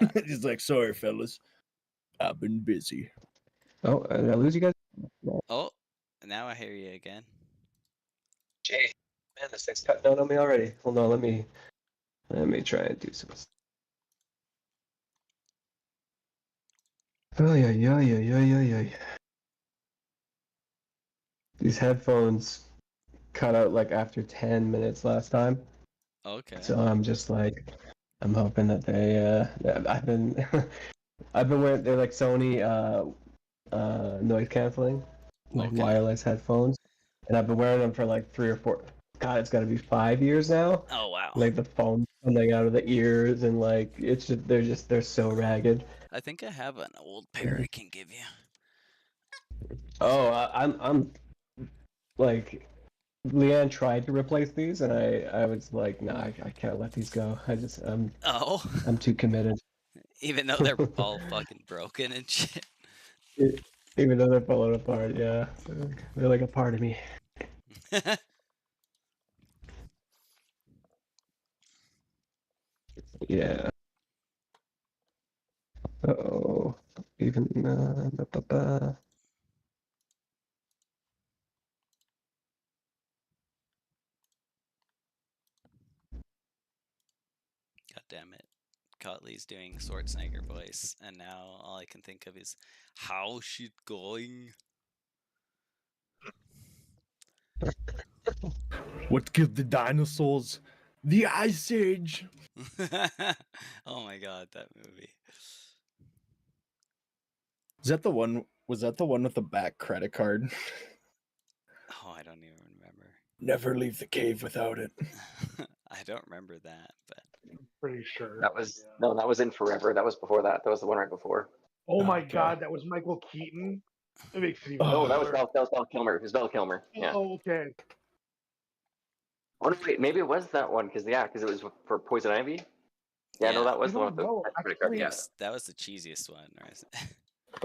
Yeah. He's like, sorry, fellas. I've been busy. Oh, did I lose you guys? Oh, now I hear you again. Jay, man, this thing's cutting down on me already. Hold on, let me try and do some. Oh yeah. These headphones cut out like after 10 minutes last time. Okay. So I'm just like, I'm hoping that they I've been I've been wearing, they're like Sony noise canceling, like Okay. wireless headphones, and I've been wearing them for like 3 or 4. God, it's got to be 5 years now. Oh wow. Like the foam coming out of the ears, and like it's just they're so ragged. I think I have an old pair I can give you. Oh, I'm like, Leanne tried to replace these, and I was like, nah, I can't let these go. Oh. I'm too committed. Even though they're all fucking broken and shit. Even though they're falling apart, yeah, they're like a part of me. Yeah. Uh-oh. Even ba-ba-ba. God damn it. Cotley's doing Schwarzenegger voice, and now all I can think of is, how's shit going? What killed the dinosaurs? The Ice Age. Oh my god, that movie. Is that the one? Was that the one with the back credit card? Oh, I don't even remember. Never leave the cave without it. I don't remember that, but Pretty sure. That was in Forever. That was before that. That was the one right before. Oh my Okay. god, that was Michael Keaton. It makes it even No, that was better. Val Kilmer. It was Val Kilmer. Yeah. Oh, okay. Oh, no, wait, maybe it was that one because it was for Poison Ivy. Yeah, no, Yeah. that was I the one with don't know. the credit card. Actually, Yeah, that was the cheesiest one, right?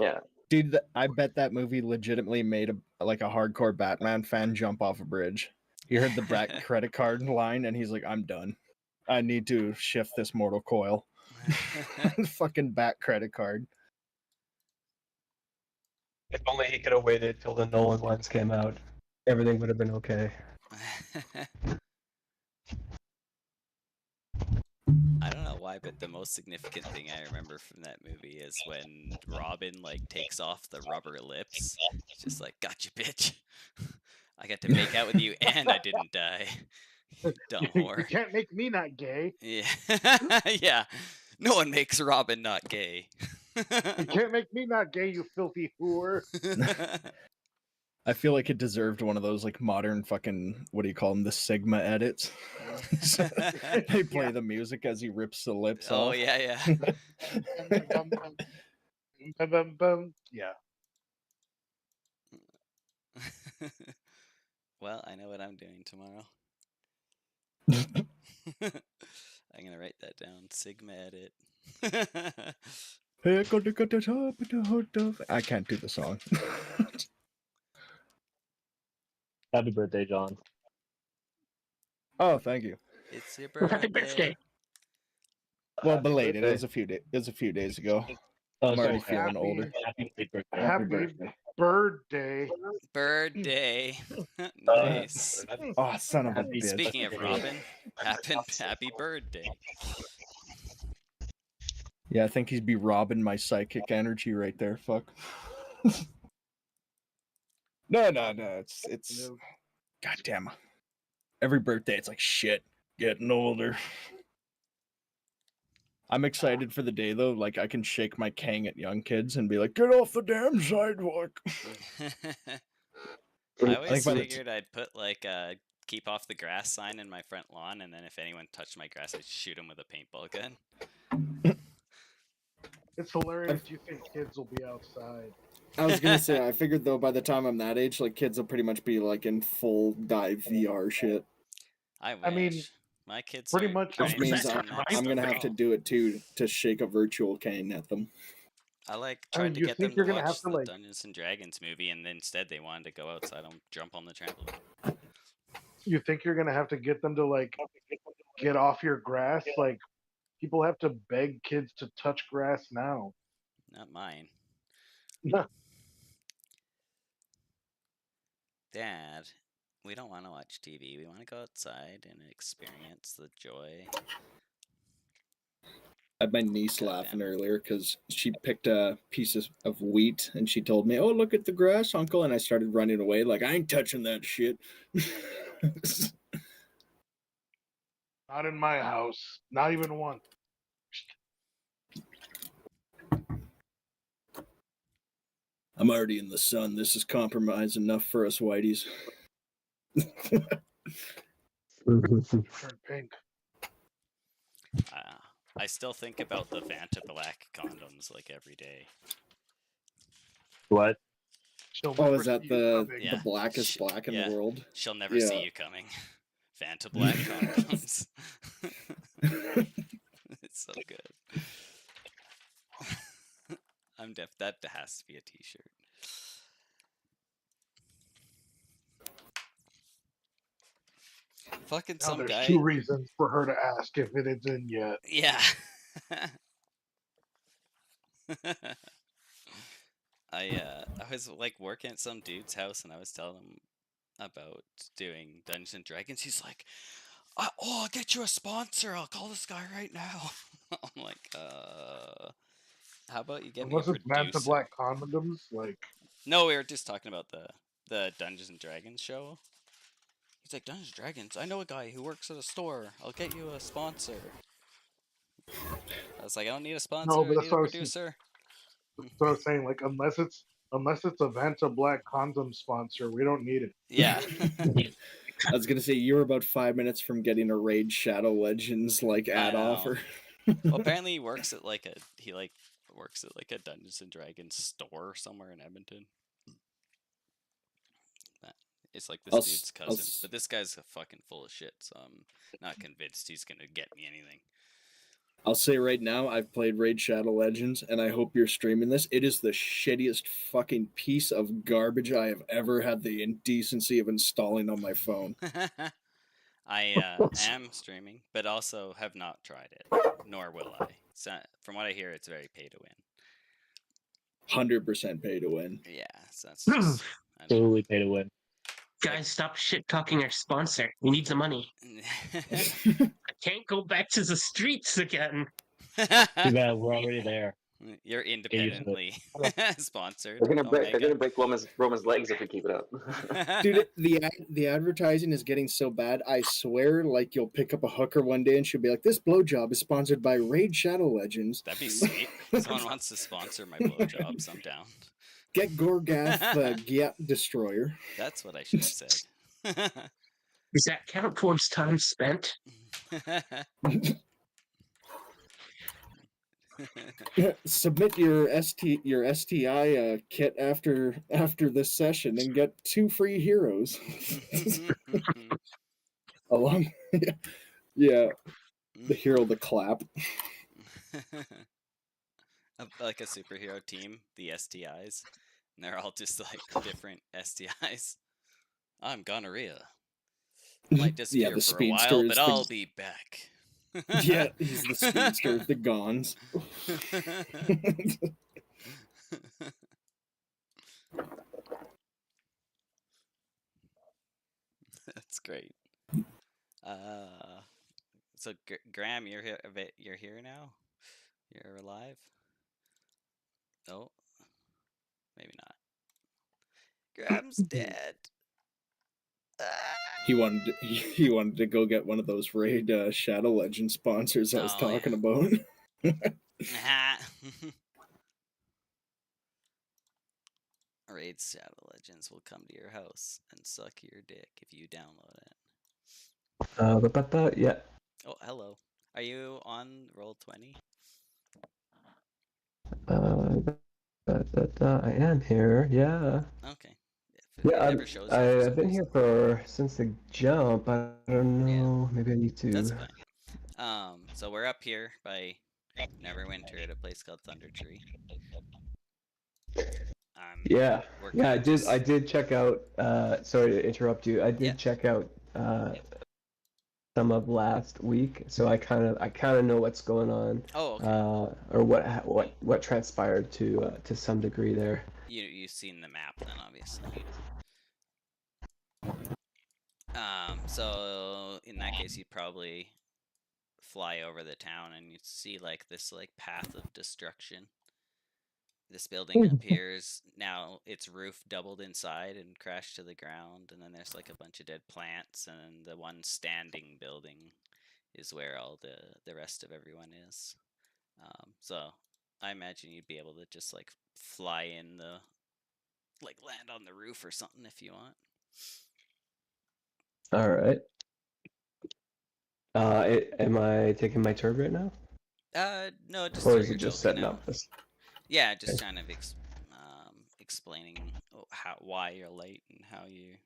yeah. Dude, I bet that movie legitimately made a hardcore Batman fan jump off a bridge. He heard the back credit card line, and he's like, I'm done. I need to shift this mortal coil. Fucking back credit card. If only he could have waited till the Nolan ones came out, everything would have been okay. I don't know why, but the most significant thing I remember from that movie is when Robin like takes off the rubber lips. It's just like, gotcha, bitch. I got to make out with you, and I didn't die. You dumb you whore. can't make me not gay. Yeah, yeah. No one makes Robin not gay. You can't make me not gay, you filthy whore. I feel like it deserved one of those like modern fucking, what do you call them, the Sigma edits. They play the music as he rips the lips Oh off. yeah. Bum, bum, bum. Yeah. Well, I know what I'm doing tomorrow. I'm gonna write that down. Sigma edit. Hey, got the top of the hood of... I can't do the song. Happy birthday, John. Oh, thank you. It's your Happy birthday. birthday. Well, Happy belated. birthday. It was a few days ago. Oh, I'm already sorry. feeling older. Happy birthday. Happy birthday. Birthday. Nice. Oh, son of a Happy- bitch. Speaking of Robin, happy birthday. Yeah, I think he'd be robbing my psychic energy right there. Fuck. No. It's. Goddamn. Every birthday, it's like shit. Getting older. I'm excited for the day though. Like I can shake my cane at young kids and be like, "Get off the damn sidewalk." I always by the figured I'd put like a keep off the grass sign in my front lawn, and then if anyone touched my grass, I'd shoot them with a paintball gun. It's hilarious. You think kids will be outside? I was gonna say, I figured though by the time I'm that age, like kids will pretty much be like in full dive VR shit. I wish. I mean, my kids pretty are much Which training means to I'm gonna have to do it too to shake a virtual cane at them. I like I mean, tried to you get think them to you're gonna watch have to, the like- Dungeons and Dragons movie, and instead they wanted to go outside and jump on the trampoline. You think you're gonna have to get them to like get off your grass like People have to beg kids to touch grass now. Not mine. No. Dad, we don't want to watch TV. We want to go outside and experience the joy. I had my niece God laughing damn it. earlier because she picked a piece of wheat and she told me, "Oh, look at the grass, Uncle," and I started running away like I ain't touching that shit. Not in my house. Not even one. I'm already in the sun. This is compromise enough for us whiteys. Turn pink. I still think about the Vanta Black condoms like every day. What? She'll Oh, never is that see you the coming. Yeah. blackest black in Yeah. the world? She'll never see Yeah. you coming. Vanta Black condoms. It's so good. I'm deaf. That has to be a t-shirt. Fucking Now some there's guy. 2 reasons for her to ask if it is in yet. Yeah. I was like working at some dude's house and I was telling him about doing Dungeons and Dragons. He's like, I'll get you a sponsor. I'll call this guy right now. I'm like, how about you get me a Unless it's Manta producer? Black condoms, like No, we were just talking about the Dungeons and Dragons show. He's like, Dungeons and Dragons? I know a guy who works at a store. I'll get you a sponsor. I was like, I don't need a sponsor. no, but I that's need a what producer. I was saying. Like unless it's a Vanta Black condom sponsor, we don't need it. Yeah. I was gonna say you were about 5 minutes from getting a Raid Shadow Legends like ad know. offer. Well, apparently he works at like a Dungeons and Dragons store somewhere in Edmonton. It's like this dude's cousin, but this guy's fucking full of shit, so I'm not convinced he's gonna get me anything. I'll say right now, I've played Raid Shadow Legends, and I hope you're streaming this. It is the shittiest fucking piece of garbage I have ever had the indecency of installing on my phone. I am streaming, but also have not tried it, nor will I. So, from what I hear, it's very pay to win. 100% pay to win. Yeah, so that's just Totally pay to win. Guys, stop shit talking our sponsor. We need the money. I can't go back to the streets again. Too bad we're already there. You're independently sponsored. They're gonna break Roman's legs if we keep it up. Dude, the advertising is getting so bad. I swear, like you'll pick up a hooker one day and she'll be like, "This blowjob is sponsored by Raid Shadow Legends." That'd be sweet. Someone wants to sponsor my blowjobs. I'm down. Get Gorgath Gyat Destroyer. That's what I should have said. Does that count towards time spent? Submit your STI kit after this session and get 2 free heroes. Along, yeah, the hero, the clap. Like a superhero team, the STIs, and they're all just like different STIs. I'm gonorrhea. Might disappear the for a speedster while, is but the- I'll be back. Yeah, he's the speedster, the Gons. That's great. So Graham, you're here. You're here now. You're alive. Oh, maybe not. Graham's dead. He wanted to go get one of those Raid Shadow Legend sponsors I was talking about. Raid Shadow Legends will come to your house and suck your dick if you download it. Yeah. Oh, hello. Are you on Roll20? I am here. Yeah. Okay. If it Yeah, ever shows you for I've some been here reason. since the jump. I don't know. Maybe I need to. That's fine. So we're up here by Neverwinter at a place called Thunder Tree. Yeah, We're I did check out. Sorry to interrupt you. I did check out some of last week, so I kind of know what's going on, Oh, okay. or what transpired to some degree there. You've seen the map then, obviously. So in that case, you'd probably fly over the town and you'd see like this like path of destruction. This building appears now, its roof doubled inside and crashed to the ground, and then there's like a bunch of dead plants, and the one standing building is where all the rest of everyone is. So I imagine you'd be able to just like fly in the like land on the roof or something if you want. All right. Am I taking my turn right now, No, just or throw is your it just token setting out. up this? Yeah, just Okay. kind of explaining why you're late and how you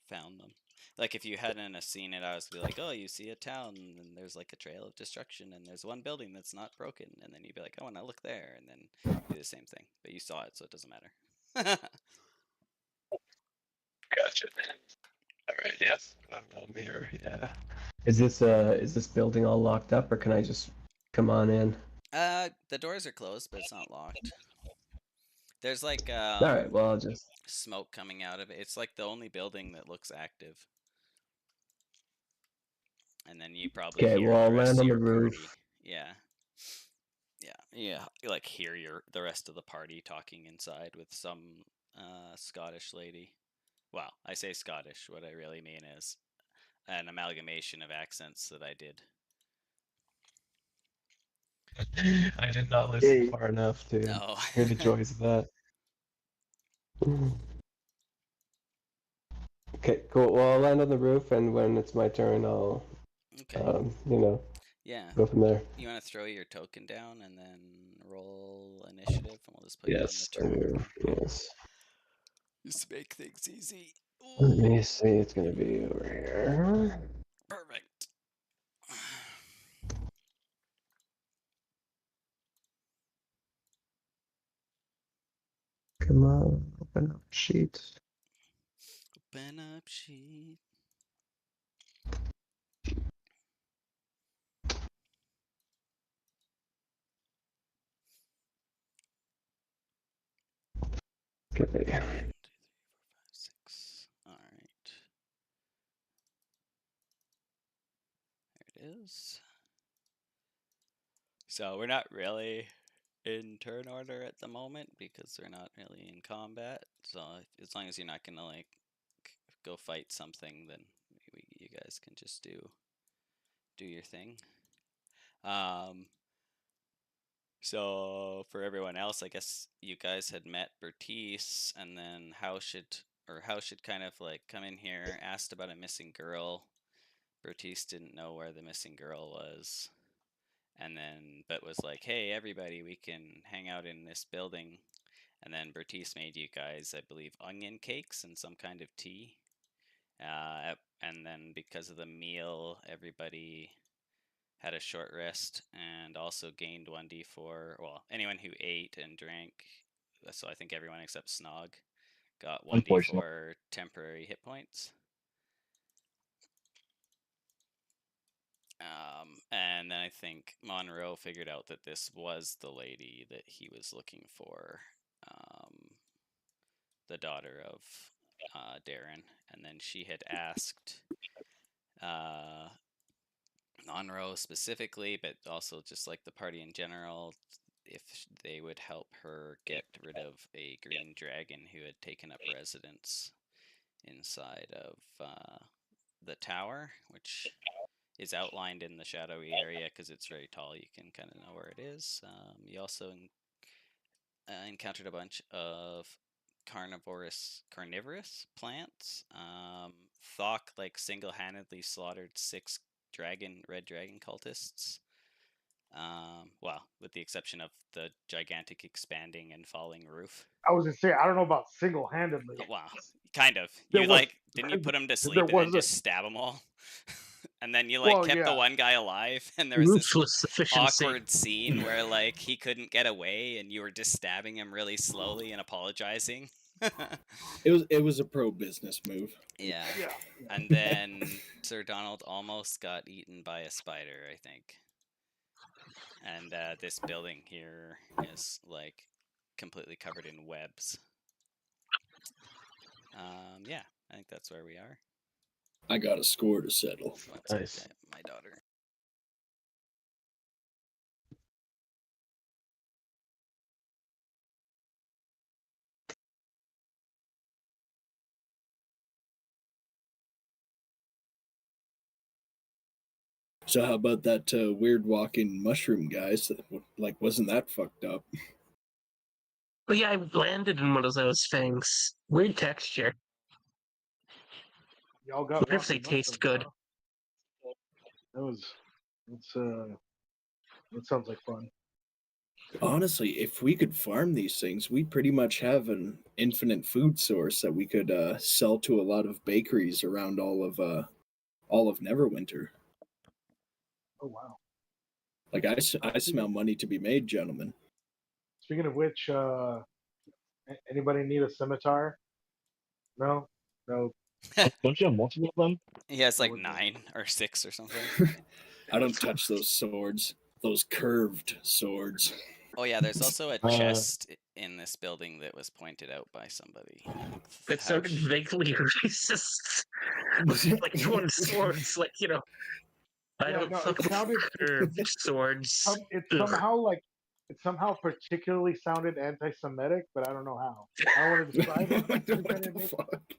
found them. Like if you hadn't have seen it, I was be like, oh, you see a town and there's like a trail of destruction and there's one building that's not broken, and then you'd be like, oh, and I look there, and then do the same thing. But you saw it, so it doesn't matter. Gotcha. All right. Yes. I'm here. Yeah. Is this building all locked up, or can I just come on in? The doors are closed, but it's not locked. There's like All right. Well, I'll just. smoke coming out of it. It's like the only building that looks active. And then you probably Okay. hear Well, I'll the rest land of on the your party. roof. Yeah. Yeah. You like hear the rest of the party talking inside with some Scottish lady. Well, I say Scottish. What I really mean is an amalgamation of accents that I did. I did not listen far enough to No. hear the joys of that. Okay, cool. Well, I'll land on the roof, and when it's my turn, I'll, Okay. Yeah. go from there. You want to throw your token down and then roll initiative, and we'll just put Yes, you on the turn. yes. Just make things easy. Let me see. It's gonna be over here. Perfect. Come on, open up sheets. Open up sheet. Okay. 1, 2, 3, 4, 5, 6. All right. There it is. So we're not really in turn order at the moment because we're not really in combat. So as long as you're not gonna like go fight something, then you guys can just do your thing. So for everyone else, I guess you guys had met Bertice, and then House should kind of like come in here, asked about a missing girl. Bertice didn't know where the missing girl was, and then but was like, "Hey, everybody, we can hang out in this building." And then Bertice made you guys, I believe, onion cakes and some kind of tea. And then because of the meal, everybody had a short rest and also gained 1d4. Well, anyone who ate and drank, so I think everyone except Snog, got 1d4 temporary hit points. And then I think Monroe figured out that this was the lady that he was looking for, the daughter of Darren. And then she had asked Monroe specifically, but also just like the party in general, if they would help her get rid of a green dragon who had taken up residence inside of the tower, which is outlined in the shadowy area because it's very tall. You can kind of know where it is. You also encountered a bunch of carnivorous plants. Thok like single-handedly slaughtered 6 red dragon cultists. Well, with the exception of the gigantic expanding and falling roof. I was gonna say I don't know about single-handedly. Oh, wow, kind of. There You was- like didn't you put them to sleep there and then was just stab them all? And then you like Well, kept the yeah. one guy alive, and there was this Ruthless sufficiency. awkward scene where like he couldn't get away, and you were just stabbing him really slowly and apologizing. It was a pro business move. Yeah. Yeah. And then Sir Donald almost got eaten by a spider, I think. And this building here is like completely covered in webs. Yeah, I think that's where we are. I got a score to settle. One sec, Nice. my daughter. So how about that weird walking mushroom guys? Like, wasn't that fucked up? But yeah, I landed in one of those things. Weird texture. Y'all got. Wonder if they walking taste mushrooms, good. huh? That sounds like fun. Honestly, if we could farm these things, we pretty much have an infinite food source that we could sell to a lot of bakeries around all of Neverwinter. Oh wow. Like I smell money to be made, gentlemen. Speaking of which, anybody need a scimitar? No, no. Don't you have multiple of them? He has like would 9 or 6 or something. I don't touch those swords, those curved swords. Oh yeah, there's also a chest in this building that was pointed out by somebody. That sounded vaguely racist. Like one swords, like I Yeah, don't no, fuck it sounded. curved swords. It Ugh. somehow particularly sounded anti-Semitic, but I don't know how. I don't want to describe it What because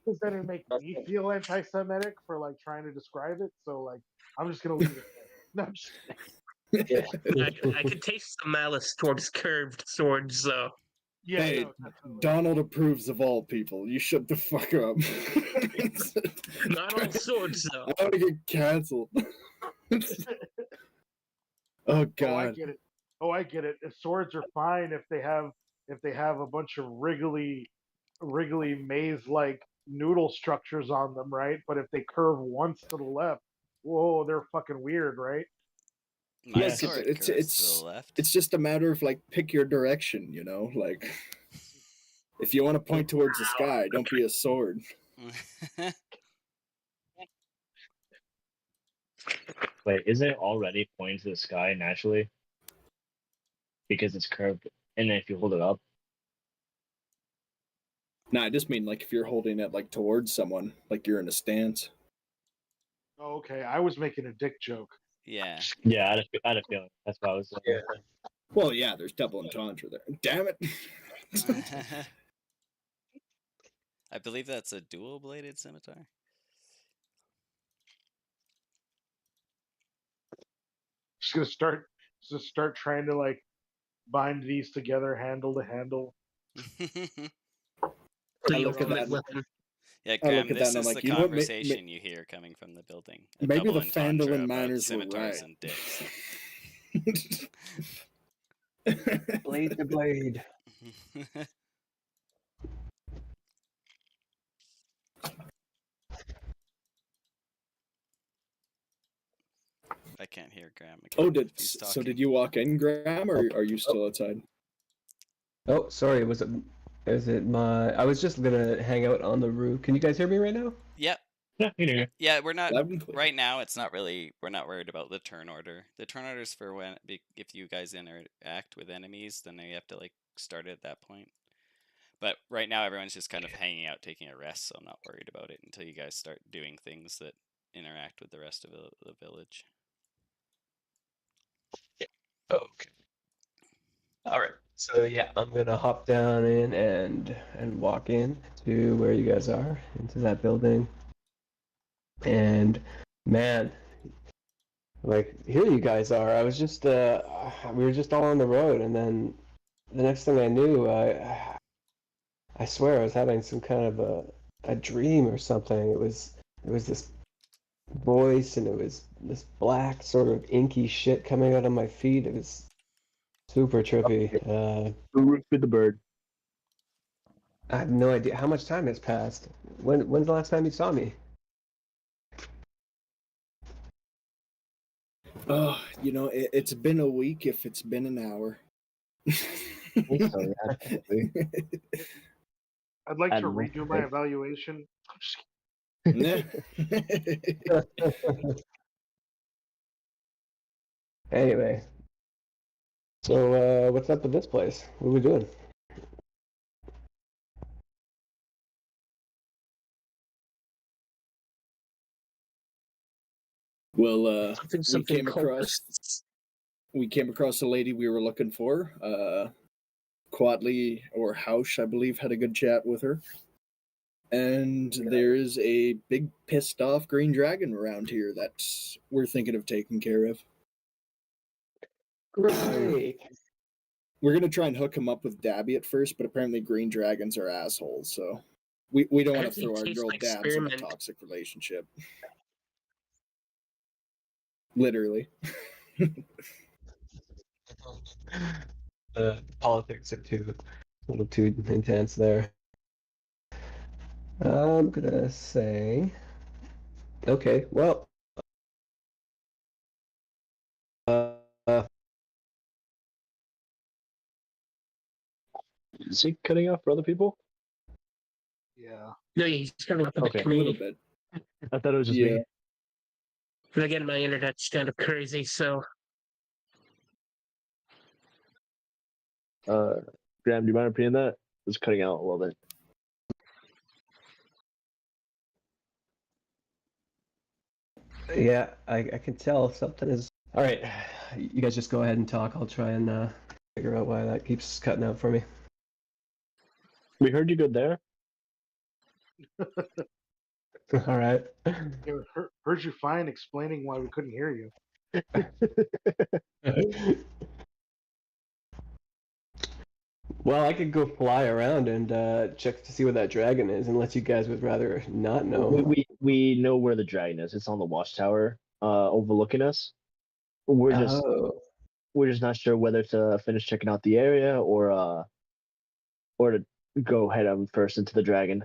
the then it make me feel anti-Semitic for like trying to describe it. So like, I'm just gonna leave it there. No, I'm just kidding. fuck? I could taste the malice towards curved swords, though. Yeah, Hey, no, definitely. Donald approves of all people. You shut the fuck up. Not all swords, though. I want to get canceled. Oh Oh, I god. get it. Oh, I get it. If swords are fine if they have a bunch of wriggly maze-like noodle structures on them, right? But if they curve once to the left, whoa, they're fucking weird, right? My Yes, sword it's curves to the left. it's just a matter of like pick your direction, you know? Like if you want to point towards the sky, don't be a sword. Wait, isn't it already pointing to the sky naturally? Because it's curved, and then if you hold it up, No, I just mean like if you're holding it like towards someone, like you're in a stance. Oh, okay, I was making a dick joke. Yeah. yeah, I had a feeling. That's why I was. Well, yeah, there's double entendre there. Damn it. I believe that's a dual-bladed scimitar. Just start trying to like bind these together, handle to handle. The I look at ultimate that. weapon. Yeah, I Graham, look at that this and I'm is like, the you know what, conversation you hear coming from the building. A maybe double the entendre Fandolin about miners were scimitars right. and dicks. Blade to blade. I can't hear Graham again. Oh, if he's talking. did you walk in, Graham, or are you still outside? Oh, sorry. Is it my? I was just gonna hang out on the roof. Can you guys hear me right now? Yep. Yeah, you know. Yeah, we're not Loud and clear. right now. It's not really. We're not worried about the turn order. The turn order is for when if you guys interact with enemies, then you have to like start at that point. But right now, everyone's just kind of hanging out, taking a rest. So I'm not worried about it until you guys start doing things that interact with the rest of the village. Okay. All right. So yeah, I'm gonna hop down in and walk in to where you guys are into that building. And man, like here you guys are. I was just we were just all on the road, and then the next thing I knew, I swear I was having some kind of a dream or something. It was this voice, and it was this black sort of inky shit coming out of my feet. It was super trippy. With the bird. I have no idea how much time has passed. When's the last time you saw me? Oh, you know, it's been a week if it's been an hour. I'd like to Admiral. redo my evaluation. Anyway, so what's up with this place? What are we doing? Well, Something we came across a lady we were looking for. Quatley or Hausch, I believe, had a good chat with her. And there's a big pissed off green dragon around here that we're thinking of taking care of. Great. We're gonna try and hook him up with Dabby at first, but apparently green dragons are assholes, so we don't want to Apparently throw our taste girl like Dabs in a spearmint. toxic relationship. Literally. The politics are a little too intense there. I'm gonna say, okay, well, uh, Is he cutting off for other people? Yeah. No, he's coming up with Okay. it to A little me. bit. I thought it was just Yeah. me. But again, my internet's kind of crazy, so Graham, do you mind repeating that? It's cutting out a little bit. yeah, I can tell something is. All right, you guys just go ahead and talk. I'll try and figure out why that keeps cutting out for me. We heard you good there. All right. Yeah, heard you fine explaining why we couldn't hear you. Well, I could go fly around and check to see where that dragon is, unless you guys would rather not know. We know where the dragon is. It's on the watchtower, overlooking us. We're just not sure whether to finish checking out the area or to go head on first into the dragon.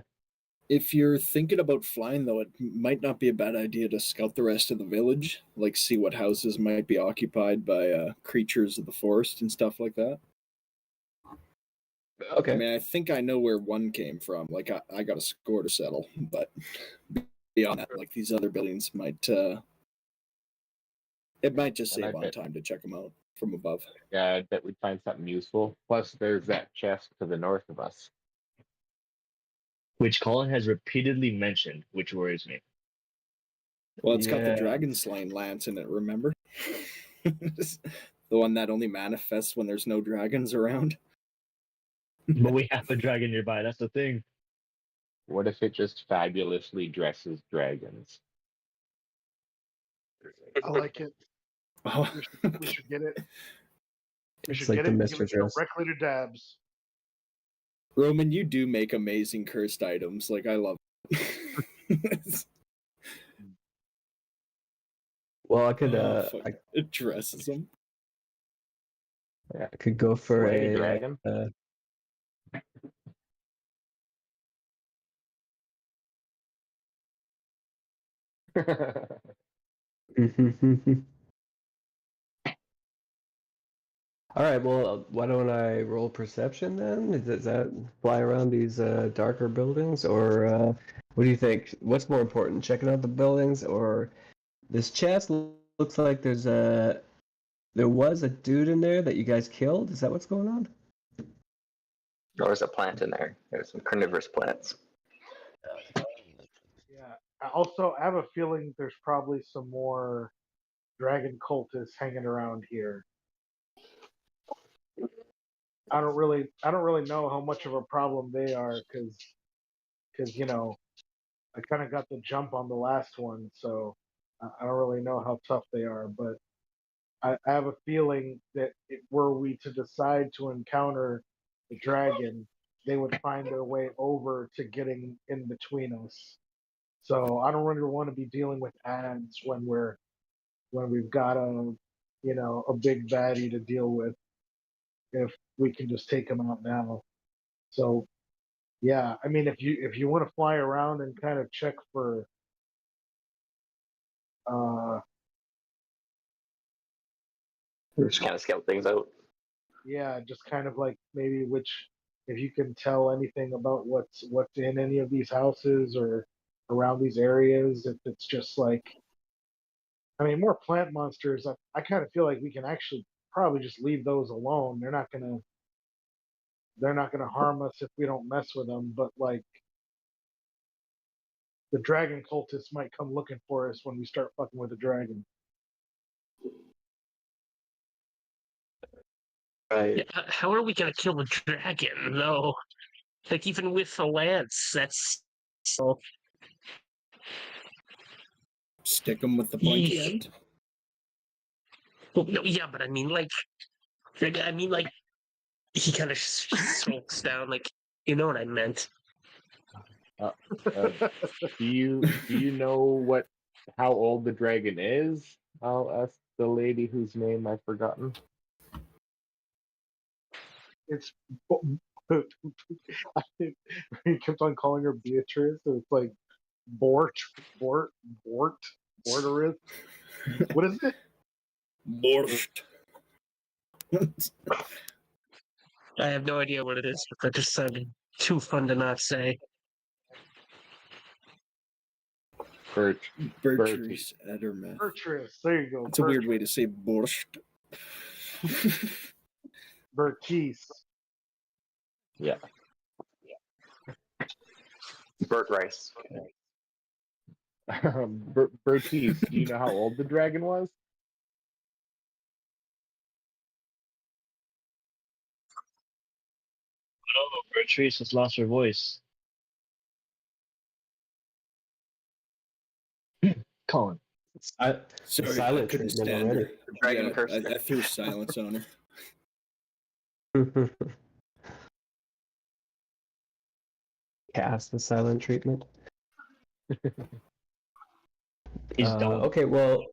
If you're thinking about flying, though, it might not be a bad idea to scout the rest of the village, like see what houses might be occupied by creatures of the forest and stuff like that. Okay. I mean, I think I know where one came from. Like, I got a score to settle, but beyond that, like these other buildings might it might just And I save on bet- time to check them out from above. Yeah, I bet we'd find something useful. Plus, there's that chest to the north of us. Which Colin has repeatedly mentioned, which worries me. Well, it's got the Yeah. dragon slaying lance in it, remember? The one that only manifests when there's no dragons around. But we have a dragon nearby. That's the thing. What if it just fabulously dresses dragons? I like it. Oh. We should get it. We It's should like get the it and Mr. give it Dress. directly to Dabs. Roman, you do make amazing cursed items. Like, I love it. Well, I could fuck. I It dresses them. could go for Slay a dragon? All right, well, why don't I roll perception then? Does that fly around these darker buildings, or what do you think? What's more important, checking out the buildings or this chest? Looks like there was a dude in there that you guys killed. Is that what's going on? There was a plant in there. There's some carnivorous plants. Yeah. I have a feeling there's probably some more dragon cultists hanging around here. I don't really know how much of a problem they are because you know I kind of got the jump on the last one, so I don't really know how tough they are. But I have a feeling that were we to decide to encounter the dragon, they would find their way over to getting in between us. So I don't really want to be dealing with ads when we've got a big baddie to deal with. If we can just take them out now. So yeah, I mean, if you want to fly around and kind of check for Just kind of scout things out. yeah, just kind of like maybe which if you can tell anything about what's in any of these houses or around these areas. If it's just like, I mean, more plant monsters. I kind of feel like we can actually probably just leave those alone. They're not gonna harm us if we don't mess with them. But like, the dragon cultists might come looking for us when we start fucking with the dragon. Right. Yeah, how are we gonna kill the dragon though? Like even with the lance, that's so. Stick them with the pointy Yeesh. end. Well, no, yeah, but I mean, like, he kind of sulks down, like, you know what I meant. Do you know how old the dragon is? I'll ask the lady whose name I've forgotten. It's he kept on calling her Beatrice, so it's like Borterith. What is it? Borscht. I have no idea what it is, but that just sounded too fun to not say. Bertrice Edermeth. Bertrice. There you go. It's a weird way to say borscht. Bertice. Yeah. Burt Rice. Bertice, do you know how old the dragon was? Oh, Bertrice has lost her voice. Colin. Sorry, silent I couldn't treatment stand already. her. Dragon Yeah, cursed her. I threw silence on her. Cast the silent treatment. He's done. Okay, well,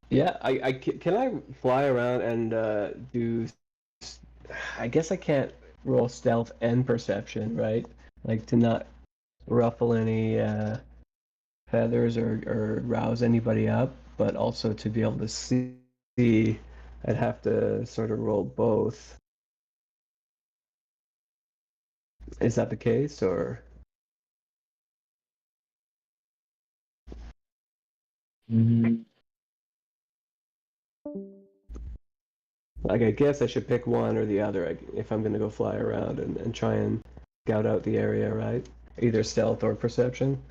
yeah, can I fly around and do? I guess I can't roll stealth and perception, right? Like to not ruffle any feathers or rouse anybody up, but also to be able to see, I'd have to sort of roll both. Is that the case, or? Mm-hmm. Like, I guess I should pick one or the other if I'm going to go fly around and try and scout out the area, right? Either stealth or perception.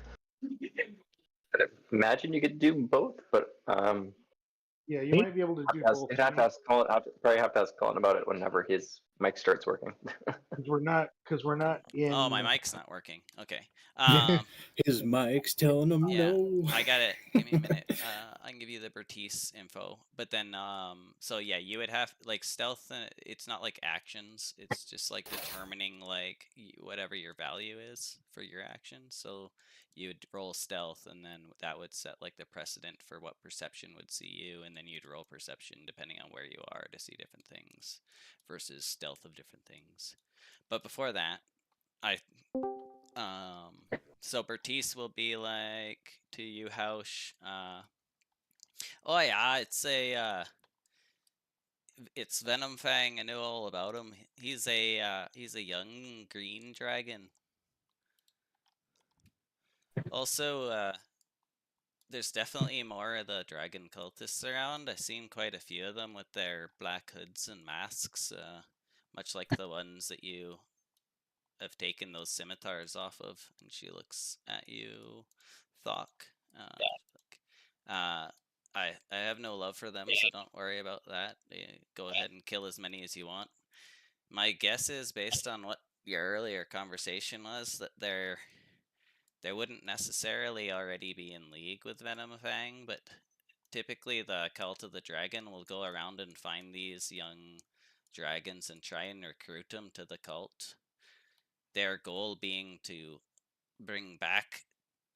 I'd imagine you could do both, but Yeah, you might be able to do both. you'd have to ask Colin, probably have to ask Colin about it whenever his mic starts working. Because we're not in. Oh, my mic's not working. Okay. His mic's telling him Yeah, no. I got it. Give me a minute. I can give you the Bertice info. But then, so yeah, you would have like stealth. It's not like actions. It's just like determining like whatever your value is for your action. So you would roll stealth, and then that would set like the precedent for what perception would see you, and then you'd roll perception depending on where you are to see different things versus stealth of different things. But before that, so Bertice will be like to you, Hausch. Oh yeah, it's Venomfang. I know all about him. He's a young green dragon. Also, there's definitely more of the dragon cultists around. I've seen quite a few of them with their black hoods and masks, much like the ones that you have taken those scimitars off of. And she looks at you, Thok. I have no love for them, so don't worry about that. Go ahead and kill as many as you want. My guess is, based on what your earlier conversation was, that they wouldn't necessarily already be in league with Venomfang, but typically the Cult of the Dragon will go around and find these young dragons and try and recruit them to the cult. Their goal being to bring back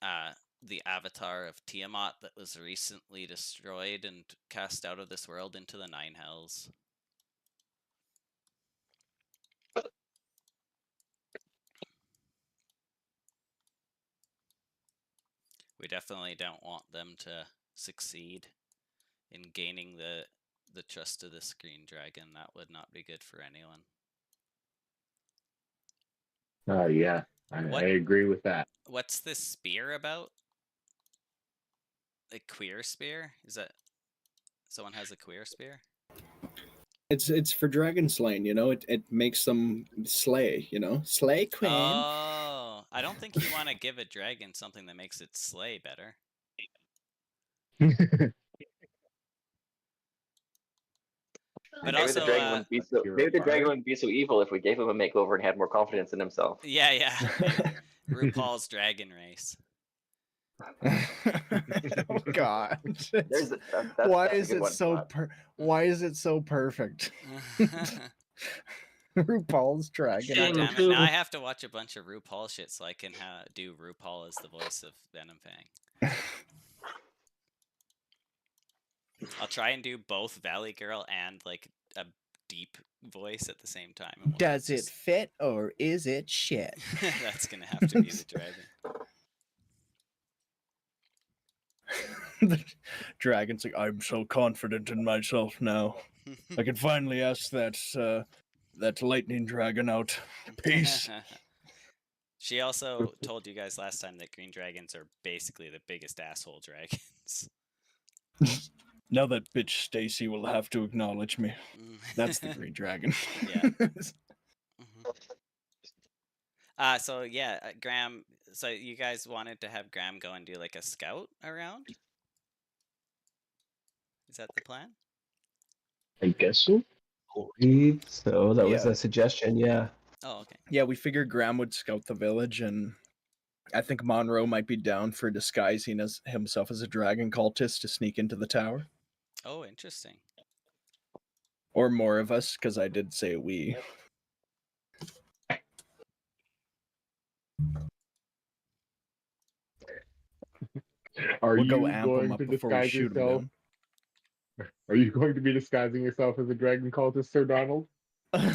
the avatar of Tiamat that was recently destroyed and cast out of this world into the Nine Hells. We definitely don't want them to succeed in gaining the trust of this green dragon. That would not be good for anyone. Yeah, I agree with that. What's this spear about? A queer spear? Is that someone has a queer spear? It's for dragon slaying, you know. It makes them slay, you know. Slay queen. Oh, I don't think you want to give a dragon something that makes it slay better. But Maybe also, the dragon wouldn't be so. Maybe the dragon wouldn't be so evil if we gave him a makeover and had more confidence in himself. yeah, maybe. RuPaul's Dragon Race. Oh God! Why is it so Why is it so perfect? RuPaul's Dragon. God damn it! Now I have to watch a bunch of RuPaul shit so I can do RuPaul as the voice of Venom Fang. I'll try and do both Valley Girl and like a deep voice at the same time. And Does it fit or is it shit? That's gonna have to be the dragon. The dragon's like, I'm so confident in myself now. I can finally ask that lightning dragon out. Peace. She also told you guys last time that green dragons are basically the biggest asshole dragons. Now that bitch Stacy will have to acknowledge me. That's the green dragon. Yeah. So yeah, Graham. So you guys wanted to have Graham go and do like a scout around? Is that the plan? I guess so. So that was a suggestion, yeah. Oh, okay. Yeah, we figured Graham would scout the village, and I think Monroe might be down for disguising as himself as a dragon cultist to sneak into the tower. Oh, interesting. Or more of us, because I did say we. Are We'll you go amp going him up to before we disguise shoot him yourself? down. Are you going to be disguising yourself as a dragon cultist, Sir Donald? I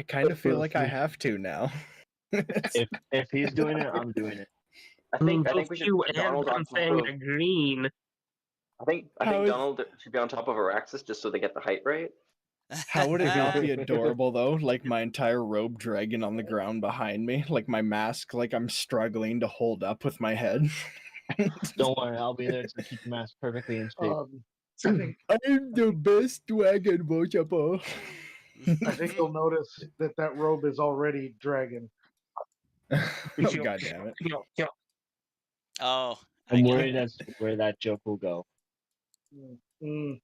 kind of feel like I have to now. If he's doing it, I'm doing it. I think we should you put and Donald on top Fang of. are green. I think Donald should be on top of Araxis just so they get the height right. How would it not be adorable though? Like my entire robe dragging on the ground behind me, like my mask, like I'm struggling to hold up with my head. Don't worry, I'll be there to keep the mask perfectly in shape. I'm the best dragon, Bojapo. I think you'll notice that robe is already dragon. Oh, God damn it. Oh, I'm worried that's where that joke will go. He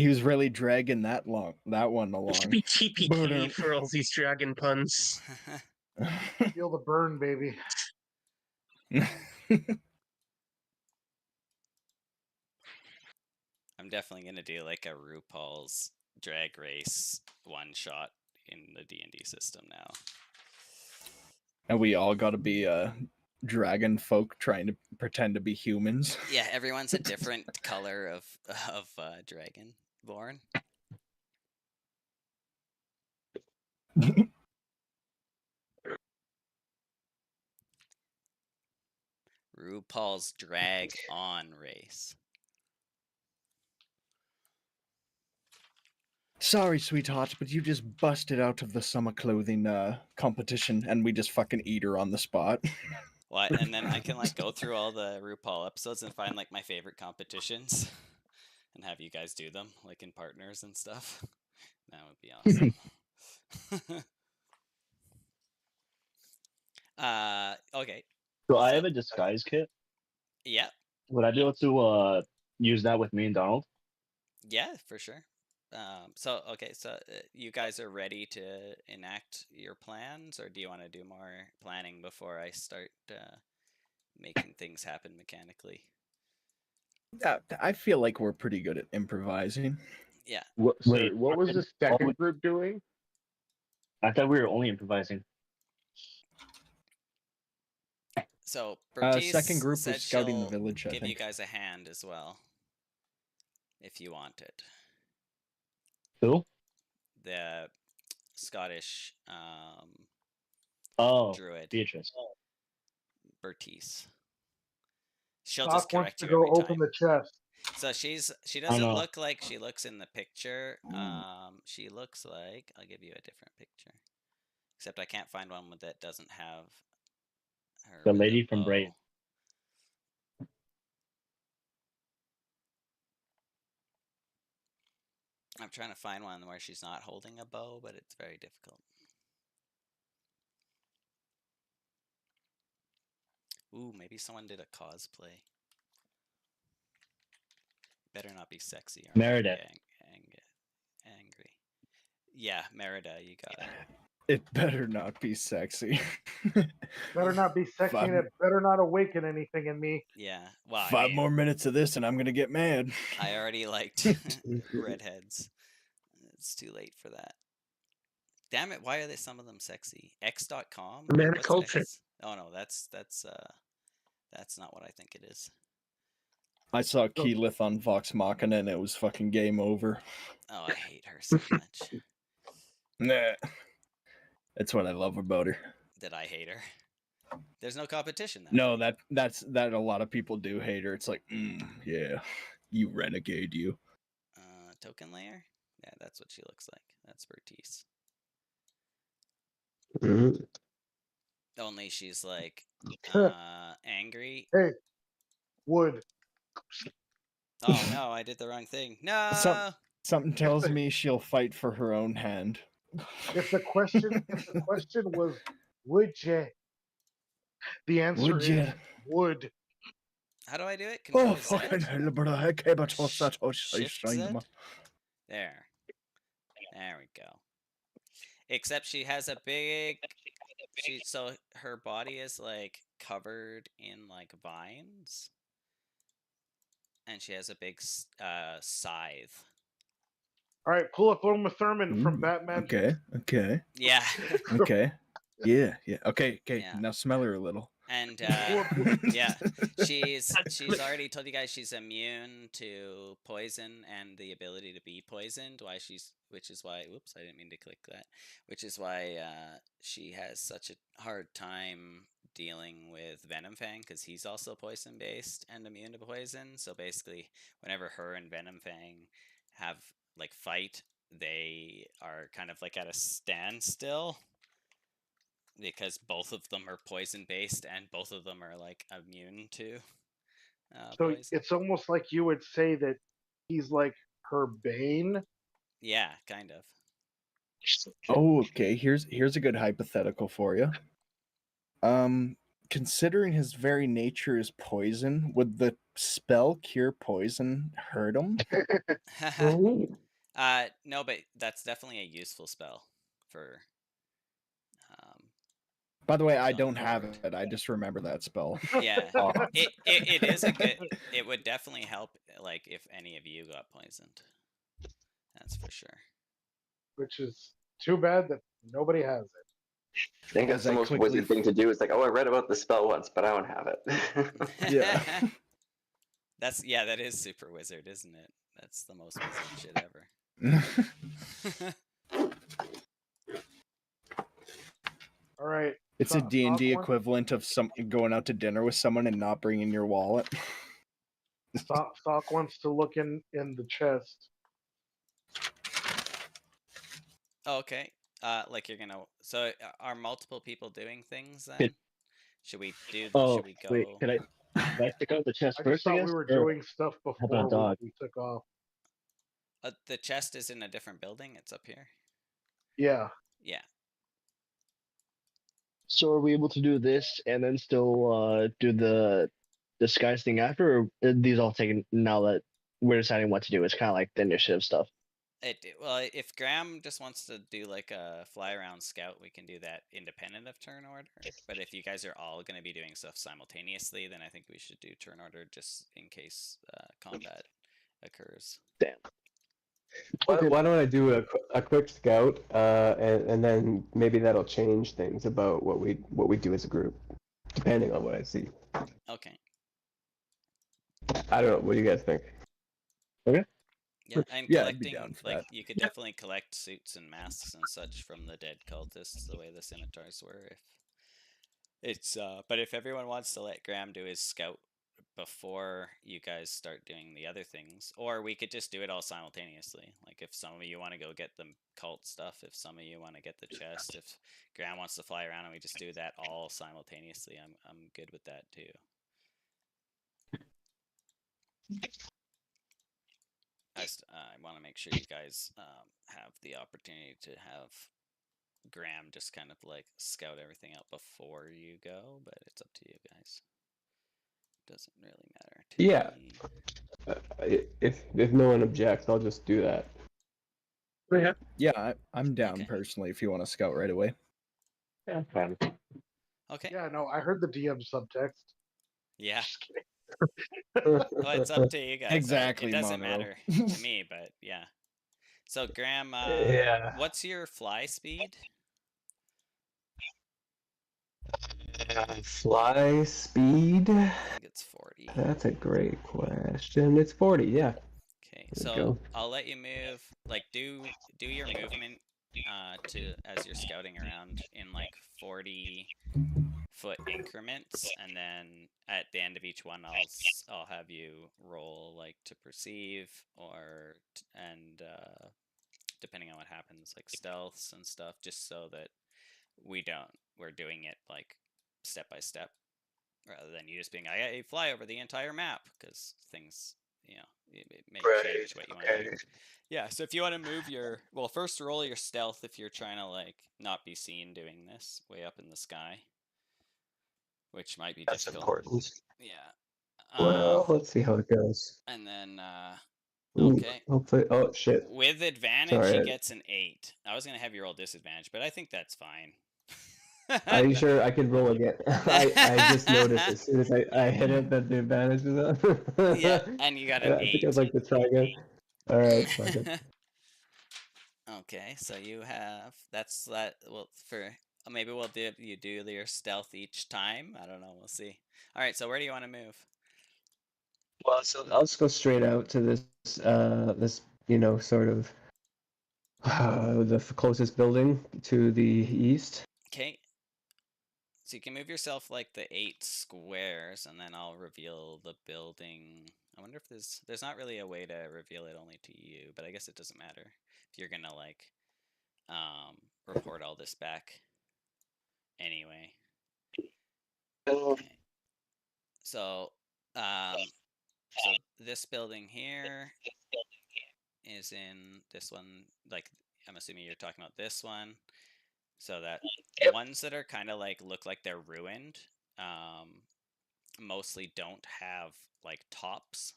was really dragging that one along. It should be TPK for all these dragon puns. Feel the burn, baby. I'm definitely gonna do like a RuPaul's Drag Race one shot in the D&D system now. And we all got to be dragon folk trying to pretend to be humans. Yeah, everyone's a different color of dragon born. RuPaul's Drag On Race. Sorry, sweetheart, but you just busted out of the summer clothing competition, and we just fucking eat her on the spot. What? And then I can like go through all the RuPaul episodes and find like my favorite competitions, and have you guys do them like in partners and stuff. That would be awesome. Okay. So I have a disguise kit. Yeah. Would I be able to use that with me and Donald? Yeah, for sure. So you guys are ready to enact your plans, or do you want to do more planning before I start making things happen mechanically? I feel like we're pretty good at improvising. Yeah. What was the second group doing? I thought we were only improvising. So Bertice second group said was scouting the she'll village. I give think. you guys a hand as well, if you want it. Who? The Scottish druid. Beatrice. Bertice. She'll Doc just correct wants to you go every open time. the chest. So she doesn't look like she looks in the picture. she looks like, I'll give you a different picture. Except I can't find one that doesn't have her. The with lady a from bow. Brain. I'm trying to find one where she's not holding a bow, but it's very difficult. Ooh, maybe someone did a cosplay. Better not be sexy or Merida. angry. Yeah, Merida, you got it. It better not be sexy. Better not be sexy, and it better not awaken anything in me. Yeah, well, I 5 mean, more minutes of this and I'm gonna get mad. I already liked redheads. It's too late for that. Damn it! Why are they some of them sexy? X.com. Man, What's culture. X? Oh no, that's not what I think it is. I saw Keyleth on Vox Machina and it was fucking game over. Oh, I hate her so much. Nah. That's what I love about her. That I hate her. There's no competition. No, that's a lot of people do hate her. It's like, yeah, you renegade, you. Token layer? Yeah, that's what she looks like. That's Bertice. Mhm. Only she's like angry. Hey, wood. Oh no, I did the wrong thing. No. Something tells me she'll fight for her own hand. If the question was, would you? The answer Would is you? would. How do I do it? Oh, Control Z? fucking hell, but I can't but Shift Z? There. There we go. Except she has a big... So her body is like covered in like vines. And she has a big scythe. All right, pull up Uma Thurman from Ooh, Batman. Okay. Yeah. Okay. Yeah. Okay. Yeah. Now smell her a little. And yeah, she's already told you guys she's immune to poison and the ability to be poisoned. Which is why, whoops, I didn't mean to click that. Which is why she has such a hard time dealing with Venom Fang, because he's also poison based and immune to poison. So basically, whenever her and Venom Fang have like fight, they are kind of like at a standstill. Because both of them are poison based and both of them are like immune to So poison. it's almost like you would say that he's like her bane. Yeah, kind of. Oh, okay. Here's a good hypothetical for you. Considering his very nature is poison, would the spell cure poison hurt him? No, but that's definitely a useful spell for. By the way, I don't going have forward. it. I just remember that spell. Yeah, it is a good. It would definitely help, like if any of you got poisoned. That's for sure. Which is too bad that nobody has it. I think that's the most wizard thing to do. It's like, oh, I read about the spell once, but I don't have it. Yeah. That is super wizard, isn't it? That's the most wizard shit ever. All right. It's a D&D equivalent of going out to dinner with someone and not bringing your wallet. Sock wants to look in the chest. Okay. Like you're gonna. So are multiple people doing things then? Should we do? Should we go? Wait, can I pick out the chest I first? just thought we were doing stuff before we took off. The chest is in a different building. It's up here. Yeah. Yeah. So are we able to do this and then still do the disguise thing after, or are these all taken now that we're deciding what to do? It's kind of like the initiative stuff. Well, if Graham just wants to do like a fly around scout, we can do that independent of turn order. But if you guys are all going to be doing stuff simultaneously, then I think we should do turn order just in case combat occurs. Damn. Why don't I do a quick scout, and then maybe that'll change things about what we do as a group, depending on what I see. Okay. I don't know. What do you guys think? Okay. Yeah, and Yeah, I'd collecting, be down for like, that. you could definitely collect suits and masks and such from the dead cultists, the way the scimitars were. If it's, but if everyone wants to let Graham do his scout before you guys start doing the other things, or we could just do it all simultaneously. Like if some of you want to go get the cult stuff, if some of you want to get the chest, if Graham wants to fly around and we just do that all simultaneously, I'm good with that too. I want to make sure you guys have the opportunity to have Graham just kind of like scout everything out before you go, but it's up to you guys. Doesn't really matter to Yeah. me. If no one objects, I'll just do that. Yeah. Yeah, I'm down Okay. personally if you want to scout right away. Yeah, fine. Okay. Yeah, no, I heard the DM subtext. Yeah. Just kidding. Well, it's up to you guys. Exactly, It doesn't Monroe. matter to me, but yeah. So Graham, Yeah. what's your fly speed? Fly speed? I think it's 40. That's a great question. It's 40, yeah. Okay, There so we go. I'll let you move. Like, do your movement to as you're scouting around in like 40-foot increments, and then at the end of each one, I'll have you roll like to perceive or and depending on what happens, like stealths and stuff, just so that we're doing it like step by step, rather than you just being like, hey, fly over the entire map, because things, it may change what you want to do. Yeah, so if you want to move first roll your stealth if you're trying to like not be seen doing this way up in the sky, which might be That's difficult. important. Yeah. Well, let's see how it goes. And then Ooh, okay. Hopefully, oh shit. With advantage, Sorry, he gets an 8. I was gonna have you roll disadvantage, but I think that's fine. Are you sure I could roll again? I just noticed as soon as I hit it that the advantage was up. Yeah, and you got an I think 8. I'd like to try again. All right, fuck it. Okay, so you have that's that. Well, for maybe we'll do your stealth each time. I don't know. We'll see. All right. So where do you want to move? Well, so I'll just go straight out to this sort of the closest building to the east. Okay. So you can move yourself like the 8 squares, and then I'll reveal the building. I wonder if there's not really a way to reveal it only to you, but I guess it doesn't matter if you're gonna like report all this back anyway. Okay. So so this building here is in this one, like I'm assuming you're talking about this one. So that the ones that are kind of like look like they're ruined, mostly don't have like tops.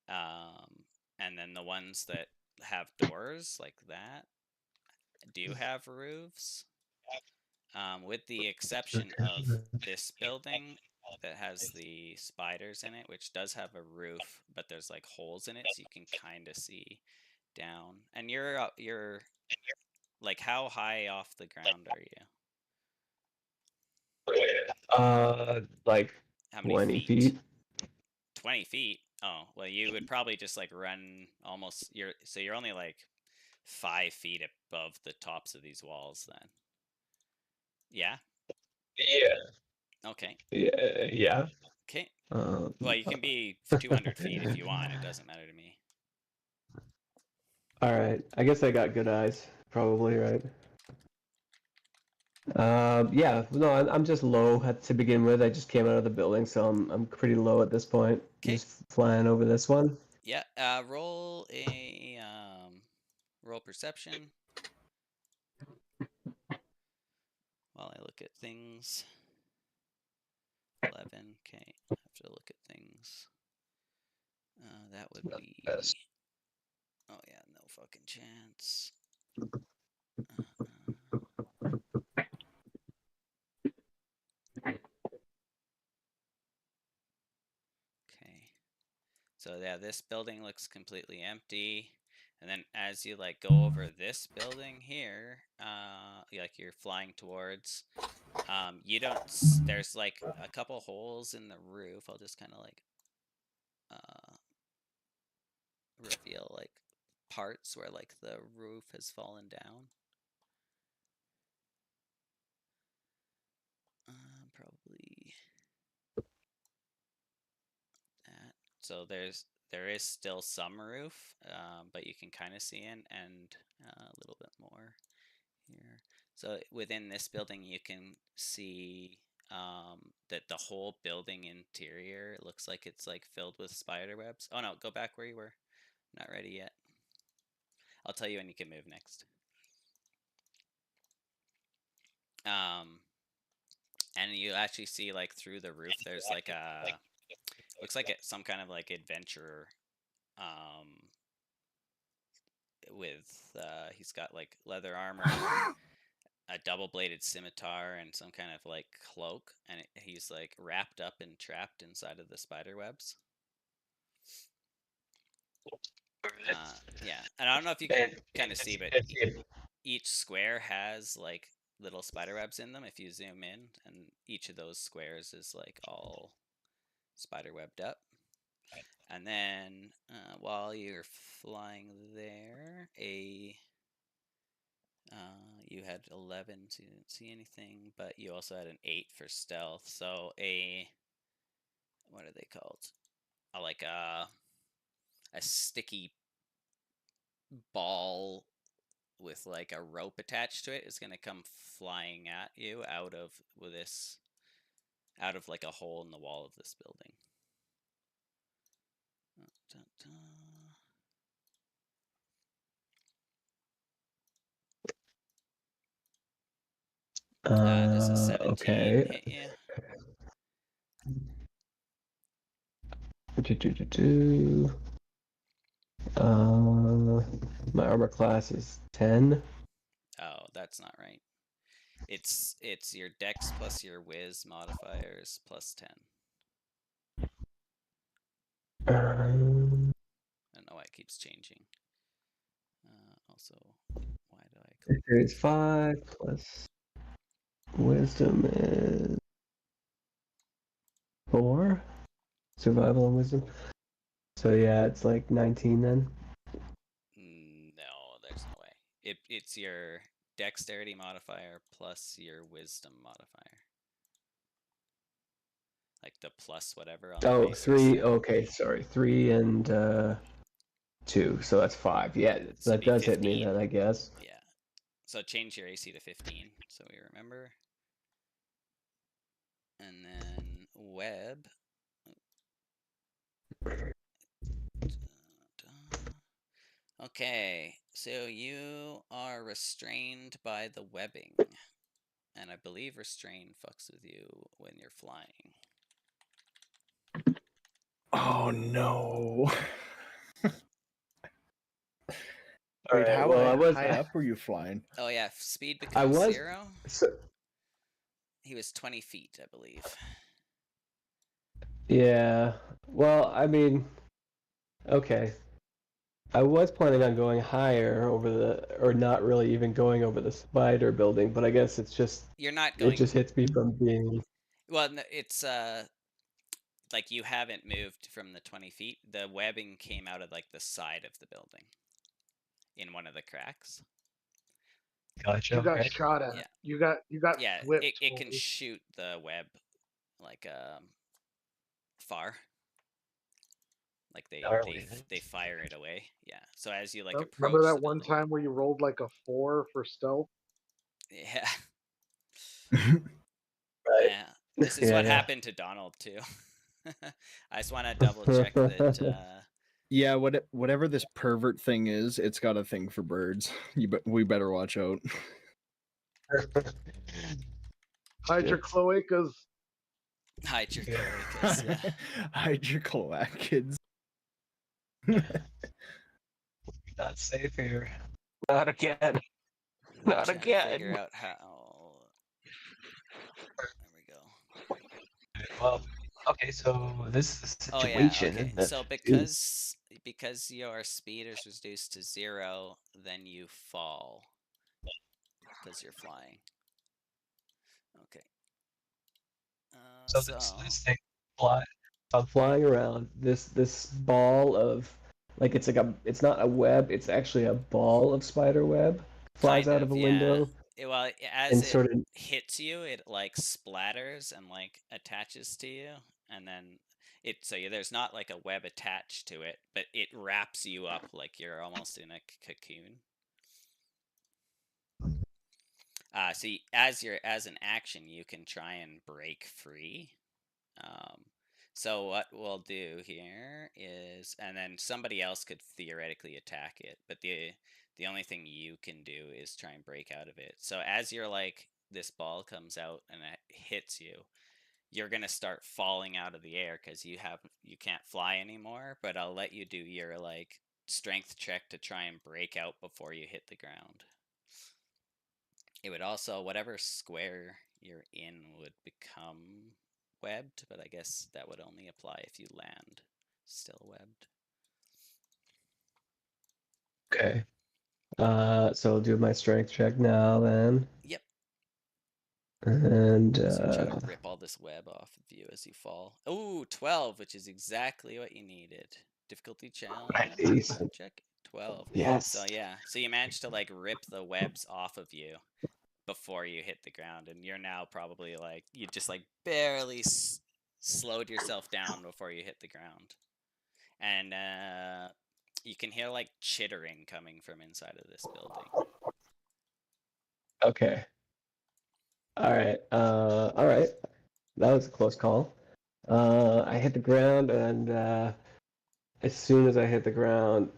And then the ones that have doors like that do have roofs. With the exception of this building that has the spiders in it, which does have a roof, but there's like holes in it, so you can kind of see down. And you're like, how high off the ground are you? Like How many 20 feet? feet. 20 feet. Oh, well, you would probably just like run almost. You're only like 5 feet above the tops of these walls, then. Yeah. Yeah. Okay. Yeah. Okay. Well, you can be 200 feet if you want. It doesn't matter to me. All right. I guess I got good eyes, probably, right? Yeah. No, I'm just low to begin with. I just came out of the building, so I'm pretty low at this point. Okay. Just flying over this one. Yeah. Roll perception. While I look at things. 11. Okay. I have to look at things. That would be. Oh yeah, no fucking chance. Okay. So yeah, this building looks completely empty. And then as you like go over this building here, like you're flying towards, you don't. There's like a couple holes in the roof. I'll just kind of like reveal like parts where like the roof has fallen down. Probably. So there is still some roof, but you can kind of see in, and a little bit more here. So within this building, you can see that the whole building interior looks like it's like filled with spider webs. Oh no, go back where you were. Not ready yet. I'll tell you when you can move next. And you actually see like through the roof, there's like a looks like some kind of like adventure. With he's got like leather armor, a double-bladed scimitar, and some kind of like cloak, and he's like wrapped up and trapped inside of the spider webs. Yeah, and I don't know if you can kind of see, but each square has like little spider webs in them if you zoom in, and each of those squares is like all spider webbed up. And then while you're flying there, you had 11, so you didn't see anything, but you also had an 8 for stealth. So what are they called? Like a sticky ball with like a rope attached to it is gonna come flying at you out of like a hole in the wall of this building. Does a 17 okay. hit you? My armor class is 10. Oh, that's not right. It's your dex plus your whiz modifiers plus 10. I don't know why it keeps changing. Also, why do I click? It's 5 plus wisdom is 4. Survival and wisdom. So yeah, it's like 19 then. No, there's no way. It's your dexterity modifier plus your wisdom modifier. Like the plus whatever on the basis. 3. Okay, sorry. 3 and 2. So that's 5. Yeah, So that does 15. hit me then, I guess. Yeah. So change your AC to 15, so we remember. And then web. Okay, so you are restrained by the webbing. And I believe restrain fucks with you when you're flying. Oh no. All Wait, right, how well, high up were you flying? Oh yeah, speed becomes 0. So, He was 20 feet, I believe. yeah. Well, I mean, okay. I was planning on going higher or not really even going over the spider building, but I guess it's just You're not going. It just hits me from being. Well, it's like you haven't moved from the 20 feet. The webbing came out of like the side of the building, in one of the cracks. Gotcha. You got shot at. Yeah. You got Yeah, whipped. it can shoot the web like far. Like they fire it away. Yeah. So as you like approach. Remember that one time where you rolled like a 4 for stealth? Yeah. Right. Yeah. This is what happened to Donald too. I just want to double check that. Yeah, whatever this pervert thing is, it's got a thing for birds. We better watch out. Hide your cloacas. Hide your cloacas. Yeah. Hide your cloacids. Not safe here. Not again. Not again. Figure out how. There we go. Well, okay, so this is the situation. Oh, yeah, okay. So because your speed is reduced to 0, then you fall because you're flying. Okay. So this thing fly. I'm flying around. This ball of it's not a web. It's actually a ball of spider web flies out of a window. Well, as it hits you, it like splatters and like attaches to you, and then there's not like a web attached to it, but it wraps you up like you're almost in a cocoon. So as an action, you can try and break free. So what we'll do here is, and then somebody else could theoretically attack it, but the only thing you can do is try and break out of it. So as you're like, this ball comes out and it hits you, you're gonna start falling out of the air because you can't fly anymore. But I'll let you do your like strength check to try and break out before you hit the ground. It would also, whatever square you're in would become webbed, but I guess that would only apply if you land still webbed. Okay. So I'll do my strength check now then. Yep. And So try to rip all this web off of you as you fall. Ooh, 12, which is exactly what you needed. Difficulty challenge nice. check 12. Yes. So yeah, so you managed to like rip the webs off of you before you hit the ground, and you're now probably like, you just like barely slowed yourself down before you hit the ground. And you can hear like chittering coming from inside of this building. Okay. All right. All right. That was a close call. I hit the ground, and as soon as I hit the ground,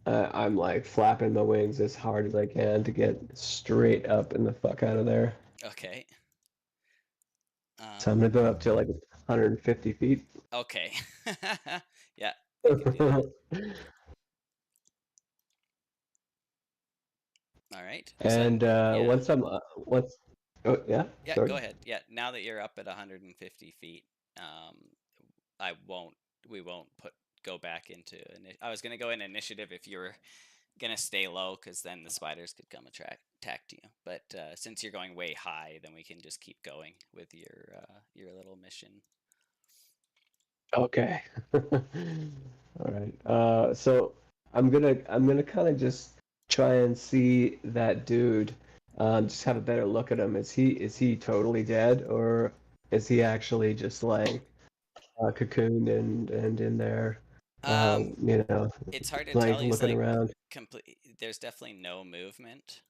I'm like flapping my wings as hard as I can to get straight up and the fuck out of there. Okay. So I'm gonna go up to like 150 feet. Okay. Yeah. You can do that. All right. And yeah. once oh yeah. Yeah, Sorry. go ahead. Yeah, now that you're up at 150 feet, we won't go back into, I was gonna go in initiative if you were gonna stay low, because then the spiders could come attack you. But since you're going way high, then we can just keep going with your little mission. Okay. All right. So I'm gonna kind of just try and see that dude. Just have a better look at him. Is he totally dead, or is he actually just like cocooned and in there? You know, It's hard to like tell. He's looking like around. there's definitely no movement,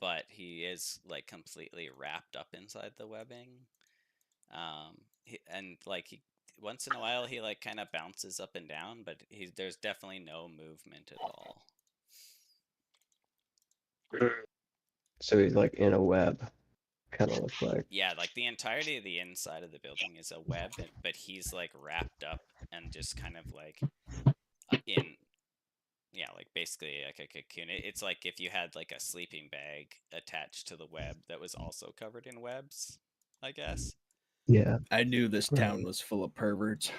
but he is like completely wrapped up inside the webbing. And like once in a while he like kind of bounces up and down, but there's definitely no movement at all. So he's like in a web, kind of looks like. Yeah, like the entirety of the inside of the building is a web, but he's like wrapped up and just kind of like like basically like a cocoon. It's like if you had like a sleeping bag attached to the web that was also covered in webs, I guess. Yeah. I knew this town was full of perverts.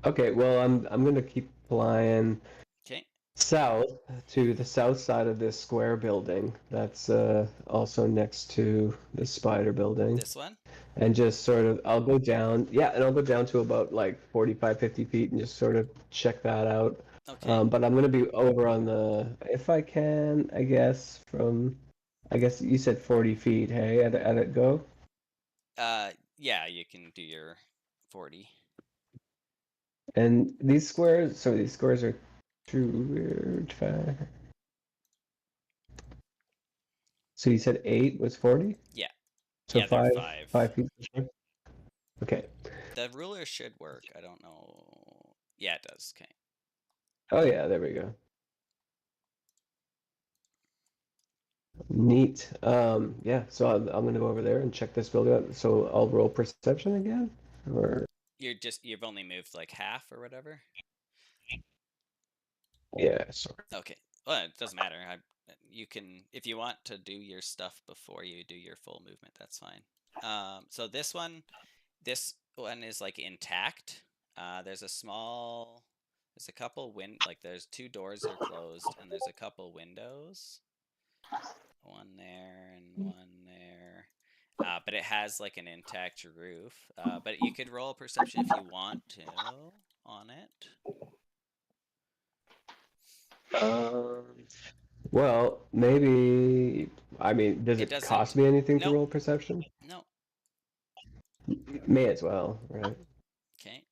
Okay, well I'm gonna keep flying south to the south side of this square building that's also next to the spider building. This one? And just sort of, I'll go down, and I'll go down to about like 45, 50 feet and just sort of check that out. Okay. But I'm gonna be over on the, if I can, I guess you said 40 feet, hey, at it go? Yeah, you can do your 40. And these squares are weird. So you said 8 was 40? Yeah. So yeah, 5 feet. Okay. The ruler should work. I don't know. Yeah, it does. Okay. Oh yeah, there we go. Neat. Yeah. So I'm gonna go over there and check this building out. So I'll roll perception again, or you've only moved like half or whatever. Yeah. Sorry. Okay. Well, it doesn't matter. You can, if you want to do your stuff before you do your full movement, that's fine. So this one is like intact. There's a couple there's 2 doors are closed, and there's a couple windows. One there and one there. But it has like an intact roof. But you could roll perception if you want to on it. Well, maybe I mean, does It it cost me doesn't- anything to nope. roll perception? No. May as well, right? Okay.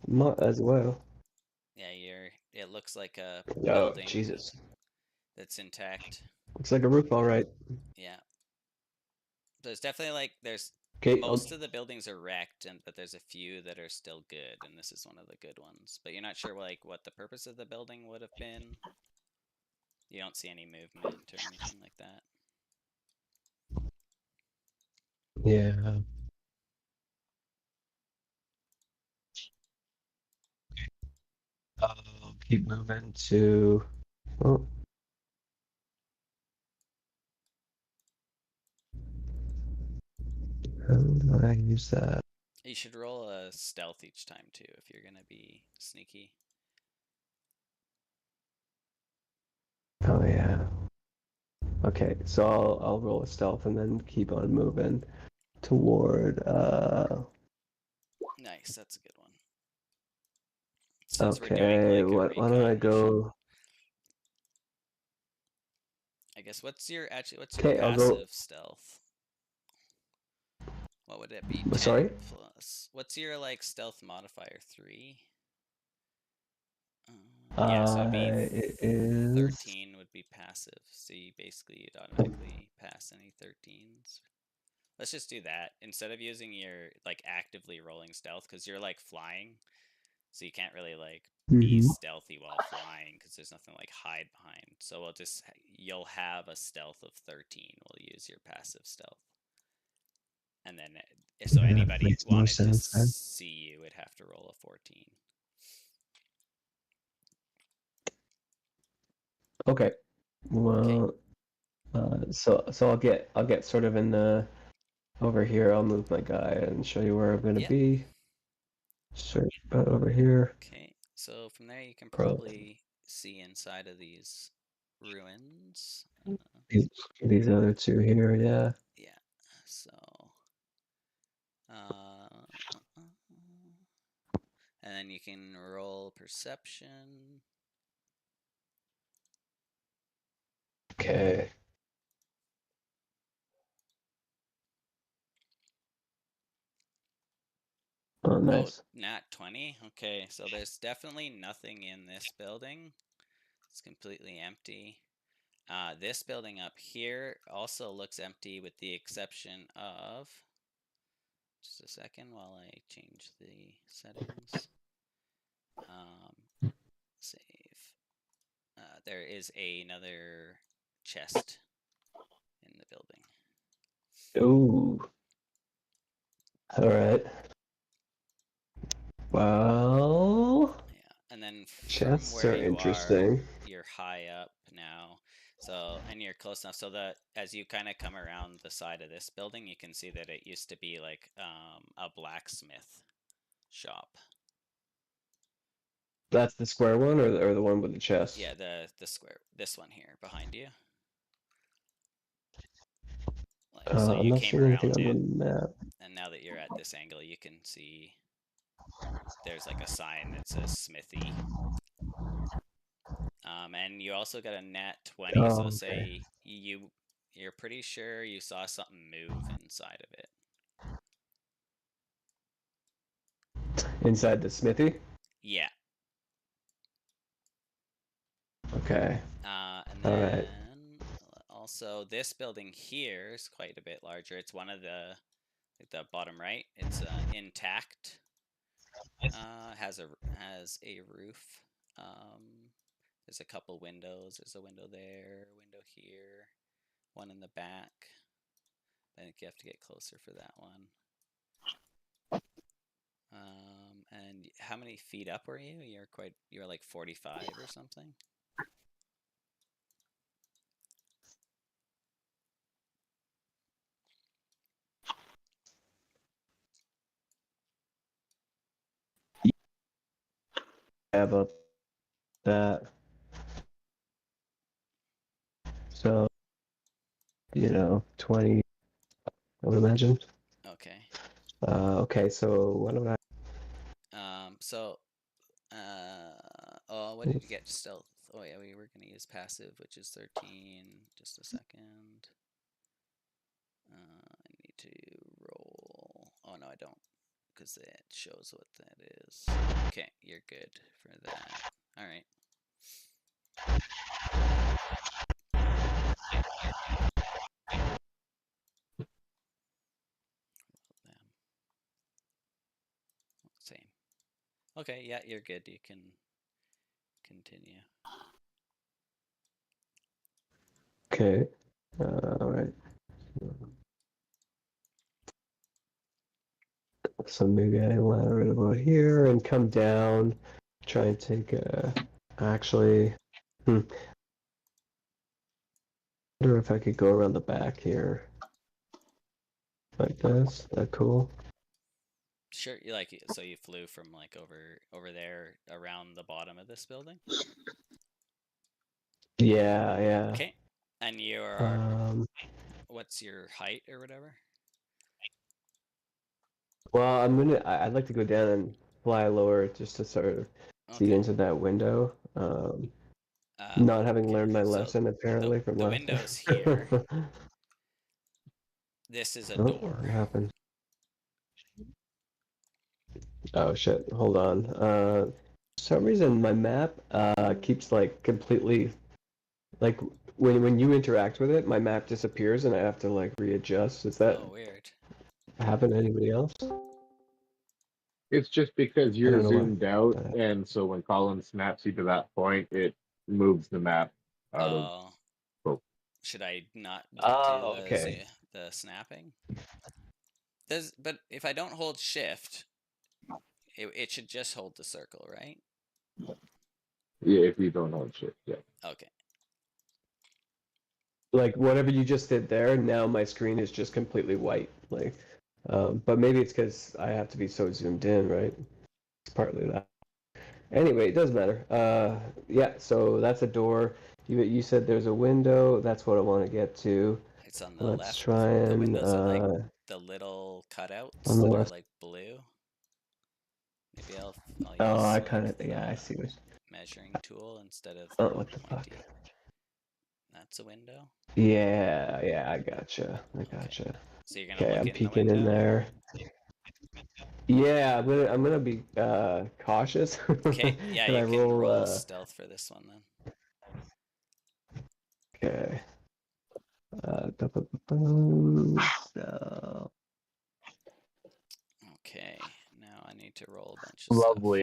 Might as well. Yeah, it looks like a Oh, building Jesus. that's intact. Looks like a roof, all right. Yeah. So it's definitely like there's Okay, most of the buildings are wrecked, but there's a few that are still good, and this is one of the good ones. But you're not sure like what the purpose of the building would have been. You don't see any movement or anything like that. yeah. I'll keep moving to. Oh. How do I use that? You should roll a stealth each time too if you're gonna be sneaky. Oh yeah. Okay, so I'll roll a stealth and then keep on moving toward Nice, that's a good one. Since we're doing okay, like a why don't I recon go mission, I guess what's your Okay, I'll go passive stealth? What would it be? Sorry? 10 plus. What's your like stealth modifier? 3? Yeah, so it'd be it is 13 would be passive. So you basically you'd automatically pass any 13s. Let's just do that instead of using your like actively rolling stealth because you're like flying, so you can't really like be stealthy while flying because there's nothing like hide behind. So you'll have a stealth of 13. We'll use your passive stealth, and then so Yeah, anybody makes more wanted to sense, then. see you would have to roll a 14. Okay. Well, so I'll get sort of in the over here. I'll move my guy and show you where I'm gonna Yep. be. Search about over here. Okay, so from there you can probably see inside of these ruins. These other two here, yeah. Yeah, so and then you can roll perception. Okay. Oh, nice. Oh, nat 20. Okay, so there's definitely nothing in this building. It's completely empty. This building up here also looks empty with the exception of, just a second while I change the settings. Save. There is another chest in the building. Ooh. All right. Well. Yeah, and then from Chests where are you interesting. you're high up now. So, and you're close enough so that as you kind of come around the side of this building, you can see that it used to be like a blacksmith shop. That's the square one, or the one with the chest? Yeah, the square, this one here behind you. Like, so I'm you not came seeing anything around on it, the map. and now that you're at this angle, you can see there's like a sign that says Smithy. And you also got a nat 20, Oh, so okay. say you're pretty sure you saw something move inside of it. Inside the smithy? Yeah. Okay. And All then right. also this building here is quite a bit larger. It's one of the bottom right. It's intact. Has a roof. There's a couple windows. There's a window there, a window here, one in the back. I think you have to get closer for that one. And how many feet up were you? You're like 45 or something. How about that? So, 20, I would imagine. Okay. Okay, so what do I? Oh, what did you get? Stealth. Oh yeah, we were gonna use passive, which is 13. Just a second. I need to roll. Oh no, I don't, because it shows what that is. Okay, you're good for that. All right. Same. Okay, yeah, you're good. You can continue. Okay. All right. So maybe I ladder it about here and come down. Try and take a. Actually, wonder if I could go around the back here. Like this. Is that cool? Sure. You like, so you flew from like over there around the bottom of this building? Yeah, yeah. Okay. And you're what's your height or whatever? Well, I'd like to go down and fly lower just to sort of see Okay. into that window. Not having okay, learned my so lesson apparently from the last window's time. here. This is a Oh, door. what happened? Oh shit! Hold on. For some reason my map keeps like completely like when you interact with it, my map disappears and I have to like readjust. Does that Oh, weird. happen to anybody else? It's just because I don't you're know why. zoomed out, and so when Colin snaps you to that point, it moves the map out of Oh. focus. Should I not do Oh, okay. the snapping? But if I don't hold shift, it should just hold the circle, right? Yeah, if you don't hold shit, yeah. Okay. Like whatever you just did there, now my screen is just completely white. Like, but maybe it's because I have to be so zoomed in, right? It's partly that. Anyway, it doesn't matter. Yeah. So that's a door. You said there's a window. That's what I want to get to. It's on the Let's left. try The and windows are like the little on cutouts the that are left. like blue. Maybe I'll Oh, I use kind like of yeah. I see what. measuring tool instead of Oh, the what the fuck? pointy. That's a window. Yeah, yeah. I gotcha. I Okay. gotcha. So you're gonna Okay, look I'm in the peeking in window. there. Yeah, I'm gonna be cautious. Okay. Yeah, Can I you can roll roll? stealth for this one then. Okay. So, Okay. Now I need to roll a bunch of Lovely.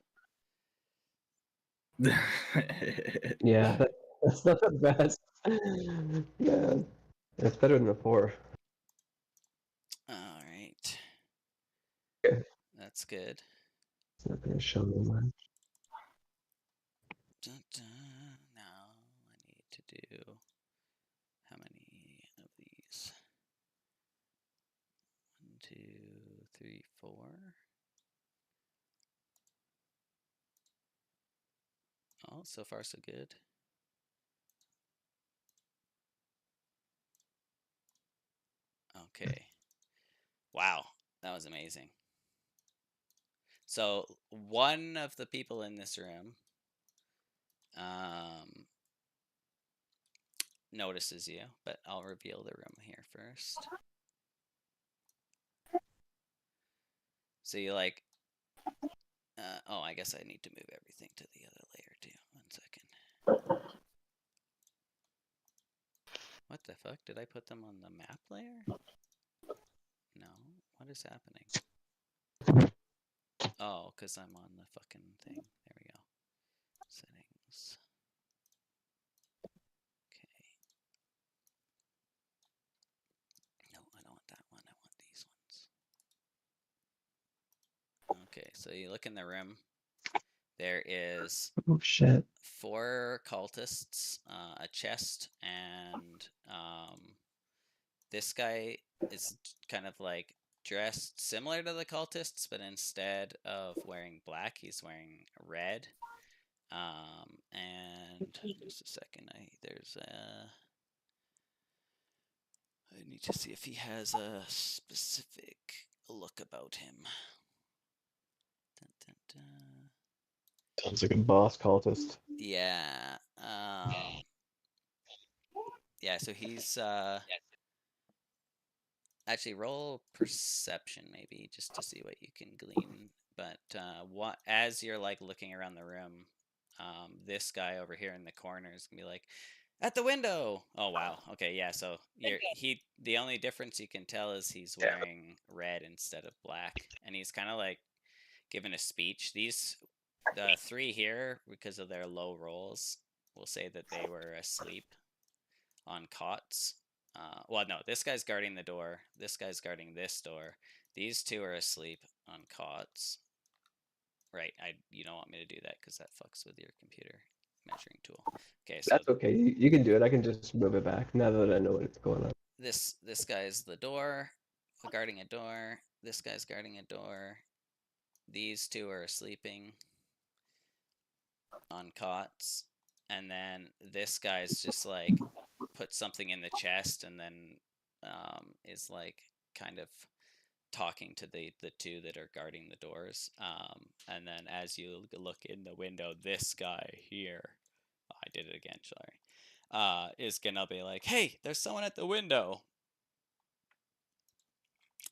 yeah, that's not the best. Yeah, it's better than the 4. stuff. All right. Okay. That's good. It's not gonna show me much. Dun, dun. Now I need to do how many of these? 1, 2, 3, 4. Oh, so far so good. Okay. Wow, that was amazing. So one of the people in this room notices you, but I'll reveal the room here first. So you like, oh, I guess I need to move everything to the other layer too. 1 second. What the fuck? Did I put them on the map layer? No. What is happening? Oh, because I'm on the fucking thing. There we go. Settings. Okay. No, I don't want that one. I want these ones. Okay, so you look in the room. There is Oh shit. 4 cultists, a chest, and this guy is kind of like dressed similar to the cultists, but instead of wearing black, he's wearing red. And just a second, I need to see if he has a specific look about him. Dun, dun, dun. Sounds like a boss cultist. Yeah. Yeah, so he's Actually, roll perception maybe just to see what you can glean. But what as you're like looking around the room, this guy over here in the corner is gonna be like, at the window. Oh wow. Okay, yeah. So the only difference you can tell is he's wearing red instead of black, and he's kind of like giving a speech. The three here, because of their low rolls, will say that they were asleep on cots. Well, no, this guy's guarding the door. This guy's guarding this door. These two are asleep on cots. Right, you don't want me to do that because that fucks with your computer measuring tool. Okay, so That's okay. You can do it. I can just move it back now that I know what's going on. this guy's the door, guarding a door. This guy's guarding a door. These two are sleeping on cots, and then this guy's just like put something in the chest, and then is like kind of talking to the two that are guarding the doors. And then as you look in the window, this guy here, I did it again, sorry, is gonna be like, hey, there's someone at the window.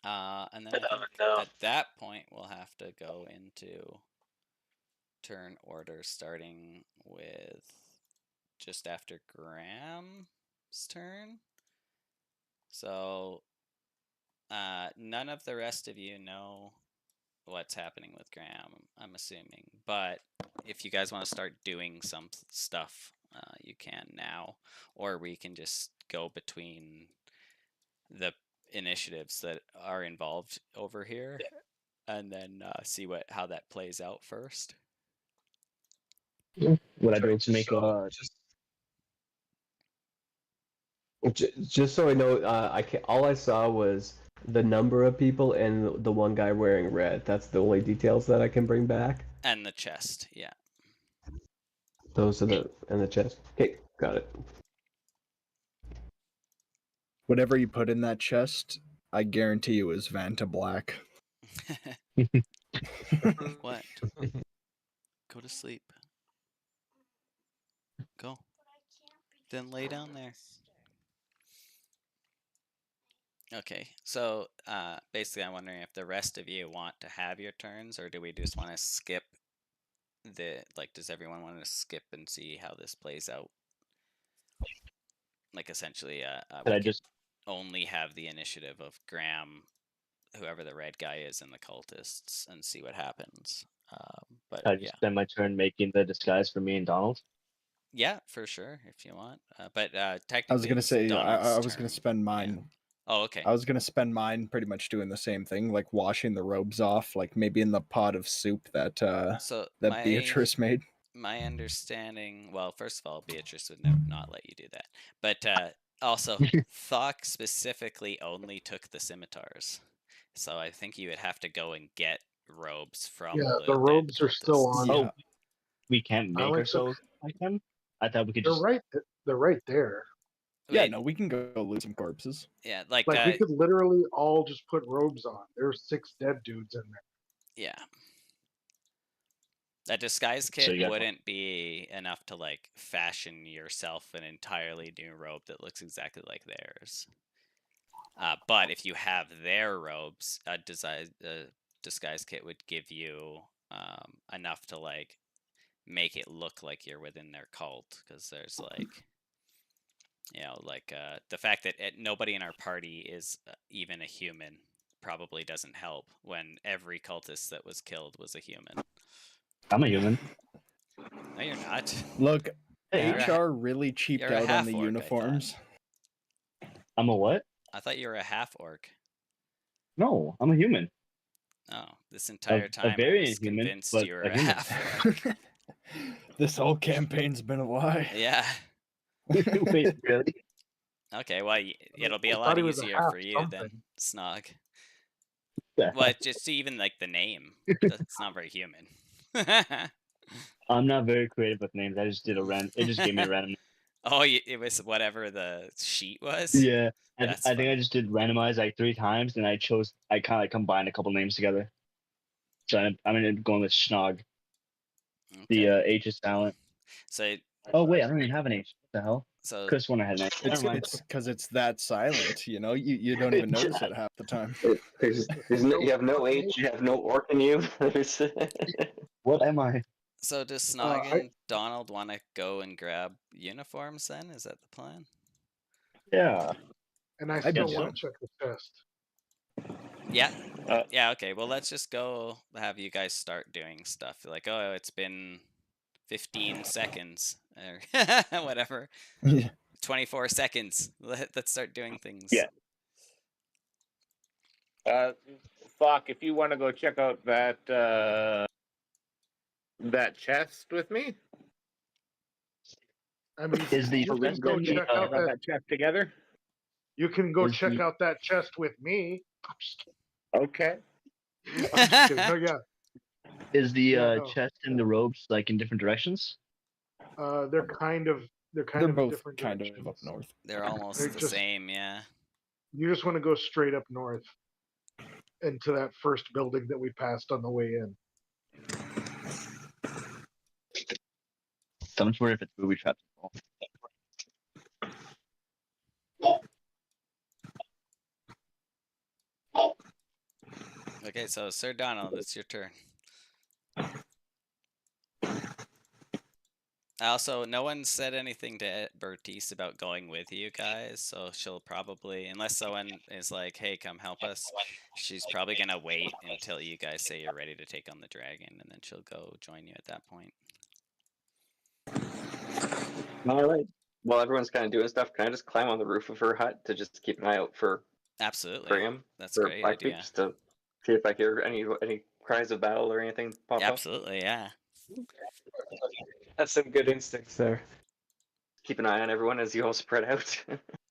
And then I think at that point we'll have to go into turn order, starting with just after Graham's turn. So none of the rest of you know what's happening with Graham, I'm assuming. But if you guys want to start doing some stuff, you can now, or we can just go between the initiatives that are involved over here, and then see how that plays out first. What I do to make just so I know, all I saw was the number of people and the one guy wearing red. That's the only details that I can bring back. And the chest, yeah. Those are and the chest. Okay, got it. Whatever you put in that chest, I guarantee you is Vanta Black. What? Go to sleep. Go. Then lay down there. Okay, so basically I'm wondering if the rest of you want to have your turns, or do we just want to skip does everyone want to skip and see how this plays out? Like essentially, we could only have the initiative of Graham, whoever the red guy is, and the cultists, and see what happens. But I just spend my turn making the disguise for me and Donald. Yeah, for sure, if you want. But technically, I was gonna say I was gonna spend mine. Yeah. Oh, okay. I was gonna spend mine pretty much doing the same thing, like washing the robes off, like maybe in the pot of soup that Beatrice made. My understanding, well, first of all, Beatrice would not let you do that. But also, Thok specifically only took the scimitars. So I think you would have to go and get robes from the robes are still on. Yeah. Oh, we can't make ourselves like them? I thought we could just... They're right there. Yeah, no, we can go loot some corpses. Yeah, we could literally all just put robes on. There's 6 dead dudes in there. Yeah. That disguise kit wouldn't be enough to like fashion yourself an entirely new robe that looks exactly like theirs. But if you have their robes, a disguise kit would give you enough to like make it look like you're within their cult, because there's like, the fact that nobody in our party is even a human probably doesn't help when every cultist that was killed was a human. I'm a human. No, you're not. Look, HR really cheaped out on the uniforms. I'm a what? I thought you were a half-orc. No, I'm a human. Oh, this entire time I was convinced you were a half-orc. This whole campaign's been a lie. Yeah. Wait, really? Okay, well, it'll be a lot easier for you then, Snog. Well, just even like the name. It's not very human. I'm not very creative with names. I just did it just gave me a random. Oh, it was whatever the sheet was? Yeah. I think I just did randomize like 3 times, and I kind of combined a couple names together. So I'm gonna go with Snog. Okay. The H is silent. So. Oh wait, I don't even have an H. What the hell? So Chris went ahead. And never mind. It's because it's that silent. You know, you don't even notice it half the time. There's no, you have no H, you have no orc in you. What am I? so does Snog and Donald want to go and grab uniforms then? Is that the plan? Yeah. And I I still bet want to check the chest. Yeah. Yeah, okay. Well, let's just go have you guys start doing stuff. Like, oh, it's been 15 seconds or whatever. Yeah. 24 seconds. Let's start doing things. Yeah. Fuck, if you want to go check out that chest with me, I mean, Is the you can go check out grab that. that chest together. You can go Is check the- out that chest with me. I'm just Okay. kidding. I'm just kidding. No, yeah. Is the Yeah, no. chest and the robes like in different directions? They're kind of They're in both different kind directions. of up north. They're almost They're the just- same, yeah. You just want to go straight up north into that first building that we passed on the way in. Someone's wondering if it's booby traps. Okay, so Sir Donald, it's your turn. Also, no one said anything to Bertice about going with you guys, so she'll probably, unless someone is like, hey, come help us, she's probably gonna wait until you guys say you're ready to take on the dragon, and then she'll go join you at that point. All right. While everyone's kind of doing stuff, can I just climb on the roof of her hut to just keep an eye out for Absolutely. him? That's a For great Blackfeet, idea. just to see if I hear any cries of battle or anything pop up. Absolutely, yeah. That's some good instincts there. Keep an eye on everyone as you all spread out.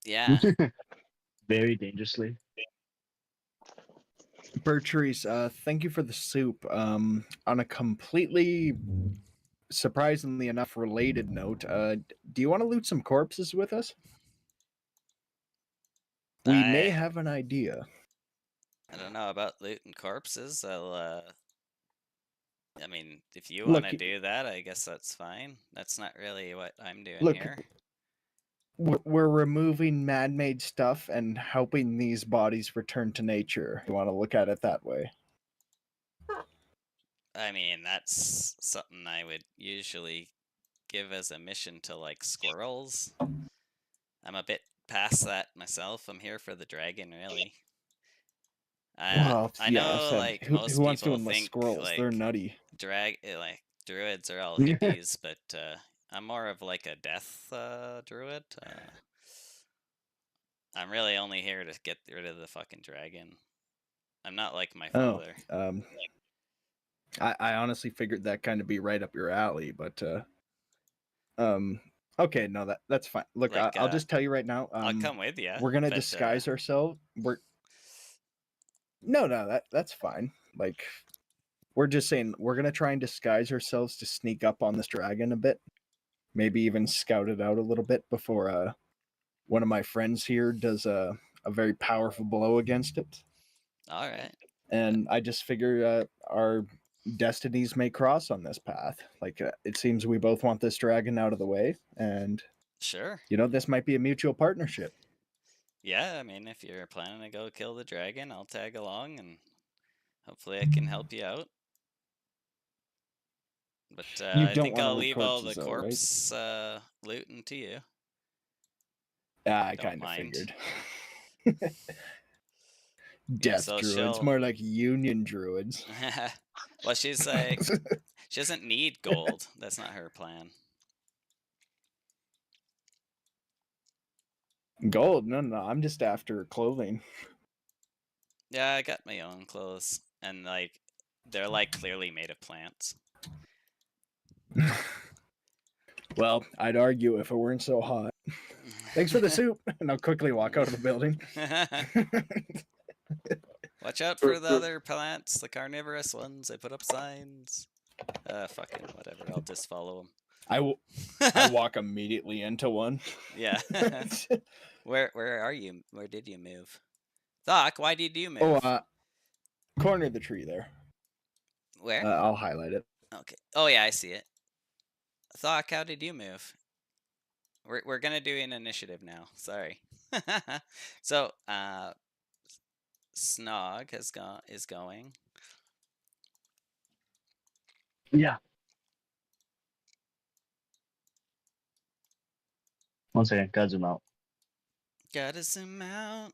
Yeah. Very dangerously. Bertrice, thank you for the soup. On a completely, surprisingly enough, related note, do you want to loot some corpses with us? We may have an idea. I don't know about looting corpses. I mean, if you Look, want to do that, I guess that's fine. That's not really what I'm doing Look, here. we're removing man-made stuff and helping these bodies return to nature. You want to look at it that way? I mean, that's something I would usually give as a mission to, like, squirrels. I'm a bit past that myself. I'm here for the dragon, really. Well, I yeah, know, said, like, who most wants to people enlist think, squirrels? like, They're nutty. like, druids are all hippies, but I'm more of, like, a death druid. I'm really only here to get rid of the fucking dragon. I'm not like my father. I honestly figured that kind of be right up your alley, but okay, no, that's fine. Look, Like, I'll just tell you right now. I'll come with you. We're gonna disguise ourselves. No, that's fine. Like, we're just saying we're gonna try and disguise ourselves to sneak up on this dragon a bit. Maybe even scout it out a little bit before one of my friends here does a very powerful blow against it. All right. And I just figure our destinies may cross on this path. Like, it seems we both want this dragon out of the way, and Sure. you know, this might be a mutual partnership. Yeah, I mean, if you're planning to go kill the dragon, I'll tag along, and hopefully I can help you out. But You I don't think wanna I'll loot leave all the corpses, though, right? corpse looting to you. Yeah, I Don't kind of mind. figured. Death so druids, she'll- more like union druids. Well, she's like, she doesn't need gold. That's not her plan. Gold? No, I'm just after clothing. Yeah, I got my own clothes, and like, they're like clearly made of plants. Well, I'd argue if it weren't so hot. Thanks for the soup, and I'll quickly walk out of the building. Watch out for the other plants, the carnivorous ones. I put up signs. Fucking whatever. I'll just follow them. I walk immediately into one. Yeah. Where are you? Where did you move? Doc, why did you move? Oh, corner of the tree there. Where? I'll highlight it. Okay. Oh yeah, I see it. Doc, how did you move? We're gonna do an initiative now. Sorry. So Snog is going. Yeah. One second, gotta zoom out. Gotta zoom out.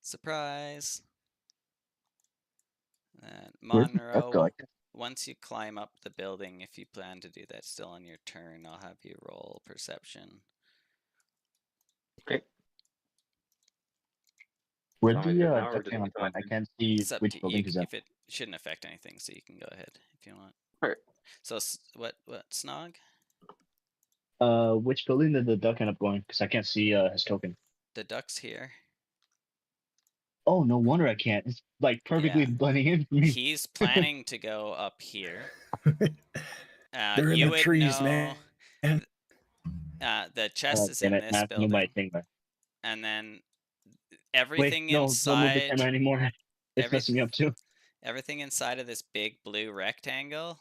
Surprise. And Where's the truck Monroe, going? once you climb up the building, if you plan to do that still on your turn, I'll have you roll perception. Okay. Where's Shall I the do it now, or duck does it camp take going? I time? can't see It's up which to building you. is that. If it shouldn't affect anything, so you can go ahead if you want. Alright. So what Snog? Which building did the duck end up going? Because I can't see his token. The duck's here. Oh, no wonder I can't. It's like perfectly Yeah. blending in for me. He's planning to go up here. They're in You the would trees, know. man. The chest is Damn in it, this I have to move my building, thing there. and then Wait, everything no, don't move the inside. camera anymore. It's every- messing me up too. Everything inside of this big blue rectangle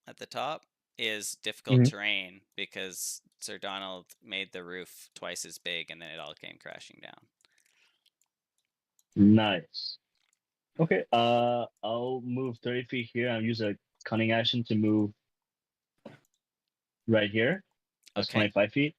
at the top is difficult terrain because Sir Donald made the roof twice as big, and then it all came crashing down. Nice. Okay, I'll move 30 feet here. I'll use a cunning action to move right here. That's Okay. 25 feet.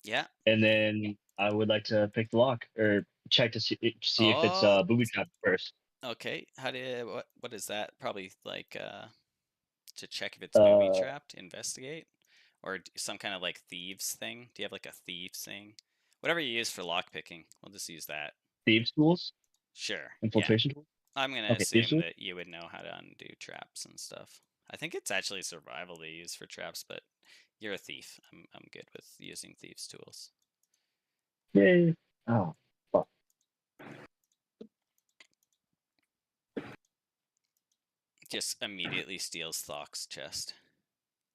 Yeah. And then I would like to pick the lock or check to see if it's Oh. booby trap first. Okay. How do you, what is that? Probably like to check if it's booby trapped, investigate, or some kind of like thieves thing. Do you have like a thieves thing? Whatever you use for lock picking, we'll just use that. Thieves tools? Sure. Infiltration tools? I'm gonna Okay, thieves assume tools? that you would know how to undo traps and stuff. I think it's actually survival they use for traps, but you're a thief. I'm good with using thieves tools. Yay. Oh, fuck. Just immediately steals Thok's chest.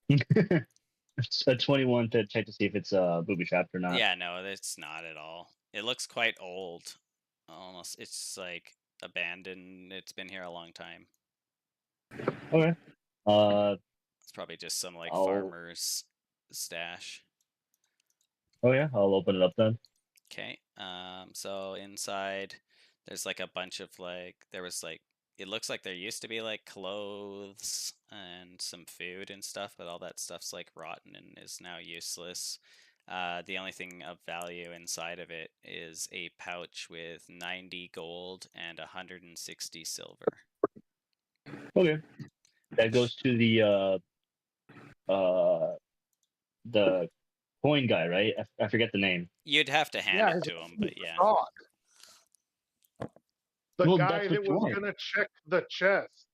It's a 21 to check to see if it's booby trapped or not. Yeah, no, it's not at all. It looks quite old. Almost, it's like abandoned. It's been here a long time. Okay. It's probably just some like I'll- farmer's stash. Oh yeah, I'll open it up then. Okay. So inside, there's like a bunch of like it looks like there used to be like clothes and some food and stuff, but all that stuff's like rotten and is now useless. The only thing of value inside of it is a pouch with 90 gold and 160 silver. Okay. That goes to the coin guy, right? I forget the name. You'd have to hand Yeah, it to him, but yeah. Dog. The Well, guy that's that what you was are. gonna check the chest.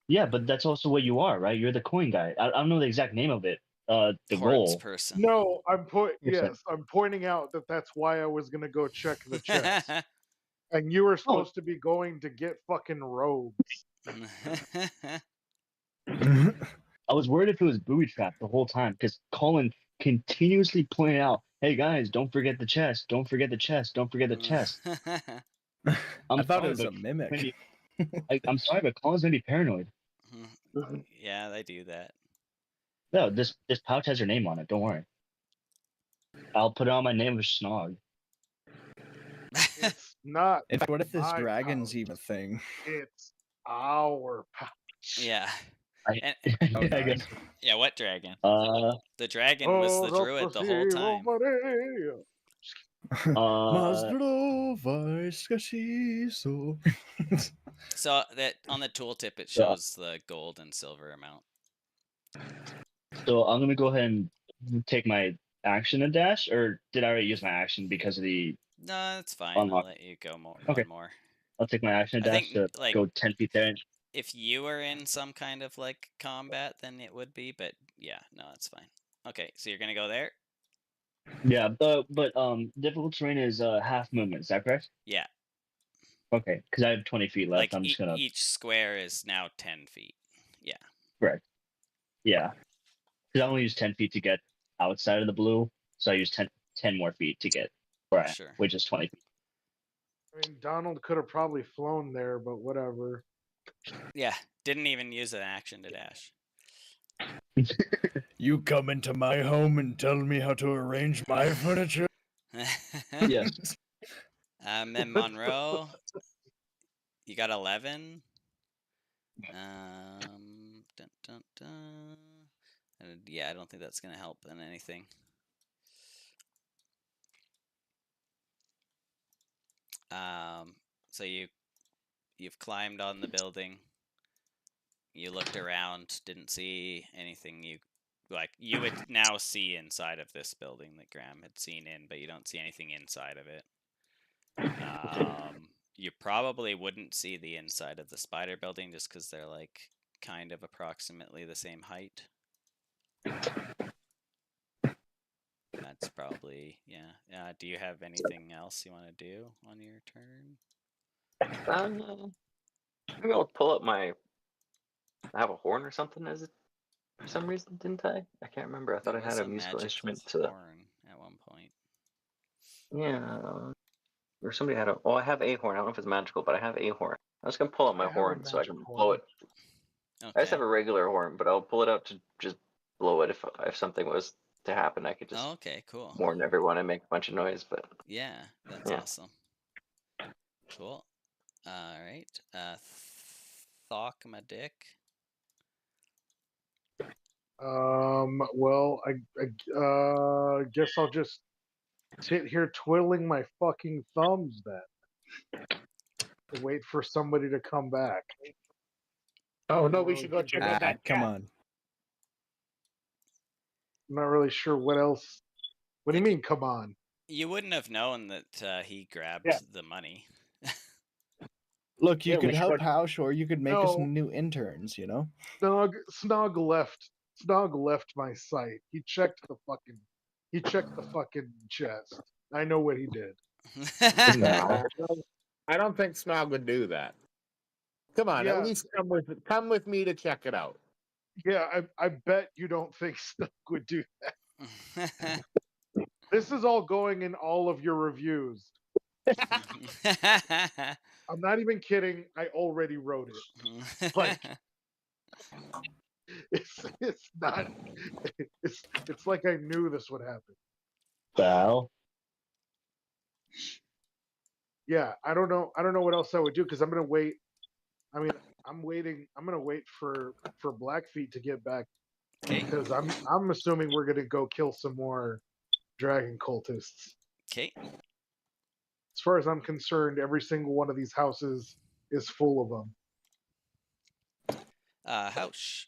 Yeah, but that's also what you are, right? You're the coin guy. I don't know the exact name of it. The Quartz goal. person. No, I'm Yes, yes, I'm pointing out that that's why I was gonna go check the chest, and you were supposed to be going to get fucking robes. I was worried if it was booby trap the whole time because Colin continuously pointed out, "Hey guys, don't forget the chest. Don't forget the chest. Don't forget the chest." I thought it was sorry, a mimic. maybe- I'm sorry, but Colin's gonna be paranoid. Yeah, they do that. No, this pouch has your name on it. Don't worry. I'll put it on my name of Snog. It's not. In fact, what if this my dragon's pouch. even a thing? It's our pouch. Yeah. I Oh, guess. Yeah, what dragon? Uh, The dragon was the druid the whole time. So that on the tooltip it shows the gold and silver amount. so I'm gonna go ahead and take my action and dash, or did I already use my action because of the? No, that's fine. Unlock. I'll let you go more. Okay. One more. I'll take my action and I dash think, to like- go 10 feet there. If you were in some kind of like combat, then it would be. But yeah, no, that's fine. Okay, so you're gonna go there. Yeah, but difficult terrain is half movement. Is that correct? Yeah. Okay, because I have 20 feet left. Like I'm just gonna. each square is now 10 feet. Yeah. Correct. Yeah, because I only use 10 feet to get outside of the blue, so I use 10 more feet to get where I am, Sure. which is 20 feet. I mean, Donald could have probably flown there, but whatever. Yeah. Didn't even use an action to dash. You come into my home and tell me how to arrange my furniture? Yes. Then Monroe, you got 11. Dun, dun, dun. And yeah, I don't think that's gonna help in anything. So you've climbed on the building. You looked around, didn't see anything you would now see inside of this building that Graham had seen in, but you don't see anything inside of it. You probably wouldn't see the inside of the spider building just because they're like kind of approximately the same height. That's probably, yeah. Do you have anything else you want to do on your turn? Maybe I'll pull up my. I have a horn or something as it for some reason, didn't I? I can't remember. I thought I There was had a a musical magical instrument to. horn at one point. Yeah. Or somebody had a. Oh, I have a horn. I don't know if it's magical, but I have a horn. I was gonna pull out my I have a horn so I can magic blow horn. it. I just Okay. have a regular horn, but I'll pull it out to just blow it if something was to happen. I could just Okay, cool. warn everyone and make a bunch of noise. But Yeah, that's Yeah. awesome. Cool. All right. Thok my dick. Well, I guess I'll just sit here twiddling my fucking thumbs then. Wait for somebody to come back. Oh no, we should go check out that Come cat. on. I'm not really sure what else. What do you mean, come on? You wouldn't have known that he grabbed Yeah. the money. Look, you Yeah, we could should help go- House, or you could make us No. new interns, you know? Snog left my sight. He checked the fucking chest. I know what he did. No, I don't think Snog would do that. Come on, Yeah. at least come with me to check it out. Yeah, I bet you don't think Snog would do that. This is all going in all of your reviews. I'm not even kidding. I already wrote it. Like, it's not. It's like I knew this would happen. Val. Yeah, I don't know what else I would do because I'm gonna wait. I mean, I'm waiting. I'm gonna wait for Blackfeet to get back Okay. because I'm assuming we're gonna go kill some more dragon cultists. Okay. As far as I'm concerned, every single one of these houses is full of them. House.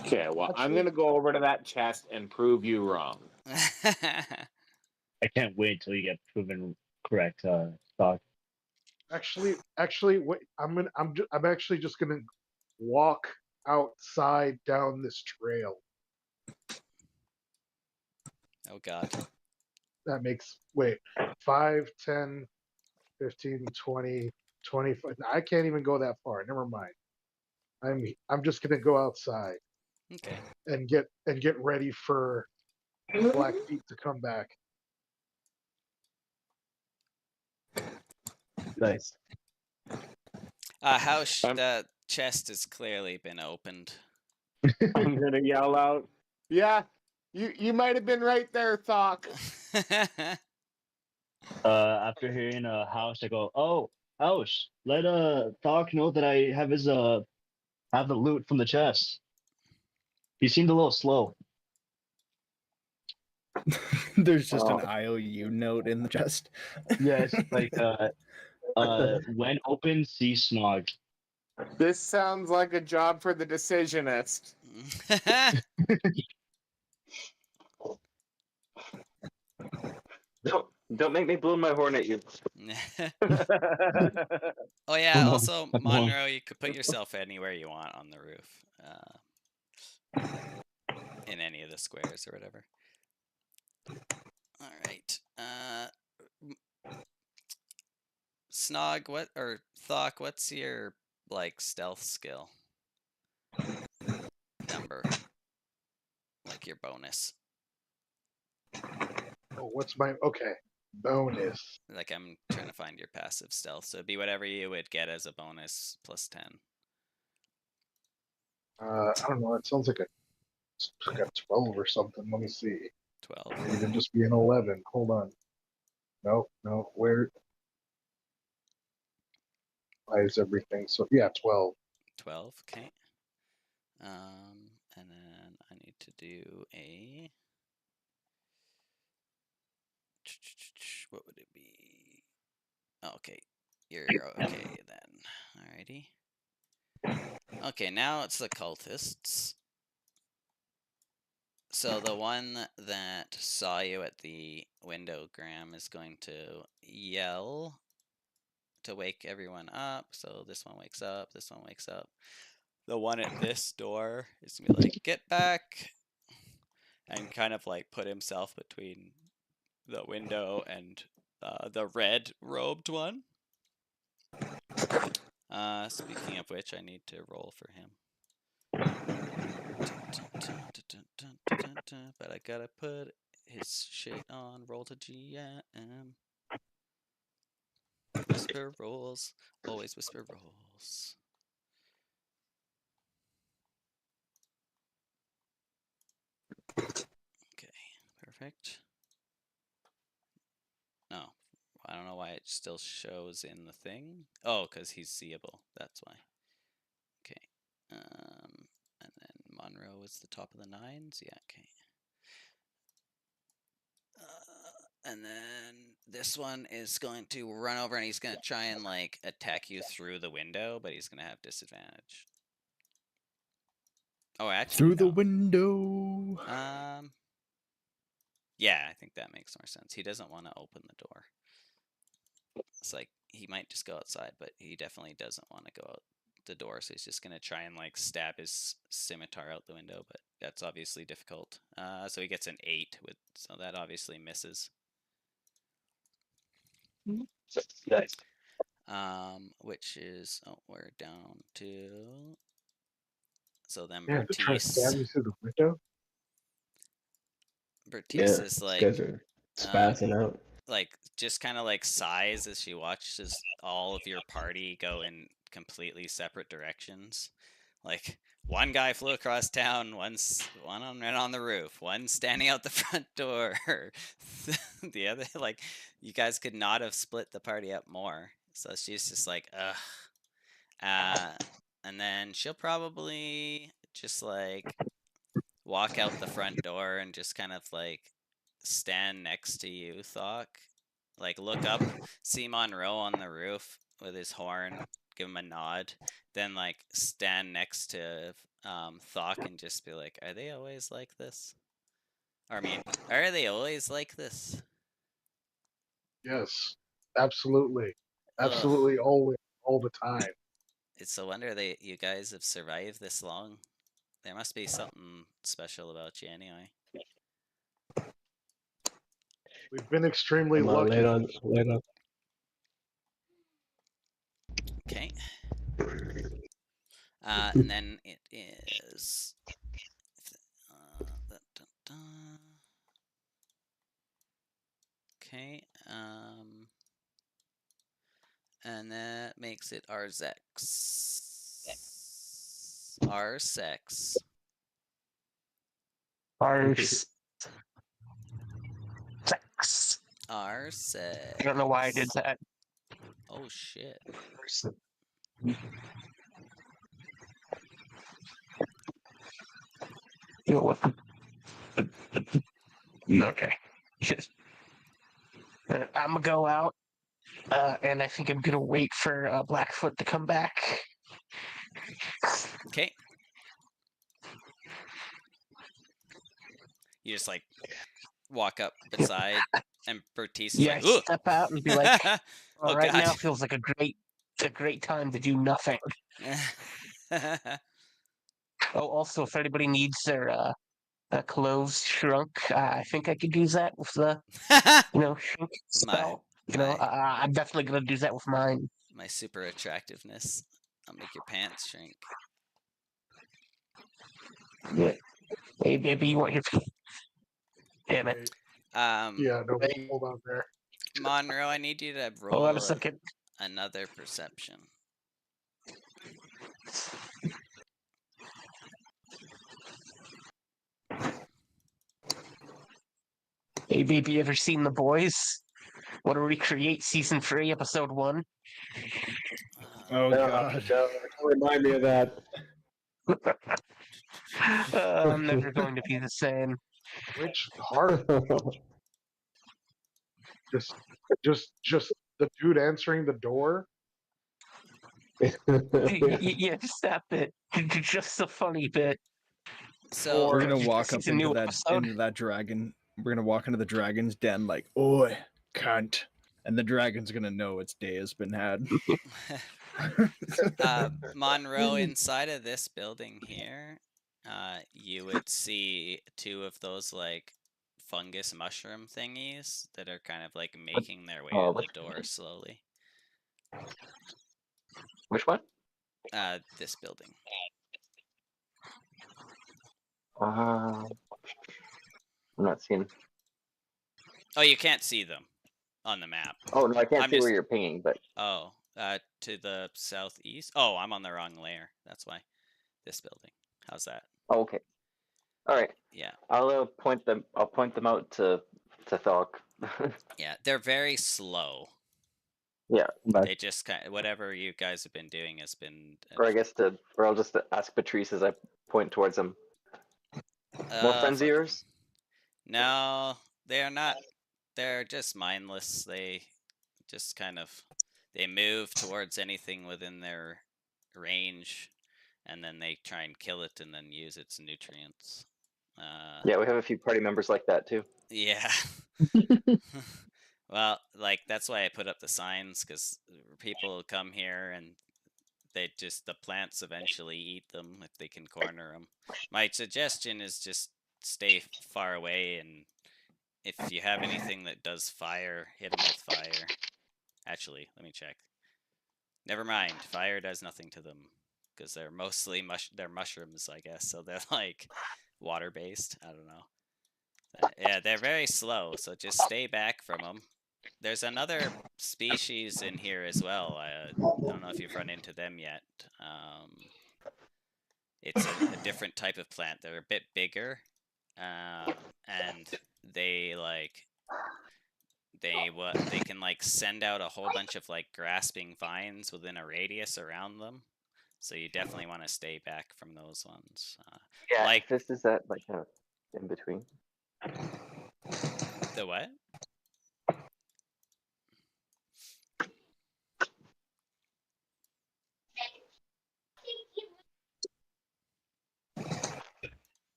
Okay, well, I'm gonna go over to that chest and prove you wrong. I can't wait till you get proven correct, Stock. Actually, wait. I'm actually just gonna walk outside down this trail. Oh God. That makes 5, 10, 15, 20, 25. I can't even go that far. Never mind. I'm just gonna go outside Okay. and get ready for Blackfeet to come back. Nice. House. The chest has clearly been opened. I'm gonna yell out, "Yeah, you might have been right there, Thok." After hearing House, I go, "Oh, House, let Doc know that I have his have the loot from the chest. He seemed a little slow." There's just an IOU note in the chest. Yes, like when open, see Snog. This sounds like a job for the decisionist. Don't make me blow my horn at you. Oh yeah. Oh, no. Also, I won't. Monroe, you could put yourself anywhere you want on the roof, in any of the squares or whatever. All right. Snog, Thok, what's your stealth skill number? Like your bonus. Oh, what's my bonus? Like I'm trying to find your passive stealth, so it'd be whatever you would get as a bonus plus 10. I don't know. It sounds like a 12 or something. Let me see. 12. Could even just be an 11. Hold on. No. Where? Why is everything so? Yeah, 12. 12. Okay. And then I need to do a. What would it be? Oh, okay. You're okay then. Alrighty. Okay, now it's the cultists. So the one that saw you at the window, Graham, is going to yell to wake everyone up. So this one wakes up, this one wakes up. The one at this door is going to be like, get back! And kind of like put himself between the window and the red robed one. Speaking of which, I need to roll for him. But I gotta put his shit on roll to GM. Whisper rolls, always whisper rolls. Okay, perfect. No, I don't know why it still shows in the thing. Oh, because he's seeable. That's why. Okay. And then Monroe is the top of the 9s. Yeah, okay. And then this one is going to run over and he's going to try and like attack you through the window, but he's going to have disadvantage. Oh, actually, Through the no. window. Yeah, I think that makes more sense. He doesn't want to open the door. It's like he might just go outside, but he definitely doesn't want to go out the door, so he's just going to try and like stab his scimitar out the window, but that's obviously difficult. So he gets an 8 with, so that obviously misses. Nice. Which is, oh, we're down to, so then Yeah, to try to stab Bertice. you through the window. Bertice is These like, guys are spazzing out. like just kind of like sighs as she watches all of your party go in completely separate directions. Like one guy flew across town, one on the roof, one standing out the front door. The other, like, you guys could not have split the party up more. So she's just like, ugh. And then she'll probably just like walk out the front door and just kind of like stand next to you, Thok. Like look up, see Monroe on the roof with his horn, give him a nod, then like stand next to Thok and just be like, are they always like this? Or I mean, are they always like this? Yes, absolutely, Ugh. absolutely, always, all the time. It's a wonder you guys have survived this long. There must be something special about you anyway. We've been extremely Come on, lucky. lay on. Okay. And then it is. Okay. And that makes it Arsex. Arsex. Arsex. Arsex. I don't know why I did that. Oh shit. You know what? Okay. I'm gonna go out, and I think I'm gonna wait for Blackfoot to come back. Okay. You just like walk up beside, and Bertice is like, ugh! Step out and be like, oh, right God. now feels like a great time to do nothing. Oh, also, if anybody needs their clothes shrunk, I think I could use that with the shrink spell. I'm definitely gonna do that with mine. My super attractiveness. I'll make your pants shrink. Yeah. Hey, maybe you want your. Damn it. Yeah, no, hold on there. Monroe, I need you to roll Hold on a second. Another perception. Maybe you ever seen The Boys? Want to recreate season 3, episode 1? Oh god. Don't remind me of that. I'm never going to be the same. Which part? Just the dude answering the door. Yeah, just that bit. Just the funny bit. So We're gonna walk It's up a new into that episode. dragon. We're gonna walk into the dragon's den like, oi, cunt. And the dragon's gonna know its day has been had. Monroe, inside of this building here, you would see 2 of those like fungus mushroom thingies that are kind of like making their way to the door slowly. Which one? This building. I'm not seeing. Oh, you can't see them on the map. Oh no, I can't I'm see just- where you're pinging, but Oh, to the southeast. Oh, I'm on the wrong layer. That's why. This building. How's that? oh, okay. All right. Yeah. I'll point them. I'll point them out to Thalk. Yeah, they're very slow. Yeah. They just kind of, whatever you guys have been doing has been. Or I guess or I'll just ask Patrice as I point towards them. More friends of fuck yours? No, they're not. They're just mindless. They just kind of they move towards anything within their range, and then they try and kill it and then use its nutrients. Yeah, we have a few party members like that too. Yeah. Well, like that's why I put up the signs, because people come here and they just the plants eventually eat them if they can corner them. My suggestion is just stay far away, and if you have anything that does fire, hit them with fire. Actually, let me check. Never mind, fire does nothing to them because they're mostly they're mushrooms, I guess. So they're like water based. I don't know. Yeah, they're very slow, so just stay back from them. There's another species in here as well. I don't know if you've run into them yet. It's a different type of plant. They're a bit bigger, and they can like send out a whole bunch of like grasping vines within a radius around them. So you definitely want to stay back from those ones. Yeah, like this is that like kind of in between. The what?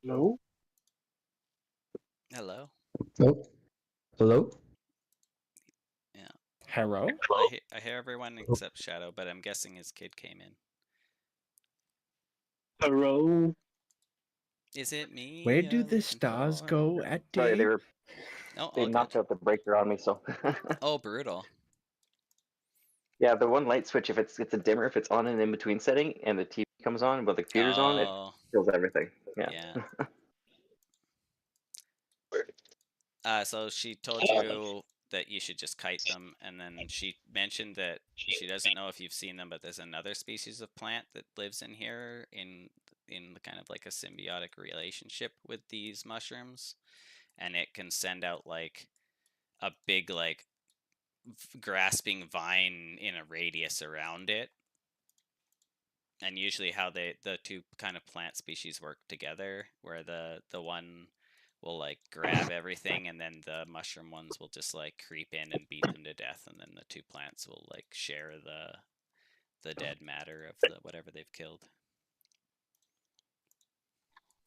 No. Hello. Nope. Hello. Yeah. Hello. I hear everyone except Shadow, but I'm guessing his kid came in. Hello. Is it me? Where do the stars go at day? Sorry, they all knocked good. out the breaker on me, so. Oh, brutal. Yeah, the one light switch, if it's a dimmer, if it's on an in between setting, and the TV comes on, but the computer's on, it kills everything. Yeah. So she told you that you should just kite them, and then she mentioned that she doesn't know if you've seen them, but there's another species of plant that lives in here in the kind of like a symbiotic relationship with these mushrooms, and it can send out like a big like grasping vine in a radius around it. And usually how the 2 kind of plant species work together, where the one will like grab everything, and then the mushroom ones will just like creep in and beat them to death, and then the 2 plants will like share the dead matter of the whatever they've killed.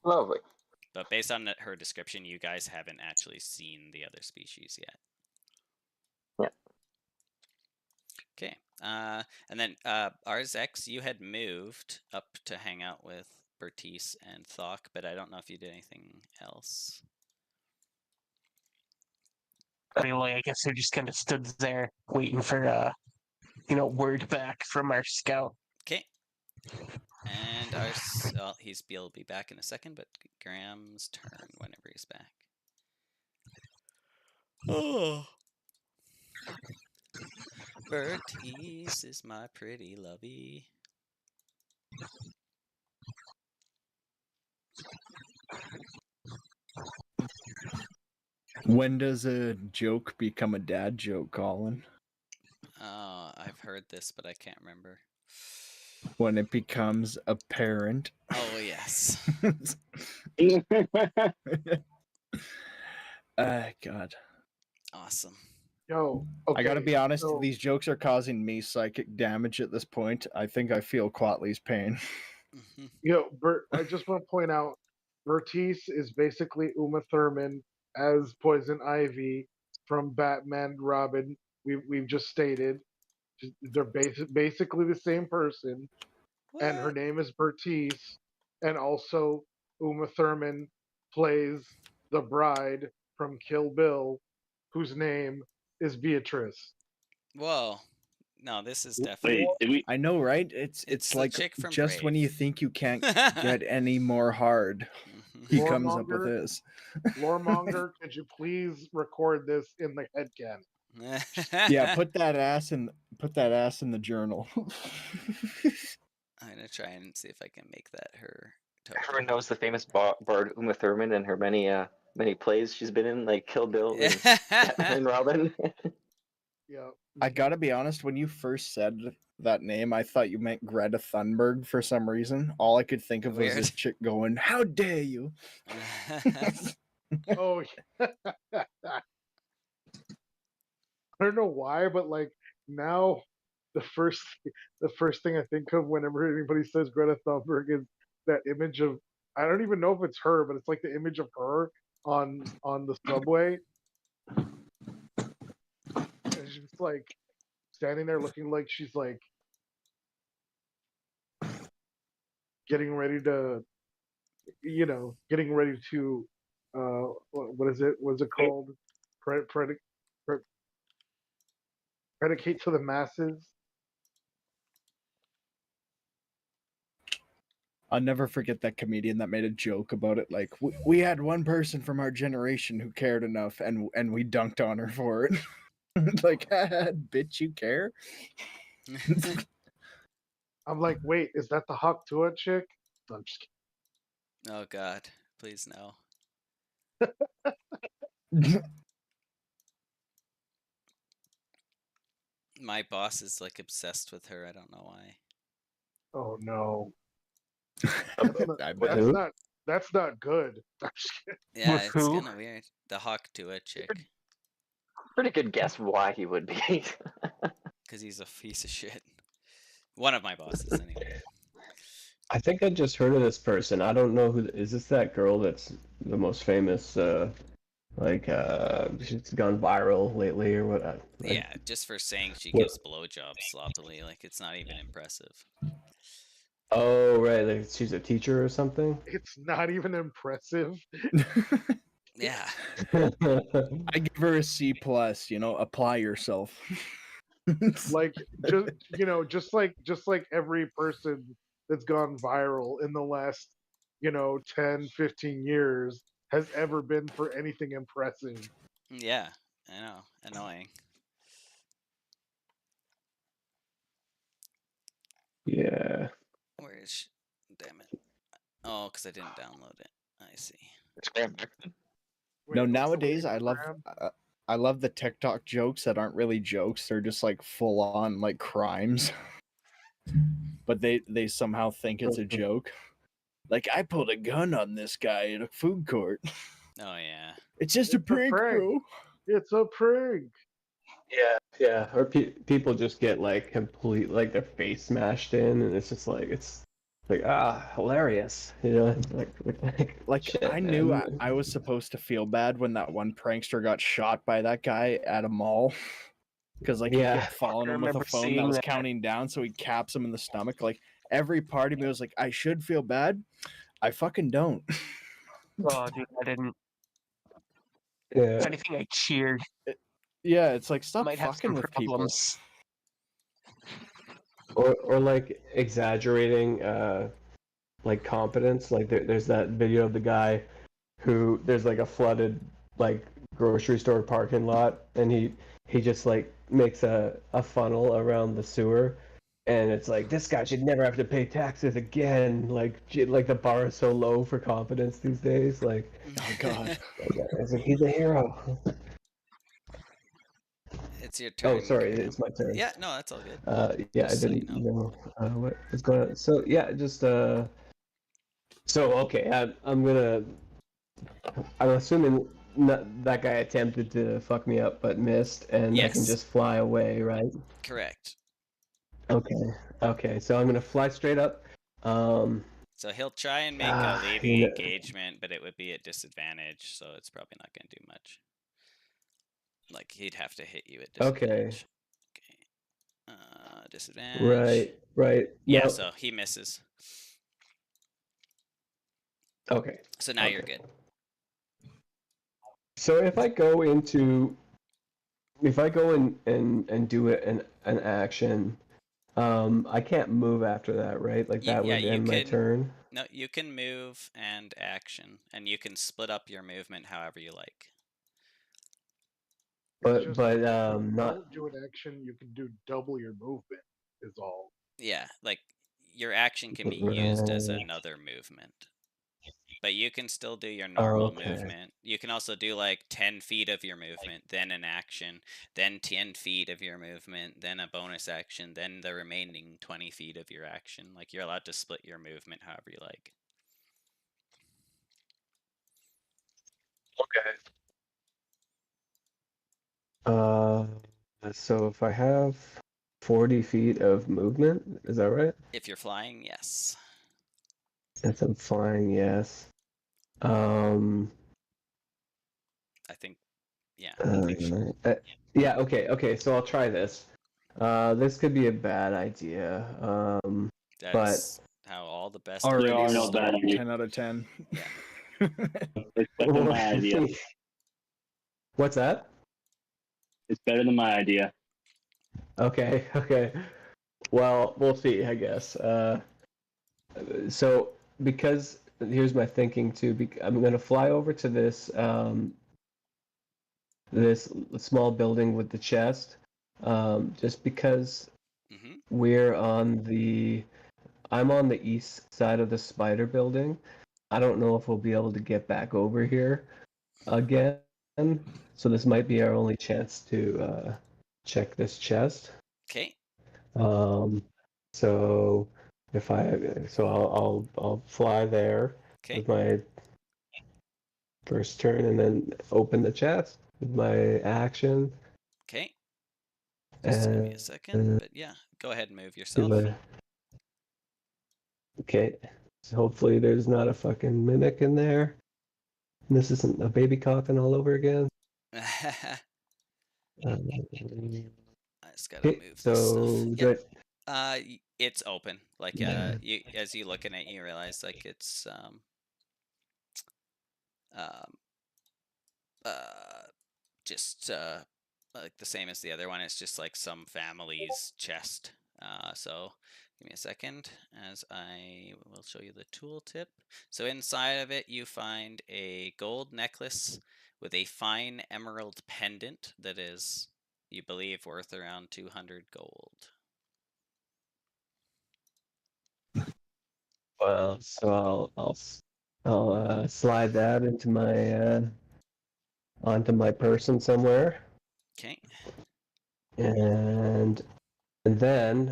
Lovely. But based on her description, you guys haven't actually seen the other species yet. Yeah. Okay. And then Arzex, you had moved up to hang out with Bertice and Thok, but I don't know if you did anything else. Anyway, I guess they just kind of stood there waiting for word back from our scout. Okay. And he'll be back in a second, but Graham's turn whenever he's back. Oh. Bertice is my pretty lovey. When does a joke become a dad joke, Colin? Oh, I've heard this, but I can't remember. When it becomes apparent. Oh, yes. God. Awesome. Yo, okay, I gotta be honest, so, these jokes are causing me psychic damage at this point. I think I feel Quatley's pain. yo, I just want to point out, Bertice is basically Uma Thurman as Poison Ivy from Batman Robin. We've just stated they're basically the same person, and her What? name is Bertice, and also Uma Thurman plays the bride from Kill Bill, whose name is Beatrice. Whoa. No, this is Wait, definitely. did we? I know, right? It's the like chick from just when you Brave. think you can't get any more hard, he comes up with Loremonger, this. Loremonger, could you please record this in the headcanon? Yeah, put that ass in the journal. I'm gonna try and see if I can make that her. Everyone knows the famous bard Uma Thurman and her many plays she's been in, like Kill Bill and Batman and Robin. Yeah. I gotta be honest, when you first said that name, I thought you meant Greta Thunberg for some reason. All I could think of was Weird. this chick going, "How dare you!" Oh, yeah. I don't know why, but like now, the first thing I think of whenever anybody says Greta Thunberg is that image of, I don't even know if it's her, but it's like the image of her on the subway, and she's like standing there looking like she's like getting ready to, what is it? What's it called? Predicate to the masses. I'll never forget that comedian that made a joke about it. Like, we had one person from our generation who cared enough, and we dunked on her for it. Like, bitch, you care? I'm like, wait, is that the Hawk Tuah chick? No, I'm just kidding. Oh God, please no. My boss is like obsessed with her. I don't know why. Oh no. I bet. That's not good. I'm just kidding. Yeah, With it's who? kind of weird. The Hawk Tuah chick, Pretty good guess why he would be. because he's a piece of shit. One of my bosses, anyway. I think I just heard of this person. I don't know who. Is this that girl that's the most famous? She's gone viral lately or what? Yeah, just for saying she gives blowjobs sloppily, like it's not even impressive. Oh right, like she's a teacher or something. It's not even impressive. Yeah. I give her a C+. Apply yourself. Like just like every person that's gone viral in the last 10, 15 years has ever been for anything impressive. Yeah, I know. Annoying. Yeah. Where is she? Damn it. Oh, because I didn't download it. I see. No, Wait, nowadays I Instagram? love the TikTok jokes that aren't really jokes. They're just like full on like crimes. But they somehow think it's a joke. Like, I pulled a gun on this guy at a food court. Oh yeah. It's just a prank, bro. It's a prank. Yeah. Or people just get like complete like their face smashed in, and it's just like hilarious. Like shit, I knew man. I was supposed to feel bad when that one prankster got shot by that guy at a mall. Because like he kept following him with a phone that was counting down, so he caps him in the stomach. Like every part of me was like, I should feel bad. I fucking don't. Oh, dude, I didn't. Yeah. If anything, I cheered. Yeah, it's like stop Might have fucking some with people. problems. Or like exaggerating like competence. Like there's that video of the guy who there's like a flooded like grocery store parking lot, and he just like makes a funnel around the sewer, and it's like this guy should never have to pay taxes again. Like the bar is so low for confidence these days. Like, oh god, it's like he's a hero. It's your turn. Oh, sorry, Graham. it's my turn. Yeah, no, that's all good. Yeah, Just I so you didn't know what was going on. So yeah, just So okay, I'm assuming that guy attempted to fuck me up but missed, and I can Yes. just fly away, right? Correct. Okay. So I'm gonna fly straight up. So he'll try and make a leading engagement, but it would be at disadvantage, so it's probably not going to do much. Like, he'd have to hit you at disadvantage. Okay. Disadvantage. Right. Yeah, No. so he misses. Okay. So now you're good. So if I go in and do an action, I can't move after that, right? Like that would end my turn. No, you can move and action, and you can split up your movement however you like. But don't not do an action. You can do double your movement. Is all. Yeah, like your action can be used as another movement. But you can still do your normal movement. You can also do like 10 feet of your movement, then an action, then 10 feet of your movement, then a bonus action, then the remaining 20 feet of your action. Like, you're allowed to split your movement however you like. Okay. So if I have 40 feet of movement, is that right? If you're flying, yes. If I'm flying, yes. I think, yeah. Yeah, okay, so I'll try this. This could be a bad idea. That's how all the best already There are no start bad ideas. 10 out of 10. Yeah. It's better than my idea. What's that? It's better than my idea. Okay. Well, we'll see, I guess. So because here's my thinking too. I'm gonna fly over to this this small building with the chest, just because I'm on the east side of the spider building. I don't know if we'll be able to get back over here again. So this might be our only chance to check this chest. Okay. So I'll fly there with my first turn, and then open the chest with my action. Okay. Just give me a second, but yeah, go ahead and move yourself. Okay. So hopefully there's not a fucking mimic in there. And this isn't a baby coffin all over again. I just gotta move this stuff. Yeah. It's open. Like, as you look in it, you realize like it's just like the same as the other one. It's just like some family's chest. So give me a second as I will show you the tooltip. So inside of it, you find a gold necklace with a fine emerald pendant that is, you believe, worth around 200 gold. Well, so I'll slide that into my onto my person somewhere. Okay. And then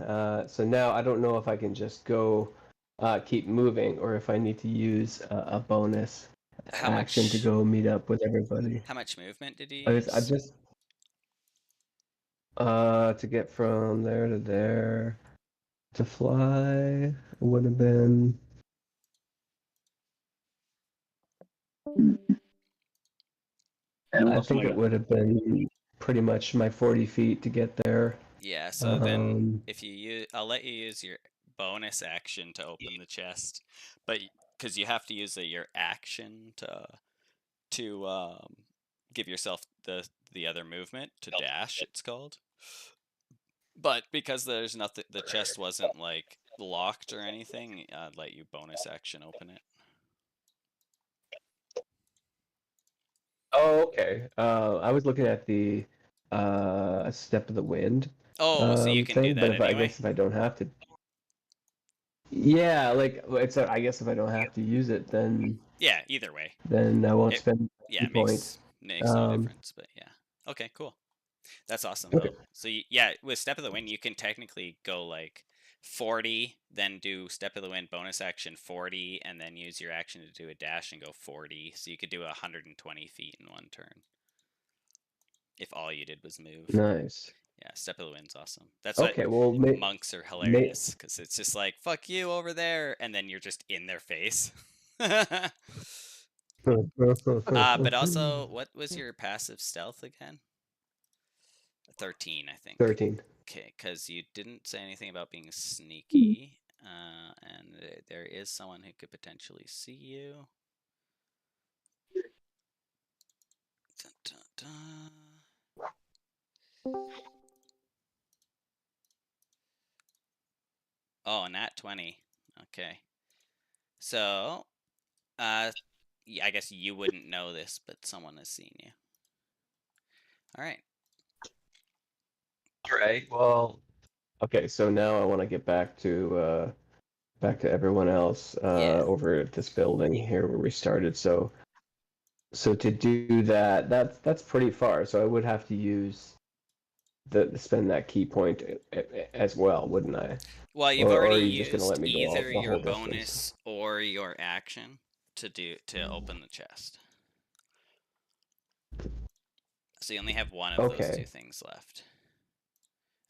so now I don't know if I can just go keep moving, or if I need to use a bonus action to go meet up with everybody. How much movement did you use? I just to get from there to there to fly would have been I think it would have been pretty much my 40 feet to get there. Yeah, so then if you use, I'll let you use your bonus action to open the chest, but because you have to use your action to give yourself the other movement to dash, it's called. But because there's nothing, the chest wasn't like locked or anything, I'd let you bonus action open it. Oh, okay. I was looking at the Step of the Wind, Oh, so you can do thing, that but I anyway? guess if I don't have to. Yeah, like I guess if I don't have to use it, then Yeah, either way. then I won't spend Yeah, a point. makes no difference, but yeah. Okay, cool. That's awesome Okay. though. So yeah, with Step of the Wind, you can technically go like 40, then do Step of the Wind bonus action 40, and then use your action to do a dash and go 40. So you could do 120 feet in one turn. If all you did was move. Nice. Yeah, Step of the Wind's awesome. That's Okay, why well, monks are hilarious, because it's just like, fuck you over there, and then you're just in their face. But also, what was your passive stealth again? 13, I think. 13. Okay, because you didn't say anything about being sneaky, and there is someone who could potentially see you. Dun, dun, dun. Oh, nat 20. Okay. So, I guess you wouldn't know this, but someone has seen you. All right. All right. Well, okay. So now I want to get back to everyone else Yeah. over at this building here where we started. So to do that, that's pretty far. So I would have to use spend that key point as well, wouldn't I? Well, you've Or already are you just gonna used let me go either the your whole distance? bonus or your action to open the chest. So you only have one of those two things left.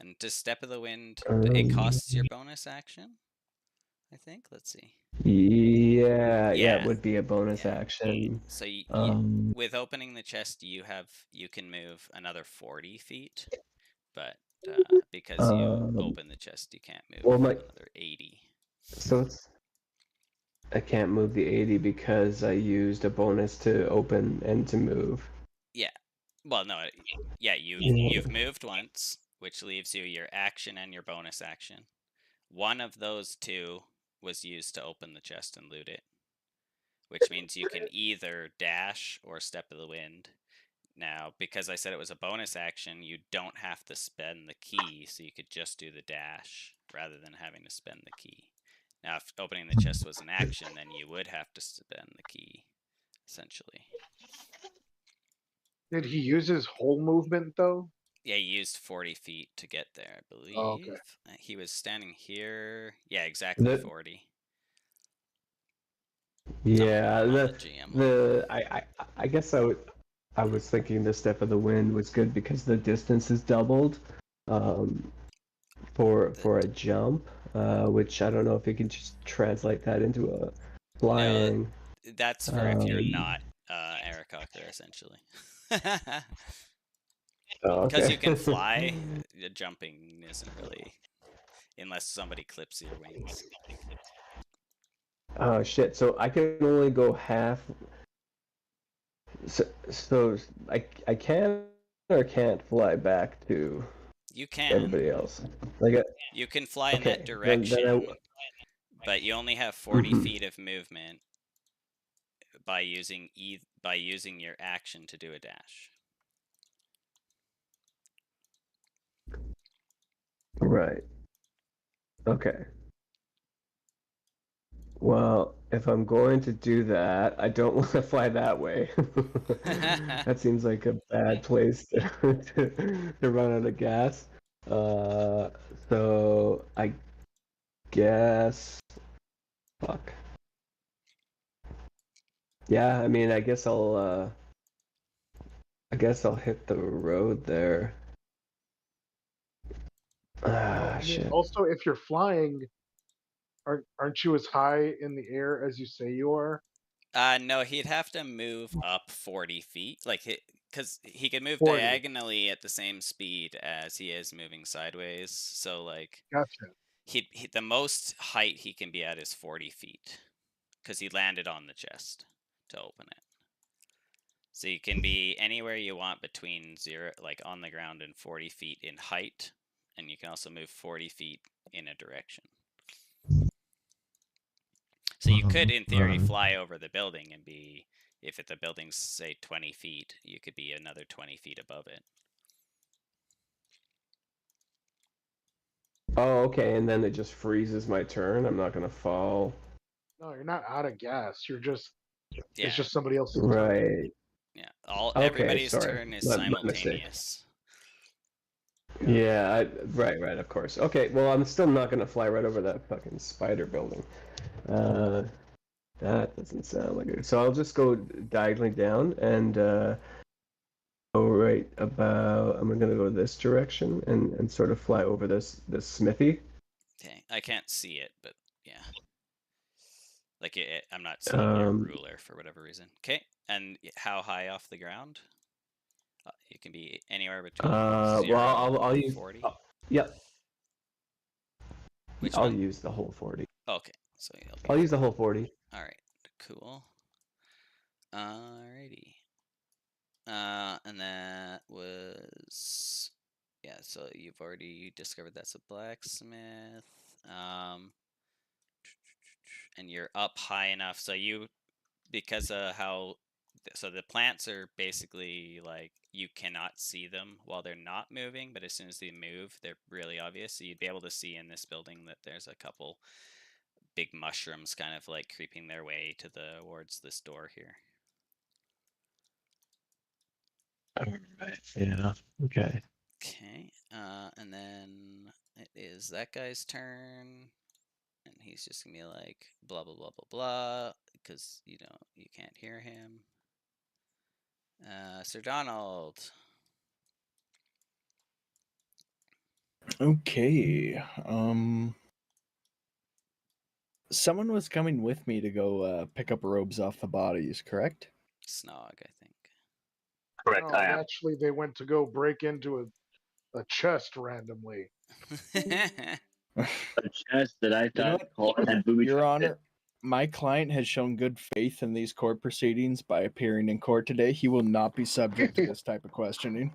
And to Step of the Wind, it costs your bonus action, I think. Let's see. Yeah, it would be a bonus action. So with opening the chest, you can move another 40 feet, but because you open the chest, you can't move another 80. So I can't move the 80 because I used a bonus to open and to move. Yeah. Well, no. Yeah, you've moved once, which leaves you your action and your bonus action. One of those two was used to open the chest and loot it, which means you can either dash or Step of the Wind. Now, because I said it was a bonus action, you don't have to spend the key, so you could just do the dash rather than having to spend the key. Now, if opening the chest was an action, then you would have to spend the key, essentially. Did he use his whole movement, though? Yeah, he used 40 feet to get there, I believe. Oh, okay. He was standing here. Yeah, exactly 40. Yeah, GM. I guess I was thinking the Step of the Wind was good because the distance is doubled for a jump, which I don't know if you can just translate that into a flying. No, that's for if you're not Eric Cocker, essentially. Because you can fly, jumping isn't really, unless somebody clips your wings. Oh shit! So I can only go half. So I can or can't fly back to. You can. Everybody else. Like you can fly in that direction, but you only have 40 feet of movement by using your action to do a dash. Right. Okay. Well, if I'm going to do that, I don't want to fly that way. That seems like a bad place to run out of gas. So I guess. Fuck. Yeah, I mean, I guess I'll hit the road there. Shit. Also, if you're flying, aren't you as high in the air as you say you are? No, he'd have to move up 40 feet, because he could move 40. diagonally at the same speed as he is moving sideways. So gotcha. The most height he can be at is 40 feet, because he landed on the chest to open it. So you can be anywhere you want between on the ground and 40 feet in height, and you can also move 40 feet in a direction. So you could, in theory, fly over the building and be, if the building's, say, 20 feet, you could be another 20 feet above it. Oh, okay, and then it just freezes my turn. I'm not gonna fall. No, you're not out of gas. You're just Yeah. it's just somebody else's turn. Right. Yeah. Okay, Everybody's sorry. turn is My mistake. simultaneous. Yeah, right, of course. Okay, well, I'm still not gonna fly right over that fucking spider building. That doesn't sound like it. So I'll just go diagonally down and go right about. I'm gonna go this direction and sort of fly over this smithy. Okay, I can't see it, but yeah. Like I'm not seeing your ruler for whatever reason. Okay, and how high off the ground? You can be anywhere between. Well, I'll use 40. Yep. Which I'll one? use the whole 40. Okay, so I'll use the whole 40. All right, cool. Alrighty. And that was so you've already discovered that's a blacksmith. And you're up high enough, so because of how, so the plants are basically like you cannot see them while they're not moving, but as soon as they move, they're really obvious. So you'd be able to see in this building that there's a couple big mushrooms kind of like creeping their way towards this door here. Alright, yeah, okay. Okay, and then it is that guy's turn, and he's just gonna be like blah blah blah blah blah because you can't hear him. Sir Donald. Okay. Someone was coming with me to go pick up robes off the bodies, correct? Snog, I think. Correct, No, I am. actually, they went to go break into a chest randomly. A chest that I You know thought what? Colin had booby Your trapped Honor, my client has shown good faith in these court proceedings by appearing in court today. He will not be subject to this type of questioning.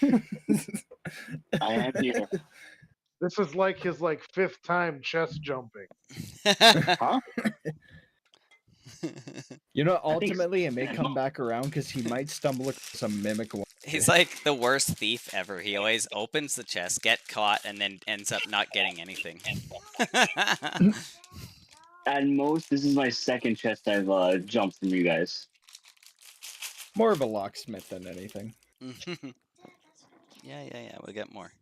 I am here. This is like his fifth time chest jumping. Huh? You know, ultimately, it may come back around because he might stumble across some mimic one. He's like the worst thief ever. He always opens the chest, get caught, and then ends up not getting anything. At most, this is my second chest I've jumped from you guys. More of a locksmith than anything. Yeah. We'll get more.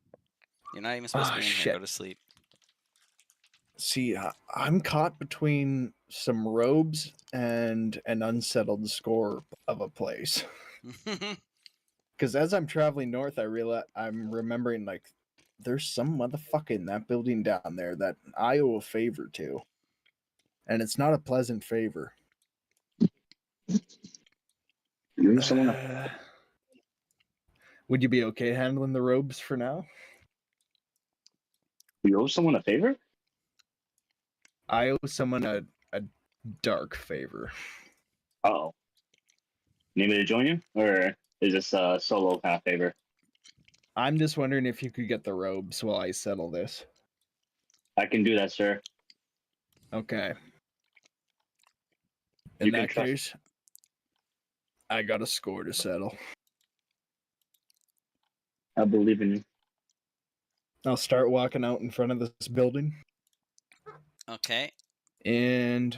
You're not even supposed to be in here. Go to sleep. See, I'm caught between some robes and an unsettled score of a place. Because as I'm traveling north, I'm remembering like there's some motherfucker in that building down there that I owe a favor to, and it's not a pleasant favor. You someone Would you be okay handling the robes for now? You owe someone a favor? I owe someone a dark favor. Uh-oh. Need me to join you? Or is this a solo kind of favor? I'm just wondering if you could get the robes while I settle this. I can do that, sir. Okay. In that case, I got a score to settle. I believe in you. I'll start walking out in front of this building. Okay. And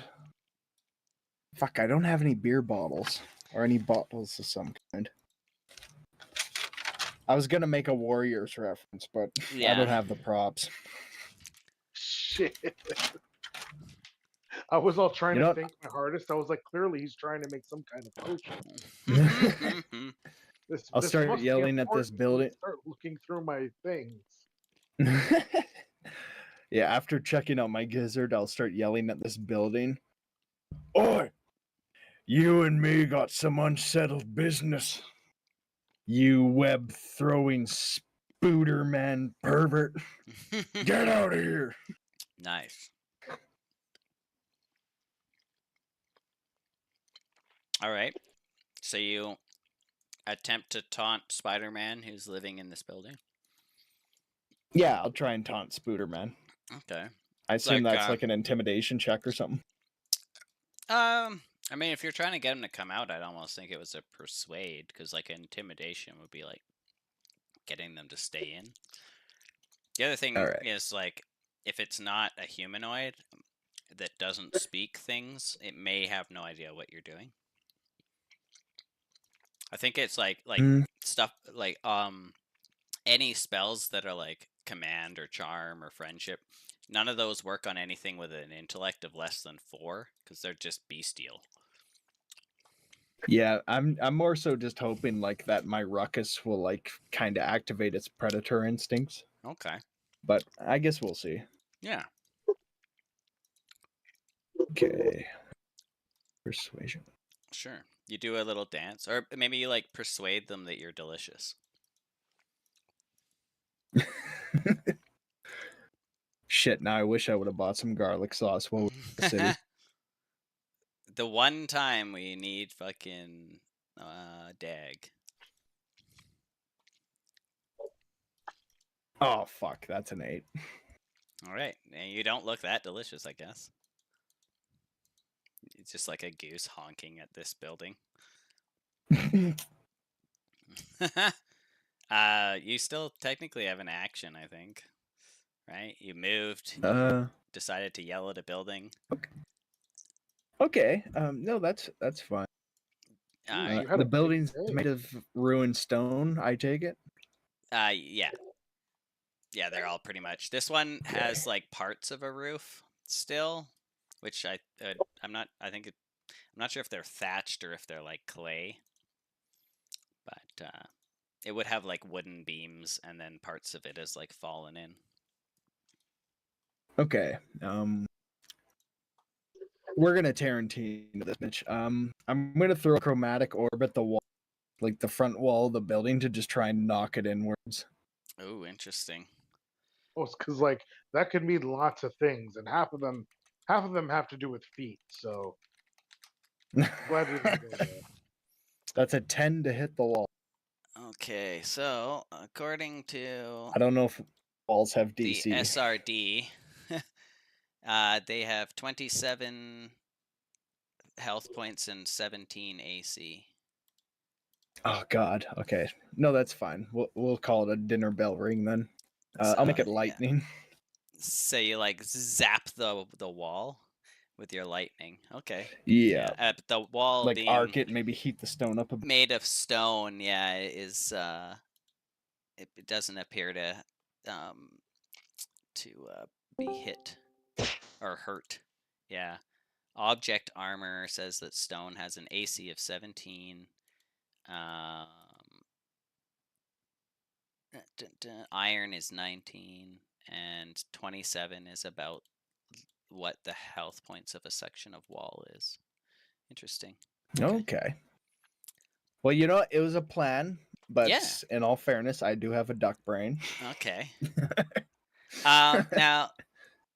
fuck, I don't have any beer bottles or any bottles of some kind. I was gonna make a Warriors reference, but I don't have the props. Shit. I was all trying to think my hardest. I was like, clearly he's trying to make some kind of potion. I'll start yelling at this building. Start looking through my things. Yeah, after checking out my gizzard, I'll start yelling at this building. Oi! You and me got some unsettled business. You web-throwing spooderman pervert. Get out of here! Nice. All right. So you attempt to taunt Spider-Man who's living in this building? Yeah, I'll try and taunt Spooderman. Okay. I assume that's like an intimidation check or something. I mean, if you're trying to get him to come out, I'd almost think it was a persuade, because like intimidation would be like getting them to stay in. The other thing All right. is like if it's not a humanoid that doesn't speak things, it may have no idea what you're doing. I think it's like stuff like any spells that are like command or charm or friendship. None of those work on anything with an intellect of less than 4 because they're just bestial. Yeah, I'm more so just hoping like that my ruckus will like kind of activate its predator instincts. Okay. But I guess we'll see. Yeah. Okay. Persuasion. Sure. You do a little dance, or maybe you like persuade them that you're delicious. Shit, now I wish I would have bought some garlic sauce while we were in the city. The one time we need fucking dag. Oh fuck, that's an 8. All right, and you don't look that delicious, I guess. It's just like a goose honking at this building. You still technically have an action, I think. Right? You moved. Decided to yell at a building. Okay. No, that's fine. The building's made of ruined stone, I take it? Yeah. Yeah, they're all pretty much. This one has like parts of a roof still, which I'm not sure if they're thatched or if they're like clay. But it would have like wooden beams and then parts of it is like fallen in. Okay. We're gonna Tarantino this bitch. I'm gonna throw a chromatic orb at the wall, like the front wall of the building, to just try and knock it inwards. Oh, interesting. Oh, it's because like that could mean lots of things, and half of them have to do with feet. So glad we didn't go there. That's a 10 to hit the wall. Okay, so according to I don't know if walls have DC. The SRD, they have 27 health points and 17 AC. Oh God. Okay. No, that's fine. We'll call it a dinner bell ring then. I'll make it lightning. Yeah. So you like zap the wall with your lightning. Okay. Yeah. The wall like being arc it, maybe heat the stone up a bit. Made of stone, yeah, is it doesn't appear to be hit or hurt. Yeah. Object armor says that stone has an AC of 17. Iron is 19, and 27 is about what the health points of a section of wall is. Interesting. Okay. Well, you know, it was a plan, but in all fairness, I do have a duck brain. Okay. Now,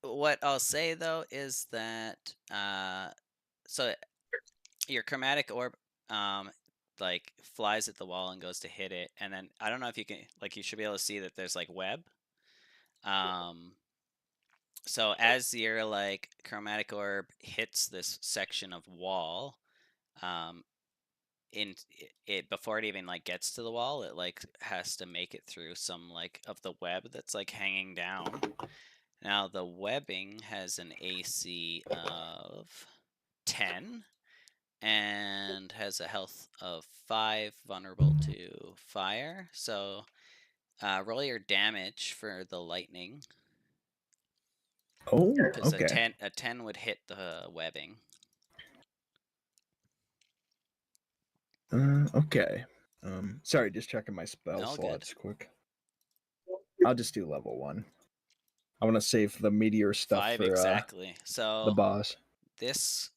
what I'll say though is that so your chromatic orb like flies at the wall and goes to hit it, and then I don't know if you can you should be able to see that there's like web. So as your like chromatic orb hits this section of wall, in it before it even like gets to the wall, it like has to make it through some like of the web that's like hanging down. Now the webbing has an AC of 10 and has a health of 5, vulnerable to fire. So roll your damage for the lightning. Oh, because okay. a 10 would hit the webbing. Okay. Sorry, just checking my spell slots quick. I'll just do level 1. I want to save the meteor stuff 5 for exactly. So the boss. This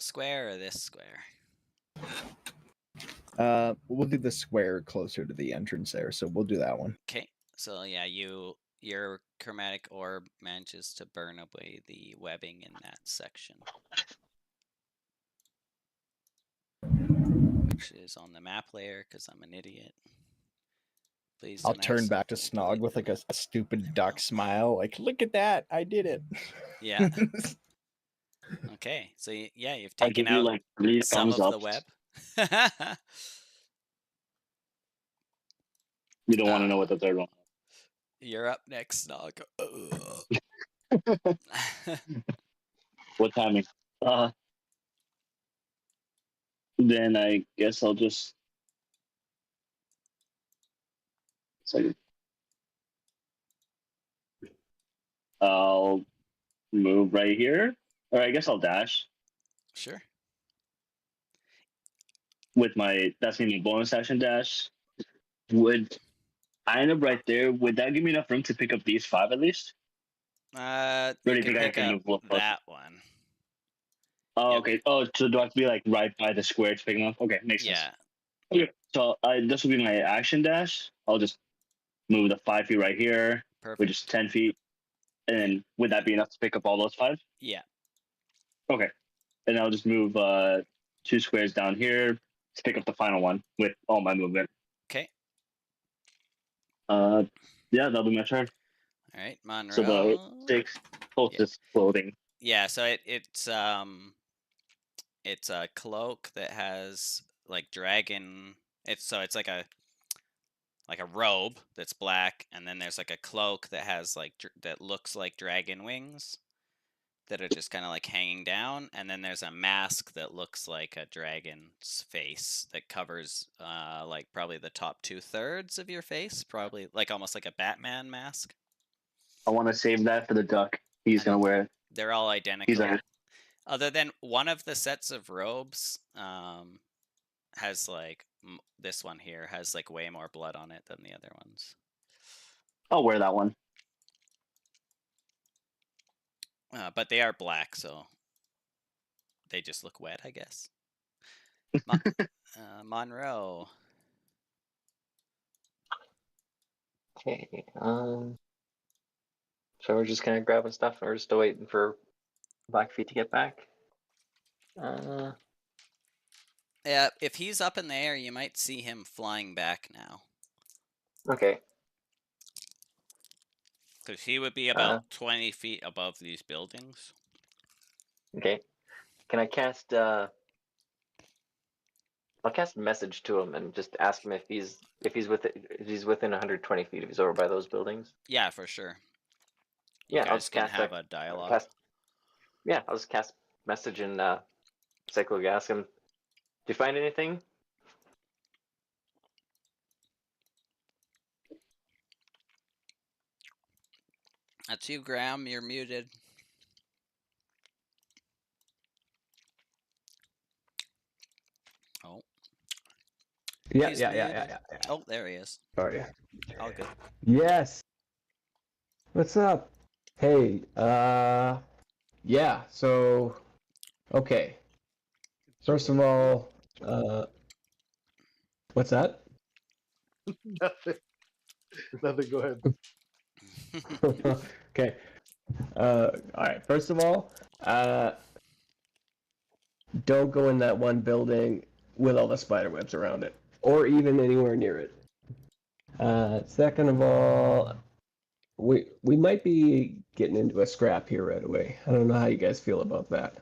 square or this square? We'll do the square closer to the entrance there, so we'll do that one. Okay. So yeah, your chromatic orb manages to burn away the webbing in that section, which is on the map layer because I'm an idiot. Please. I'll turn back to Snog with like a stupid duck smile, like, look at that, I did it. Yeah. Okay, so yeah, you've taken out like 3 some thumbs of up. the web. You don't want to know what the third one. You're up next, Nog. What timing? Then I guess I'll just. So I'll move right here, or I guess I'll dash Sure. with my. That's gonna be bonus action dash. Would I end up right there? Would that give me enough room to pick up these 5 at least? You Or do you can think I pick can up move a little closer? that one. Oh, Yep. okay. Oh, so do I have to be like right by the square to pick them up? Okay, makes sense. Yeah. Okay, so this will be my action dash. I'll just move the 5 feet right here, Perfect. which is 10 feet. And then would that be enough to pick up all those 5? Yeah. Okay. And I'll just move 2 squares down here to pick up the final one with all my movement. Okay. Yeah, that'll be my turn. All right, Monroe. So the 6 closest clothing. Yeah, so it's a cloak that has like dragon. It's like a robe that's black, and then there's like a cloak that has like that looks like dragon wings that are just kind of like hanging down, and then there's a mask that looks like a dragon's face that covers like probably the top 2/3 of your face, probably like almost like a Batman mask. I want to save that for the duck. He's gonna wear it. They're all identical. Other than one of the sets of robes has like this one here has like way more blood on it than the other ones. I'll wear that one. But they are black, so they just look wet, I guess. Monroe. Okay. So we're just kind of grabbing stuff, and we're still waiting for Blackfeet to get back. Yeah, if he's up in the air, you might see him flying back now. Okay. Because he would be about 20 feet above these buildings. Okay. Can I cast? I'll cast a message to him and just ask him if he's within 120 feet, if he's over by those buildings. Yeah, for sure. Yeah, I'll just have a dialogue. I'll just cast message and cyclic ask him. Do you find anything? That's you, Graham. You're muted. Oh. Yeah. Oh, there he is. Sorry. All good. Yes. What's up? Hey, yeah, so, okay. First of all, what's that? Nothing. Nothing, go ahead. Okay. Alright, first of all, don't go in that one building with all the spider webs around it, or even anywhere near it. Second of all, we might be getting into a scrap here right away. I don't know how you guys feel about that.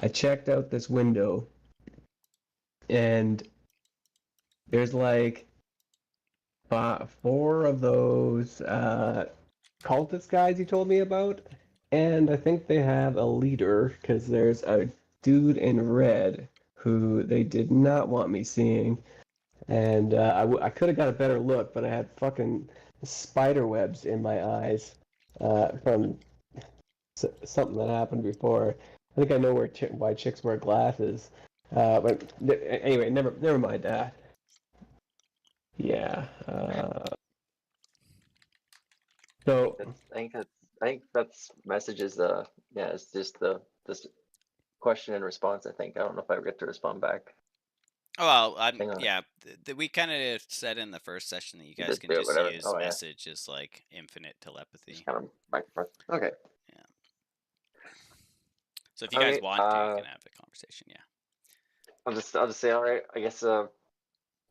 I checked out this window, and there's like 4 of those cultist guys you told me about, and I think they have a leader, because there's a dude in red who they did not want me seeing, and I could have got a better look, but I had fucking spider webs in my eyes from something that happened before. I think I know why chicks wear glasses, but anyway, never mind that. Yeah. So I think that's messages. It's just this question and response. I think I don't know if I get to respond back. Oh, well, yeah. We kind of said in the first session that you guys can just use message as like infinite telepathy. Kind of okay. Yeah. So if you guys want to, you can have a conversation. Yeah. I'll just say, all right. I guess we'll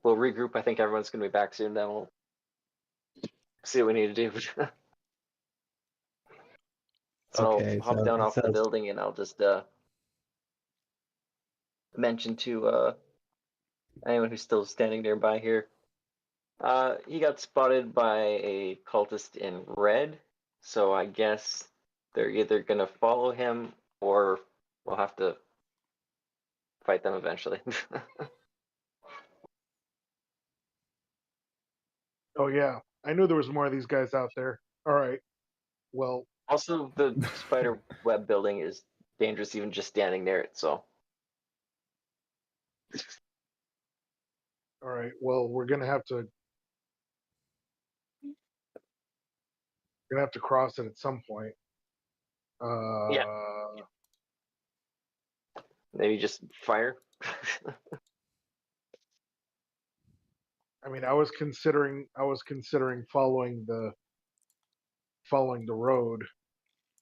regroup. I think everyone's gonna be back soon. Then we'll see what we need to do. So okay, I'll hop down off the building, and I'll just mention to anyone who's still standing nearby here. He got spotted by a cultist in red, so I guess they're either gonna follow him or we'll have to fight them eventually. Oh yeah, I knew there was more of these guys out there. All right. Well, Also, the spider web building is dangerous even just standing near it, so. all right. Well, we're gonna have to cross it at some point. Yeah. Maybe just fire. I mean, I was considering following the road.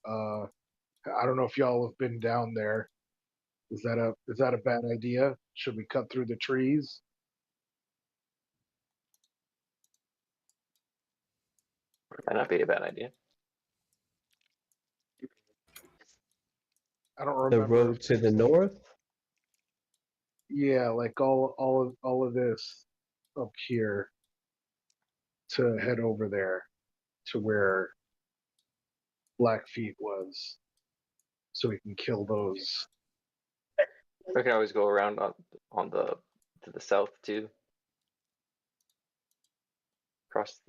I don't know if y'all have been down there. Is that a bad idea? Should we cut through the trees? Might not be a bad idea. I don't remember. The road to the north? Yeah, like all of this up here to head over there to where Blackfeet was, so we can kill those. We can always go around on the to the south too. Across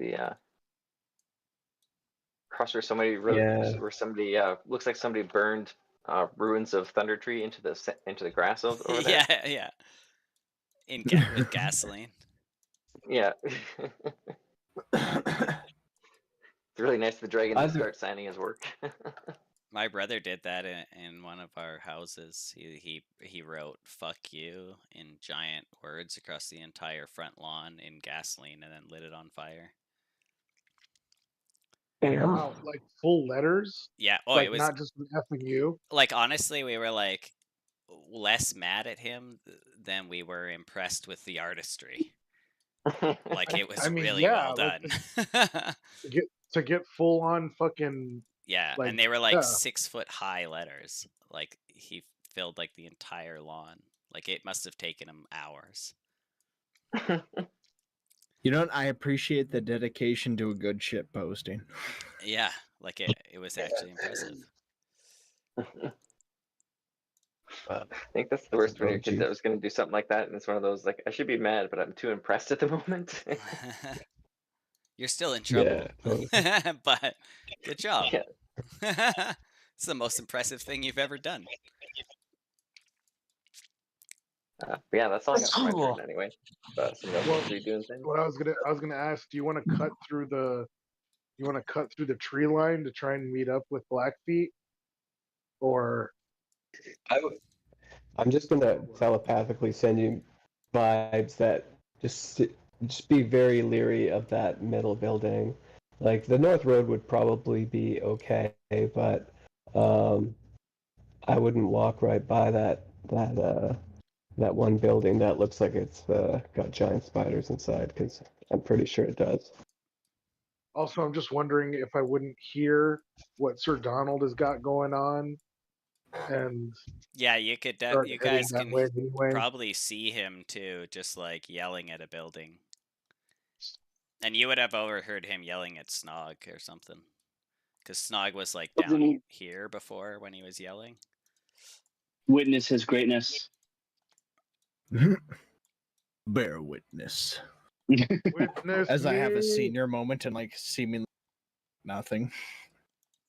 where somebody where somebody looks like somebody burned ruins of Thunder Tree into the grass over there. Yeah. With gasoline. Yeah. It's really nice the dragon to start signing his work. My brother did that in one of our houses. He wrote "fuck you" in giant words across the entire front lawn in gasoline and then lit it on fire. Wow, like full letters? Yeah. Oh, like it was not just an effing you. like, honestly, we were like less mad at him than we were impressed with the artistry. Like, it was really well done. To get full on fucking. Yeah, like, and they were like 6-foot high letters. Like, he filled like the entire lawn. Like, it must have taken him hours. You know what? I appreciate the dedication to a good shit posting. Yeah, like it was actually impressive. I think that's the worst when your kid that was going to do something like that, and it's one of those like, I should be mad, but I'm too impressed at the moment. You're still in trouble, Yeah. but good job. Yeah. It's the most impressive thing you've ever done. Yeah, that's all I got for my turn anyway. Doing things. What I was gonna ask, do you want to cut through the tree line to try and meet up with Blackfeet, or? I'm just gonna telepathically send you vibes that just be very leery of that middle building. Like the North Road would probably be okay, but I wouldn't walk right by that one building that looks like it's got giant spiders inside, because I'm pretty sure it does. Also, I'm just wondering if I wouldn't hear what Sir Donald has got going on, and yeah, you guys can probably see him too, just like yelling at a building, and you would have overheard him yelling at Snog or something, because Snog was like down here before when he was yelling. Witness his greatness. Bear witness. Witness As me. I have a senior moment and like seemingly nothing.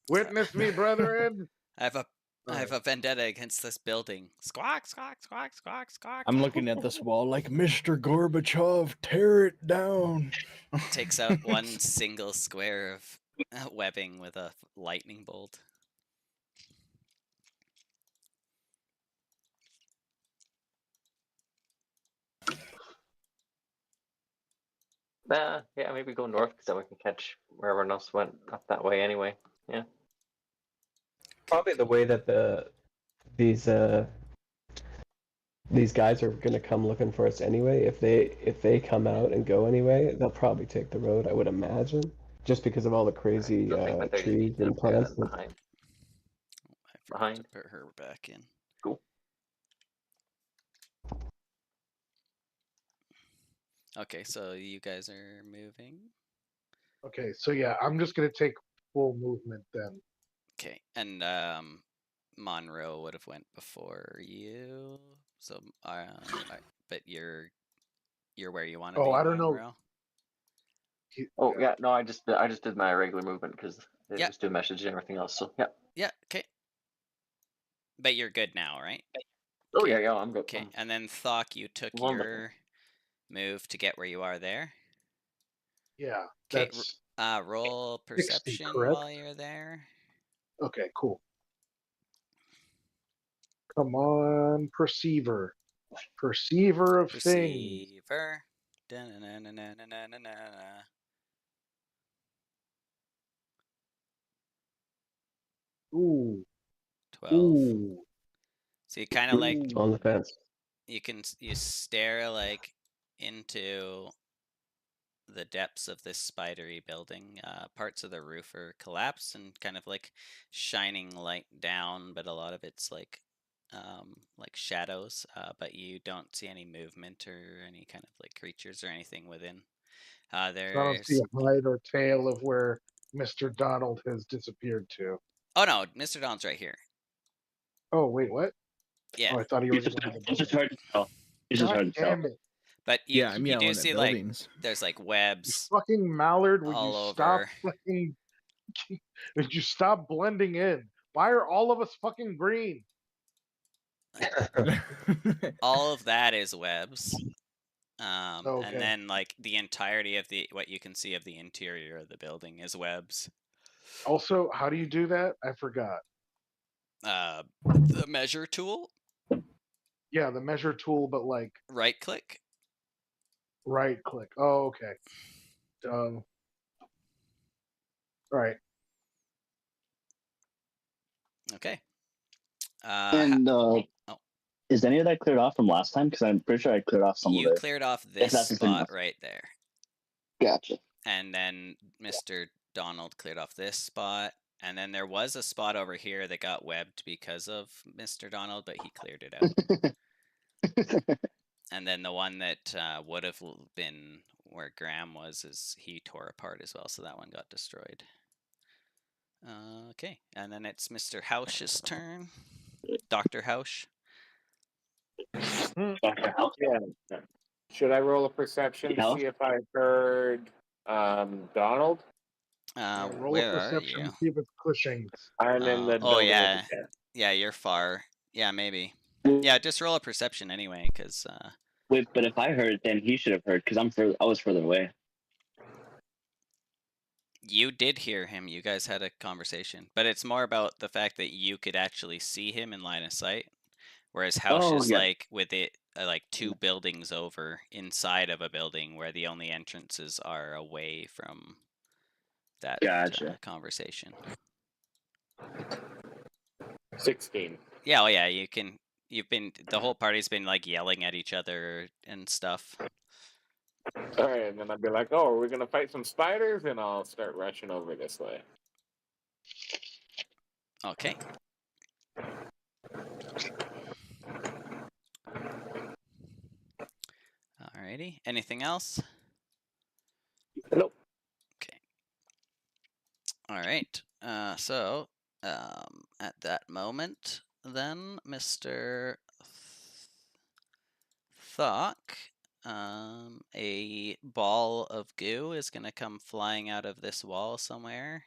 Witness me, brethren. I have a vendetta against this building. Squawk, squawk, squawk, squawk, squawk. I'm looking at this wall like, Mr. Gorbachev, tear it down. Takes out one single square of webbing with a lightning bolt. Yeah, maybe go north because then we can catch where everyone else went up that way anyway. Yeah. Probably the way that these guys are gonna come looking for us anyway. If they come out and go anyway, they'll probably take the road, I would imagine, just because of all the crazy trees and plants. Behind. I forgot to put her back in. Cool. Okay, so you guys are moving. Okay, so yeah, I'm just gonna take full movement then. Okay, and Monroe would have went before you. So but you're where you want to Oh, be, I don't know. Monroe. Oh yeah, no, I just did my regular movement because it Yeah. was doing message and everything else. So yeah. Yeah. Okay. But you're good now, right? Oh Okay. yeah, I'm good. Okay, and then Thok, you took Wonderful. your move to get where you are there. Yeah, Okay, that's roll 60, perception correct? while you're there. Okay, cool. Come on, perceiver. Perceiver of things. Perceiver. Da-na-na-na-na-na-na-na. Ooh. 12. Ooh. So you kind of like On the fence. you stare like into the depths of this spidery building. Parts of the roof are collapsed and kind of like shining light down, but a lot of it's like shadows. But you don't see any movement or any kind of like creatures or anything within. So I don't There's see a hide or tail of where Mr. Donald has disappeared to. oh no, Mr. Don's right here. Oh wait, what? Yeah, Oh, I thought he It's already just, went to the it's just building. hard to tell. It's just God hard to tell. damn it! but you Yeah, I'm you do yelling see at like buildings. there's like You webs fucking mallard, would all you stop over. fucking would you stop blending in? Why are all of us fucking green? All of that is webs. Okay. And then like the entirety of what you can see of the interior of the building is webs. Also, how do you do that? I forgot. The measure tool, Yeah, the measure tool, but like right click. right click. Oh, okay. All right. Okay. And oh, is any of that cleared off from last time? Because I'm pretty sure I cleared off some of you it. cleared off If this that's the same spot one. right there, Gotcha. and then Mr. Donald cleared off this spot, and then there was a spot over here that got webbed because of Mr. Donald, but he cleared it out. And then the one that would have been where Graham was, is he tore apart as well, so that one got destroyed. Okay, and then it's Mr. Hausch's turn. Dr. Hausch. Yeah. Should I roll a perception to see if I heard Donald? Roll Where a are perception you? to see if it's Cushing's. I'm in the oh building yeah, with the cat. yeah, you're far. Yeah, maybe. Yeah, just roll a perception anyway, because. Wait, but if I heard, then he should have heard, because I was further away. You did hear him. You guys had a conversation, but it's more about the fact that you could actually see him in line of sight, whereas Hausch is like with it like 2 buildings over inside of a building where the only entrances are away from that conversation. 16. Yeah, oh yeah, the whole party's been like yelling at each other and stuff. All right, and then I'd be like, "Oh, are we gonna fight some spiders?" And I'll start rushing over this way. Okay. Alrighty. Anything else? Nope. Okay. All right. So at that moment, then Mr. Thok, a ball of goo is gonna come flying out of this wall somewhere,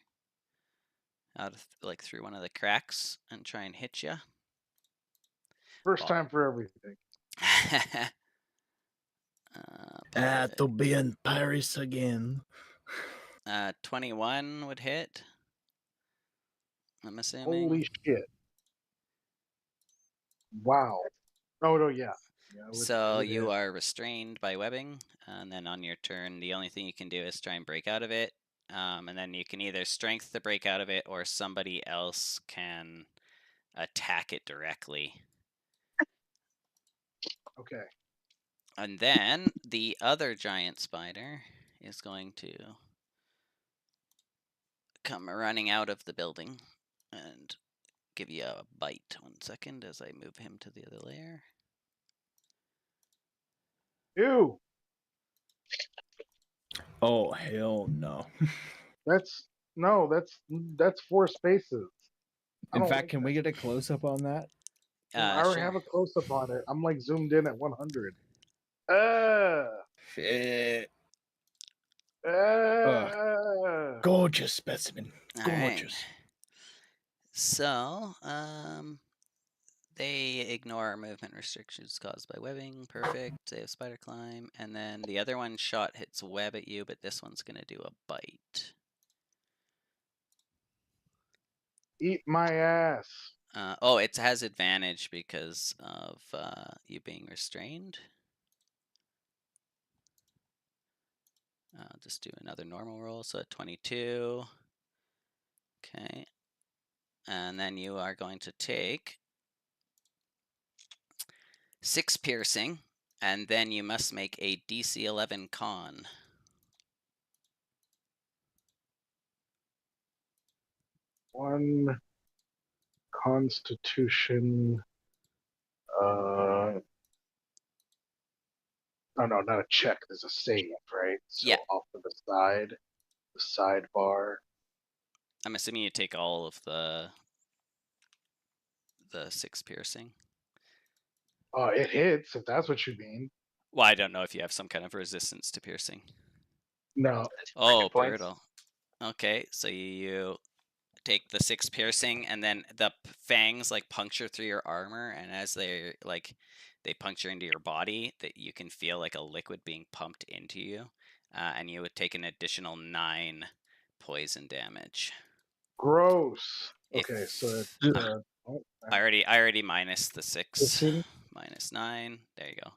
out of like through one of the cracks, and try and hit you. First time for everything. To be in Paris again. 21 would hit. I'm assuming. Holy shit! Wow. Oh no, yeah. So you are restrained by webbing, and then on your turn, the only thing you can do is try and break out of it. And then you can either strength to break out of it, or somebody else can attack it directly. Okay. And then the other giant spider is going to come running out of the building and give you a bite. 1 second as I move him to the other layer. Ew. Oh hell no! That's 4 spaces. In fact, can we get a close up on that? I already Sure. have a close up on it. I'm like zoomed in at 100. Shit. Uh, Gorgeous specimen. All right. Gorgeous. So, they ignore movement restrictions caused by webbing. Perfect. They have spider climb. And then the other one shot hits web at you, but this one's going to do a bite. Eat my ass. Oh, it has advantage because of you being restrained. I'll just do another normal roll. So 22. Okay. And then you are going to take 6 piercing, and then you must make a DC 11 con. One Constitution. Oh no, not a check. There's a save, right? So Yeah. off to the side, the sidebar. I'm assuming you take all of the 6 piercing. Oh, it hits, if that's what you mean. Well, I don't know if you have some kind of resistance to piercing. No. Oh, points. brutal. Okay, so you take the 6 piercing, and then the fangs like puncture through your armor, and as they puncture into your body, that you can feel like a liquid being pumped into you, and you would take an additional 9 poison damage. Gross. If Okay, so I already minus the 6, 15? minus 9. There you go.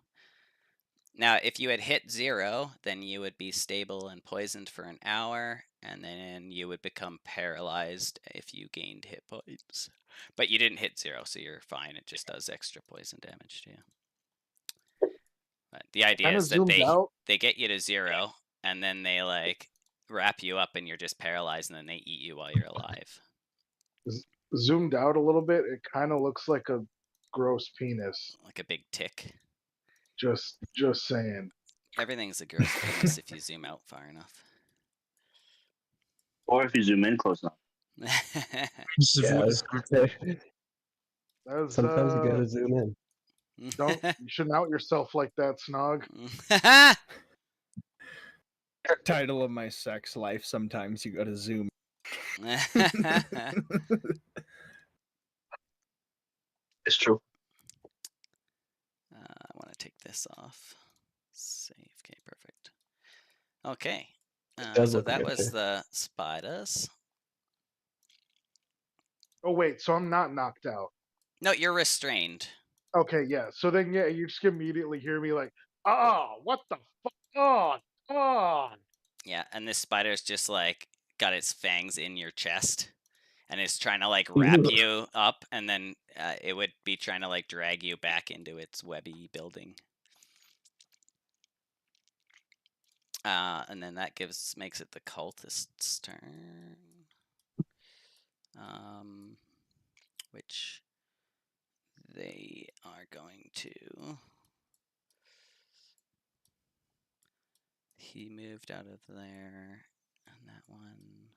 Now, if you had hit 0, then you would be stable and poisoned for an hour, and then you would become paralyzed if you gained hit points. But you didn't hit 0, so you're fine. It just does extra poison damage to you. But the idea is that they get you to 0, and then they like wrap you up, and you're just paralyzed, and then they eat you while you're alive. Zoomed out a little bit, it kind of looks like a gross penis. Like a big tick. Just saying. Everything's a gross penis if you zoom out far enough. Or if you zoom in close enough. Yeah, sometimes you gotta zoom in. You shouldn't out yourself like that, Snog. Title of my sex life. Sometimes you gotta zoom. It's true. I want to take this off. Save. Okay, perfect. Okay. So that was the spiders. Oh wait, so I'm not knocked out. No, you're restrained. Okay, yeah. So then, yeah, you just immediately hear me like, "Oh, what the fuck? Oh!" Yeah, and this spider's just like got its fangs in your chest, and it's trying to like wrap you up, and then it would be trying to like drag you back into its webby building. And then that makes it the cultist's turn. Which they are going to. He moved out of there, and that one.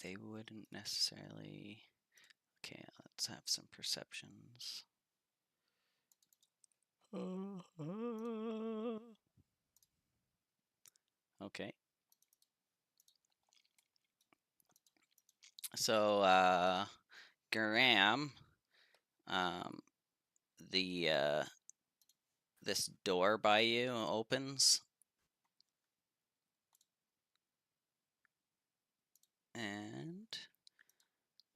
They wouldn't necessarily. Okay, let's have some perceptions. Okay. So, Graham, this door by you opens, and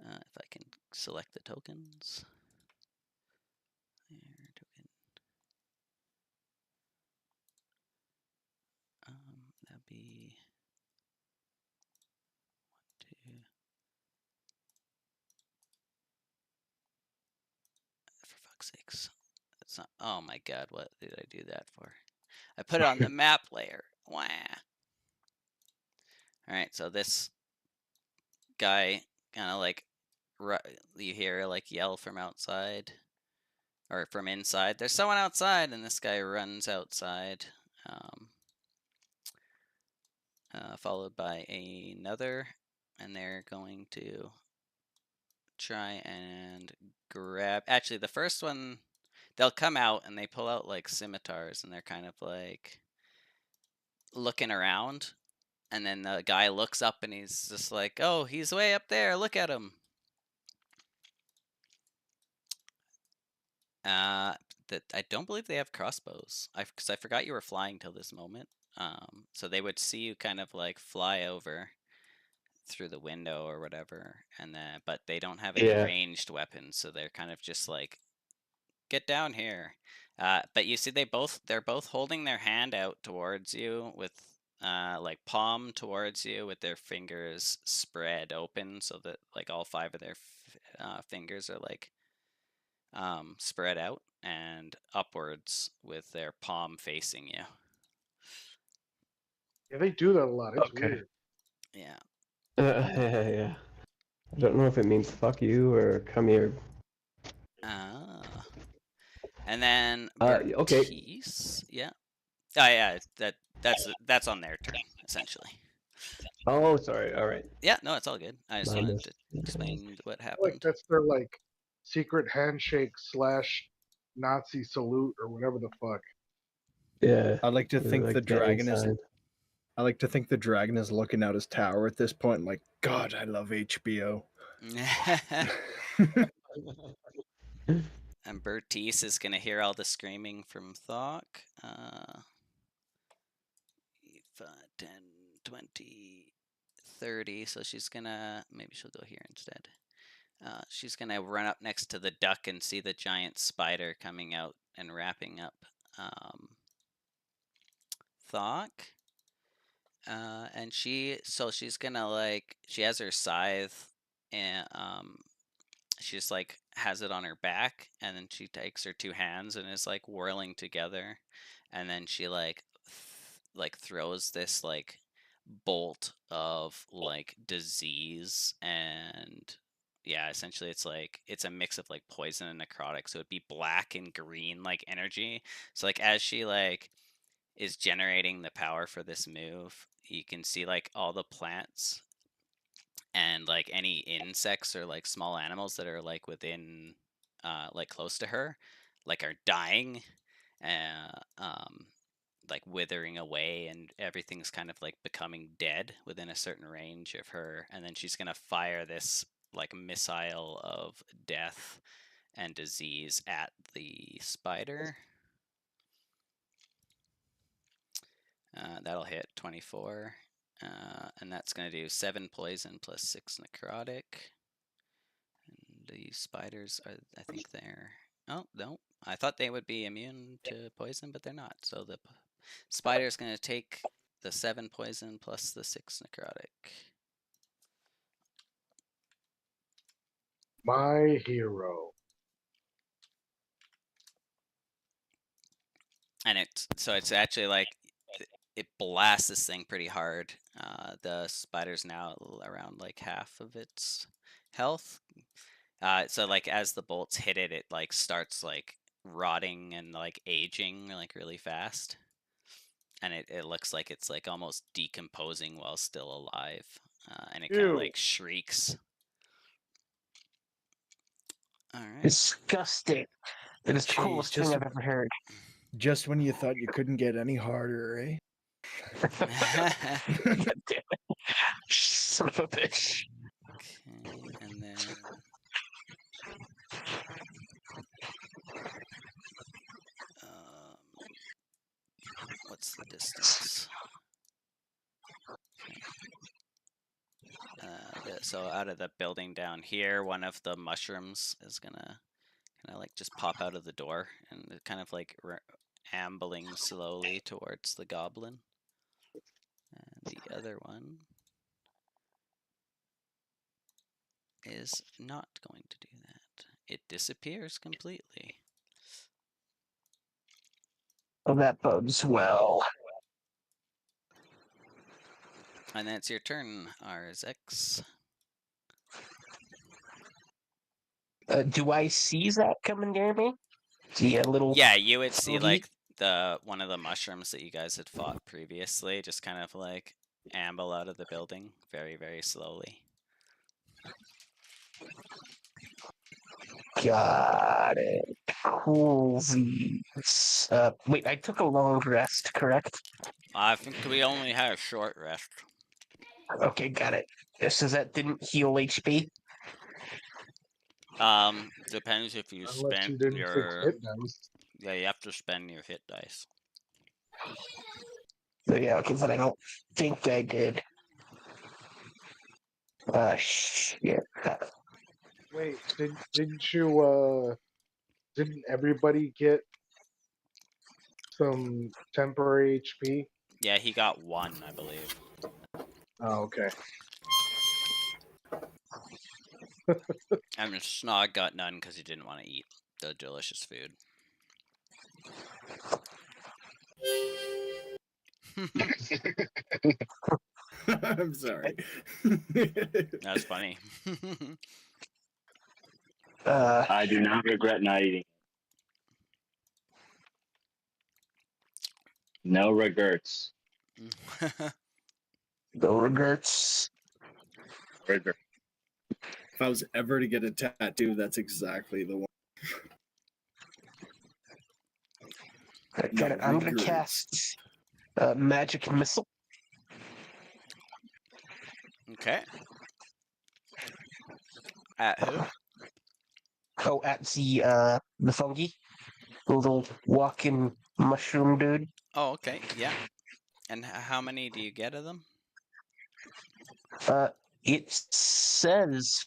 if I can select the tokens. There, token. That'd be 1, 2. For fuck's sakes. That's not. Oh my god, what did I do that for? I put it on the map layer. Wah. Alright, so this guy kind of like. You hear like yell from outside. or from inside. There's someone outside, and this guy runs outside, followed by another, and they're going to try and grab. Actually, the first one, they'll come out and they pull out like scimitars, and they're kind of like looking around, and then the guy looks up and he's just like, "Oh, he's way up there. Look at him." That I don't believe they have crossbows. Because I forgot you were flying till this moment. So they would see you kind of like fly over through the window or whatever, and then but they don't have any ranged weapons, so they're kind of just like, "Get down here." But you see, they're both holding their hand out towards you with like palm towards you with their fingers spread open, so that like all 5 of their fingers are like spread out and upwards with their palm facing you. Yeah, they do that a lot. It's weird. Yeah. Yeah. I don't know if it means fuck you or come here. And then okay. Yeah. Oh yeah, that's on their turn essentially. Oh, sorry. All right. Yeah, no, it's all good. I just wanted to explain what happened. Like that's their like secret handshake / Nazi salute or whatever the fuck. Yeah. I like to think like the dragon is. sign. I like to think the dragon is looking out his tower at this point, and like, God, I love HBO. And Bertice is gonna hear all the screaming from Thok. 5, 10, 20, 30. So she's gonna, maybe she'll go here instead. She's gonna run up next to the duck and see the giant spider coming out and wrapping up Thok. And she's gonna like, she has her scythe, and she just like has it on her back, and then she takes her 2 hands and is like whirling together, and then she like throws this like bolt of like disease, and yeah, essentially it's a mix of like poison and necrotic, so it'd be black and green like energy. So like as she like is generating the power for this move, you can see like all the plants and like any insects or like small animals that are like within like close to her like are dying, like withering away, and everything's kind of like becoming dead within a certain range of her. And then she's gonna fire this like missile of death and disease at the spider. That'll hit 24. And that's going to do 7 poison plus 6 necrotic. And the spiders are, I think they're, oh, no. I thought they would be immune to poison, but they're not. So the spider's going to take the 7 poison plus the 6 necrotic. My hero. And it's actually like, it blasts this thing pretty hard. The spider's now around like half of its health. So like as the bolts hit it, it like starts like rotting and like aging like really fast. And it looks like it's like almost decomposing while still alive. And it kind of like shrieks. All right. Disgusting. It is the coolest thing I've ever heard. Just when you thought you couldn't get any harder, eh? God damn it. Son of a bitch. Okay, and then what's the distance? Okay. So out of the building down here, one of the mushrooms is gonna kind of like just pop out of the door, and it kind of like ambling slowly towards the goblin. And the other one is not going to do that. It disappears completely. Oh, that bodes well. And then it's your turn, RZX. Do I see that coming near me? see a little. Yeah, you would see fungi. like one of the mushrooms that you guys had fought previously just kind of like amble out of the building very, very slowly. Got it. Cool. Wait, I took a long rest, correct? I think we only had a short rest. Okay, got it. So that didn't heal HP? Depends if you Unless spent you didn't fix your... hit dice. Yeah, you have to spend your hit dice. So yeah, okay, but I don't think I did. Shit. Wait, didn't everybody get some temporary HP? Yeah, he got 1, I believe. Oh, okay. And Snog got none because he didn't want to eat the delicious food. I'm sorry. That's funny. I do not regret not eating. No regrets. No regrets. Regret. If I was ever to get a tattoo, that's exactly the one. Got it. I'm gonna regrets. cast magic missile. Okay. At who? Oh, at the fungi, the little walking mushroom dude. Oh, okay. Yeah. And how many do you get of them? It says.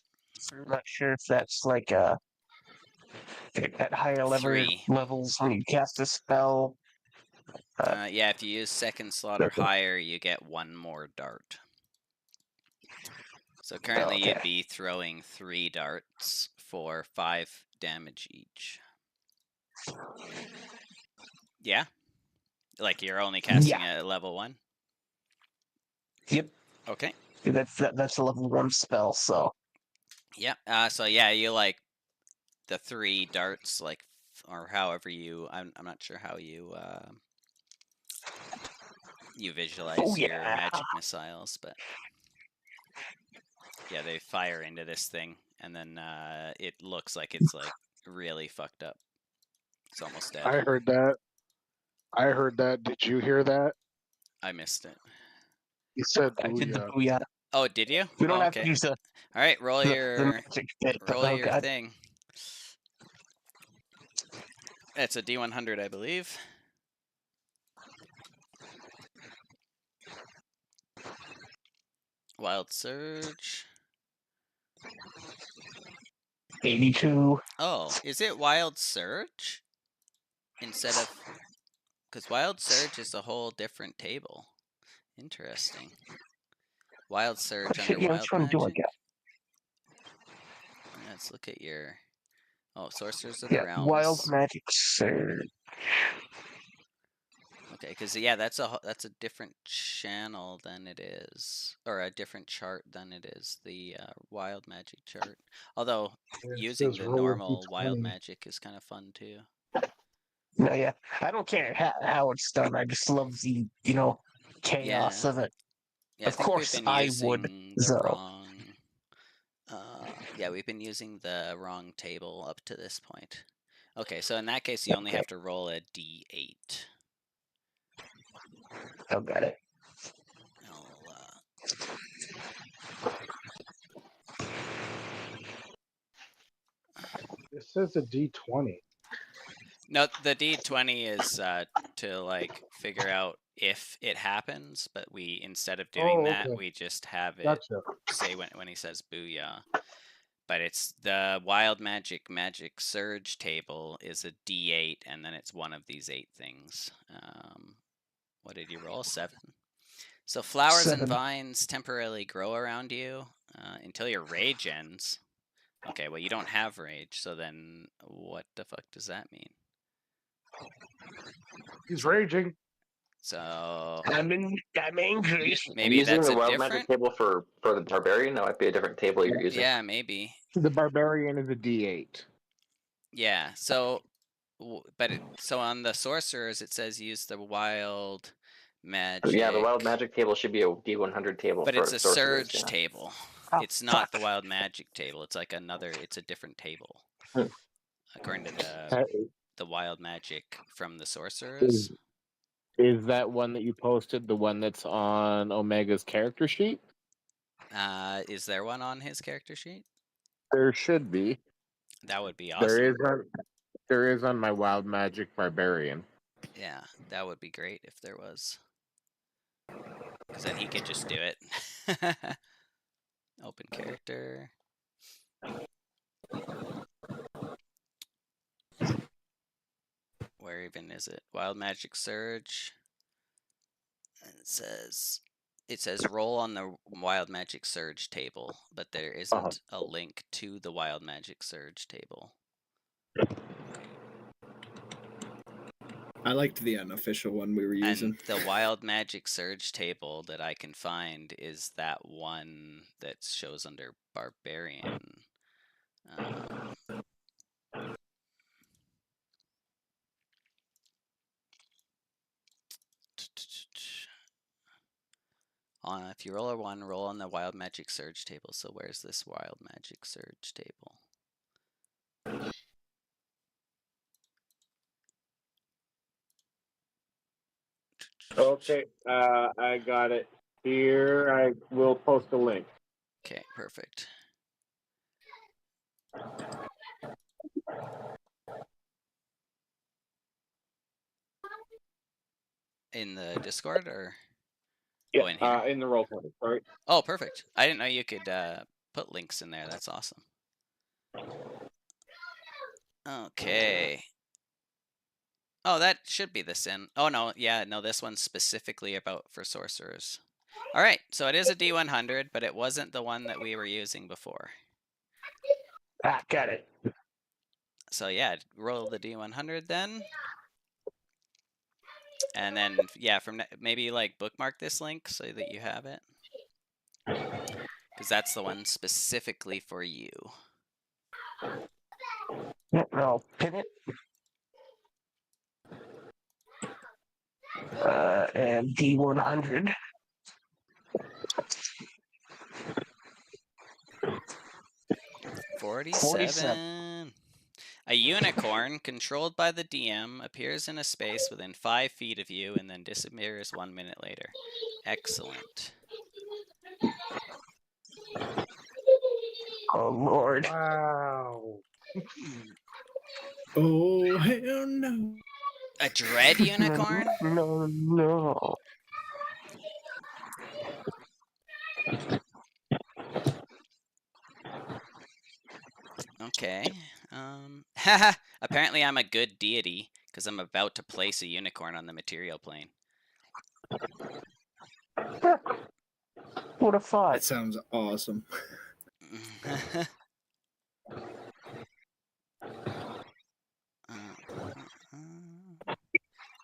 I'm not sure if that's like at higher Three. levels when you cast a spell. Yeah, if you use second slot or Okay. higher, you get 1 more dart. So currently Okay. you'd be throwing 3 darts for 5 damage each. Yeah? Like you're only casting at level 1? Yep. Okay. That's a level 1 spell, so. Yeah. So yeah, you like the 3 darts, like, or however you. I'm not sure how you you visualize your magic missiles, but yeah, they fire into this thing, and then it looks like it's like really fucked up. It's almost dead. I heard that. Did you hear that? I missed it. He said I did the booyah. booyah. Oh, did you? We don't Oh, have okay. to use All right, roll the your magic bit. roll your God. thing. It's a D100, I believe. Wild Surge. 82. Oh, is it Wild Surge? Instead of... Because Wild Surge is a whole different table. Interesting. Wild Surge under Yeah, Wild which one do I Magic. get? Let's look at your... Oh, Sorcerers of the Yeah, Realms. Wild Magic Surge. Okay, because yeah, that's a different channel than it is, or a different chart than it is the Wild Magic chart. Although using the normal Wild Magic is kind of fun too. No, yeah, I don't care how it's done. I just love the chaos of it. Yeah, of course, I would. The wrong. Yeah, we've been using the wrong table up to this point. Okay, so in that case, you only have to roll a D8. Oh, got it. It says a D20. No, the D20 is to like figure out if it happens, but we instead of doing that, we just have it say when he says booyah. But it's the Wild Magic Surge table is a D8, and then it's one of these 8 things. What did you roll? 7. So flowers 7. and vines temporarily grow around you until your rage ends. Okay, well you don't have rage, so then what the fuck does that mean? He's raging. So I'm angry. Maybe that's the a wild different magic table for the barbarian. That might be a different table you're using. Yeah, maybe. The barbarian is a D8. Yeah, so But so on the sorcerers, it says use the wild magic. Yeah, the wild magic table should be a D100 table. But for it's a sorcerers, surge table. Oh, It's not the fuck. wild magic table. It's like it's a different table. According to the wild magic from the sorcerers. Is that one that you posted the one that's on Omega's character sheet? Is there one on his character sheet? There should be. That would be awesome. There is on my wild magic barbarian. Yeah, that would be great if there was. Because then he could just do it. Open character. Where even is it? Wild Magic Surge. And it says roll on the Wild Magic Surge table, but there isn't a link to the Wild Magic Surge table. I liked the unofficial one we were using. And the Wild Magic Surge table that I can find is that one that shows under Barbarian. If you roll a 1, roll on the Wild Magic Surge table. So where's this Wild Magic Surge table? Okay, I got it here. I will post a link. Okay, perfect. In the Discord or? Yeah, in the Roll20. Sorry. Oh, perfect. I didn't know you could put links in there. That's awesome. Okay. Oh, that should be the sin. Oh, no. Yeah, no, this one's specifically for sorcerers. All right, so it is a D100, but it wasn't the one that we were using before. Ah, got it. So, yeah, roll the D100 then. And then, yeah, maybe like bookmark this link so that you have it. Because that's the one specifically for you. Yep, I'll pin it. And D100. $47. A unicorn controlled by the DM appears in a space within 5 feet of you and then disappears 1 minute later. Excellent. Oh, Lord. Wow. Oh, hell no. A dread unicorn? No. Okay. Apparently I'm a good deity because I'm about to place a unicorn on the material plane. What a thought. That sounds awesome.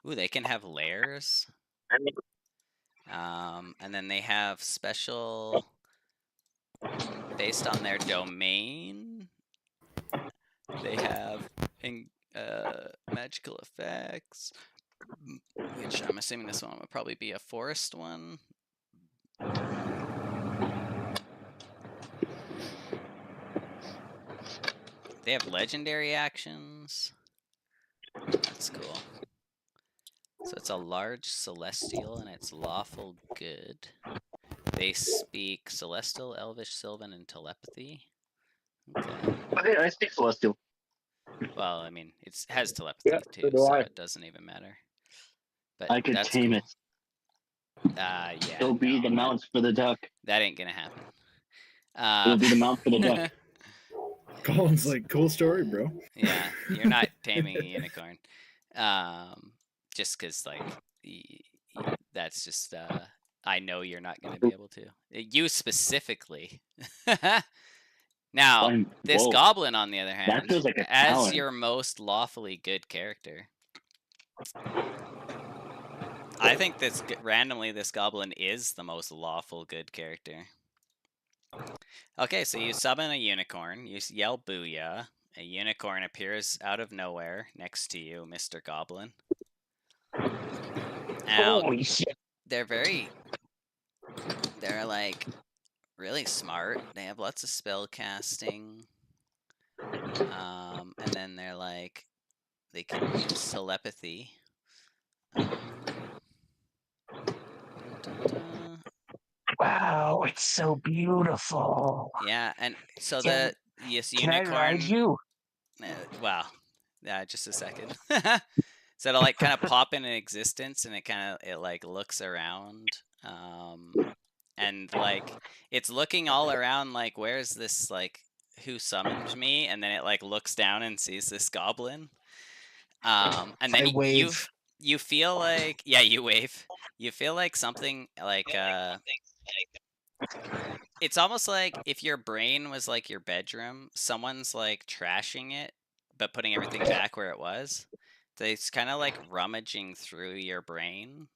Ooh, they can have layers. And then they have special based on their domain. They have magical effects, which I'm assuming this one would probably be a forest one. They have legendary actions. That's cool. So it's a large celestial and it's lawful good. They speak Celestial, Elvish, Sylvan, and Telepathy. Okay, I speak Celestial. Well, I mean, it has telepathy too, so so it doesn't even matter. But I could tame it. Yeah. It'll be the mount for the duck. That ain't gonna happen. It'll be the mount for the duck. Colin's like, cool story, bro. Yeah, you're not taming a unicorn. Just because, like, that's just, I know you're not going to be able to. You specifically. Now, this goblin, on the other hand, that feels like a as talent. your most lawfully good character, I think randomly this goblin is the most lawful good character. Okay, so you summon a unicorn, you yell booyah, a unicorn appears out of nowhere next to you, Mr. Goblin. Holy shit! They're like really smart. They have lots of spell casting. And then they're like, they can use telepathy. Wow, it's so beautiful. Yeah, and so Can unicorn. I ride you? Wow. Yeah, just a second. So it'll like kind of pop into existence, and it like looks around, and like it's looking all around like, where's this, like, who summoned me? And then it like looks down and sees this goblin, and then I wave. you feel like, yeah, you wave. You feel like something like it's almost like if your brain was like your bedroom, someone's like trashing it, but putting everything back where it was. So it's kind of like rummaging through your brain,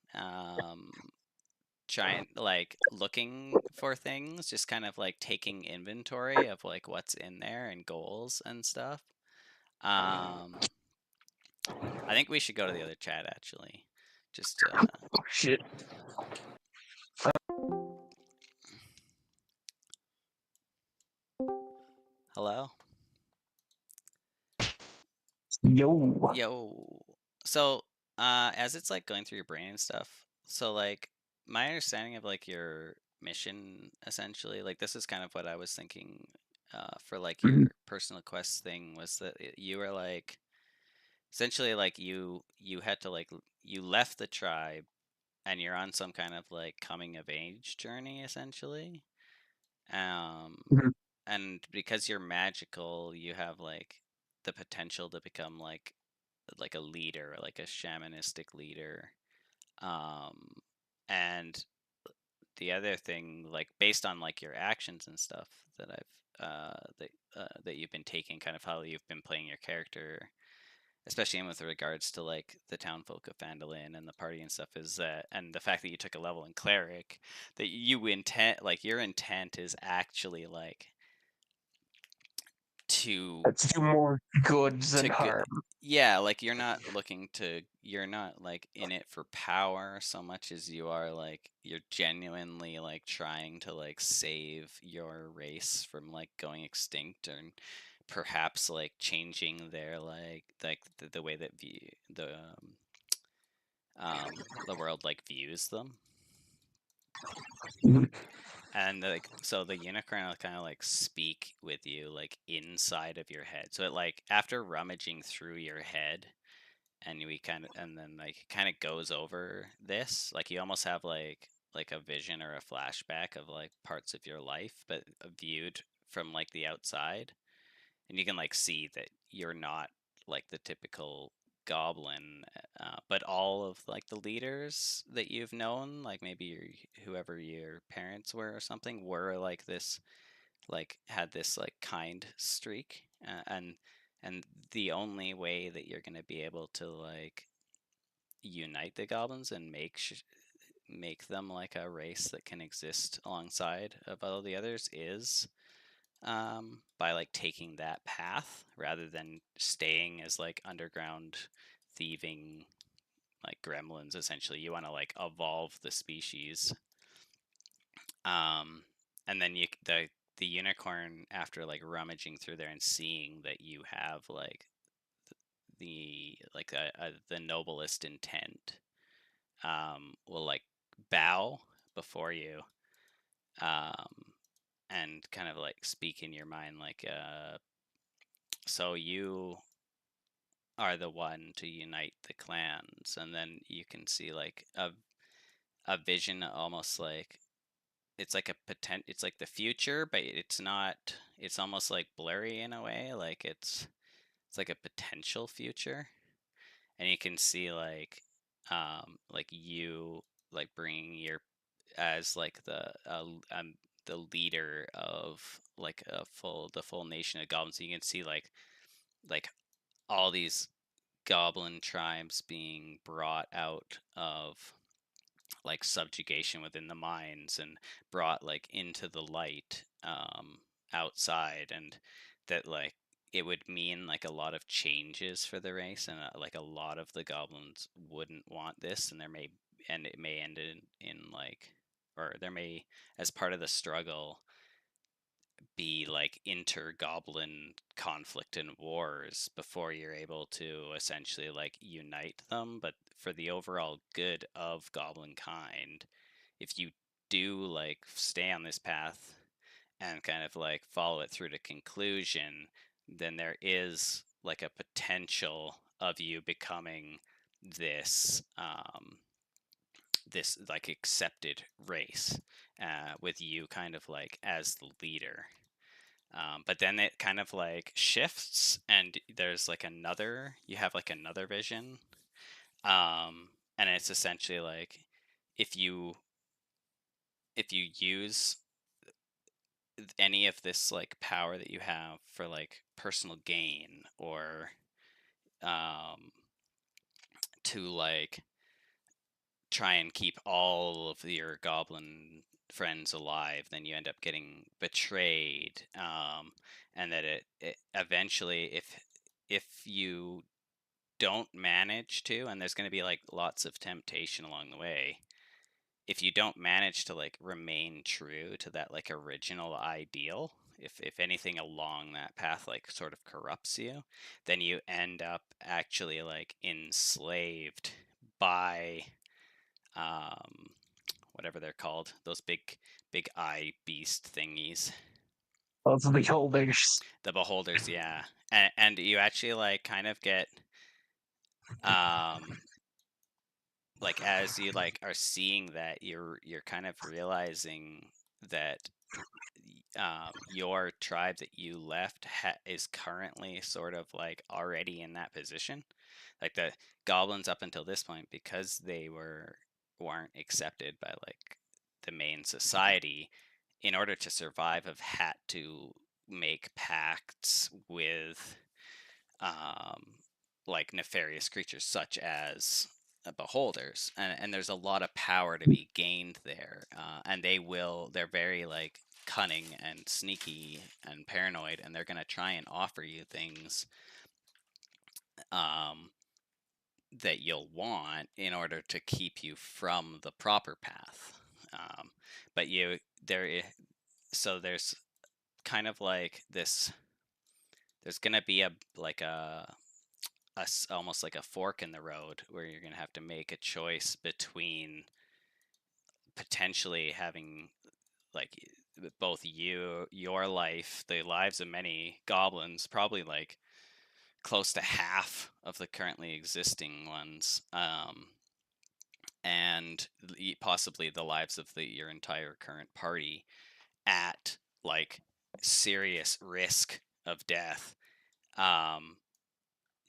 trying, like, looking for things, just kind of like taking inventory of like what's in there and goals and stuff. I think we should go to the other chat, actually. Just Oh, shit. hello. Yo. So, as it's like going through your brain and stuff, so like my understanding of like your mission, essentially, like this is kind of what I was thinking, for like your personal quest thing, was that you were like, essentially, like you had to like you left the tribe, and you're on some kind of like coming of age journey, essentially. Mhm. And because you're magical, you have like the potential to become like a leader, like a shamanistic leader. And the other thing, like based on like your actions and stuff that that you've been taking, kind of how you've been playing your character, especially with regards to like the townfolk of Phandalin and the party and stuff, is that, and the fact that you took a level in cleric, that your intent is actually like to Let's do more good than harm. yeah, like you're not like in it for power so much as you are like, you're genuinely like trying to like save your race from like going extinct, and perhaps like changing their like the way that the world like views them. Mhm. And like, so the unicorn will kind of like speak with you like inside of your head. So it like, after rummaging through your head, and then like it kind of goes over this, like you almost have like a vision or a flashback of like parts of your life, but viewed from like the outside. And you can like see that you're not like the typical goblin, but all of like the leaders that you've known, like maybe whoever your parents were or something, were like this, like had this like kind streak, and the only way that you're going to be able to like unite the goblins and make them like a race that can exist alongside of all the others is, by like taking that path rather than staying as like underground thieving like gremlins. Essentially, you want to like evolve the species. And then the unicorn, after like rummaging through there and seeing that you have like the noblest intent, will like bow before you, and kind of like speak in your mind, like, so you are the one to unite the clans. And then you can see like a vision, almost like it's like it's like the future, but it's not, it's almost like blurry in a way, like it's like a potential future. And you can see like you like bringing your, as like the leader of like the full nation of goblins. So you can see like all these goblin tribes being brought out of like subjugation within the mines, and brought like into the light, outside. And that like it would mean like a lot of changes for the race, and like a lot of the goblins wouldn't want this, and it may end in like, or there may, as part of the struggle, be like inter-goblin conflict and wars before you're able to essentially like unite them. But for the overall good of goblin kind, if you do like stay on this path and kind of like follow it through to conclusion, then there is like a potential of you becoming this this like accepted race, with you kind of like as the leader. But then it kind of like shifts, and there's like you have like another vision, and it's essentially like if you use any of this like power that you have for like personal gain, or to like try and keep all of your goblin friends alive, then you end up getting betrayed, and that it eventually, if you don't manage to, and there's going to be like lots of temptation along the way, if you don't manage to like remain true to that like original ideal, if anything along that path like sort of corrupts you, then you end up actually like enslaved by whatever they're called, those big eye beast thingies. Of the beholders. The beholders, yeah. And you actually like kind of get like as you like are seeing that, you're kind of realizing that your tribe that you left is currently sort of like already in that position. Like the goblins up until this point, because they weren't accepted by like the main society, in order to survive, have had to make pacts with like nefarious creatures such as beholders, and there's a lot of power to be gained there, and they're very like cunning and sneaky and paranoid, and they're going to try and offer you things that you'll want in order to keep you from the proper path. But so there's kind of like this, there's going to be a like almost like a fork in the road, where you're going to have to make a choice between potentially having like both your life, the lives of many goblins, probably like close to half of the currently existing ones, and possibly the lives of your entire current party, at like serious risk of death,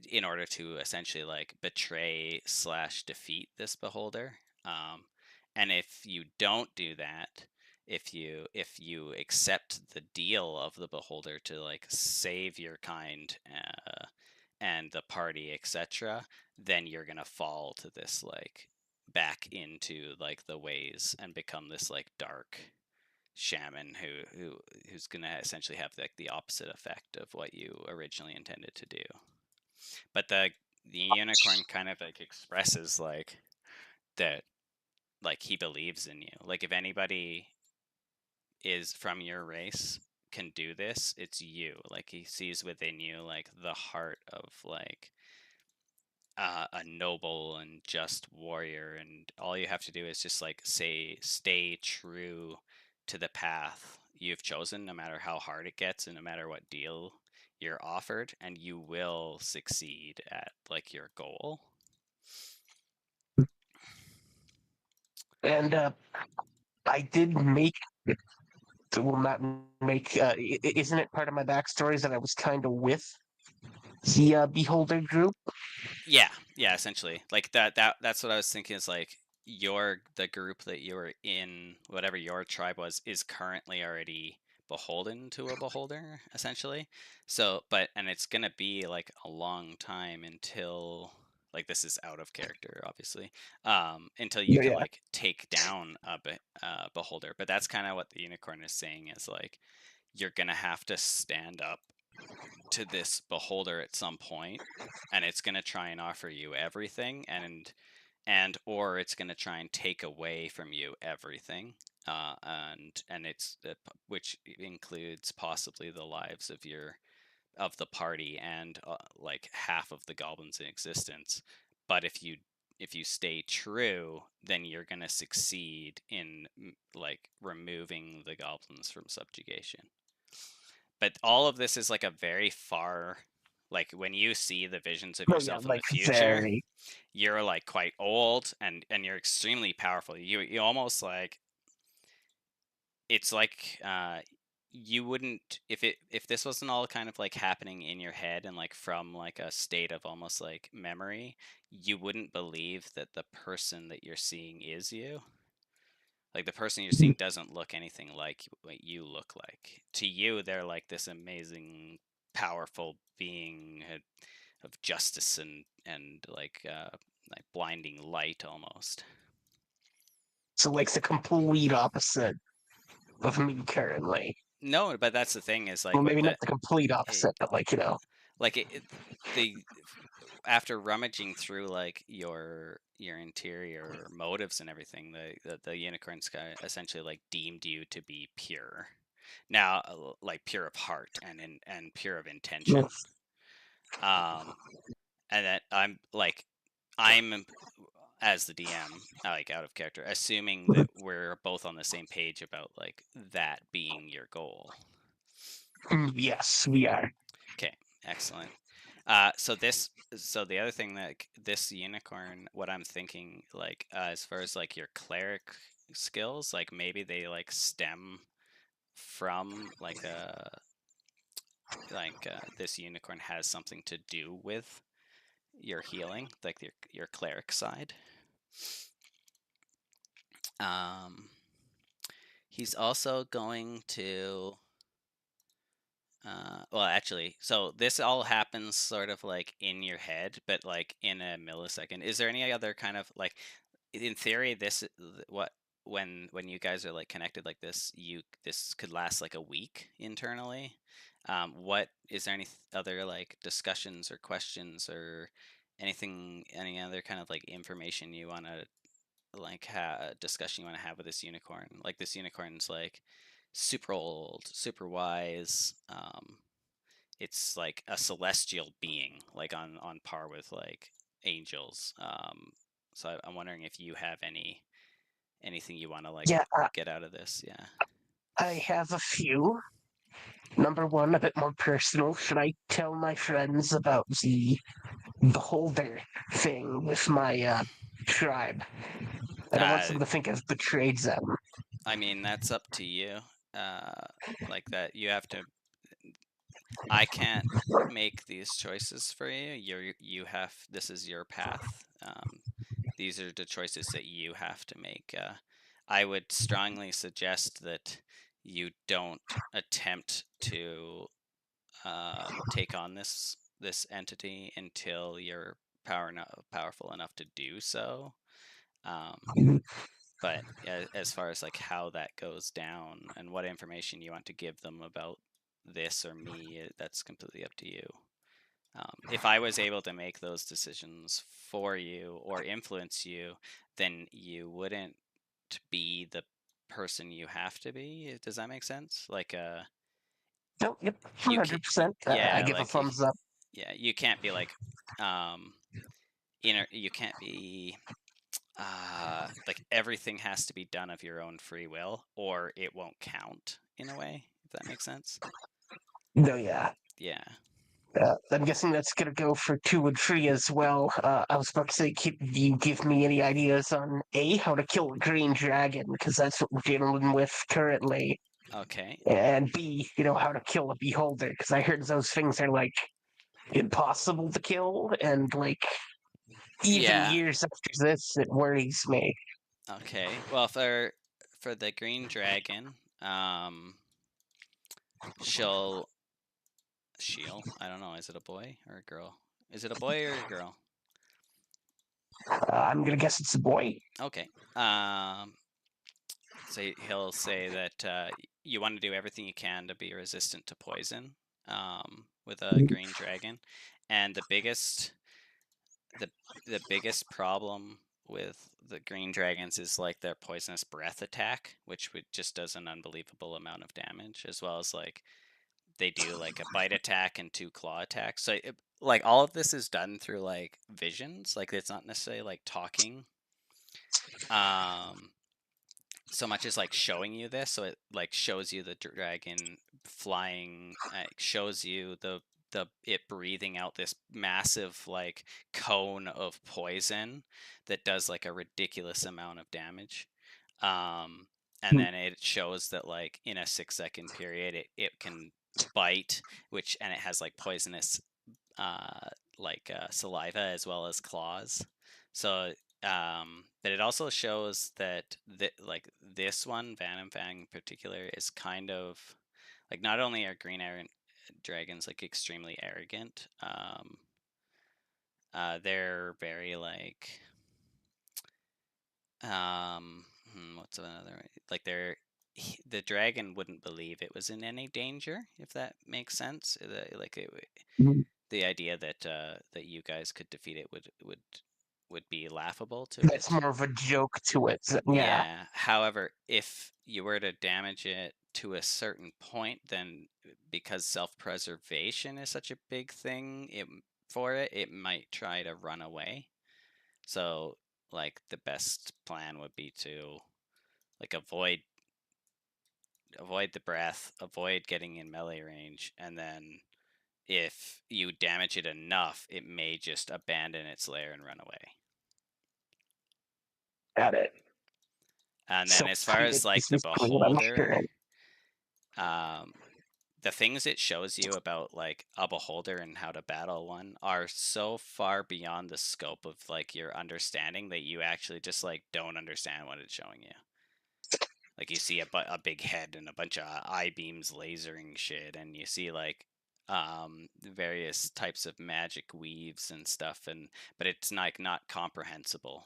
in order to essentially like betray / defeat this beholder. And if you don't do that, if you accept the deal of the beholder to like save your kind, and the party, etc., then you're gonna fall to this like back into like the ways and become this like dark shaman who's gonna essentially have like the opposite effect of what you originally intended to do. But the unicorn kind of like expresses like that, like he believes in you. Like if anybody is from your race can do this, it's you. Like he sees within you like the heart of like a noble and just warrior, and all you have to do is just like stay true to the path you've chosen, no matter how hard it gets and no matter what deal you're offered, and you will succeed at like your goal. And I did make, well, not make, isn't it part of my backstory is that I was kind of with the beholder group? Yeah, essentially. Like that's what I was thinking, is like the group that you were in, whatever your tribe was, is currently already beholden to a beholder, essentially. So, and it's gonna be like a long time until, like, this is out of character, obviously, until you can like take down a beholder. But that's kind of what the unicorn is saying, is like you're gonna have to stand up to this beholder at some point, and it's going to try and offer you everything, and or it's going to try and take away from you everything, and it's which includes possibly the lives of the party and like half of the goblins in existence. But if you stay true, then you're going to succeed in like removing the goblins from subjugation. But all of this is like a very far, like when you see the visions of yourself in the future, you're like quite old and you're extremely powerful. You almost like, it's like you wouldn't, if this wasn't all kind of like happening in your head and like from like a state of almost like memory, you wouldn't believe that the person that you're seeing is you. Like the person you're seeing doesn't look anything like what you look like. To you, they're like this amazing, powerful being of justice and like blinding light almost. So like the complete opposite of me currently. No, but that's the thing is like, well, maybe not the complete opposite, but like, you know, like after rummaging through like your interior motives and everything, the unicorns essentially like deemed you to be pure. Now, like pure of heart and pure of intention. And that I'm as the DM, like out of character, assuming that we're both on the same page about like that being your goal. Yes, we are. Okay, excellent. So the other thing, that this unicorn, what I'm thinking, like as far as like your cleric skills, like maybe they like stem from like this unicorn has something to do with your healing, like your cleric side. He's also going to well, actually, so this all happens sort of like in your head, but like in a millisecond. Is there any other kind of like, in theory, when you guys are like connected like this, this could last like a week internally? What is there any other like discussions or questions or anything, any other kind of like information you want to like discussion you want to have with this unicorn? Like this unicorn's like super old, super wise. It's like a celestial being, like on par with like angels. So I'm wondering if you have anything you want to like get out of this. Yeah, I have a few. Number one, a bit more personal. Should I tell my friends about the beholder thing with my tribe? I don't want them to think I've betrayed them. I mean, that's up to you. Like that, you have to. I can't make these choices for you. You have. This is your path. These are the choices that you have to make. I would strongly suggest that you don't attempt to take on this entity until you're powerful enough to do so. But as far as like how that goes down and what information you want to give them about this or me, that's completely up to you. If I was able to make those decisions for you or influence you, then you wouldn't be the person you have to be. Does that make sense? Like no, yep, 100%. I give like, a thumbs up. Yeah, you can't be like you can't be like everything has to be done of your own free will or it won't count, in a way, if that makes sense. No, yeah. Yeah. I'm guessing that's gonna go for 2 and 3 as well. I was about to say, do you give me any ideas on A, how to kill a green dragon, because that's what we're dealing with currently. Okay. And B, you know, how to kill a beholder, because I heard those things are like impossible to kill, and like even years after this, it worries me. Okay. Well, for the green dragon, she'll, I don't know, is it a boy or a girl? Is it a boy or a girl? I'm gonna guess it's a boy. Okay. So he'll say that you want to do everything you can to be resistant to poison. with a green dragon, and the biggest problem with the green dragons is like their poisonous breath attack, which just does an unbelievable amount of damage, as well as like they do like a bite attack and 2 claw attacks. So like all of this is done through like visions, like it's not necessarily like talking so much as like showing you this. So it like shows you the dragon flying, shows you it breathing out this massive like cone of poison that does like a ridiculous amount of damage. And then it shows that like in a 6-second period it can bite, and it has like poisonous saliva as well as claws. So but it also shows that like this one, Venom Fang in particular, is kind of like, not only are green dragons like extremely arrogant, they're very like what's another, like the dragon wouldn't believe it was in any danger, if that makes sense. The idea that that you guys could defeat it would be laughable to it. That's more of a joke to it. Yeah. However, if you were to damage it to a certain point, then because self-preservation is such a big thing for it, it might try to run away. So like the best plan would be to like avoid the breath, avoid getting in melee range, and then if you damage it enough, it may just abandon its lair and run away. Got it. And then as far as like the beholder, the things it shows you about like a beholder and how to battle one are so far beyond the scope of like your understanding that you actually just like don't understand what it's showing you. Like you see a big head and a bunch of eye beams lasering shit, and you see like various types of magic weaves and stuff, but it's like not comprehensible.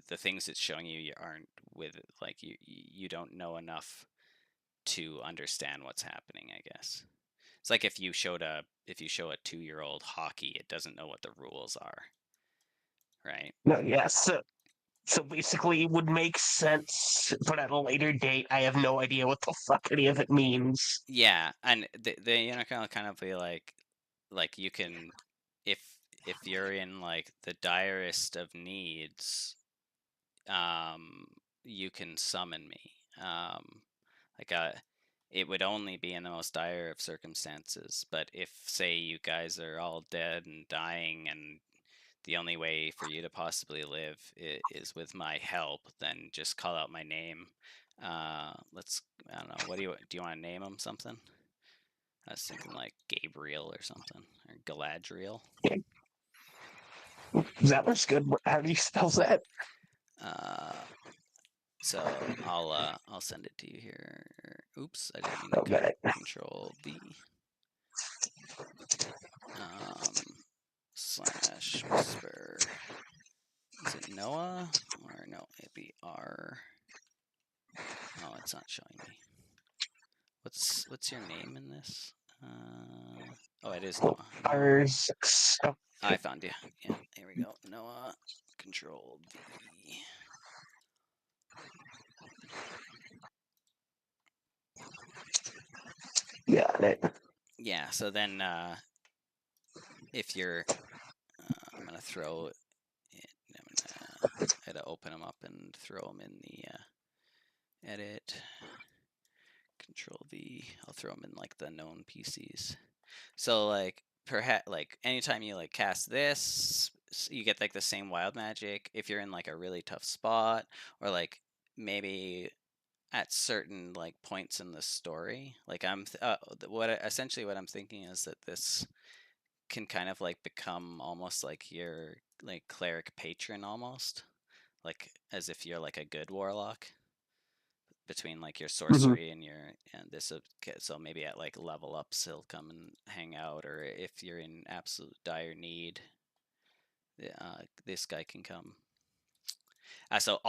The things it's showing you aren't with like you don't know enough to understand what's happening, I guess. It's like if you show a 2-year-old hockey, it doesn't know what the rules are, right? No, yes. So basically, it would make sense, but at a later date, I have no idea what the fuck any of it means. Yeah, and they kind of be like you can, if you're in like the direst of needs, you can summon me. Like it would only be in the most dire of circumstances. But if say you guys are all dead and dying, and the only way for you to possibly live is with my help, then just call out my name. I don't know. What do you want to name him something? I was thinking like Gabriel or something, or Galadriel. That was good. How do you spell that? So I'll send it to you here. Oops, I didn't mean to Okay. Control V. / whisper. Is it Noah or no? It'd be R. Oh, it's not showing me. What's your name in this? Oh, it is Noah. R6. Oh, I found you. Yeah, here we go. Noah. Control V. Got it. Yeah. So then, if you're, I'm gonna throw it. I had to open them up and throw them in the edit. Control V. I'll throw them in like the known PCs. So like perhaps like anytime you like cast this, you get like the same wild magic if you're in like a really tough spot, or like maybe at certain like points in the story. Like essentially what I'm thinking is that this can kind of like become almost like your like cleric patron, almost like as if you're like a good warlock between like your sorcery and this. So maybe at like level ups he'll come and hang out, or if you're in absolute dire need, this guy can come. So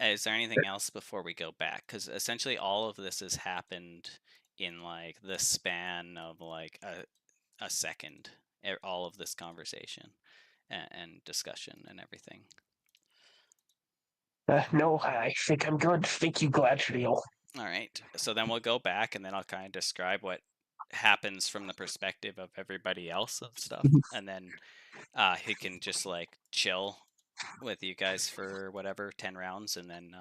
is there anything else before we go back? Because essentially all of this has happened in like the span of like a second, all of this conversation and discussion and everything. No, I think I'm good. Thank you, Galadriel. All right. So then we'll go back and then I'll kind of describe what happens from the perspective of everybody else and stuff. And then he can just like chill with you guys for whatever 10 rounds, and then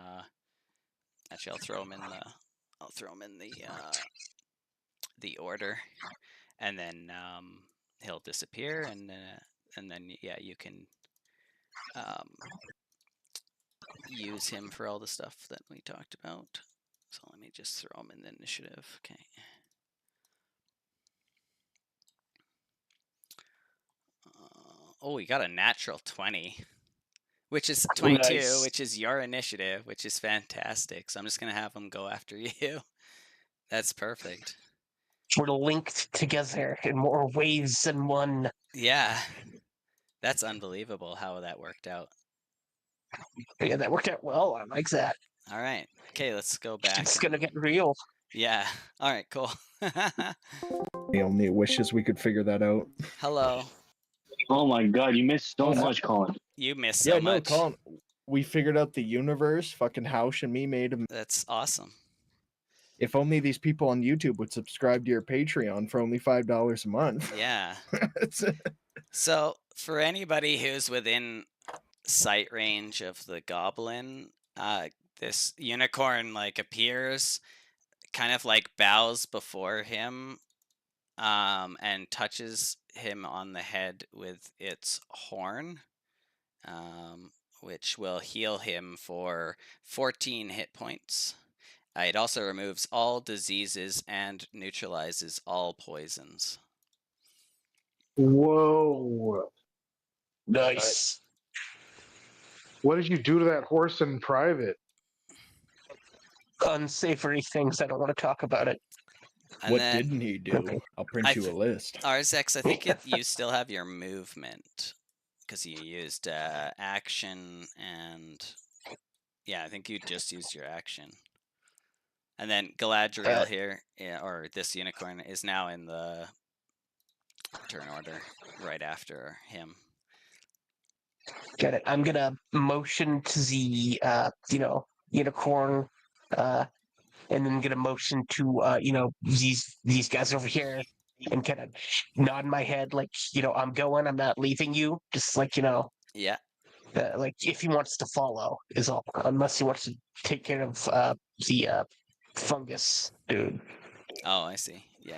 actually I'll throw him in the order, and then he'll disappear, and then yeah, you can use him for all the stuff that we talked about. So let me just throw him in the initiative. Okay. Oh, we got a natural 20, which is 22, Nice. which is your initiative, which is fantastic. So I'm just gonna have him go after you. That's perfect. We're linked together in more ways than one. Yeah, that's unbelievable how that worked out. Yeah, that worked out well. I like that. All right. Okay, let's go back. It's gonna get real. Yeah. All right, cool. He only wishes we could figure that out. Hello. Oh my god, you missed so much, Colin. You missed so much. No, Colin. We figured out the universe. Fucking Hausch and me made him. That's awesome. If only these people on YouTube would subscribe to your Patreon for only $5 a month. Yeah. So for anybody who's within sight range of the goblin, this unicorn like appears, kind of like bows before him, and touches him on the head with its horn, which will heal him for 14 hit points. It also removes all diseases and neutralizes all poisons. Whoa. Nice. What did you do to that horse in private? Unsavory things. I don't want to talk about it. And what then, didn't he do? I'll print you a list. Arzex, I think you still have your movement because you used action and yeah, I think you just used your action. And then Galadriel here, or this unicorn, is now in the turn order right after him. Get it. I'm gonna motion to the unicorn, and then gonna motion to these guys over here, and kind of nod my head like I'm going. I'm not leaving you. Just like Yeah. like if he wants to follow is all. Unless he wants to take care of the fungus dude. Oh, I see. Yeah.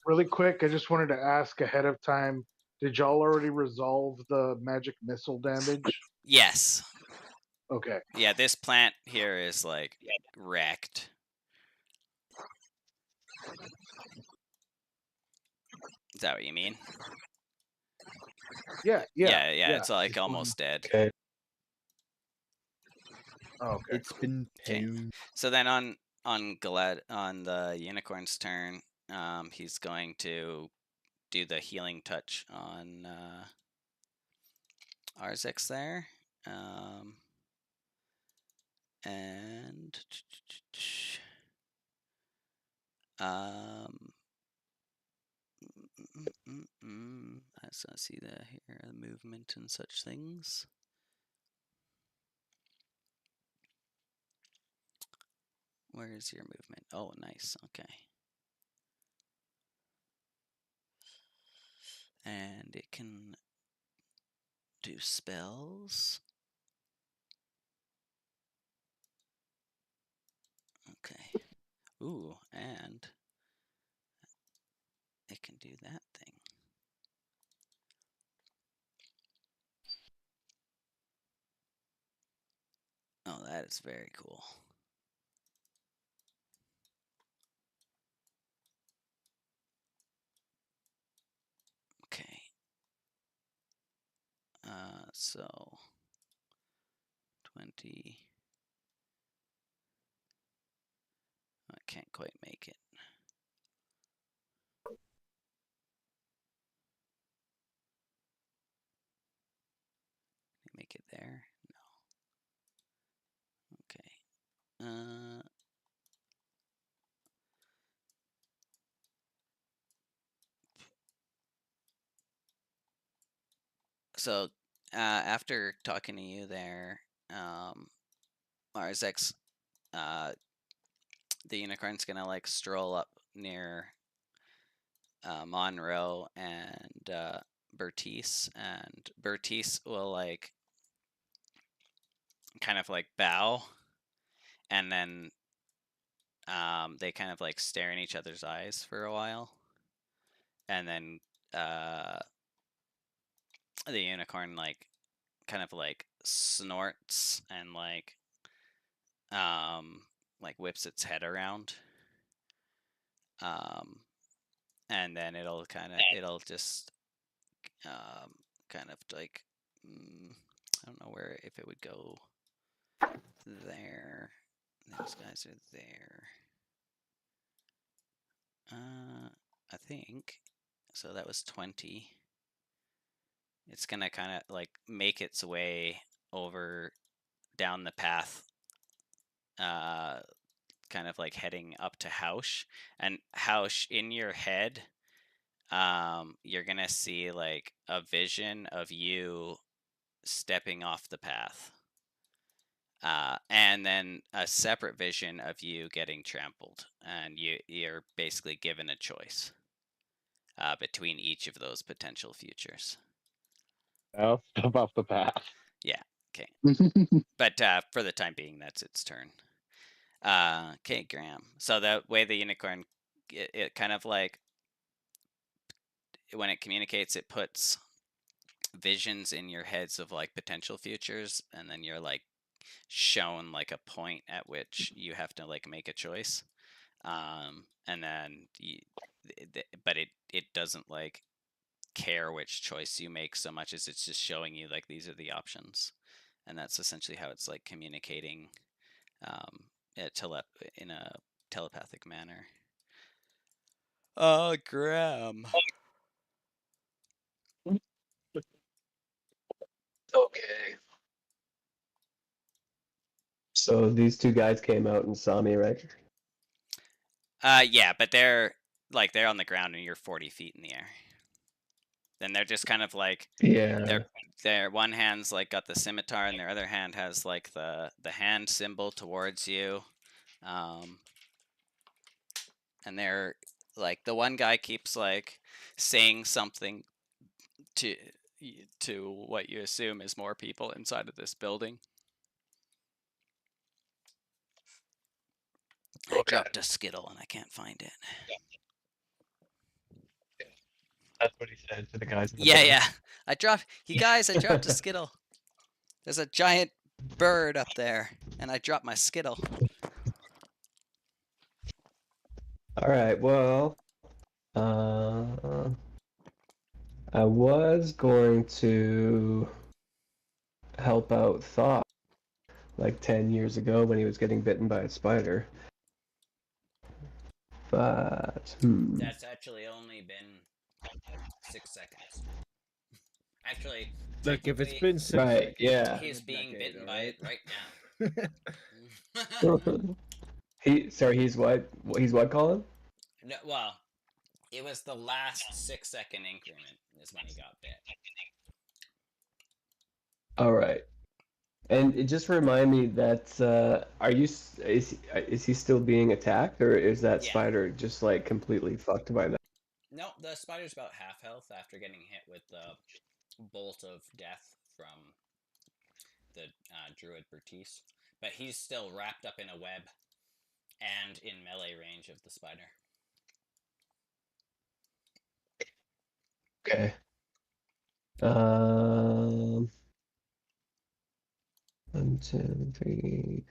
Really quick, I just wanted to ask ahead of time, did y'all already resolve the magic missile damage? Yes. Okay. Yeah, this plant here is like wrecked. Is that what you mean? Yeah. It's like almost dead. Okay. Oh, okay. It's been pain. So then on the unicorn's turn, he's going to do the healing touch on Arzex there. And I just want to see the movement and such things. Where is your movement? Oh, nice. Okay. And it can do spells. Okay. Ooh, and it can do that thing. Oh, that is very cool. Okay. So 20. I can't quite make it. Make it there? No. Okay. So after talking to you there, Marzek's the unicorn's gonna like stroll up near Monroe and Bertice, and Bertice will like kind of like bow, and then they kind of like stare in each other's eyes for a while, and then the unicorn like kind of like snorts and like whips its head around, and then it'll just kind of like I don't know where, if it would go there. Those guys are there. I think so. That was 20. It's gonna kind of like make its way over down the path, kind of like heading up to Hausch. And Hausch, in your head, you're gonna see like a vision of you stepping off the path, and then a separate vision of you getting trampled, and you're basically given a choice between each of those potential futures. I'll step off the path. Yeah. Okay. But for the time being, that's its turn. Okay, Graham. So the way the unicorn, it kind of like, when it communicates, it puts visions in your heads of like potential futures, and then you're like shown like a point at which you have to like make a choice, and then but it doesn't like care which choice you make so much as it's just showing you like these are the options, and that's essentially how it's like communicating in a telepathic manner. Graham. Okay. So these two guys came out and saw me, right? Yeah, but they're on the ground and you're 40 feet in the air. Then they're just kind of like, Yeah. their one hand's like got the scimitar, and their other hand has like the hand symbol towards you, and they're like, the one guy keeps like saying something to what you assume is more people inside of this building. I dropped a Skittle and I can't find it. That's what he said to the guys. Yeah. I dropped a Skittle. There's a giant bird up there, and I dropped my Skittle. All right. Well, I was going to help out Thought like 10 years ago when he was getting bitten by a spider. But That's actually only been 6 seconds. Actually, Look, if it's been 6 Right, seconds, yeah. he's being bitten by it right now. He's what? He's what, Colin? No, well, it was the last 6-second increment is when he got bit. All right. And just remind me that is he still being attacked, or is that Yeah. spider just like completely fucked by that? No, the spider's about half health after getting hit with the bolt of death from the druid Bertice, but he's still wrapped up in a web and in melee range of the spider. Okay. 1, 2, 3.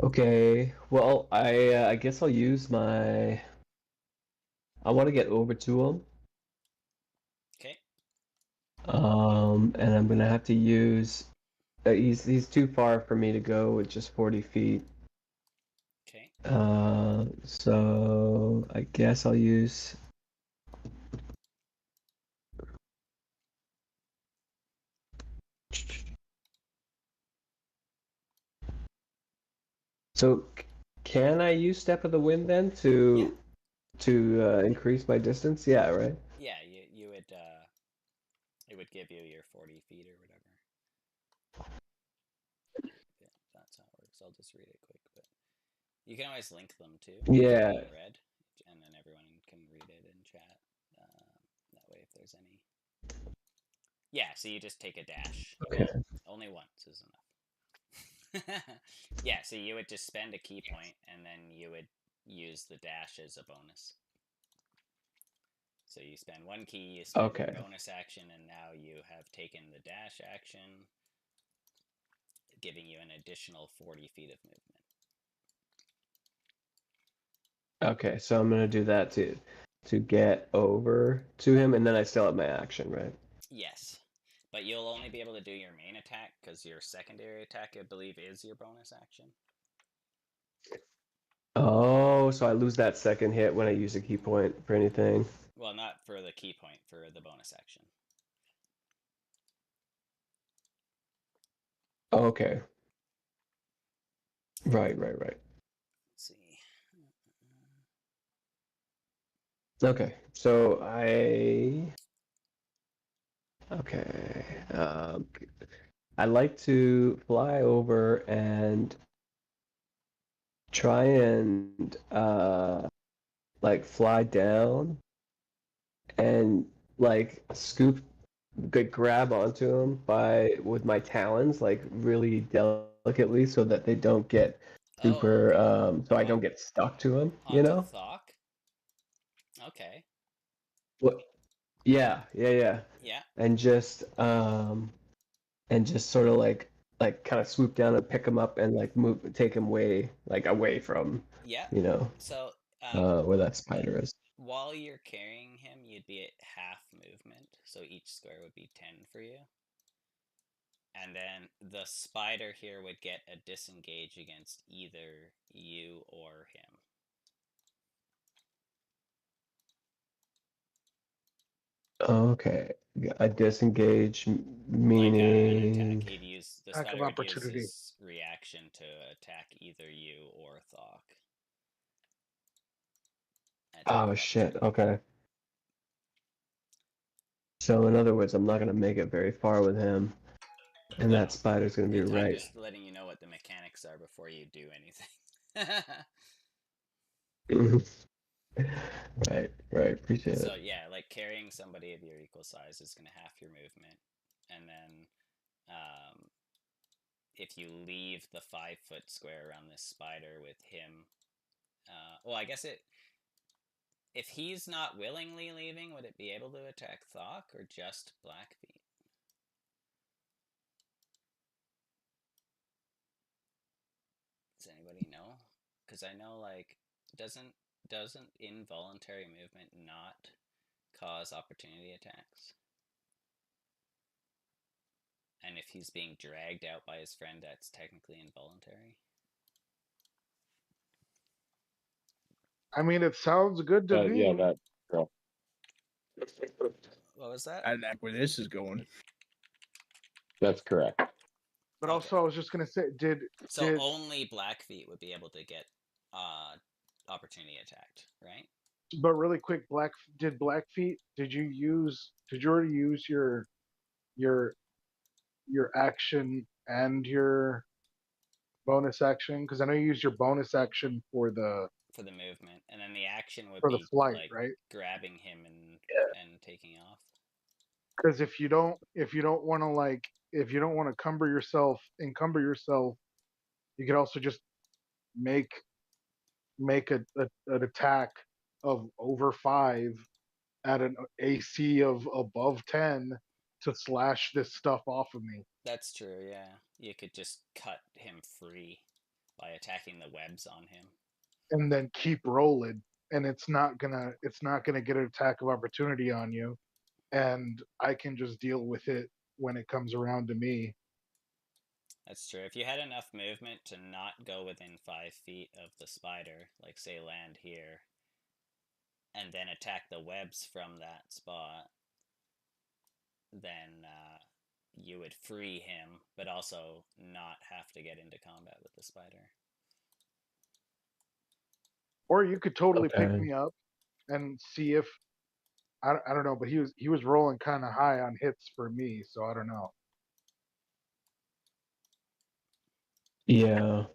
Okay. Well, I guess I'll use my. I want to get over to him. Okay. And I'm gonna have to use. He's too far for me to go with just 40 feet. Okay. So I guess I'll use. So Can I use Step of the Wind then to increase my distance? Yeah, right. Yeah, you would. It would give you your 40 feet or whatever. Yeah, that's how it works. I'll just read it quick, but you can always link them too. Yeah. In red, and then everyone can read it in chat. That way, if there's any. Yeah, so you just take a dash. Okay. Well, only once is enough. Yeah, so you would just spend a key point, and then you would use the dash as a bonus. So you spend one key, you spend your bonus action, and now you have taken the dash action, giving you an additional 40 feet of movement. Okay, so I'm gonna do that to get over to him, and then I still have my action, right? Yes, but you'll only be able to do your main attack because your secondary attack, I believe, is your bonus action. Oh, so I lose that second hit when I use a key point for anything. Well, not for the key point, for the bonus action. Okay. Right. Let's see. Okay, so I like to fly over and try and like fly down and like scoop, grab onto them with my talons, like really delicately, so that they don't get super, so I don't get stuck to them. You Onto know? Thok? Okay. What? Yeah. Yeah. And just sort of like kind of swoop down and pick him up and like take him away from Yeah. you know So where that spider is. while you're carrying him, you'd be at half movement, so each square would be 10 for you. And then the spider here would get a disengage against either you or him. Okay, a disengage meaning Like an attack. He'd use the Attack of spider would use opportunity. his reaction to attack either you or Thok. Oh shit. Okay. So in other words, I'm not gonna make it very far with him, and that spider's gonna be I'm right. just letting you know what the mechanics are before you do anything. Right. Appreciate So it. yeah, like carrying somebody of your equal size is going to half your movement, and then if you leave the 5-foot square around this spider with him, well, I guess if he's not willingly leaving, would it be able to attack Thok or just Blackfeet? Does anybody know? Because I know, like, doesn't involuntary movement not cause opportunity attacks? And if he's being dragged out by his friend, that's technically involuntary. I mean, it sounds good to me. Yeah, that. Girl. What was that? I like where this is going. That's correct. But also, I was just gonna say, did only Blackfeet would be able to get opportunity attacked, right? But really quick, Blackfeet? Did you already use your action and your bonus action? Because I know you used your bonus action for the movement, and then the action would for be the flight, like right? grabbing him and taking off. Because if you don't want to encumber yourself, you could also just make an attack of over 5 at an AC of above 10 to slash this stuff off of me. That's true, yeah. You could just cut him free by attacking the webs on him. And then keep rolling, and it's not gonna get an attack of opportunity on you, and I can just deal with it when it comes around to me. That's true. If you had enough movement to not go within 5 feet of the spider, like say land here, and then attack the webs from that spot, then you would free him, but also not have to get into combat with the spider. Or you could totally pick Okay. me up and see if I don't know, but he was rolling kind of high on hits for me, so I don't know. Yeah.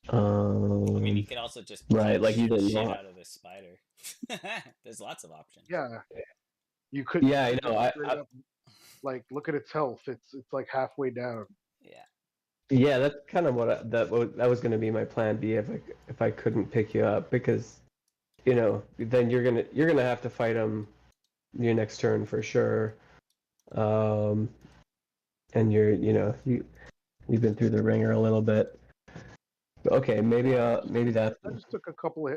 I mean, you could also just Right, punch like you the didn't shit want. out of this spider. There's lots of options. Yeah, you could Yeah, I know. just straight up like look at its health. It's like halfway down. Yeah. Yeah, that's kind of what that was going to be my plan B if I couldn't pick you up, because then you're gonna have to fight him your next turn for sure. And you've been through the ringer a little bit. But okay, maybe that. I just took a couple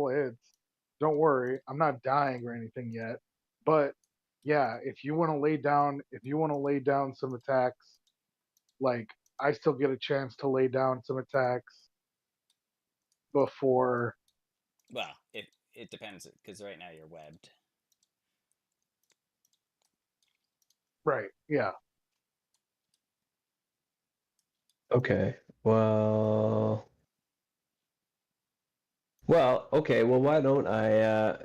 of hits. Don't worry, I'm not dying or anything yet. But yeah, if you want to lay down some attacks, like I still get a chance to lay down some attacks before. Well, it depends, because right now you're webbed. Right. Yeah. Okay. Well, okay. Well, why don't I?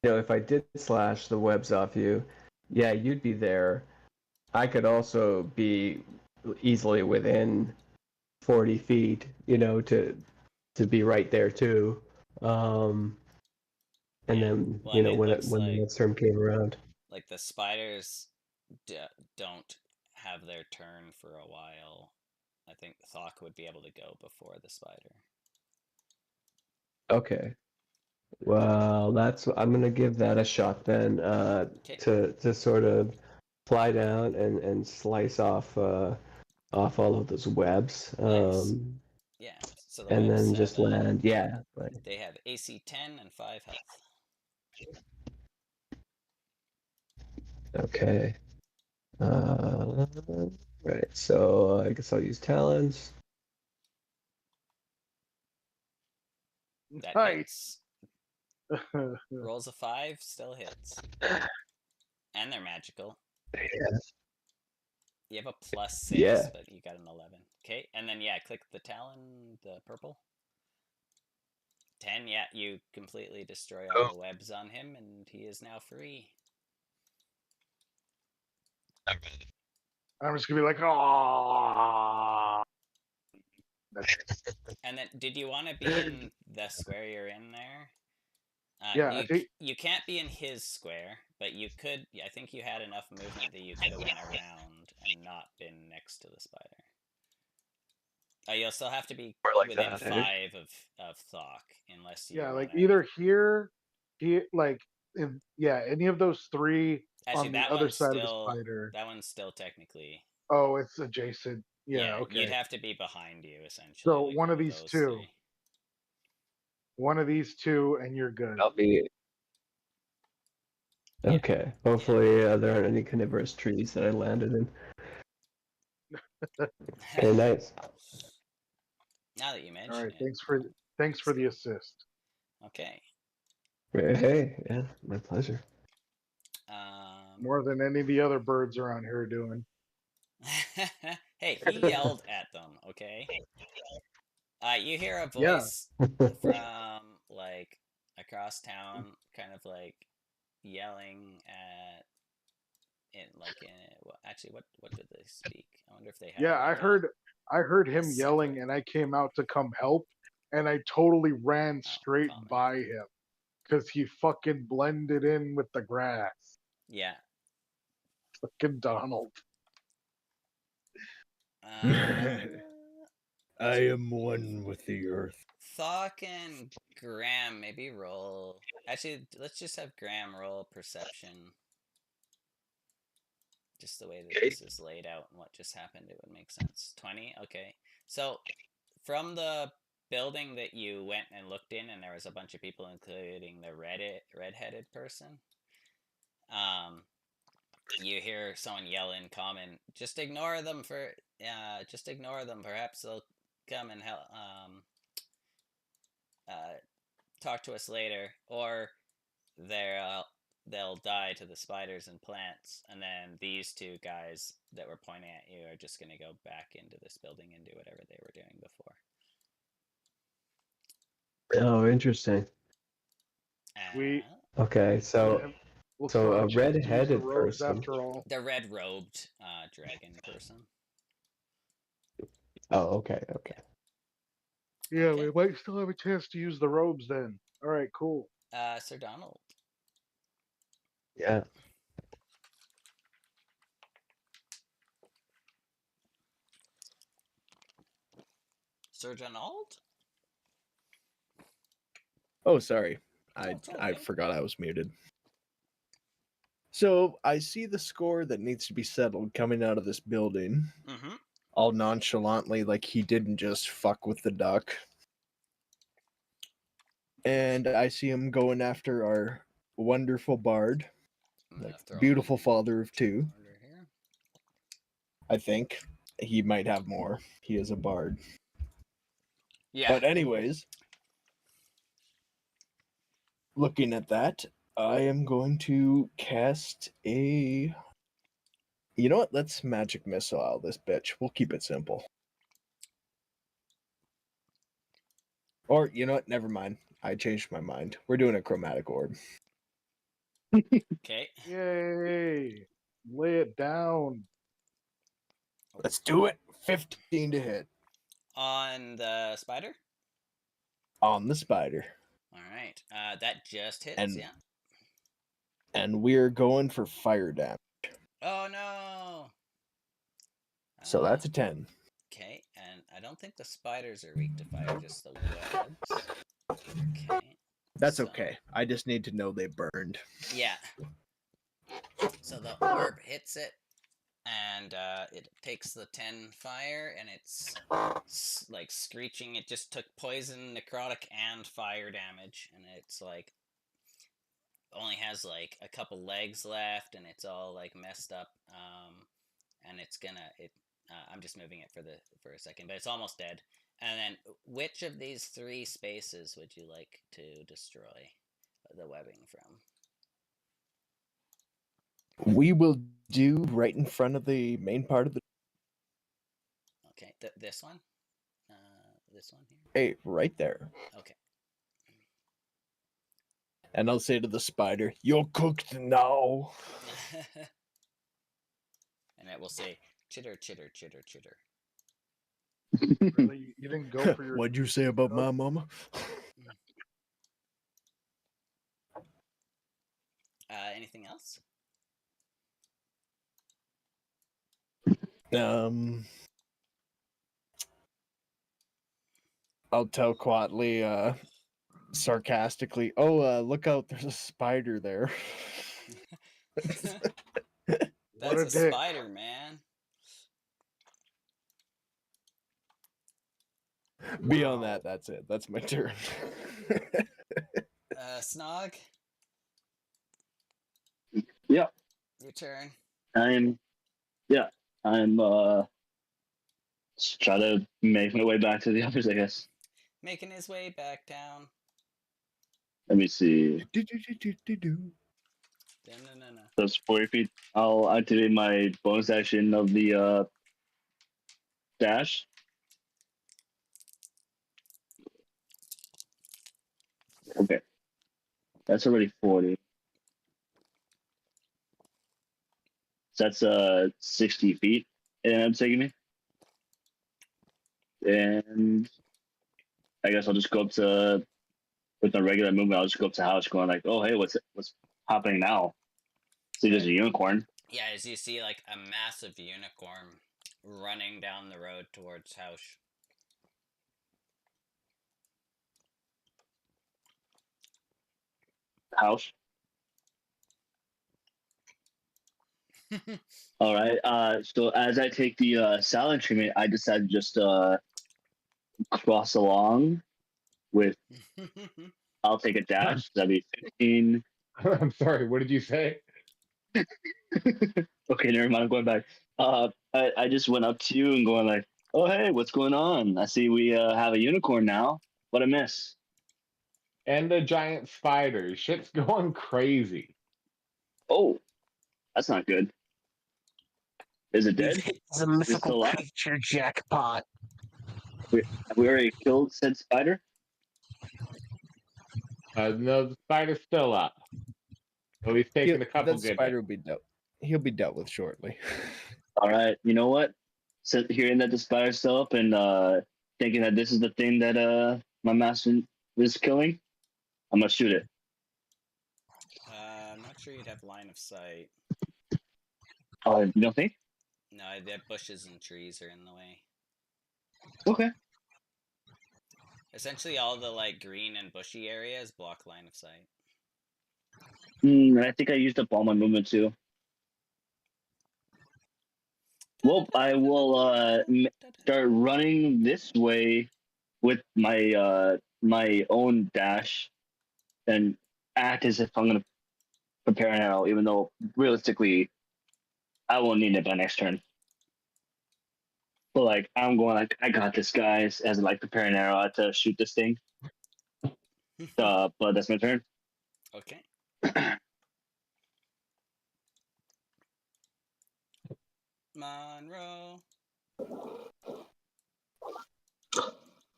If I did slash the webs off you, yeah, you'd be there. I could also be easily within 40 feet, to be right there too. And Yeah. then, Well, and it when looks when the like next term came around. like the spiders don't have their turn for a while. I think Thok would be able to go before the spider. Okay. Well, I'm gonna give that a shot then. Okay. To sort of fly down and slice off off all of those webs. Nice. Yeah. So the And webs then have just land. Yeah. Right. they have AC 10 and 5 health. Okay. Right. So I guess I'll use talons. That Nice. hits. Rolls a 5, still hits. And they're magical. Yeah. You have a +6, Yeah. but you got an 11. Okay, and then yeah, click the talon, the purple. 10, yeah, you completely destroy all the webs on him, and he is now free. I'm just gonna be like, oh. And then, did you want to be in the square you're in there? Yeah, you can't be in his square, but you could. I think you had enough movement that you could have went around and not been next to the spider. You'll still have to be within that, 5 of Thok, unless you. Yeah, like wanna... either here, any of those three Actually, on the that other one's side still. of the spider. That one's still technically. Oh, it's adjacent. Yeah, okay. You'd have to be behind you essentially. So like one of these two. three. One of these two, and you're good. I'll be. Okay. Hopefully there aren't any carnivorous trees that I landed in. Okay, nice. Now that you mention All right, it. thanks for the assist. Okay. Hey, yeah, my pleasure. More than any of the other birds around here are doing. Hey, he yelled at them, okay? You hear a voice from, like, across town, kind of, like, yelling at... Actually, what did they speak? I wonder if they have... Yeah, I heard him yelling, and I came out to come help, and I totally ran straight by him, because he fucking blended in with the grass. Yeah. Fucking Donald. I am one with the earth. Thok and Graham maybe roll. Actually, let's just have Graham roll perception. Just the way that this is laid out and what just happened, it would make sense. 20? Okay. So, from the building that you went and looked in, and there was a bunch of people, including the red-headed person, you hear someone yell in common, just ignore them perhaps they'll come and help, talk to us later, or they'll die to the spiders and plants, and then these two guys that were pointing at you are just going to go back into this building and do whatever they were doing before. Oh, interesting. We- Okay, so We'll So still a have chance to use the red-headed robes person. after all. the red-robed dragon person. Oh, okay. Yeah, Okay. we might still have a chance to use the robes then. All right, cool. Sir Donald. Yeah. Sir Donald? Oh, sorry. I it's all right. forgot I was muted. So I see the score that needs to be settled coming out of this building, Mm-hmm. all nonchalantly, like he didn't just fuck with the duck. And I see him going after our wonderful bard, I'm gonna like throw beautiful in father of two. order here. I think he might have more. He is a bard. Yeah. But anyways, looking at that, I am going to cast a. You know what? Let's magic missile this bitch. We'll keep it simple. Or you know what? Never mind. I changed my mind. We're doing a chromatic orb. Okay. Yay! Lay it down. Let's do it. 15 to hit On the spider. on the spider, All right. That just hits. And- Yeah. and we're going for fire damage. Oh no. So that's a 10. Okay, and I don't think the spiders are weak to fire, just the webs. Okay. That's So- okay. I just need to know they burned. Yeah. So the orb hits it, and it takes the 10 fire, and it's like screeching. It just took poison, necrotic, and fire damage, and it's like only has like a couple legs left, and it's all like messed up. And it's gonna I'm just moving it for a second, but it's almost dead. And then, which of these 3 spaces would you like to destroy the webbing from? We will do right in front of the main part of the. Okay, this one? This one here? Hey, right there. Okay. And I'll say to the spider, "You're cooked now." And it will say, chitter, chitter, chitter, chitter. Really, you didn't go for your. What'd you say about my mama? Anything else? I'll tell Quatley sarcastically, "Oh, look out! There's a spider there." That's a a dick. spider, man. Beyond that, that's it. That's my turn. Snog? Yeah. Your turn. I'm just try to make my way back to the others, I guess. Making his way back down. Let me see. No. That's 40 feet. I'll activate my bonus action of the dash. Okay. That's already 40. So that's 60 feet. And I'm taking me. And I guess I'll just go up to, with my regular movement, I'll just go up to the house going like, oh, hey, what's happening now? See, there's a unicorn. Yeah, as you see, like, a massive unicorn running down the road towards house. House. All right. So as I take the silent treatment, I decide to just cross along with. I'll take a dash. That'd be 15. I'm sorry. What did you say? Okay, never mind. I'm going back. I just went up to you and going like, "Oh, hey, what's going on? I see we have a unicorn now. What a miss." And a giant spider. Shit's going crazy. Oh, that's not good. Is it dead? It's a Is it mythical still alive? creature jackpot. Have we already killed said spider? No, the spider's still up. Well, he's taking a couple That good spider hits. will be dealt. He'll be dealt with shortly. All right, you know what? So hearing that the spider's still up and thinking that this is the thing that my master is killing, I'm gonna shoot it. I'm not sure you'd have line of sight. Oh, you don't think? No, the bushes and trees are in the way. Okay. Essentially, all the like green and bushy areas block line of sight. I think I used up all my movement too. Well, I will start running this way with my my own dash and act as if I'm gonna prepare an arrow, even though realistically I won't need it by next turn. But like I'm going like I got this, guys, as like prepare an arrow to shoot this thing. But that's my turn. Okay. Monroe.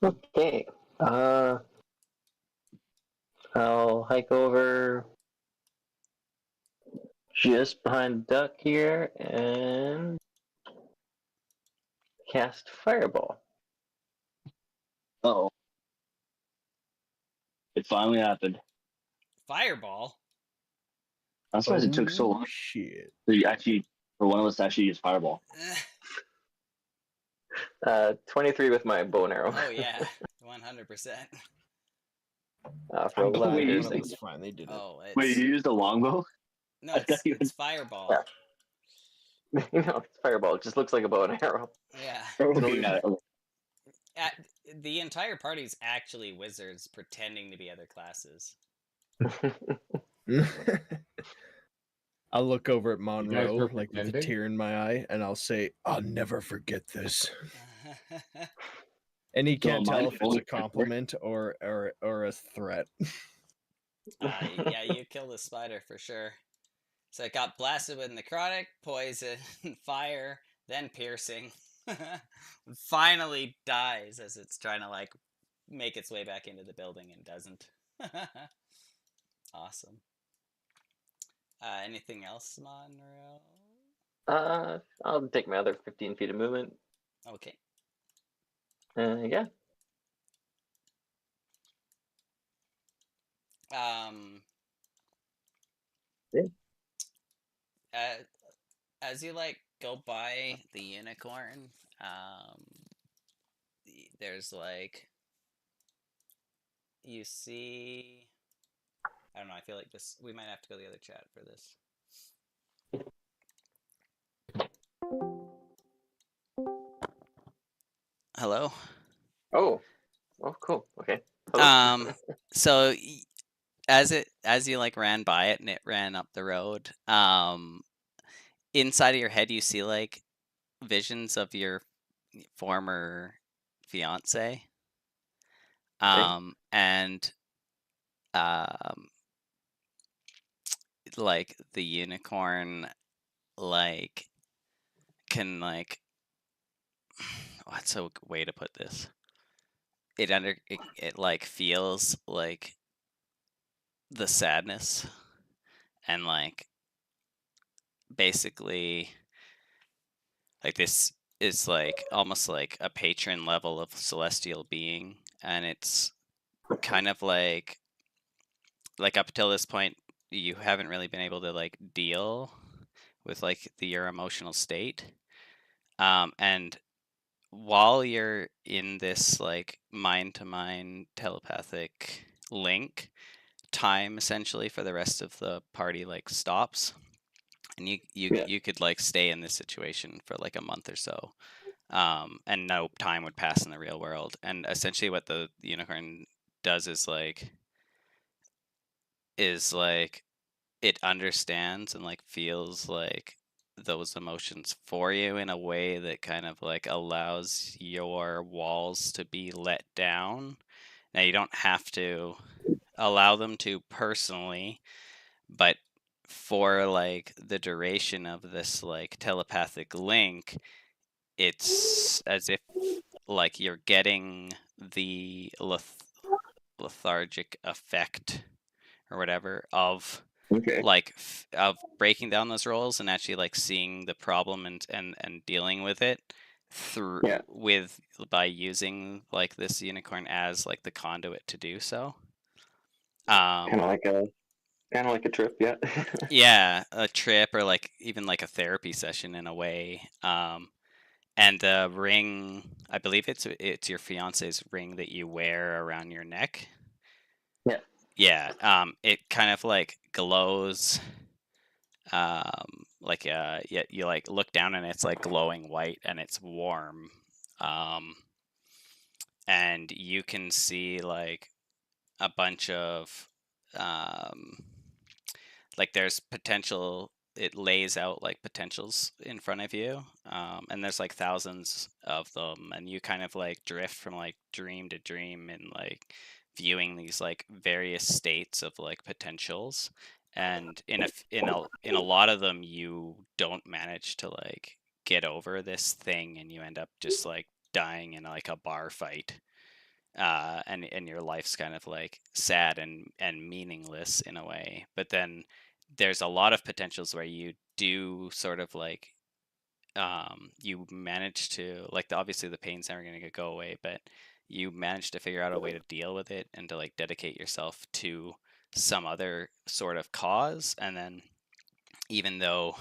Okay. I'll hike over just behind the duck here and cast Fireball. Oh, it finally happened. Fireball. I'm surprised it took so long. Shit. For one of us to actually use Fireball. 23 with my bow and arrow. Oh yeah, 100%. For I'm glad 11 one of piercing. us finally did it. Oh, it's, Wait, you used the longbow? no, I thought you it's Fireball. Yeah. No, it's Fireball. It just looks like a bow and arrow. Yeah. Okay, got it. The entire party's actually wizards pretending to be other classes. I'll look over at guys Monroe were like with a pretending? tear in my eye, and I'll say, "I'll never forget this." And he can't mine tell if it's only- a compliment or a threat. Yeah, you killed the spider for sure. So it got blasted with necrotic, poison, fire, then piercing. Finally dies as it's trying to like make its way back into the building and doesn't. Awesome. Anything else, Monroe? I'll take my other 15 feet of movement. Okay. Yeah. Yeah. As you like go by the unicorn, there's like you see. I don't know. I feel like this. We might have to go to the other chat for this. Hello. Oh, cool. Okay. Hello. So as you like ran by it and it ran up the road, inside of your head you see like visions of your former fiance. And like the unicorn like can like what's a way to put this? It like feels like the sadness and like basically like this is like almost like a patron level of celestial being, and it's kind of like up until this point you haven't really been able to like deal with like your emotional state, and while you're in this like mind-to-mind telepathic link, time essentially for the rest of the party like stops, and you could like stay in this situation for like a month or so, and no time would pass in the real world. And essentially what the unicorn does is like it understands and like feels like those emotions for you in a way that kind of like allows your walls to be let down. Now you don't have to allow them to personally, but for like the duration of this like telepathic link, it's as if like you're getting the lethargic effect or whatever of Okay. like of breaking down those roles and actually like seeing the problem and dealing with it through Yeah. by using like this unicorn as like the conduit to do so. Kind of like a trip, yeah. Yeah, a trip or like even like a therapy session in a way. And the ring, I believe it's your fiance's ring that you wear around your neck. Yeah. Yeah. It kind of like glows. Like yeah, you like look down and it's like glowing white and it's warm. And you can see like a bunch of like there's potential. It lays out like potentials in front of you, and there's like thousands of them, and you kind of like drift from like dream to dream and like viewing these like various states of like potentials, and in a lot of them you don't manage to like get over this thing, and you end up just like dying in like a bar fight. And your life's kind of like sad and meaningless in a way. But then there's a lot of potentials where you do sort of like you manage to like obviously the pain's never going to go away, but you manage to figure out a way to deal with it and to like dedicate yourself to some other sort of cause. And then even though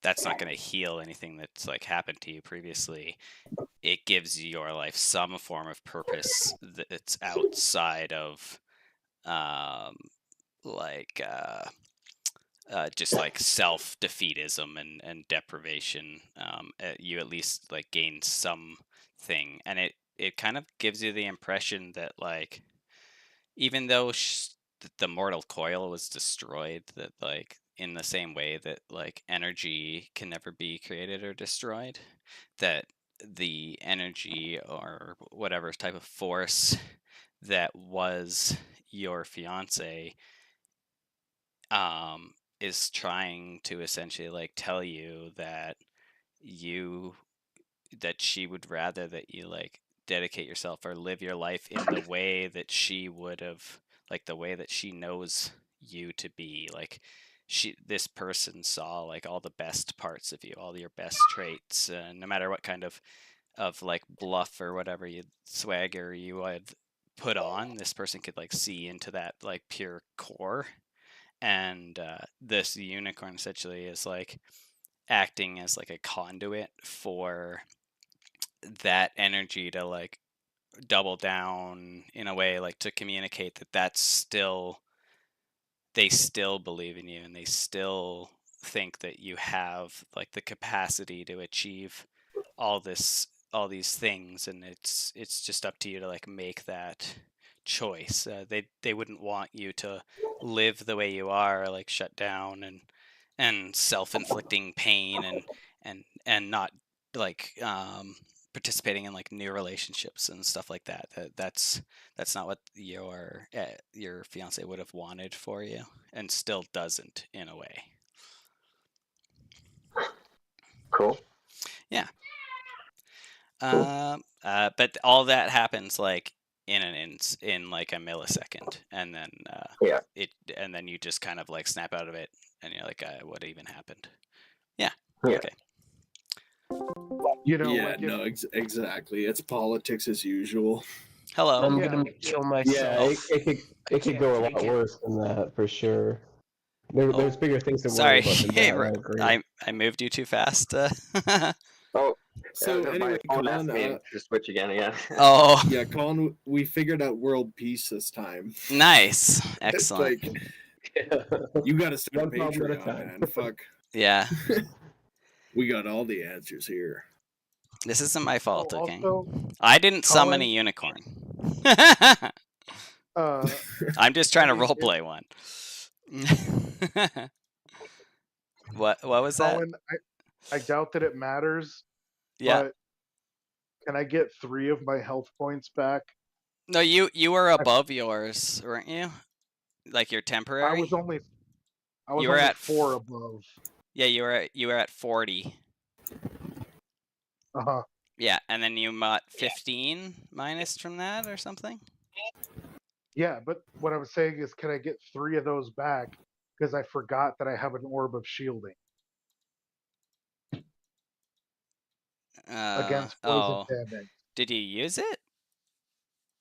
that's not going to heal anything that's like happened to you previously, it gives your life some form of purpose that's outside of like just like self defeatism and deprivation. You at least like gain something, and it kind of gives you the impression that like even though the mortal coil was destroyed, that like in the same way that like energy can never be created or destroyed, that the energy or whatever type of force that was your fiance is trying to essentially like tell you that you that she would rather that you like dedicate yourself or live your life in the way that she would have, like the way that she knows you to be. Like this person saw like all the best parts of you, all your best traits, no matter what kind of like bluff or whatever you swagger you would put on, this person could like see into that like pure core. And this unicorn essentially is like acting as like a conduit for that energy to like double down in a way, like to communicate that that's still, they still believe in you and they still think that you have like the capacity to achieve all these things, and it's just up to you to like make that choice. They wouldn't want you to live the way you are, like shut down and self-inflicting pain and not like participating in like new relationships and stuff like that. That's not what your fiance would have wanted for you, and still doesn't in a way. Cool. Yeah. Cool. But all that happens like in like a millisecond, and then Yeah. and then you just kind of like snap out of it, and you're like, what even happened? Yeah. Yeah. Okay. You know, Yeah, like no, exactly. It's politics as usual. Hello. I'm Yeah, gonna like, kill Yeah, myself. it could go a lot worse than that for sure. There's bigger things to worry Sorry, about than that. I agree. I moved you too fast. Oh, So my anyway, phone Colin, asked me to switch again. Yeah. Oh, yeah, Colin, we figured out world peace this time. nice, It's excellent. like you got to start One problem at a Patreon, time. man. Fuck, Yeah, we got all the answers here. this isn't my fault. Okay, also, I didn't summon a Colin, unicorn. uh, I'm just trying I to mean, roleplay one. What was that? Colin, I doubt that it matters, Yeah. but can I get 3 of my health points back? No, you were above yours, weren't you? Like your temporary. I was only You were at 4 above. Yeah, you were at 40. Uh-huh. Yeah, and then you got 15 minus from that or something. Yeah, but what I was saying is, can I get 3 of those back? Because I forgot that I have an orb of shielding against poison Oh, damage. did you use it?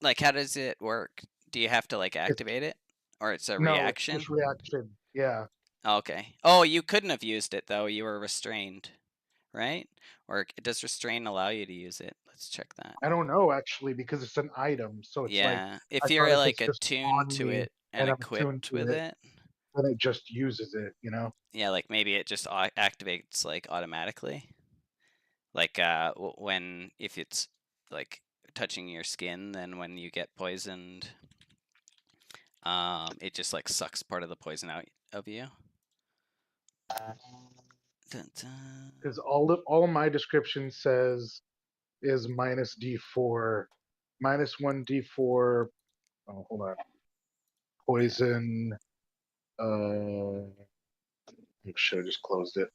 Like, how does it work? Do you have to like It's activate it, or it's a no, it's reaction? just reaction. Yeah, Okay. Oh, you couldn't have used it though. You were restrained, right? Or does restrain allow you to use it? Let's check that. I don't know actually because it's an item, so it's like Yeah, I if thought you're if like it's just attuned on to me it and and I'm attuned equipped to with it, it, then it just uses it. You know? yeah, like maybe it just activates like automatically. Like when if it's like touching your skin, then when you get poisoned, it just like sucks part of the poison out of you. Dun, dun. Because all my description says is minus D4, minus 1 D4. Oh, hold on. Poison. Should have just closed it.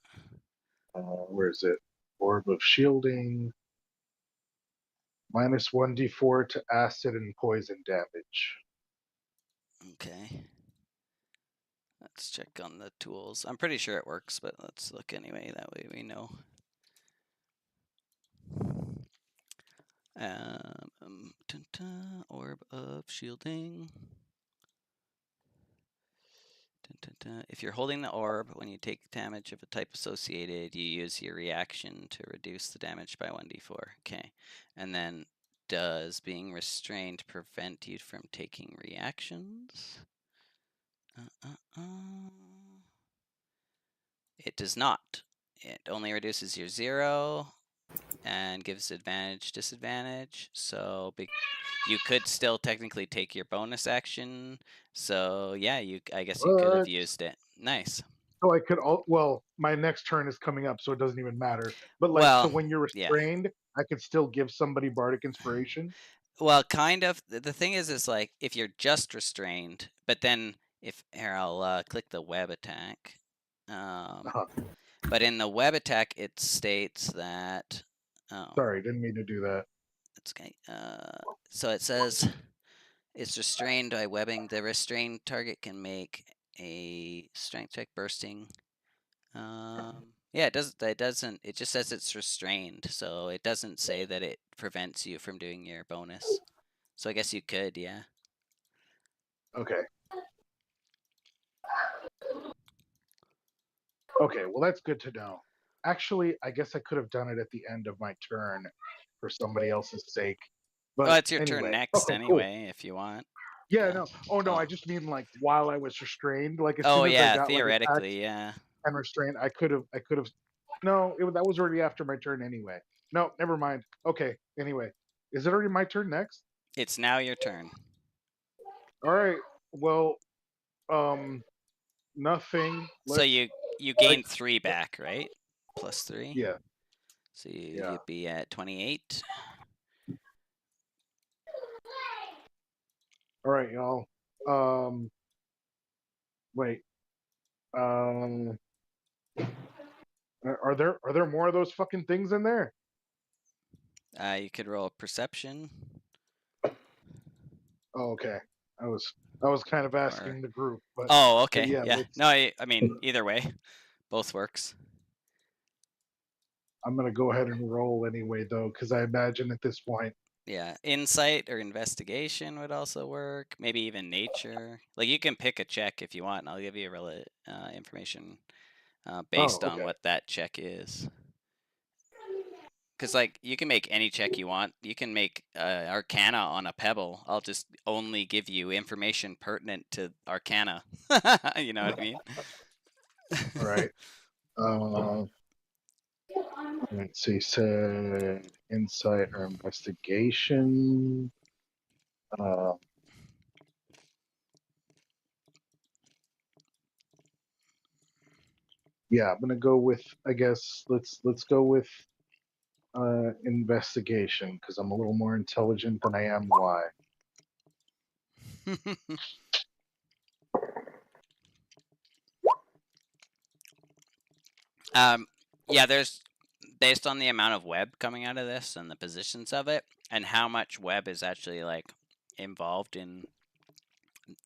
Where is it? Orb of shielding. Minus 1 D4 to acid and poison damage. Okay. Let's check on the tools. I'm pretty sure it works, but let's look anyway. That way we know. Dun, dun, orb of shielding. Dun, dun, dun. If you're holding the orb, when you take damage of a type associated, you use your reaction to reduce the damage by 1d4. Okay. And then, does being restrained prevent you from taking reactions? It does not. It only reduces your 0 and gives advantage, disadvantage. So you could still technically take your bonus action. So yeah, I guess you could have What? used it. Nice. So I could well, my next turn is coming up, so it doesn't even matter. But like, so Well, when you're yeah. restrained, I could still give somebody bardic inspiration. Well, kind of. The thing is like if you're just restrained, but then if here I'll click the web attack. But in the web attack, it states that. Oh, Sorry, didn't mean to do that. that's okay. So it says it's restrained by webbing. The restrained target can make a strength check bursting. Yeah, it does. It doesn't. It just says it's restrained, so it doesn't say that it prevents you from doing your bonus. So I guess you could, yeah. Okay. Okay, well that's good to know. Actually, I guess I could have done it at the end of my turn for somebody else's sake. But Well, it's your anyway. turn next Okay, anyway, if you want. Yeah, Yeah. no. Oh no, Oh. I just mean like while I was restrained. Like as Oh soon as I yeah, got like attacked theoretically, yeah. and restrained, I could have. No, that was already after my turn anyway. No, never mind. Okay. Anyway, is it already my turn next? It's now your turn. All right. Well, nothing. So you gain 3 back, right? Plus 3. Yeah. So you'd be at 28. All right, y'all. Wait. Are there more of those fucking things in there? You could roll perception. Oh, okay. I was kind of asking the group, but oh, okay, but yeah. No, I mean either way, both works. I'm gonna go ahead and roll anyway, though, because I imagine at this point. Yeah, insight or investigation would also work. Maybe even nature. Like you can pick a check if you want, and I'll give you information based on what that check is. Because like you can make any check you want. You can make Arcana on a pebble. I'll just only give you information pertinent to Arcana. You know what I mean? All right. Let's see. Said insight or investigation. Yeah, I'm gonna go with. I guess let's go with investigation because I'm a little more intelligent than I am why. Yeah, there's based on the amount of web coming out of this and the positions of it and how much web is actually like involved in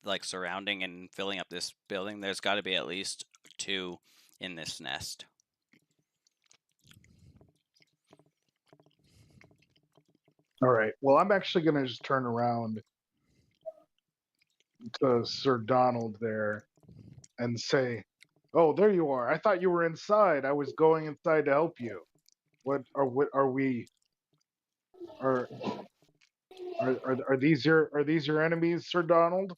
like surrounding and filling up this building, there's got to be at least 2 in this nest. All right. Well, I'm actually going to just turn around to Sir Donald there and say, "Oh, there you are. I thought you were inside. I was going inside to help you. What are we? Are these your enemies, Sir Donald?"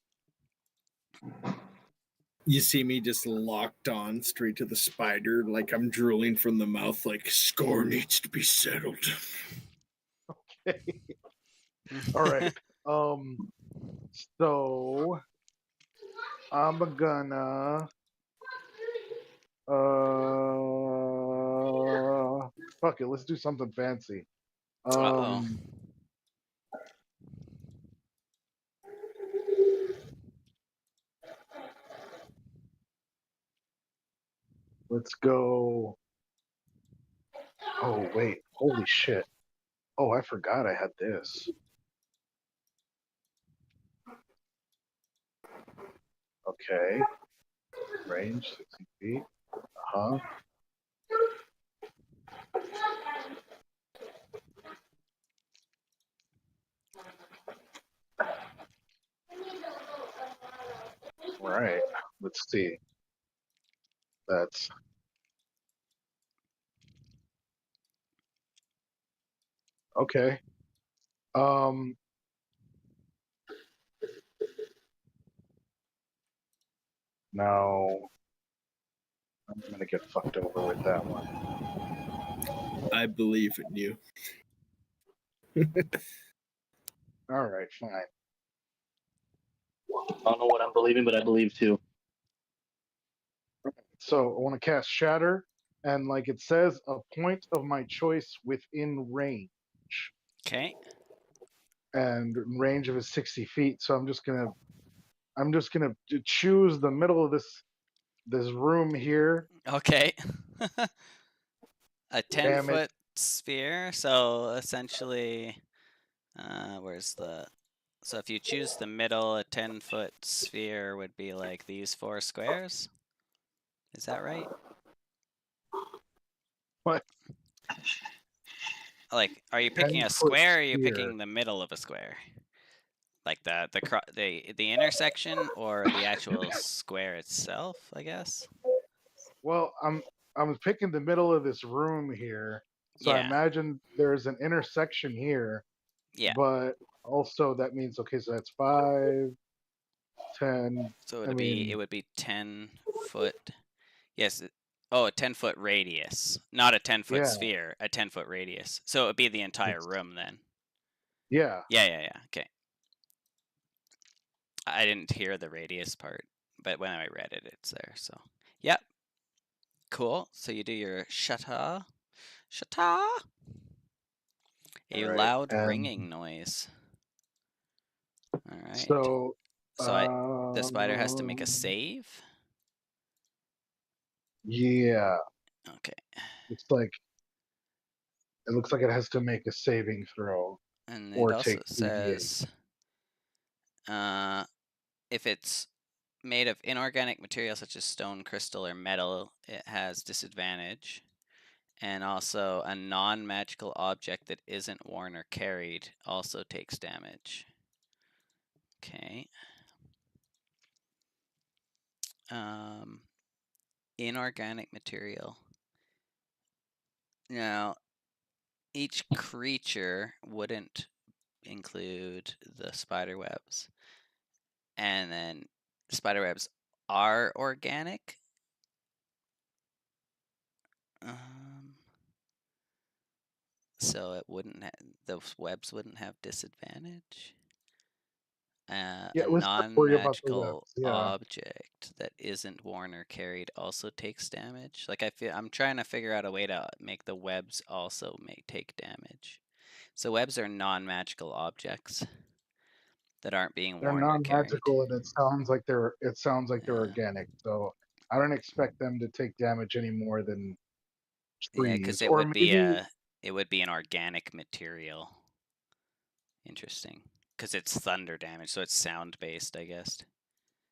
You see me just locked on straight to the spider, like I'm drooling from the mouth, like score needs to be settled. Okay. All right. So I'm gonna fuck it. Let's do something fancy. Uh-oh. Let's go. Oh wait, holy shit. Oh, I forgot I had this. Okay. Range 60 feet. Uh-huh. Right. Let's see. That's okay. Now I'm gonna get fucked over with that one. I believe in you. All right, fine. I don't know what I'm believing, but I believe too. So I want to cast Shatter, and like it says, a point of my choice within range. Okay. And range of is 60 feet. So I'm just gonna choose the middle of this room here. Okay. A Damn it. 10-foot sphere. So essentially, so if you choose the middle, a 10-foot sphere would be like these 4 squares. Is that right? What? Like, are you picking a 10-foot square or are you sphere. picking the middle of a square? Like the intersection or the actual square itself, I guess? Well, I'm picking the middle of this room here. So I Yeah. imagine there's an intersection here. Yeah. But also that means okay, so that's 5, 10. So it would be 10 foot. Yes. Oh, a 10-foot radius, not a 10-foot Yeah. sphere, a 10-foot radius. So it would be the entire It's- room then. Yeah. Yeah. Okay. I didn't hear the radius part, but when I read it, it's there. So, yep. Cool. So you do your shata. A Right, loud and ringing noise. All right. So The spider has to make a save. Yeah. Okay. It's like it looks like it has to make a saving throw. And Or it also take 3d8. says, if it's made of inorganic material such as stone, crystal, or metal, it has disadvantage. And also, a non-magical object that isn't worn or carried also takes damage. Okay. Inorganic material. Now, each creature wouldn't include the spider webs. And then spider webs are organic. So it wouldn't those webs wouldn't have disadvantage. Yeah, A let's not worry about the non-magical webs. Yeah. object that isn't worn or carried also takes damage. Like I'm trying to figure out a way to make the webs also take damage. So webs are non-magical objects that aren't being They're worn or carried. non-magical, and it sounds like they're Yeah. organic. So I don't expect them to take damage any more than Yeah, trees. because it Or would be maybe it would be an organic material. Interesting. because it's thunder damage, so it's sound based, I guess.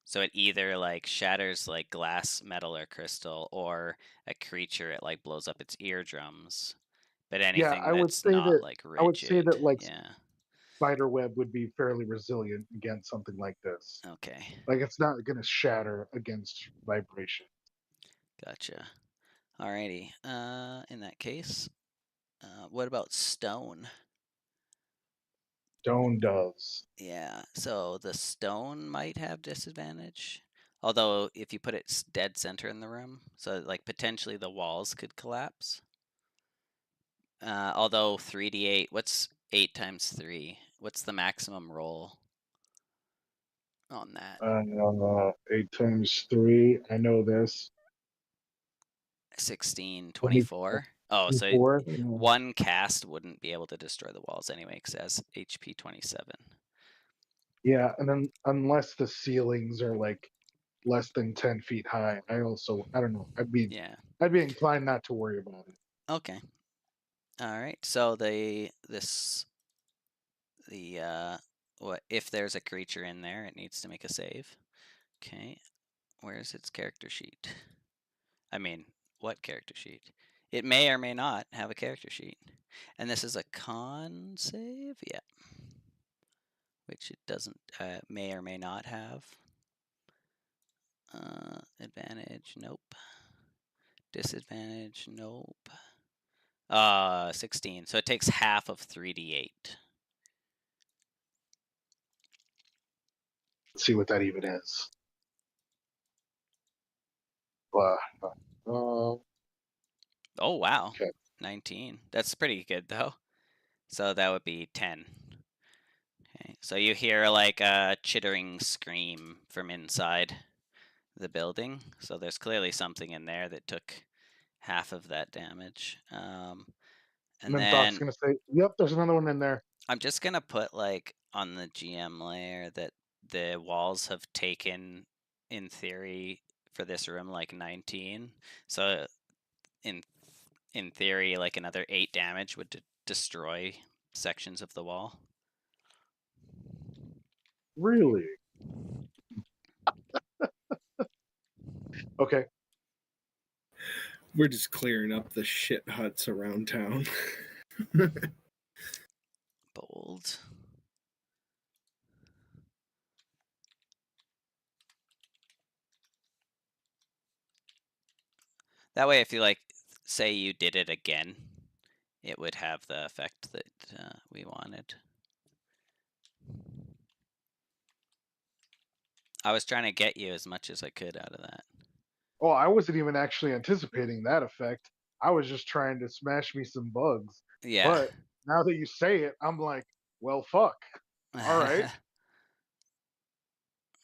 So it either like shatters like glass, metal, or crystal, or a creature it like blows up its eardrums. But anything I would that's say not that like I would say that rigid, like yeah. spiderweb would be fairly resilient against something like this. Okay, Like it's not gonna shatter against vibration. gotcha. Alrighty. In that case, what about stone? Stone does. Yeah, so the stone might have disadvantage. Although if you put it dead center in the room, so like potentially the walls could collapse. Although 3d8, what's 8 times 3? What's the maximum roll on that? 8 times 3. I know this. 16, 24. Oh, so 24. one cast wouldn't be able to destroy the walls anyway, because it has HP 27. Yeah, and then unless the ceilings are like less than 10 feet high, I don't know. Yeah. I'd be inclined not to worry about it. Okay. All right. So what if there's a creature in there, it needs to make a save. Okay. Where's its character sheet? I mean, what character sheet? It may or may not have a character sheet. And this is a con save? Yeah. Which it doesn't, may or may not have. Advantage, nope. Disadvantage, nope. 16. So it takes half of 3d8. Let's see what that even is. Oh, wow. Okay. 19. That's pretty good, though. So that would be 10. Okay. So you hear like a chittering scream from inside the building. So there's clearly something in there that took half of that damage. And then Doc's then gonna say, "Yep, there's another one in there." I'm just going to put like on the GM layer that the walls have taken, in theory, for this room like 19. So in theory, like another 8 damage would destroy sections of the wall. Really? Okay. We're just clearing up the shit huts around town. Bold. That way, if you like, say you did it again, it would have the effect that we wanted. I was trying to get you as much as I could out of that. Oh, I wasn't even actually anticipating that effect. I was just trying to smash me some bugs. Yeah. But now that you say it, I'm like, well, fuck. All right.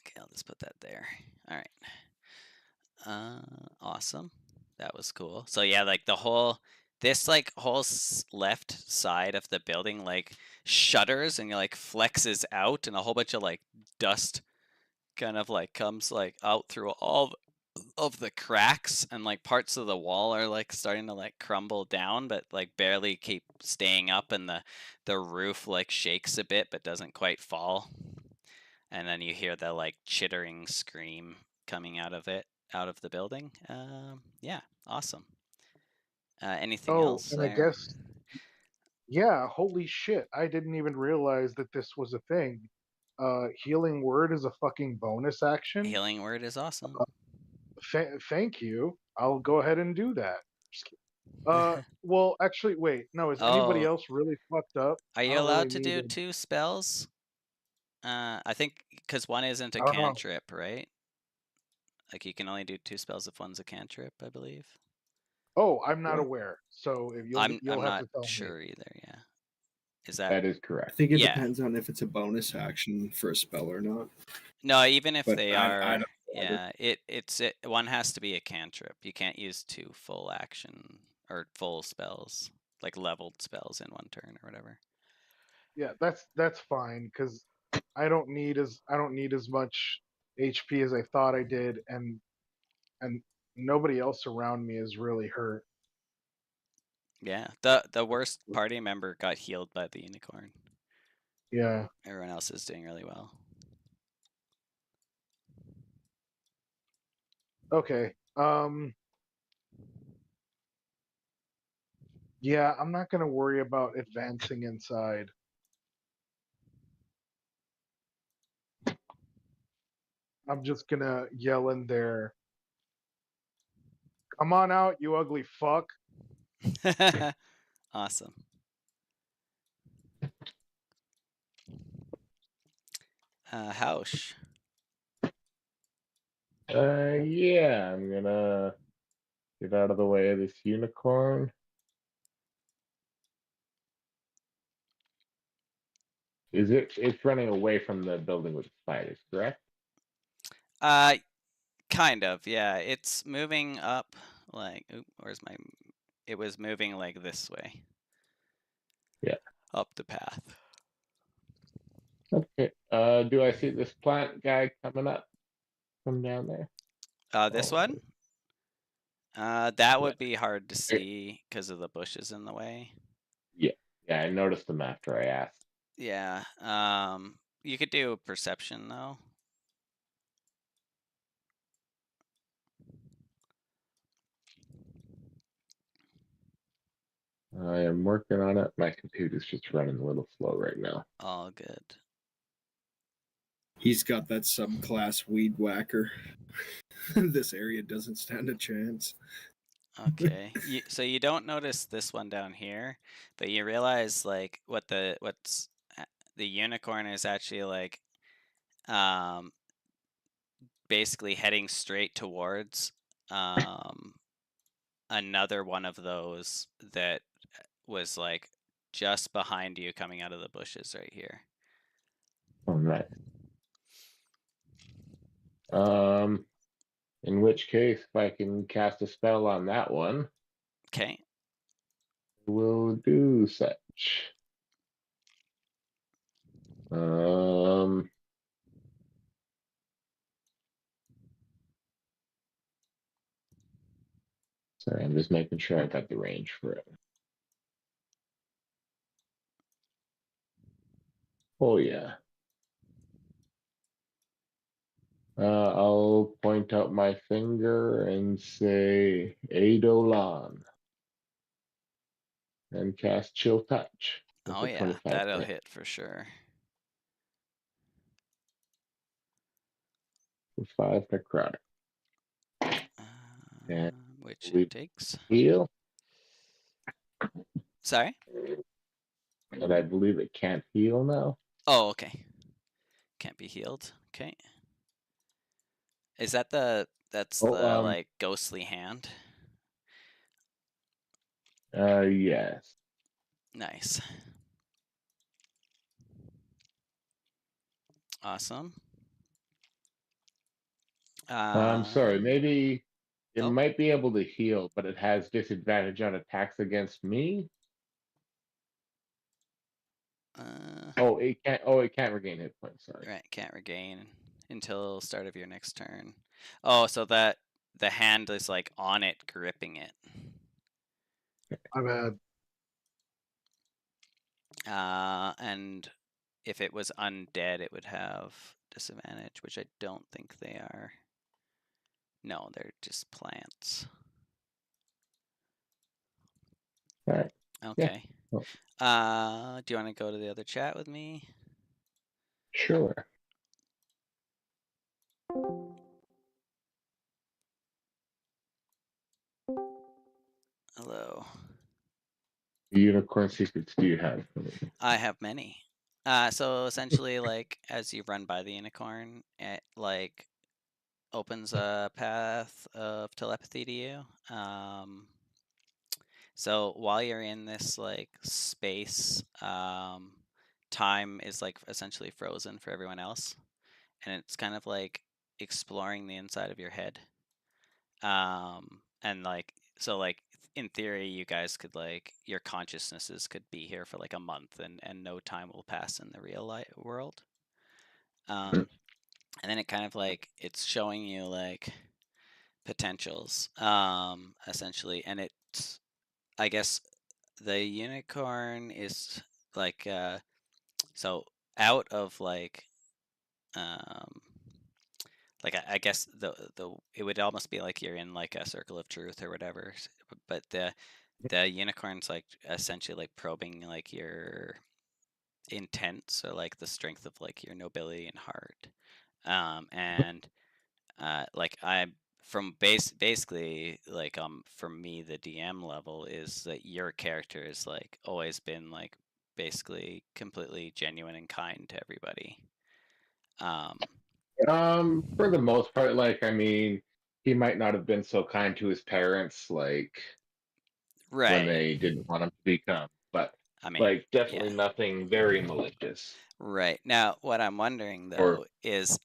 Okay, I'll just put that there. All right. Awesome. That was cool. So yeah, like this like whole left side of the building like shudders and like flexes out, and a whole bunch of like dust kind of like comes like out through all of the cracks, and like parts of the wall are like starting to like crumble down, but like barely keep staying up, and the roof like shakes a bit but doesn't quite fall. And then you hear the like chittering scream coming out of the building. Yeah, awesome. Anything else? And I guess, yeah, holy shit. I didn't even realize that this was a thing. Healing word is a fucking bonus action. Healing word is awesome. Thank you. I'll go ahead and do that. Well, actually, wait. No, is anybody else really fucked up? Are you allowed to do 2 spells? I think because one isn't a cantrip, right? Like you can only do 2 spells if one's a cantrip, I believe. Oh, I'm not aware. So if you'll I'm have not to tell sure me. either. Yeah, is that? That is correct. I think it depends on if it's a bonus action for a spell or not. No, even if But they I are, don't yeah, one has to be a cantrip. You can't use 2 full action or full spells, like leveled spells in one turn or whatever. Yeah, that's fine because I don't need as much HP as I thought I did, and nobody else around me is really hurt. Yeah, the worst party member got healed by the unicorn. Yeah. Everyone else is doing really well. Okay. Yeah, I'm not gonna worry about advancing inside. I'm just gonna yell in there. Come on out, you ugly fuck. Awesome. Hausch. Yeah, I'm gonna get out of the way of this unicorn. It's running away from the building with the spiders, correct? Kind of, yeah. It's moving up like, where's my, it was moving like this way. Yeah. Up the path. Okay. Do I see this plant guy coming up? Come down there. This Oh, one? That would be hard to see because of the bushes in the way. Yeah. Yeah, I noticed them after I asked. Yeah. You could do a perception though. I am working on it. My computer's just running a little slow right now. All good. He's got that subclass weed whacker. This area doesn't stand a chance. Okay. So you don't notice this one down here, but you realize like what's the unicorn is actually like basically heading straight towards another one of those that was like just behind you coming out of the bushes right here. All right. In which case, if I can cast a spell on that one, Okay. we'll do such. Sorry, I'm just making sure I got the range for it. Oh yeah. I'll point out my finger and say Eidolon and cast Chill Touch. Oh yeah, 25 that'll hit. hit for sure. For 5 necrotic. And Which we it takes. heal. Sorry? And I believe it can't heal now. Oh, okay. Can't be healed. Okay. Is that that's the like ghostly hand? Yes. Nice. Awesome. I'm sorry, maybe it oh. might be able to heal, but it has disadvantage on attacks against me. It can't. Oh, it can't regain hit points. Sorry. Right, can't regain until start of your next turn. Oh, so that the hand is like on it, gripping it. My bad. And if it was undead, it would have disadvantage, which I don't think they are. No, they're just plants. All right. Okay. Yeah. Do you want to go to the other chat with me? Sure. Hello. Unicorn secrets do you have? I have many. So essentially, like as you run by the unicorn, it like opens a path of telepathy to you. So while you're in this like space, time is like essentially frozen for everyone else, and it's kind of like exploring the inside of your head. And like so like in theory you guys could like your consciousnesses could be here for like a month and no time will pass in the real life world. And then it kind of like it's showing you like potentials essentially, and it's I guess the unicorn is like so out of like I guess the it would almost be like you're in like a circle of truth or whatever, but the unicorn's like essentially like probing like your intent, so like the strength of like your nobility and heart. And like I from basically like for me the DM level is that your character has like always been like basically completely genuine and kind to everybody. For the most part, like, I mean, he might not have been so kind to his parents, like, when Right. they didn't want him to become, but, I mean, like, definitely yeah. nothing very malicious. Right. Now, what I'm wondering Or though is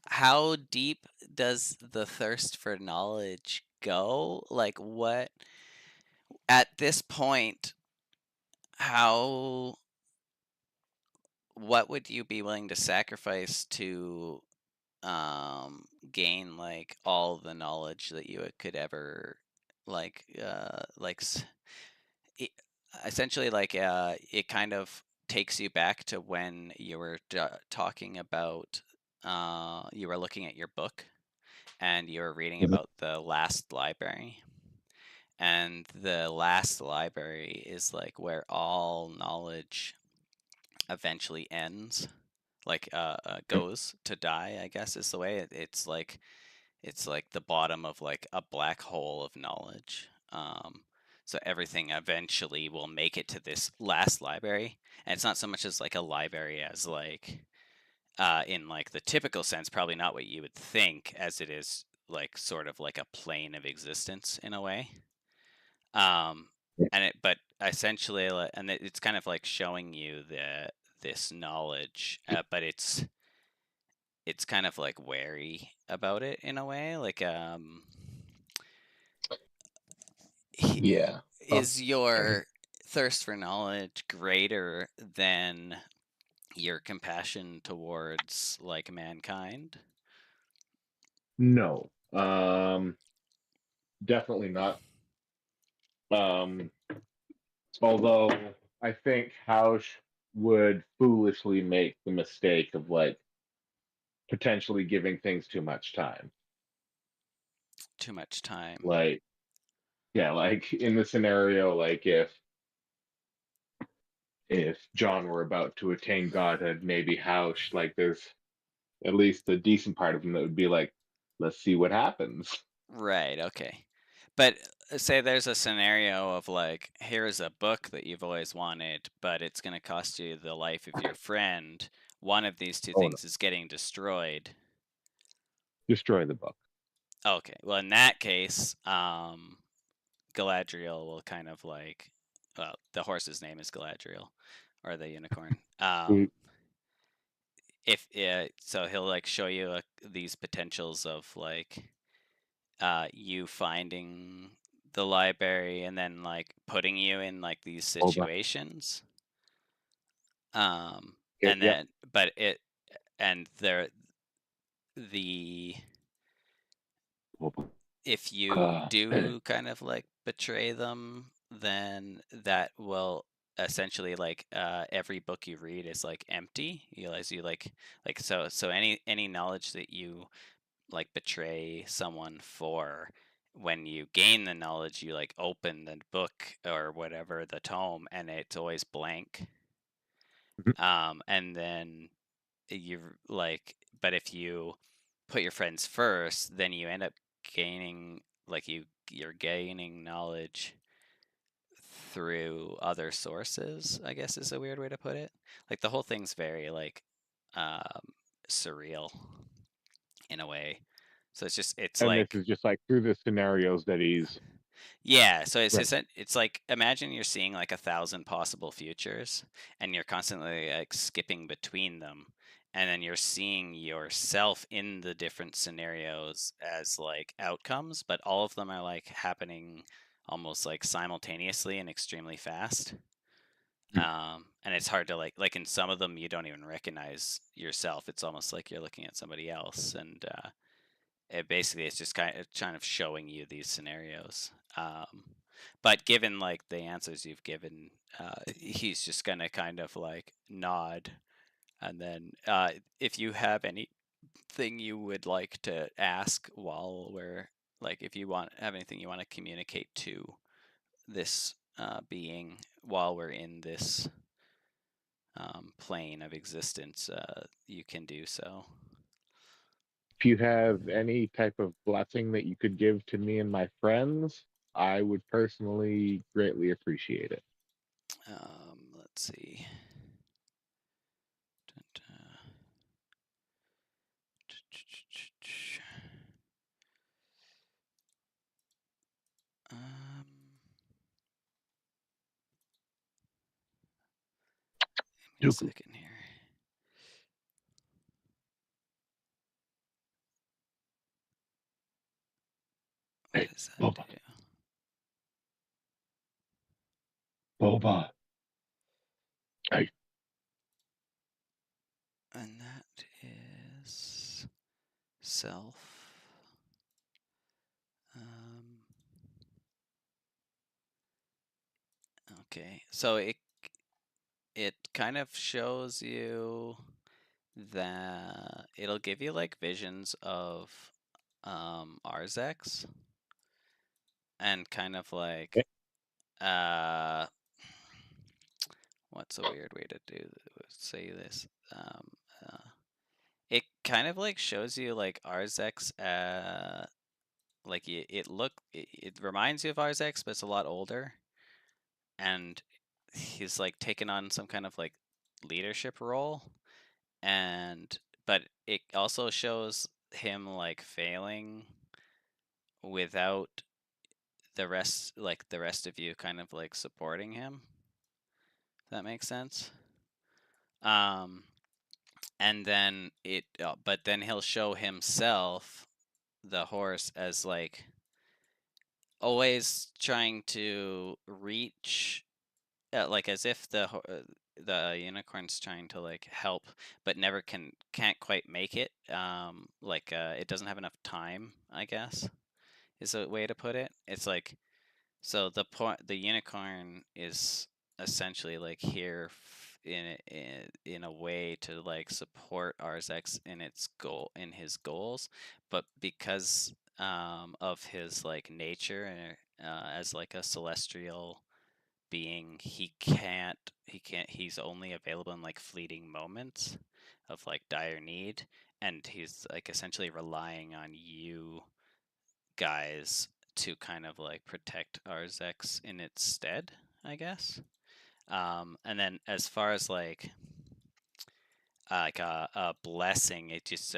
how deep does the thirst for knowledge go? Like, what at this point, how what would you be willing to sacrifice to gain like all the knowledge that you could ever like it, essentially like it kind of takes you back to when you were talking about you were looking at your book and you were reading Mhm. about the last library, and the last library is like where all knowledge eventually ends, like goes to die, I guess is the way it's like the bottom of like a black hole of knowledge. So everything eventually will make it to this last library, and it's not so much as like a library as like in like the typical sense, probably not what you would think, as it is like sort of like a plane of existence in a way. Um, but essentially, and it's kind of like showing you this knowledge, but it's kind of like wary about it in a way, like Yeah. is your thirst for knowledge greater than your compassion towards like mankind? No. Definitely not. Um, although I think Hausch would foolishly make the mistake of like potentially giving things too much time. Too much time. Like, yeah, like in the scenario, like if John were about to attain godhood, maybe Hausch, like there's at least a decent part of him that would be like, let's see what happens. Right, okay. But say there's a scenario of like, here's a book that you've always wanted, but it's going to cost you the life of your friend. One of these two Oh no, things is getting destroyed. destroy the book. Okay, well, in that case, Galadriel will kind of like, well, the horse's name is Galadriel, or the unicorn. Mm. If so, he'll like show you these potentials of like you finding the library and then like putting you in like these Hold on. situations. Okay, And yep. then but it and there the Hold on. if you do kind of like betray them, then that will essentially like every book you read is like empty. You realize you like so any knowledge that you like betray someone for, when you gain the knowledge you like open the book or whatever, the tome, and it's always blank. Mhm. And then you like, but if you put your friends first, then you end up gaining like you're gaining knowledge through other sources, I guess is a weird way to put it. Like the whole thing's very like surreal in a way. So it's And this like, is just like through the scenarios that he's yeah, so right. it's like, imagine you're seeing like 1,000 possible futures and you're constantly like skipping between them, and then you're seeing yourself in the different scenarios as like outcomes, but all of them are like happening almost like simultaneously and extremely fast. And it's hard to like in some of them you don't even recognize yourself. It's almost like you're looking at somebody else, and it's just kind of showing you these scenarios. But given like the answers you've given, he's just gonna kind of like nod And then if you have anything you would like to ask while we're like, if you have anything you want to communicate to this being while we're in this plane of existence, you can do so. If you have any type of blessing that you could give to me and my friends, I would personally greatly appreciate it. Let's see. Give me a second here. What does that Boba. do? Boba. Hey. And that is self. Okay, so it kind of shows you that it'll give you like visions of Arzex and kind of like what's a weird way to say this? It kind of like shows you like Arzex like it reminds you of Arzex, but it's a lot older, and he's like taken on some kind of like leadership role, but it also shows him like failing without the rest of you kind of like supporting him. Does that make sense? And then but then he'll show himself, the horse, as like always trying to reach, like as if the unicorn's trying to like help, but never can't quite make it. Like it doesn't have enough time, I guess, is a way to put it. It's like, so the unicorn is essentially like here in a way to like support Arzex in his goals, but because of his like nature as like a celestial being, he's only available in like fleeting moments of like dire need, and he's like essentially relying on you guys to kind of like protect Arzex in its stead, I guess. And then as far as like a blessing, it just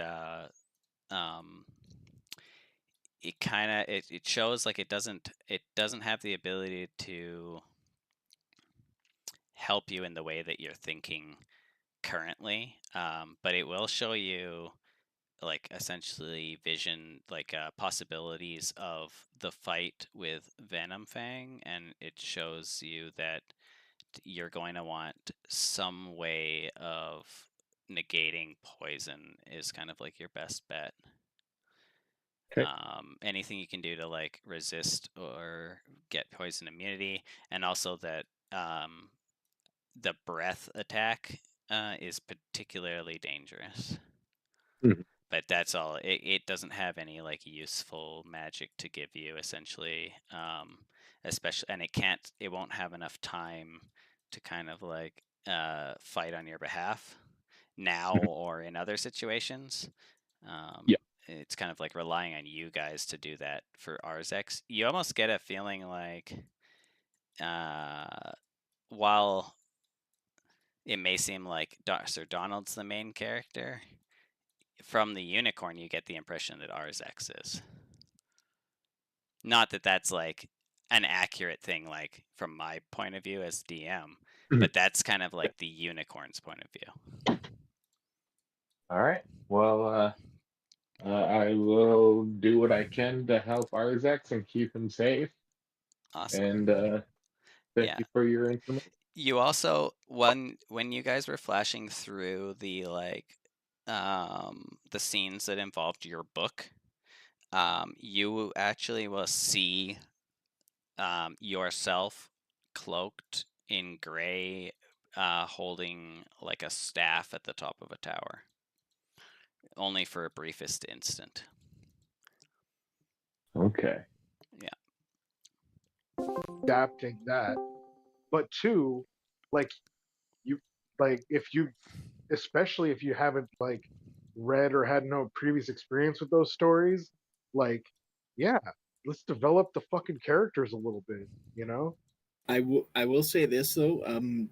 it kind of it shows like it doesn't have the ability to help you in the way that you're thinking currently, but it will show you like essentially vision like possibilities of the fight with Venom Fang, and it shows you that you're going to want some way of negating poison is kind of like your best bet. Okay. Anything you can do to like resist or get poison immunity, and also that the breath attack is particularly dangerous. Mhm. But that's all. It doesn't have any like useful magic to give you, essentially. Especially, and it won't have enough time to kind of like fight on your behalf now or in other situations. Yeah. It's kind of like relying on you guys to do that for Arzex. You almost get a feeling like while it may seem like Sir Donald's the main character, from the unicorn you get the impression that Arzex is. Not that that's like an accurate thing, like from my point of view as DM, but that's kind of like the unicorn's point of view. All right. Well, I will do what I can to help Arzex and keep him safe. Awesome. And thank you for your information. You also, when you guys were flashing through the like the scenes that involved your book, you actually will see yourself cloaked in gray holding like a staff at the top of a tower, only for a briefest instant. Okay. Adapting that, but two, like you, like if you, especially if you haven't like read or had no previous experience with those stories, like yeah, let's develop the fucking characters a little bit, you know? I will say this though.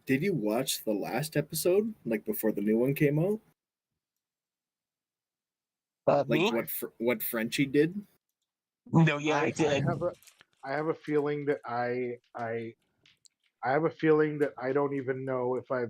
Did you watch the last episode, like before the new one came out? Like Me? what Frenchie did? No, yeah, I did. I have a feeling that I have a feeling that I don't even know if I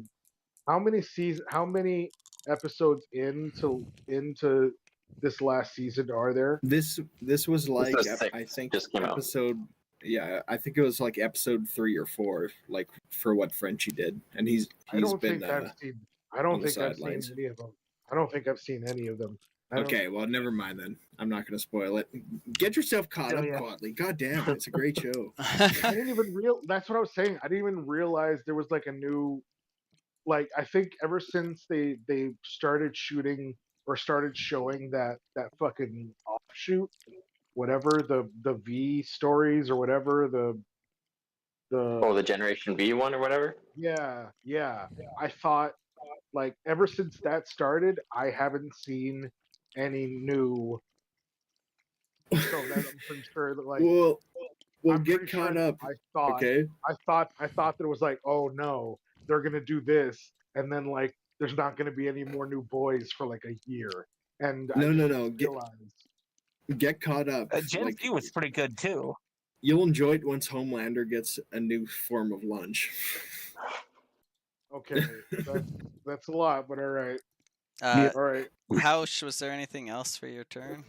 how many episodes into this last season are there? This was like is I six, think just came out. episode. Yeah, I think it was like episode 3 or 4, like for what Frenchie did, and he's I don't been think I've seen. I on don't the think I've seen sidelines. any of them. I don't think I've seen any of them. I don't, Okay, well, never mind then. I'm not going to spoil it. Get yourself caught Oh, up, yeah. Quatley. God damn it, it's a great show. I didn't even real. That's what I was saying. I didn't even realize there was like a new. Like I think ever since they started shooting or started showing that fucking offshoot, whatever the V stories or whatever Oh, the the Generation V one or whatever. yeah. I thought like ever since that started, I haven't seen any new. So that I'm pretty sure that like Well, I'm get pretty sure caught up. I thought Okay. I thought that it was like, oh no, they're gonna do this, and then like there's not gonna be any more new boys for like a year, and I No, just no, didn't no. realize. Get caught up. Gen Like Z was pretty good too. you'll enjoy it once Homelander gets a new form of lunch. Okay, that's a lot, but all right, Uh, all right. Hausch, was there anything else for your turn?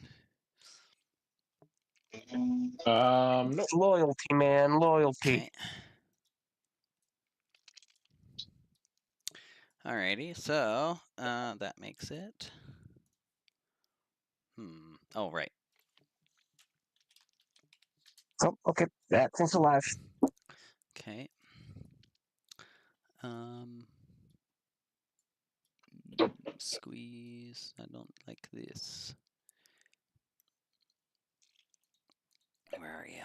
Nope. Loyalty, man, loyalty. Okay. Alrighty, so that makes it. Oh, right. Oh, okay, that thing's alive. Okay. Squeeze. I don't like this. Where are you?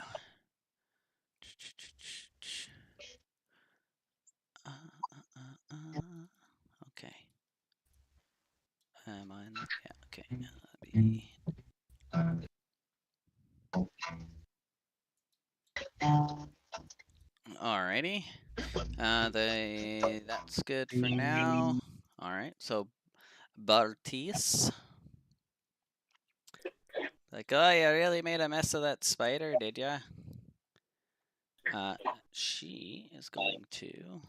Okay. Am I? Yeah. Okay. Alrighty. That's good for now. All right. So, Bartis. Like, oh, you really made a mess of that spider, did ya? She is going to.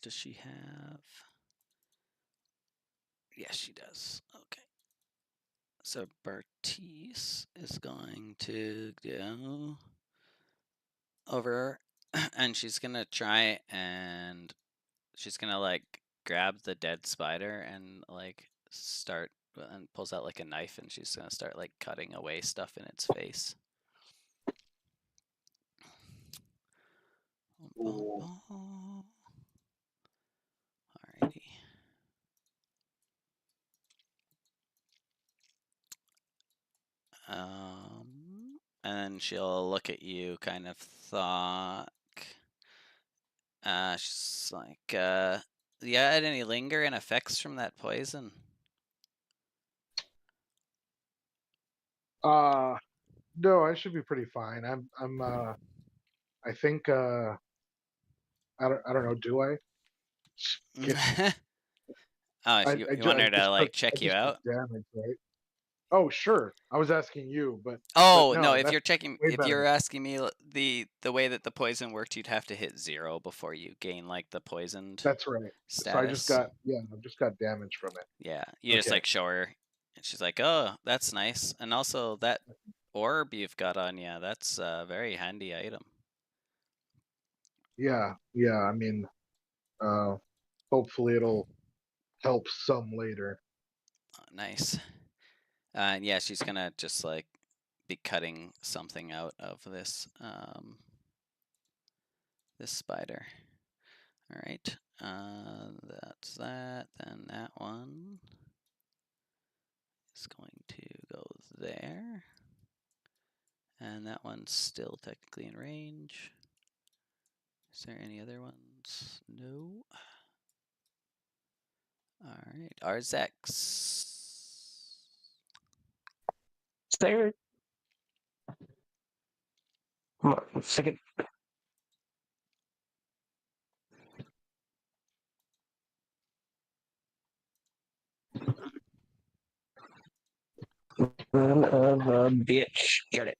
Does she have? Yes, she does. Okay. So Bartis is going to go over, and she's gonna try and she's gonna like grab the dead spider and like start and pulls out like a knife and she's gonna start like cutting away stuff in its face. Alrighty. And then she'll look at you, kind of thought. She's like, yeah, had any lingering effects from that poison? No, I should be pretty fine. I think I don't know. Do I? Oh, you want her to like check you out? Damage, right? Oh, sure. I was asking you, but Oh no, no, if that's you're checking, way if you're better. asking me the way that the poison worked, you'd have to hit 0 before you gain like the poisoned That's right. status. So I just got damage from it. Yeah, you just Okay. like show her, and she's like, "Oh, that's nice." And also that orb you've got on you, that's a very handy item. Yeah. I mean, hopefully it'll help some later. Nice. And yeah, she's gonna just like be cutting something out of this this spider. All right. That's that. Then that one is going to go there. And that one's still technically in range. Is there any other ones? No. All right, Arzex. There. Hold on a second. Son of a bitch. Get it.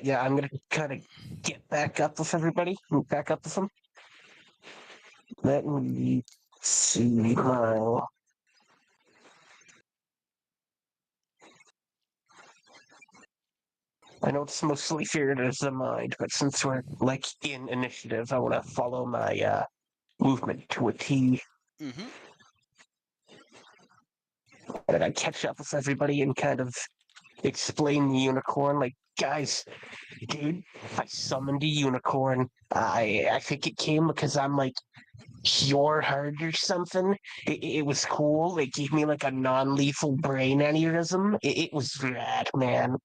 Yeah, I'm gonna kind of get back up with everybody. Back up with them. Let me see my. I know it's mostly feared as a mind, but since we're like in initiative, I want to follow my movement to a T. Mm-hmm. And I catch up with everybody and kind of explain the unicorn. Like, guys, dude, I summoned a unicorn. I think it came because I'm like pure heart or something. It was cool. It gave me like a non-lethal brain aneurysm. It was rad, man.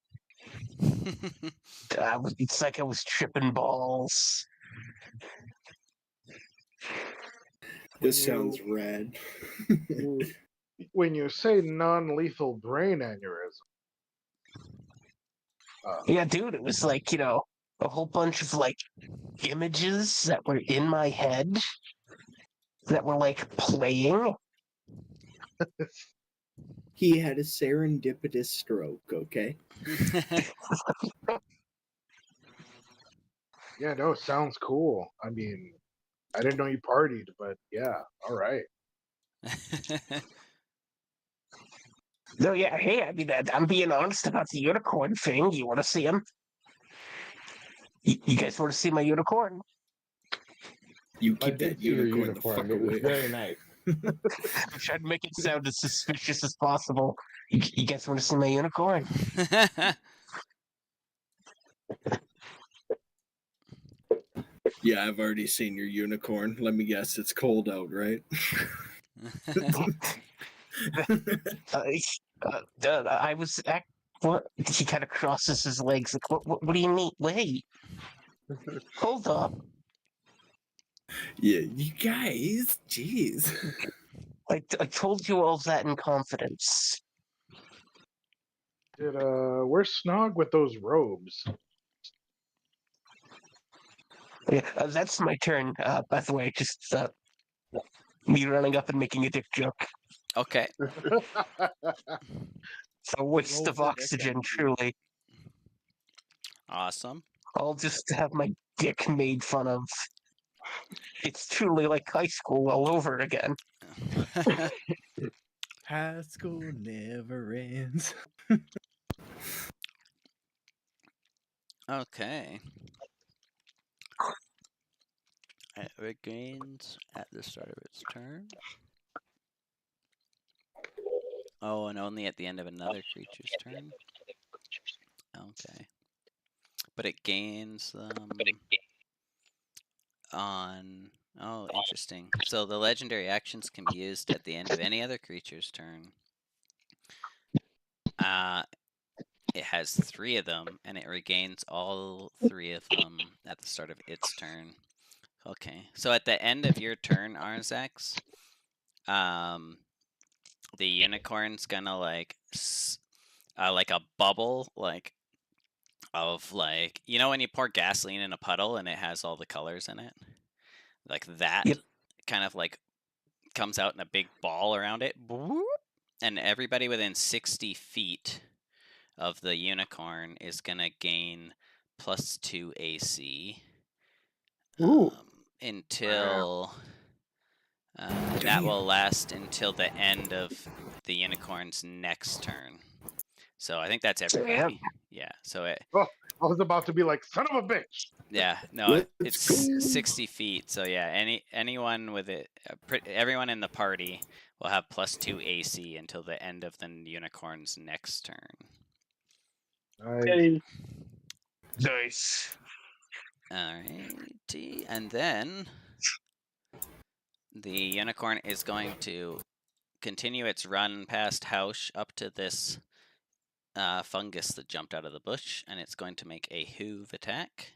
It's like I was tripping balls. This sounds rad. When you say non-lethal brain aneurysm, Yeah, dude, it was like, a whole bunch of like images that were in my head that were like playing. He had a serendipitous stroke, okay? yeah, no, sounds cool. I mean, I didn't know you partied, but yeah, all right. No, yeah, hey, I mean, I'm being honest about the unicorn thing. You want to see him? You guys want to see my unicorn? You I keep did that see your unicorn the fuck unicorn. It was away. very nice. I'm trying to make it sound as suspicious as possible. You guys want to see my unicorn? Yeah, I've already seen your unicorn. Let me guess, it's cold out, right? I was at what? He kind of crosses his legs. Like, what do you mean? Wait, hold up. Yeah, you guys, jeez. I told you all that in confidence. Where's Snog with those robes? Yeah, that's my turn. By the way, just me running up and making a dick joke. Okay. It's a waste Roll of for dick oxygen, energy. truly. Awesome. I'll just have my dick made fun of. It's truly like high school all over again. High school never ends. Okay. It regains at the start of its turn. Oh, and only at the end of another creature's turn. Okay. But it gains on... Oh, interesting. So the legendary actions can be used at the end of any other creature's turn. It has 3 of them, and it regains all 3 of them at the start of its turn. Okay, so at the end of your turn, Arzax, the unicorn's gonna like a bubble, like of like, you know when you pour gasoline in a puddle and it has all the colors in it, like that. Yep. Kind of like comes out in a big ball around it, and everybody within 60 feet of the unicorn is gonna gain +2 AC. Until that will last until the end of the unicorn's next turn. So I think that's everybody. Yeah. So I was about to be like, son of a bitch. Yeah, no, Let's it's go. 60 feet. So yeah, anyone with it, everyone in the party will have +2 AC until the end of the unicorn's next turn. Okay. Nice. Alrighty, and then the unicorn is going to continue its run past Hausch up to this fungus that jumped out of the bush, and it's going to make a hoove attack.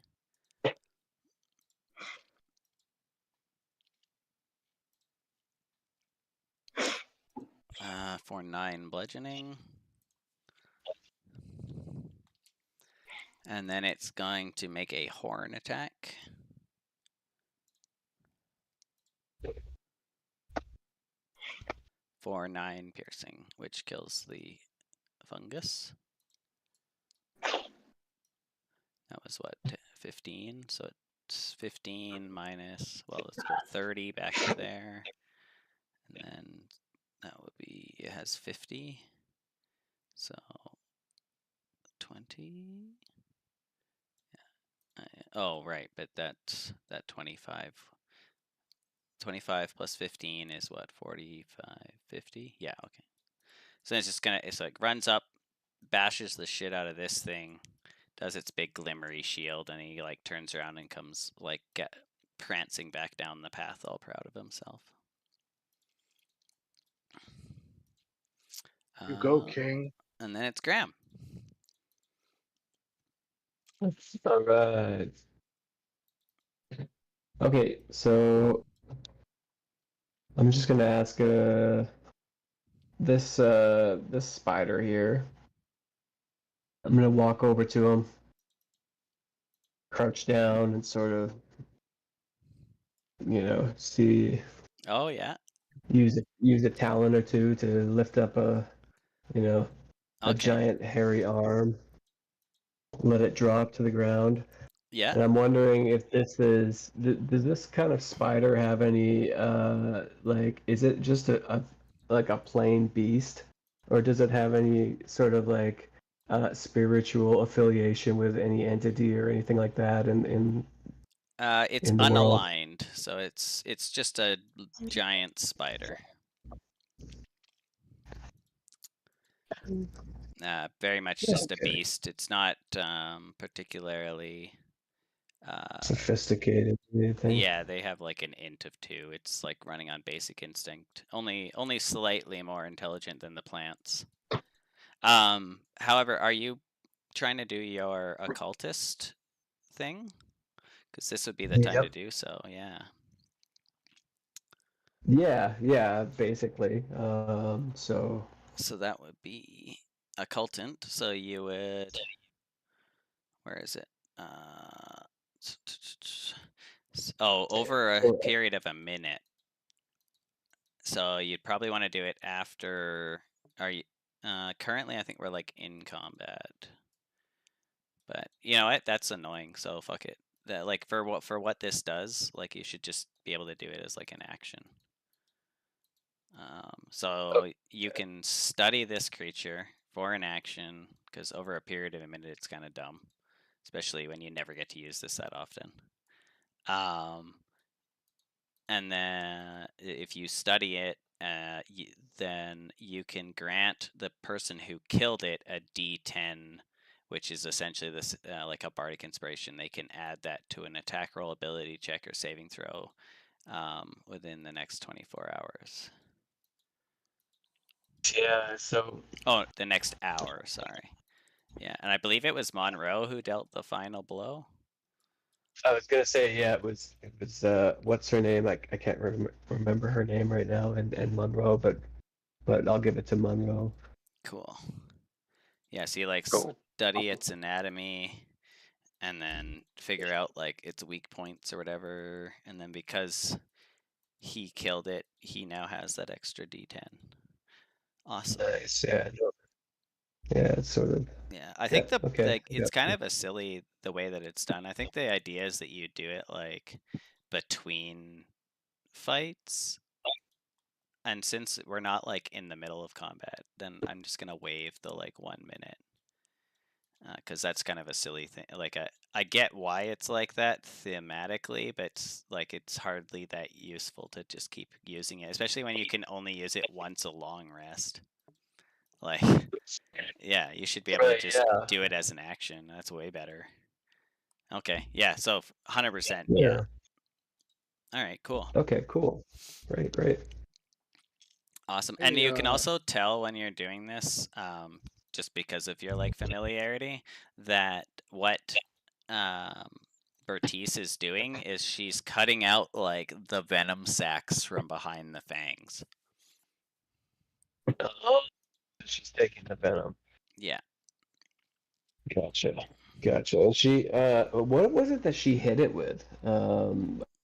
For 9 bludgeoning. And then it's going to make a horn attack. For 9 piercing, which kills the fungus. That was what, 15? So it's 15 minus, well, let's go 30 back to there. And then that would be, it has 50. So 20. Yeah. Oh, right, but that's that 25. 25 plus 15 is what, 45, 50? Yeah, okay. So it's just gonna, it's like runs up, bashes the shit out of this thing, does its big glimmery shield, and he like turns around and comes like prancing back down the path, all proud of himself. You go, King. And then it's Graham. All right. Okay, so I'm just gonna ask this spider here. I'm gonna walk over to him, crouch down, and sort of, see. Oh yeah. Use a talon or two to lift up a giant hairy arm. Let it drop to the ground. Yeah. And I'm wondering if this is, does this kind of spider have any, is it just a plain beast? Or does it have any sort of spiritual affiliation with any entity or anything like that It's in the world? unaligned, so it's just a giant spider. Very much just a beast. It's not particularly sophisticated anything. Yeah, they have like an int of 2. It's like running on basic instinct. Only slightly more intelligent than the plants. However, are you trying to do your occultist thing? Because this would be the time to do so, yeah. Yeah, basically. So that would be occultant. So you would, where is it? Over a period of a minute. So you'd probably want to do it after. Are you currently? I think we're like in combat. But you know what? That's annoying. So fuck it. That like for what this does, like you should just be able to do it as like an action. So you can study this creature for an action, because over a period of a minute it's kind of dumb, especially when you never get to use this that often. And then if you study it, then you can grant the person who killed it a D10, which is essentially this like a bardic inspiration. They can add that to an attack roll, ability check, or saving throw within the next 24 hours. Yeah, so... Oh, the next hour, sorry. Yeah, and I believe it was Monroe who dealt the final blow. I was gonna say, yeah, it was what's her name? I can't remember her name right now, and Monroe, but I'll give it to Monroe. Cool. Yeah, so you like study its anatomy, and then figure out like its weak points or whatever, and then because he killed it, he now has that extra D10. Awesome. Nice, yeah. Yeah, it's sort of. Yeah, I think it's kind of a silly the way that it's done. I think the idea is that you do it like between fights, and since we're not like in the middle of combat, then I'm just gonna waive the like 1 minute. because that's kind of a silly thing. Like I get why it's like that thematically, but like it's hardly that useful to just keep using it, especially when you can only use it once a long rest. Like, yeah, you should be able to Right, just yeah. do it as an action. That's way better. Okay, yeah, so 100%, Yeah. yeah. All right, cool. Okay, cool. Great. Awesome. Hey, And you can also tell when you're doing this, just because of your like familiarity, that what Bertice is doing is she's cutting out like the venom sacs from behind the fangs. Oh, she's taking the venom. Yeah. Gotcha. And she, what was it that she hit it with?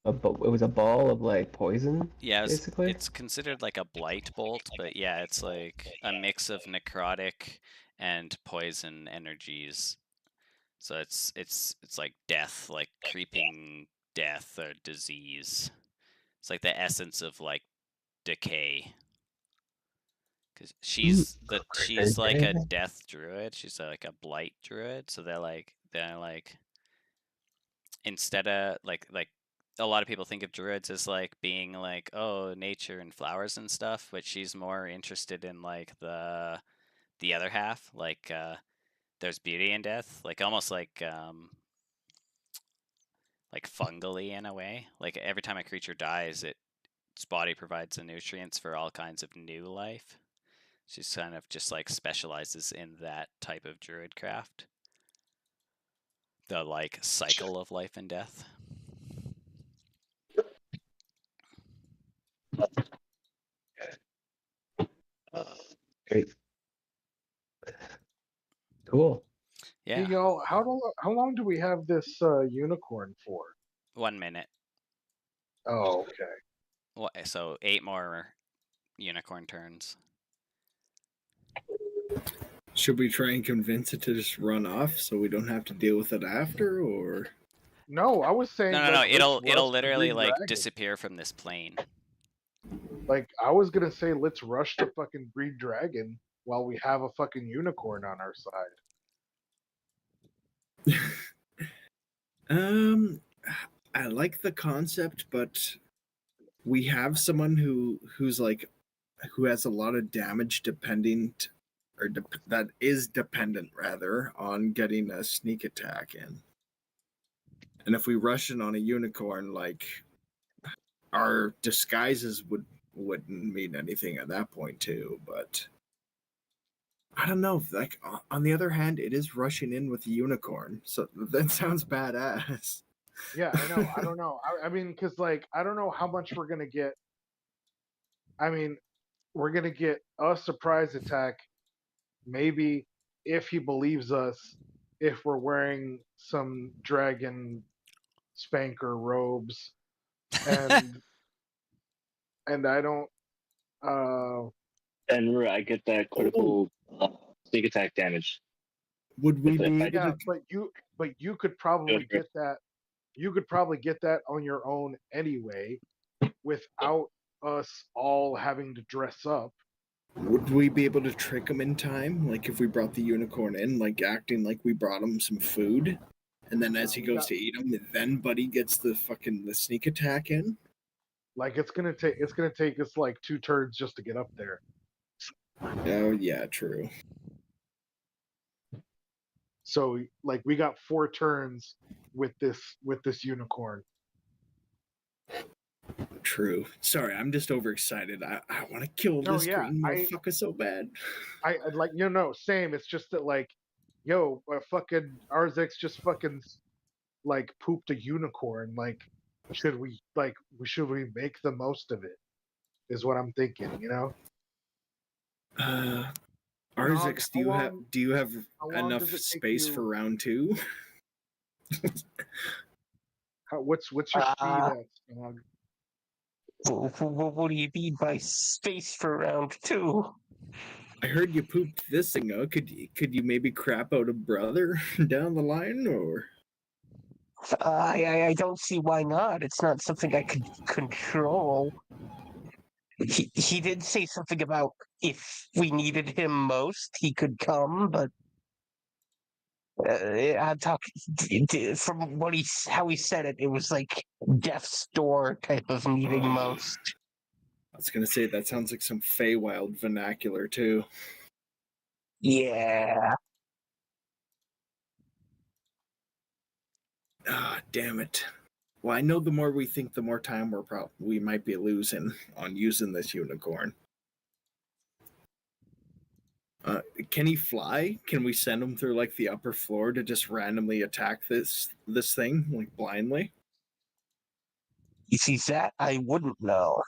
It was a ball of like poison, Yeah, basically. it's considered like a blight bolt, but yeah, it's like a mix of necrotic and poison energies. So it's like death, like creeping death or disease. It's like the essence of like decay. Cause she's like a death druid. She's like a blight druid. So they're like instead of like a lot of people think of druids as like being like, oh, nature and flowers and stuff, but she's more interested in like the other half, like there's beauty in death, like almost like fungally in a way. Like every time a creature dies, its body provides the nutrients for all kinds of new life. She's kind of just like specializes in that type of druid craft. The like cycle of life and death. Great. Cool. Yeah. Hey, y'all, how long do we have this unicorn for? 1 minute. Oh, okay. So 8 more unicorn turns. Should we try and convince it to just run off so we don't have to deal with it after, or? No, I was saying. No. Like, It'll let's rush the literally green like dragon. disappear from this plane. Like, I was gonna say, let's rush the fucking green dragon while we have a fucking unicorn on our side. I like the concept, but we have someone who has a lot of damage that is dependent rather on getting a sneak attack in. And if we rush in on a unicorn, like our disguises wouldn't mean anything at that point too, but I don't know. Like on the other hand, it is rushing in with a unicorn, so that sounds badass. Yeah, I know. I don't know. I mean, because like I don't know how much we're gonna get. I mean, we're gonna get a surprise attack, maybe if he believes us, if we're wearing some dragon spanker robes, and and I don't. And I get that critical sneak attack damage. Would we be able Yeah, to? but you could probably get that. You could probably get that on your own anyway, without us all having to dress up. Would we be able to trick him in time? Like if we brought the unicorn in, like acting like we brought him some food, and then as he goes to eat him, then Buddy gets the sneak attack in. Like it's gonna take us like 2 turns just to get up there. Oh yeah, true. So like we got 4 turns with this unicorn. True. Sorry, I'm just overexcited. I want to kill this green motherfucker so bad. I like same. It's just that like, yo, fucking Arzex just fucking like pooped a unicorn. Like, should we make the most of it? Is what I'm thinking. Arzex, do you have enough space for round 2? What's your speed at, Snog? What do you mean by space for round 2? I heard you pooped this thing out. Could you maybe crap out a brother down the line, or? I don't see why not. It's not something I could control. He did say something about if we needed him most, he could come, but I'm talking from what how he said it. It was like death's door type of meeting most. I was gonna say that sounds like some Feywild vernacular too. Yeah. Ah, damn it. Well, I know the more we think, the more time we might be losing on using this unicorn. Can he fly? Can we send him through like the upper floor to just randomly attack this thing like blindly? You see that? I wouldn't know.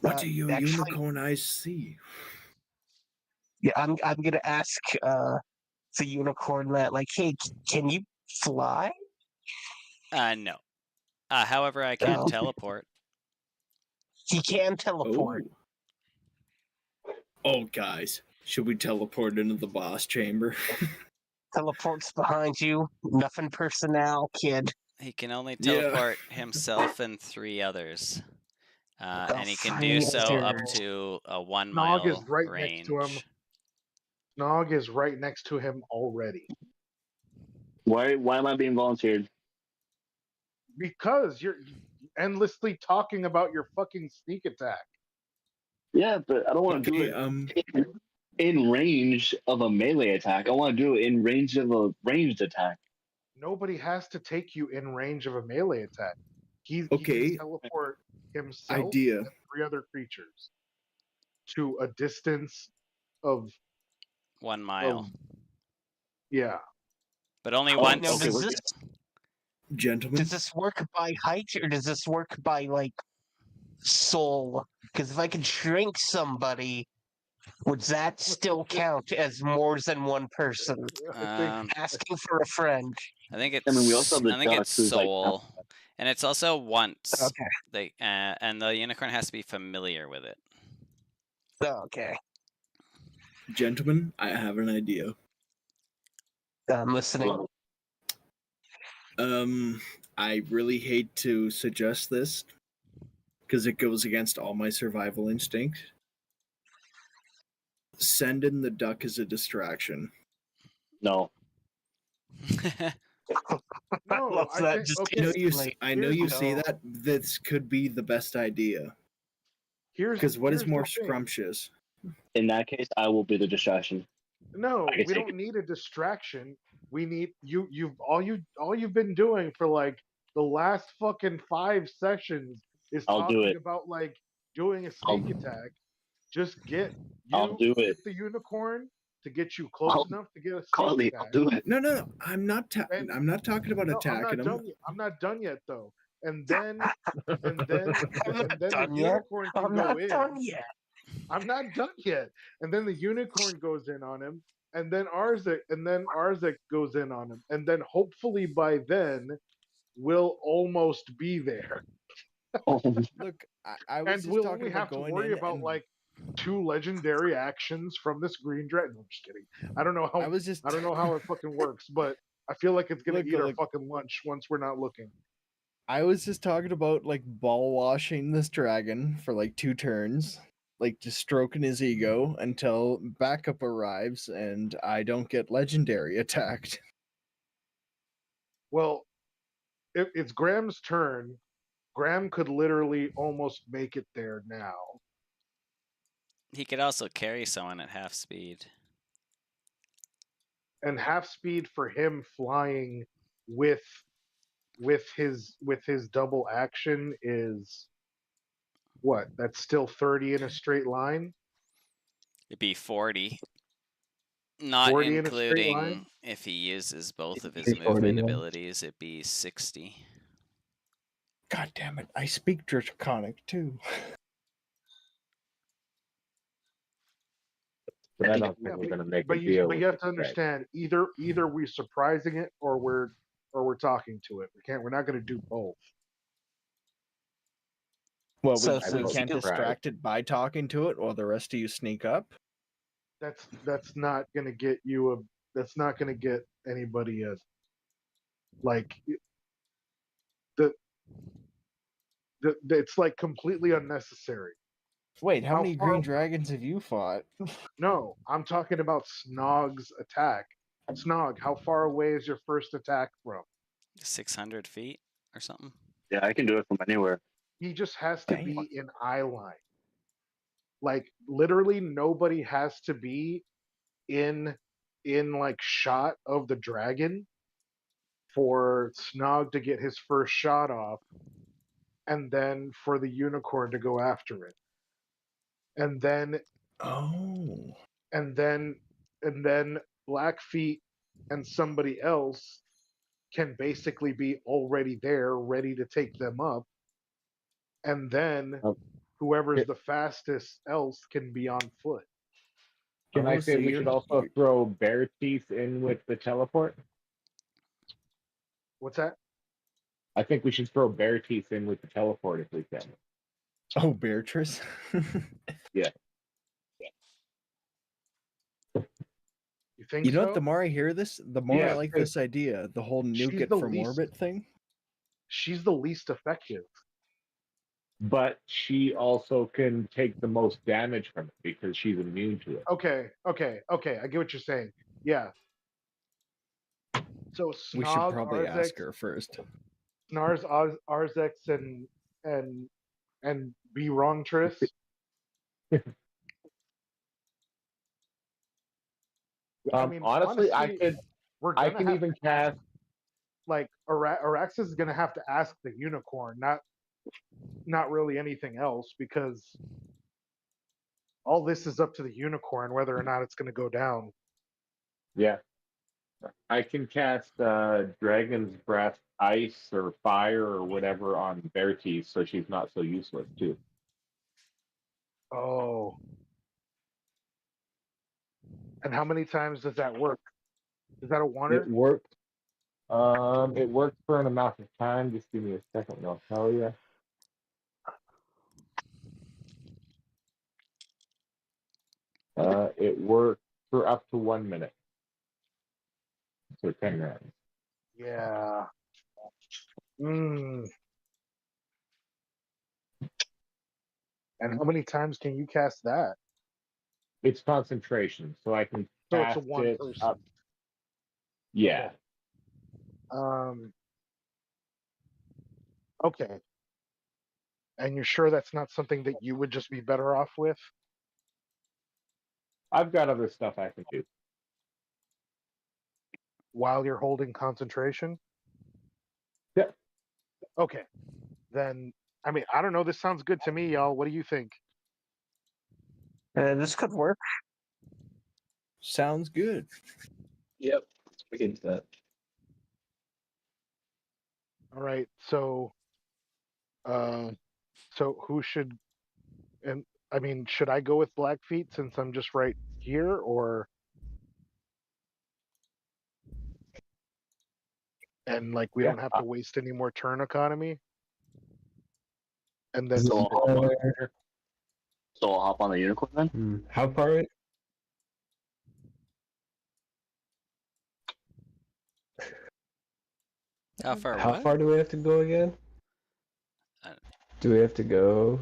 What do your Actually, unicorn eyes see? yeah, I'm gonna ask the unicorn that, like, hey, can you fly? No. However, I can Oh. teleport. He can teleport. Oh, guys, should we teleport into the boss chamber? Teleports behind you. Nothing personnel, kid. He can only Yeah. teleport himself and 3 others. And he can 3 do so up others. to a 1 Nog mile is right range. next to him. Nog is right next to him already. Why am I being volunteered? Because you're endlessly talking about your fucking sneak attack. Yeah, but I don't want to do it in range of a melee attack. I want to do it in range of a ranged attack. Nobody has to take you in range of a melee attack. He Okay. can teleport himself Idea. and 3 other creatures to a distance of 1 mile. Yeah. But only Oh, once. Now, okay, Gentlemen, does this work by height or does this work by like soul? Because if I could shrink somebody, would that still count as more than one person? Asking for a friend. I think it's. I mean, we also have the I think duck it's who's, like, soul, and it's also once. Okay. And the unicorn has to be familiar with it. Okay. Gentlemen, I have an idea. I'm listening. I really hate to suggest this because it goes against all my survival instinct. Send in the duck as a distraction. No. No, I think, okay, I know you say that. This could be the best idea. Because what is more scrumptious? In that case, I will be the distraction. No, we don't need a distraction. We need all you've been doing for like the last fucking 5 sessions is talking about like doing a sneak attack. Just get the unicorn to get you close enough to get a sneak attack. I'll do it. No. I'm not talking about attacking him. I'm not done yet though. And then the unicorn can go in. I'm not done yet. And then the unicorn goes in on him, and then Arzek goes in on him, and then hopefully by then we'll almost be there. Look, I was just we'll talking only about have to going worry in about and... like 2 legendary actions from this green dragon. No, I'm just kidding. I don't know how I don't know how it fucking works, but I feel like it's gonna eat our fucking lunch once we're not looking. I was just talking about like ball washing this dragon for like 2 turns, like just stroking his ego until backup arrives and I don't get legendary attacked. Well, if it's Graham's turn, Graham could literally almost make it there now. He could also carry someone at half speed. And half speed for him flying with his double action is what? That's still 30 in a straight line? It'd be 40. Not 40 in a straight line? including if he uses both of his movement abilities, it'd be 60. God damn it, I speak Draconic too. But I don't think we're gonna make a deal. But you have to understand, either we're surprising it or we're talking to it. We're not gonna do both. Well, we can't distract it by talking to it while the rest of you sneak up. That's not gonna get you that's not gonna get anybody it's like completely unnecessary. Wait, how How many far- green dragons have you fought? No, I'm talking about Snog's attack. Snog, how far away is your first attack from? 600 feet or something. Yeah, I can do it from anywhere. He just has to Dang. be in eye line. Like literally nobody has to be in like shot of the dragon for Snog to get his first shot off, and then for the unicorn to go after it. And then Oh. and then Blackfeet and somebody else can basically be already there, ready to take them up. And then whoever's the fastest else can be on foot. Can I Oh, say so we you're- should also throw Bear Teeth in with the teleport? What's that? I think we should throw Bear Teeth in with the teleport if we can. Oh, Beatrice. Yeah. You think You know so? what? The more I hear this, the more I Yeah, like because this idea. The whole nuke she's it the from least- orbit thing. She's the least effective. But she also can take the most damage from it because she's immune to it. Okay. I get what you're saying. Yeah. So We should Snog, probably ask Arzex, her first. Snars, Arzex, and be wrong, Tris. Honestly, we're I gonna can have even to ask, cast. like Araxis is gonna have to ask the unicorn, not really anything else, because all this is up to the unicorn whether or not it's gonna go down. Yeah. I can cast Dragon's Breath, Ice, or Fire, or whatever on Bear Teeth, so she's not so useless, too. Oh. And how many times does that work? Is that a oner? It worked. It worked for an amount of time. Just give me a second, and I'll tell you. It worked for up to 1 minute. So 10 rounds. Yeah. Mm. And how many times can you cast that? It's concentration, so I can So it's cast a one it person. up. Yeah. Okay. And you're sure that's not something that you would just be better off with? I've got other stuff I can do. While you're holding concentration? Yep. Okay. Then, I mean, I don't know. This sounds good to me, y'all. What do you think? This could work. Sounds good. Yep. We can do that. All right. So who should, and I mean, should I go with Blackfeet since I'm just right here, or? And like we don't have to waste any more turn economy. And then So I'll hop on the unicorn then. How far? How How far do we have to go again? Uh, Do we have to go?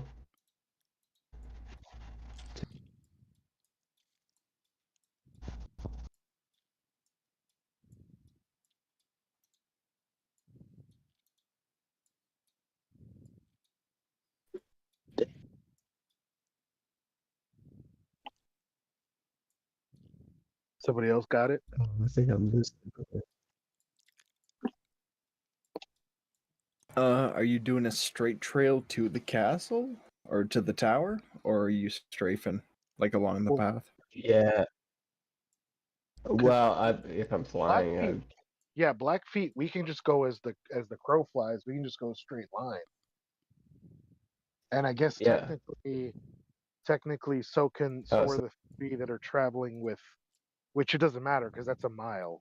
somebody else got it. Oh, I think I'm listening. Are you doing a straight trail to the castle or to the tower, or are you strafing like along the path? Yeah. Well, if I'm flying, Blackfeet, yeah, Blackfeet. We can just go as the crow flies. We can just go a straight line. And I guess Yeah. technically, so can Oh, the three that are traveling with, which it doesn't matter because that's a mile.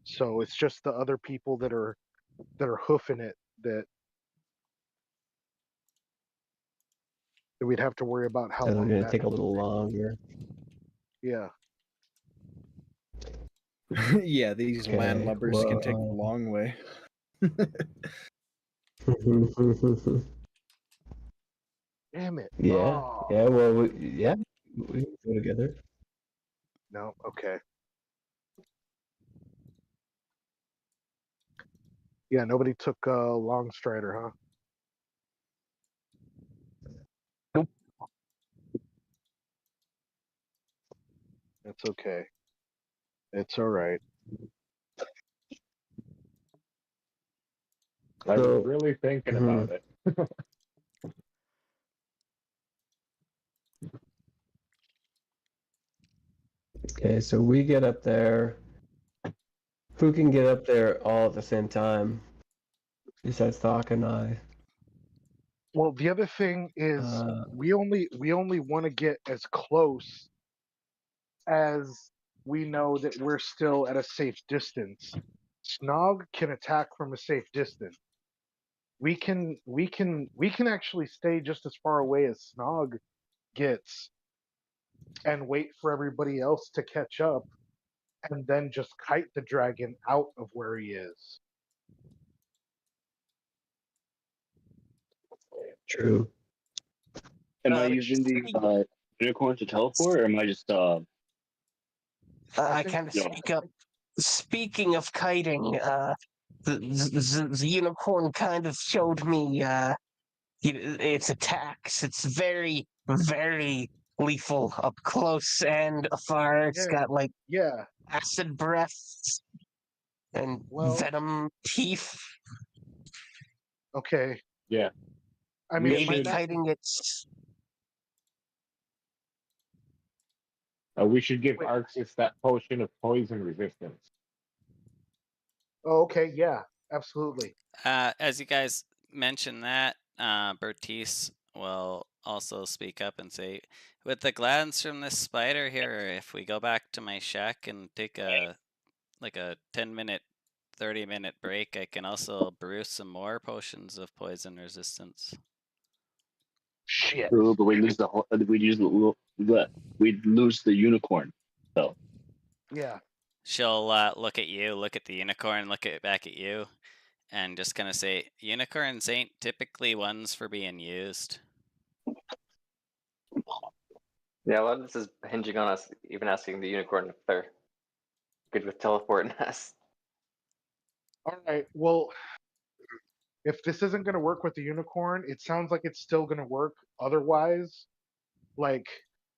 So it's just the other people that are hoofing it that we'd have to worry about how it's long gonna that. take a little longer. Yeah. Yeah, these Okay, landlubbers can take the well, long way. Damn it. Yeah. Oh. Yeah. Well, we can go together. No. Okay. Yeah. Nobody took Longstrider, huh? Nope. That's okay. It's all right. I So- was really thinking about it. Okay, so we get up there. Who can get up there all at the same time? Besides Doc and I. Well, the other thing is we only want to get as close as we know that we're still at a safe distance. Snog can attack from a safe distance. We can actually stay just as far away as Snog gets and wait for everybody else to catch up and then just kite the dragon out of where he is. True. Am I using the unicorn to teleport, or am I just I think- kind of Yeah. speak up. Speaking of kiting, the unicorn kind of showed me its attacks. It's very, very lethal up close and afar. It's Yeah. got like Yeah. acid breath and Well- venom teeth. Okay. Yeah. I mean, it Maybe might not, kiting its. We should give Wait. Arxis that potion of poison resistance. oh, okay, yeah, absolutely. As you guys mentioned that, Bertice will also speak up and say, with the glands from this spider here, if we go back to my shack and take a 10-minute, 30-minute break, I can also brew some more potions of poison resistance. Shit. true? But we lose the whole. We'd lose the unicorn. So Yeah. She'll look at you, look at the unicorn, back at you, and just kind of say, unicorns ain't typically ones for being used. Yeah, a lot of this is hinging on us even asking the unicorn if they're good with teleporting us. All right. Well, if this isn't going to work with the unicorn, it sounds like it's still going to work otherwise. Like,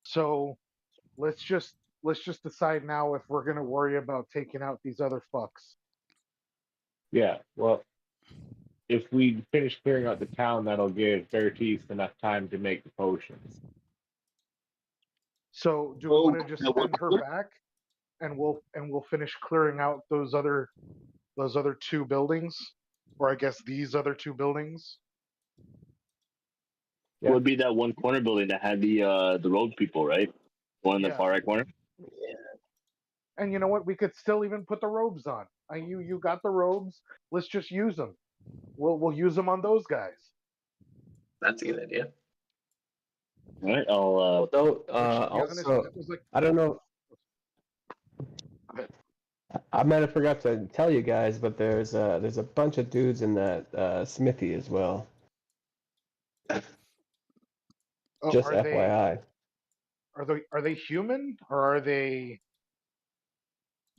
so let's just decide now if we're going to worry about taking out these other fucks. Yeah, well, if we finish clearing out the town, that'll give Bertice enough time to make the potions. So, do we Oh, want to just yeah, send her back and we'll finish clearing out those other two buildings, or I guess these other two buildings? Yeah. it would be that one corner building that had the road people, right? One in the Yeah. far right corner. And you know what? We could still even put the robes on. You got the robes. Let's just use them. We'll use them on those guys. That's a good idea. All right, I'll Although, Which, to be honest, also, that was like, I don't know. ahead. I might have forgot to tell you guys, but there's a bunch of dudes in that smithy as well. Oh, Just are they FYI. are they human or are they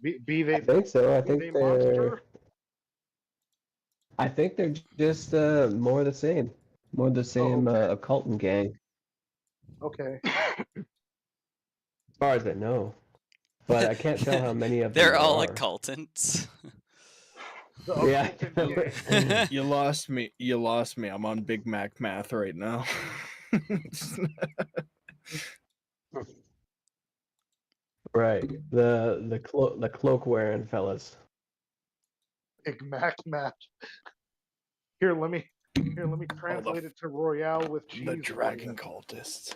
be I they think so. I be think they they're. monster? I think they're just more the same. More the same okay. occultant gang, Okay. as far as I know. But I can't tell how many of them They're there all are. occultants. The Yeah. occultant gang. You lost me. You lost me. I'm on Big Mac math right now. Right. The cloak wearing fellas. Big Mac map. Here, let me translate it to Royale with cheese. The for you. dragon cultists.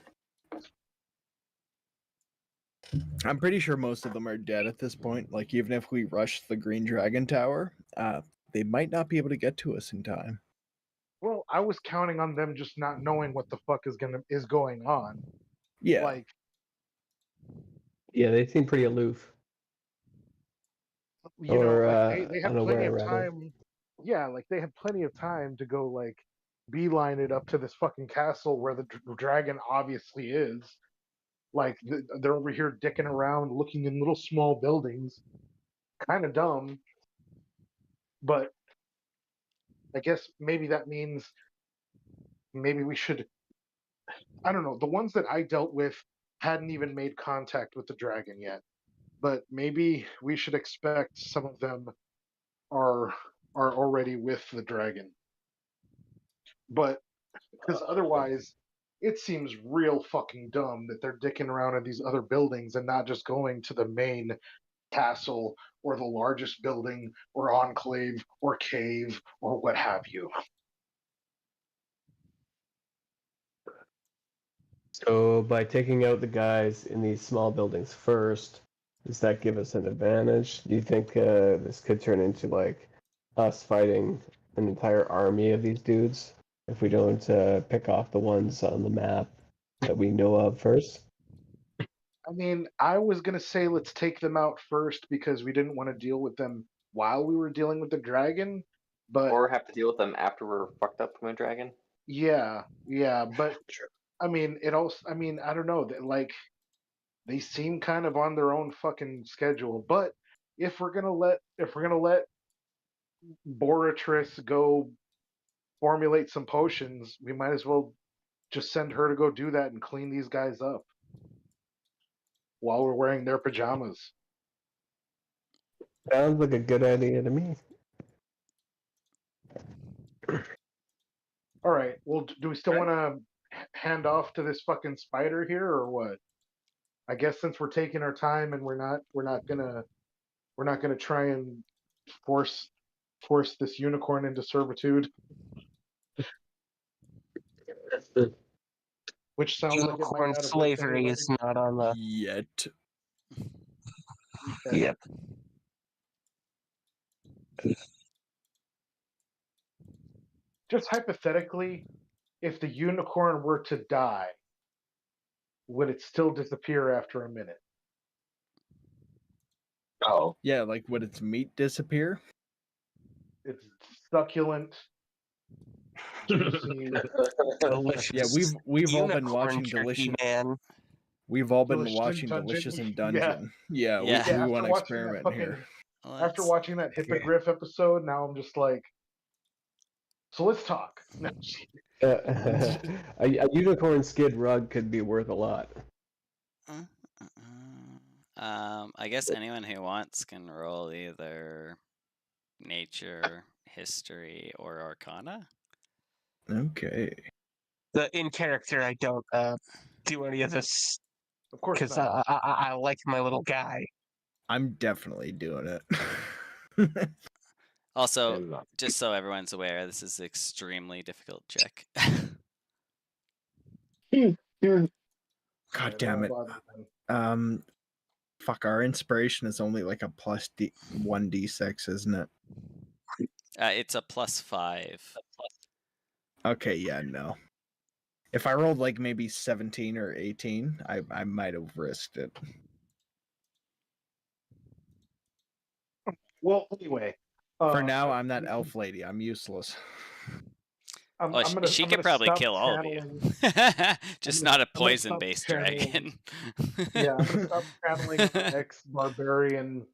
I'm pretty sure most of them are dead at this point. Like, even if we rush the Green Dragon Tower, they might not be able to get to us in time. Well, I was counting on them just not knowing what the fuck is going on. Yeah. Like, Yeah, they seem pretty aloof. you know, Or, like they have plenty unaware, of rather. time. Yeah, like they have plenty of time to go like beeline it up to this fucking castle where the dragon obviously is. Like they're over here dicking around, looking in little small buildings, kind of dumb. But I guess maybe that means maybe we should. I don't know. The ones that I dealt with hadn't even made contact with the dragon yet, but maybe we should expect some of them are already with the dragon. But because otherwise, it seems real fucking dumb that they're dicking around in these other buildings and not just going to the main castle or the largest building or enclave or cave or what have you. So by taking out the guys in these small buildings first, does that give us an advantage? Do you think this could turn into like us fighting an entire army of these dudes if we don't pick off the ones on the map that we know of first? I mean, I was going to say let's take them out first because we didn't want to deal with them while we were dealing with the dragon. But Or have to deal with them after we're fucked up from a dragon. yeah, but I mean, it also. I mean, I don't know. Like, they seem kind of on their own fucking schedule. But if we're gonna let Boratrice go formulate some potions, we might as well just send her to go do that and clean these guys up while we're wearing their pajamas. Sounds like a good idea to me. All right. Well, do we still want to hand off to this fucking spider here, or what? I guess since we're taking our time and we're not gonna try and force this unicorn into servitude, which sounds like it might Unicorn not have worked slavery anyway. is not on the. Yet. Yep. Just hypothetically, if the unicorn were to die, would it still disappear after a minute? Oh, Yeah, like would its meat disappear? It's succulent, juicy, Delicious. Yeah, we've all been unicorn watching turkey, Delicious. man. We've all been Delicious in watching Dungeon. Delicious in Yeah. Dungeon. Yeah, Yeah. we after want to watching that experiment fucking, here. Well, after that's- watching that hippogriff episode, now I'm just like, so let's talk. No, A unicorn skid rug could be worth a lot. I guess anyone who wants can roll either nature, history, or arcana. Okay. The in character, I don't do any of this of course because not. I like my little guy. I'm definitely doing it. Also, just so everyone's aware, this is an extremely difficult check. God damn it. Fuck, our inspiration is only like a plus 1d6, isn't it? It's a +5. Okay, yeah, no. If I rolled like maybe 17 or 18, I might have risked it. Well, anyway. For now, I'm that elf lady. I'm useless. She could probably kill all of you. Just not a poison-based dragon. Yeah, I'm gonna stop channeling my ex-barbarian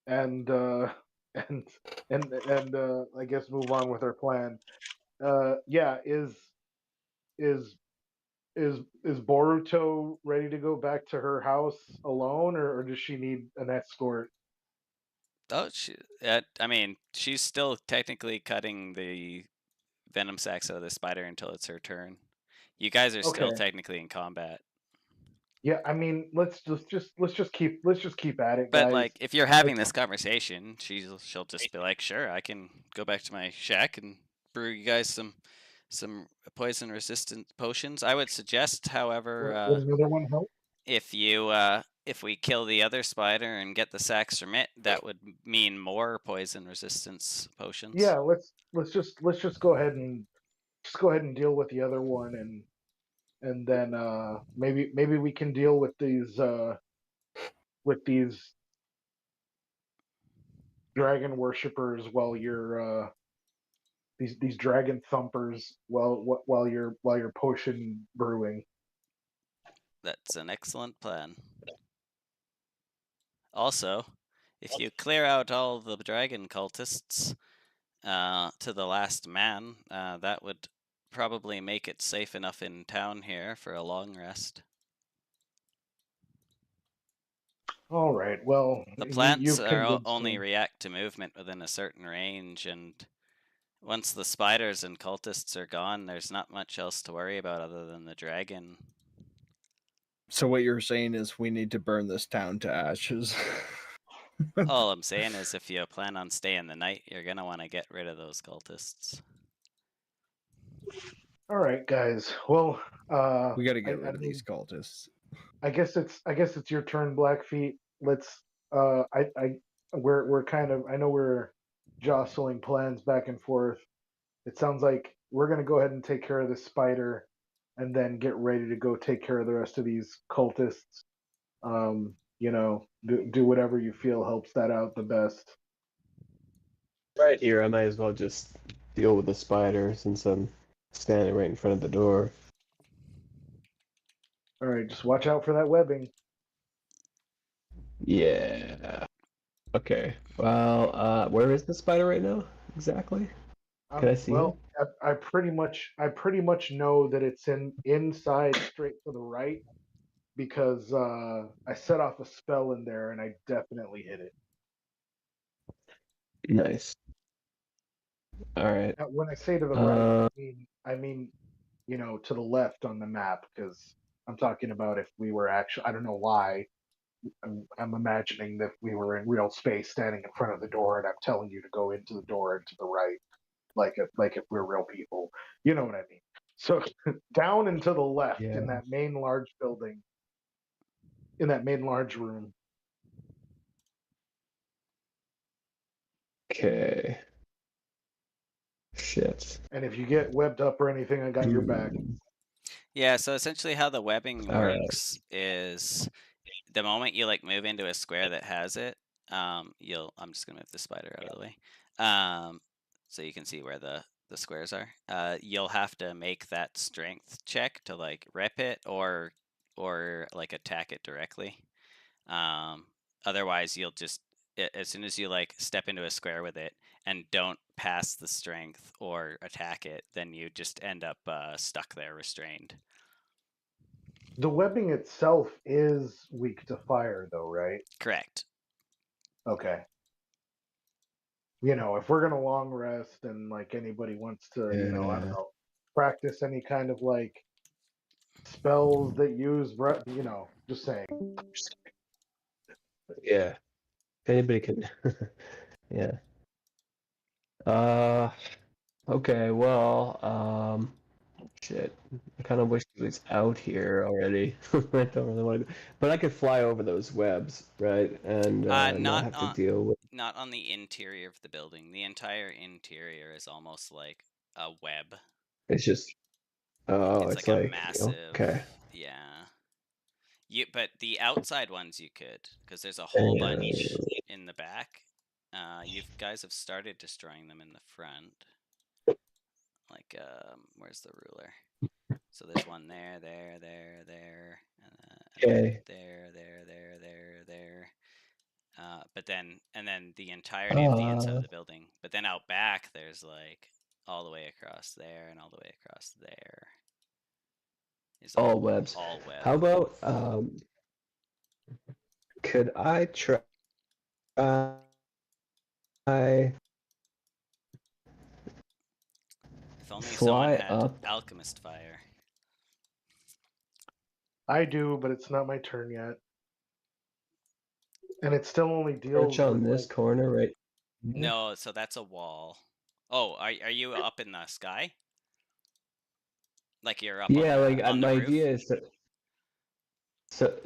and I guess move on with our plan. Yeah, is Boruto ready to go back to her house alone, or does she need an escort? Oh, I mean, she's still technically cutting the venom sacs out of the spider until it's her turn. You guys are still Okay. technically in combat. Yeah, I mean, let's just keep at it, But guys. like, if you're having this conversation, she'll just be like, "Sure, I can go back to my shack and brew you guys some poison resistant potions." I would suggest, however, Would another one help? if we kill the other spider and get the sacs from it, that would mean more poison resistance potions. Yeah, let's just go ahead and deal with the other one, and then maybe we can deal with these dragon worshippers while you're these dragon thumpers while you're potion brewing. That's an excellent plan. Also, if you clear out all the dragon cultists to the last man, that would probably make it safe enough in town here for a long rest. All right. Well, The plants you've are convinced only me. react to movement within a certain range, and once the spiders and cultists are gone, there's not much else to worry about other than the dragon. So what you're saying is we need to burn this town to ashes. All I'm saying is if you plan on staying the night, you're going to want to get rid of those cultists. All right, guys. Well, We got to get rid of these cultists. I guess it's your turn, Blackfeet. Let's we're kind of, I know we're jostling plans back and forth. It sounds like we're gonna go ahead and take care of this spider, and then get ready to go take care of the rest of these cultists. Do whatever you feel helps that out the best. Right here, I might as well just deal with the spider since I'm standing right in front of the door. All right, just watch out for that webbing. Yeah. Okay. Well, where is the spider right now exactly? Can I see Well, I pretty much know that it's inside straight to the right, because I set off a spell in there and I definitely hit it. Nice. All right. Now, when I say to the right, I mean, to the left on the map, because I'm talking about if we were actually, I don't know why, I'm imagining that we were in real space standing in front of the door and I'm telling you to go into the door and to the right, like if we're real people. You know what I mean? So down and to the left in that main large building, in that main large room. Okay. Shit. And if you get webbed up or anything, I got your back. Yeah, so essentially how the webbing All right. works is the moment you like move into a square that has it, I'm just gonna move the spider out of the way, so you can see where the squares are. You'll have to make that strength check to like rip it or like attack it directly. Otherwise, you'll just as soon as you like step into a square with it and don't pass the strength or attack it, then you just end up stuck there, restrained. The webbing itself is weak to fire, though, right? Correct. Okay. If we're gonna long rest and like anybody wants to, I don't know, practice any kind of like spells that use breath, just saying. Yeah. If anybody can. Yeah. Okay. Well. Shit. I kind of wish he was out here already. I don't really want to, but I could fly over those webs, right? And not have to deal with. Not on the interior of the building. The entire interior is almost like a web. It's just. Oh, it's it's like a like massive. Okay. Yeah. But the outside ones you could, because there's a whole bunch in the back. You guys have started destroying them in the front. Like, where's the ruler? So there's one there, there, Okay. there. But then the entirety of the inside of the building. But then out back, there's like all the way across there and all the way across there. It's all webs. All web. How about could I try? If only fly someone had up. alchemist fire. I do, but it's not my turn yet. And it still only deals Perch on with, this corner, right? No, so that's a wall. Oh, are you up in the sky? Like you're up? Yeah, on like on the my roof? idea is to.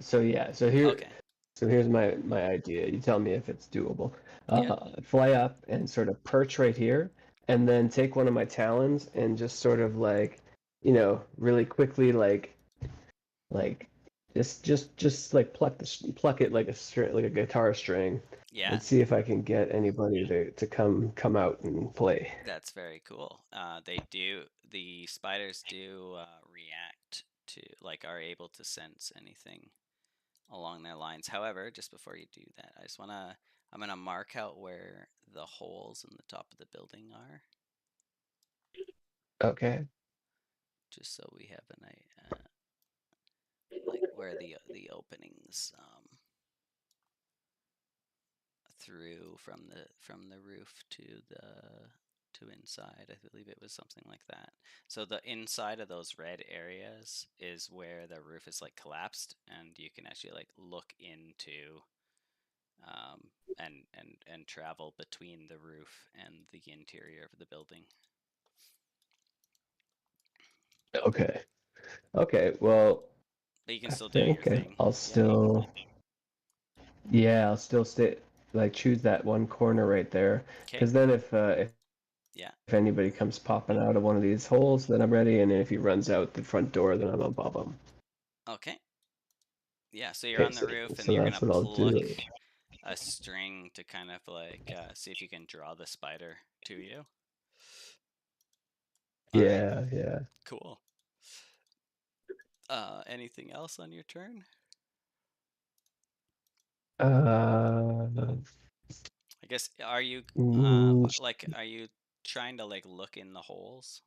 So yeah. So here. Okay. So here's my idea. You tell me if it's doable. Yeah. Fly up and sort of perch right here, and then take one of my talons and just sort of like, really quickly like just like pluck it like a guitar string, Yeah, and see if I can get anybody to come out and play. that's very cool. The spiders do react to, like, are able to sense anything along their lines. However, just before you do that, I'm gonna mark out where the holes in the top of the building are, Okay. just so we have like where the openings through from the roof to inside. I believe it was something like that. So the inside of those red areas is where the roof is like collapsed, and you can actually like look into and travel between the roof and the interior of the building. Okay. Okay. Well, But you can I still do your think thing. I'll still. Yeah, I'll still stay. Like choose that one corner right there, Okay. because then if Yeah. if anybody comes popping out of one of these holes, then I'm ready. And if he runs out the front door, then I'm above him. Okay. Yeah. So you're Okay, on the roof, and so you're that's gonna what I'll pluck do. a string to kind of like see if you can draw the spider to you. All right. Yeah, yeah. Cool. Anything else on your turn? I guess are you are you trying to like look in the holes?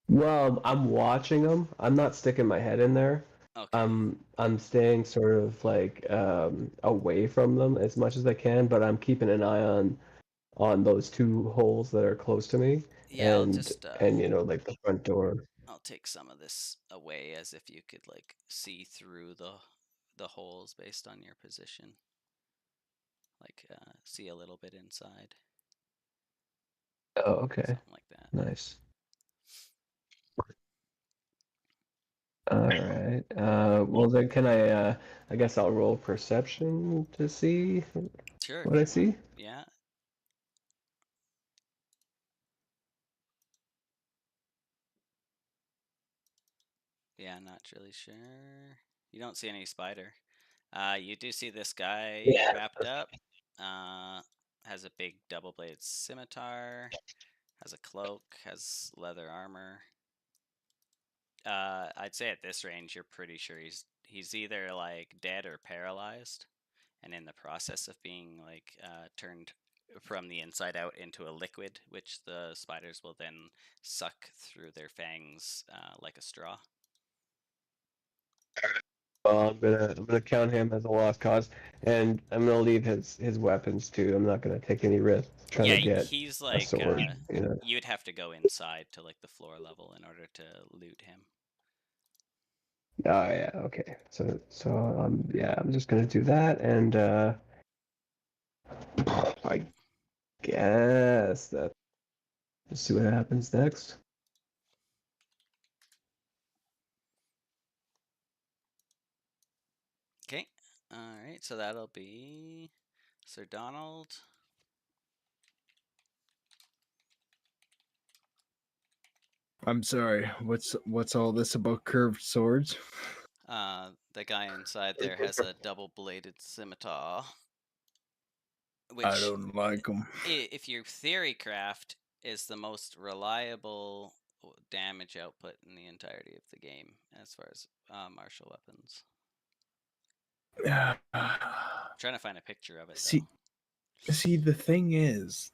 Well, I'm watching them. I'm not sticking my head in there. Okay. I'm staying sort of like away from them as much as I can, but I'm keeping an eye on those two holes that are close to me, Yeah, I'll and just like the front door. I'll take some of this away as if you could like see through the holes based on your position. Like see a little bit inside. Oh, okay. Something like that. Nice. All right. Well then, can I? I guess I'll roll perception to see Sure. what I see. Yeah. Yeah, not really sure. You don't see any spider. You do see this guy Yeah. wrapped up. Has a big double-bladed scimitar. Has a cloak. Has leather armor. I'd say at this range, you're pretty sure he's either like dead or paralyzed, and in the process of being like turned from the inside out into a liquid, which the spiders will then suck through their fangs like a straw. Well, I'm gonna count him as a lost cause, and I'm gonna leave his weapons too. I'm not gonna take any risks trying Yeah, to get he's a like sword. You know. you'd have to go inside to like the floor level in order to loot him. Oh yeah, okay. So yeah, I'm just gonna do that, and I guess that. Let's see what happens next. Okay. All right. So that'll be Sir Donald. I'm sorry. What's all this about curved swords? The guy inside there has a double-bladed scimitar, which I don't like them. if your theory craft is the most reliable damage output in the entirety of the game as far as martial weapons. I'm trying to find a picture of it though. See, the thing is,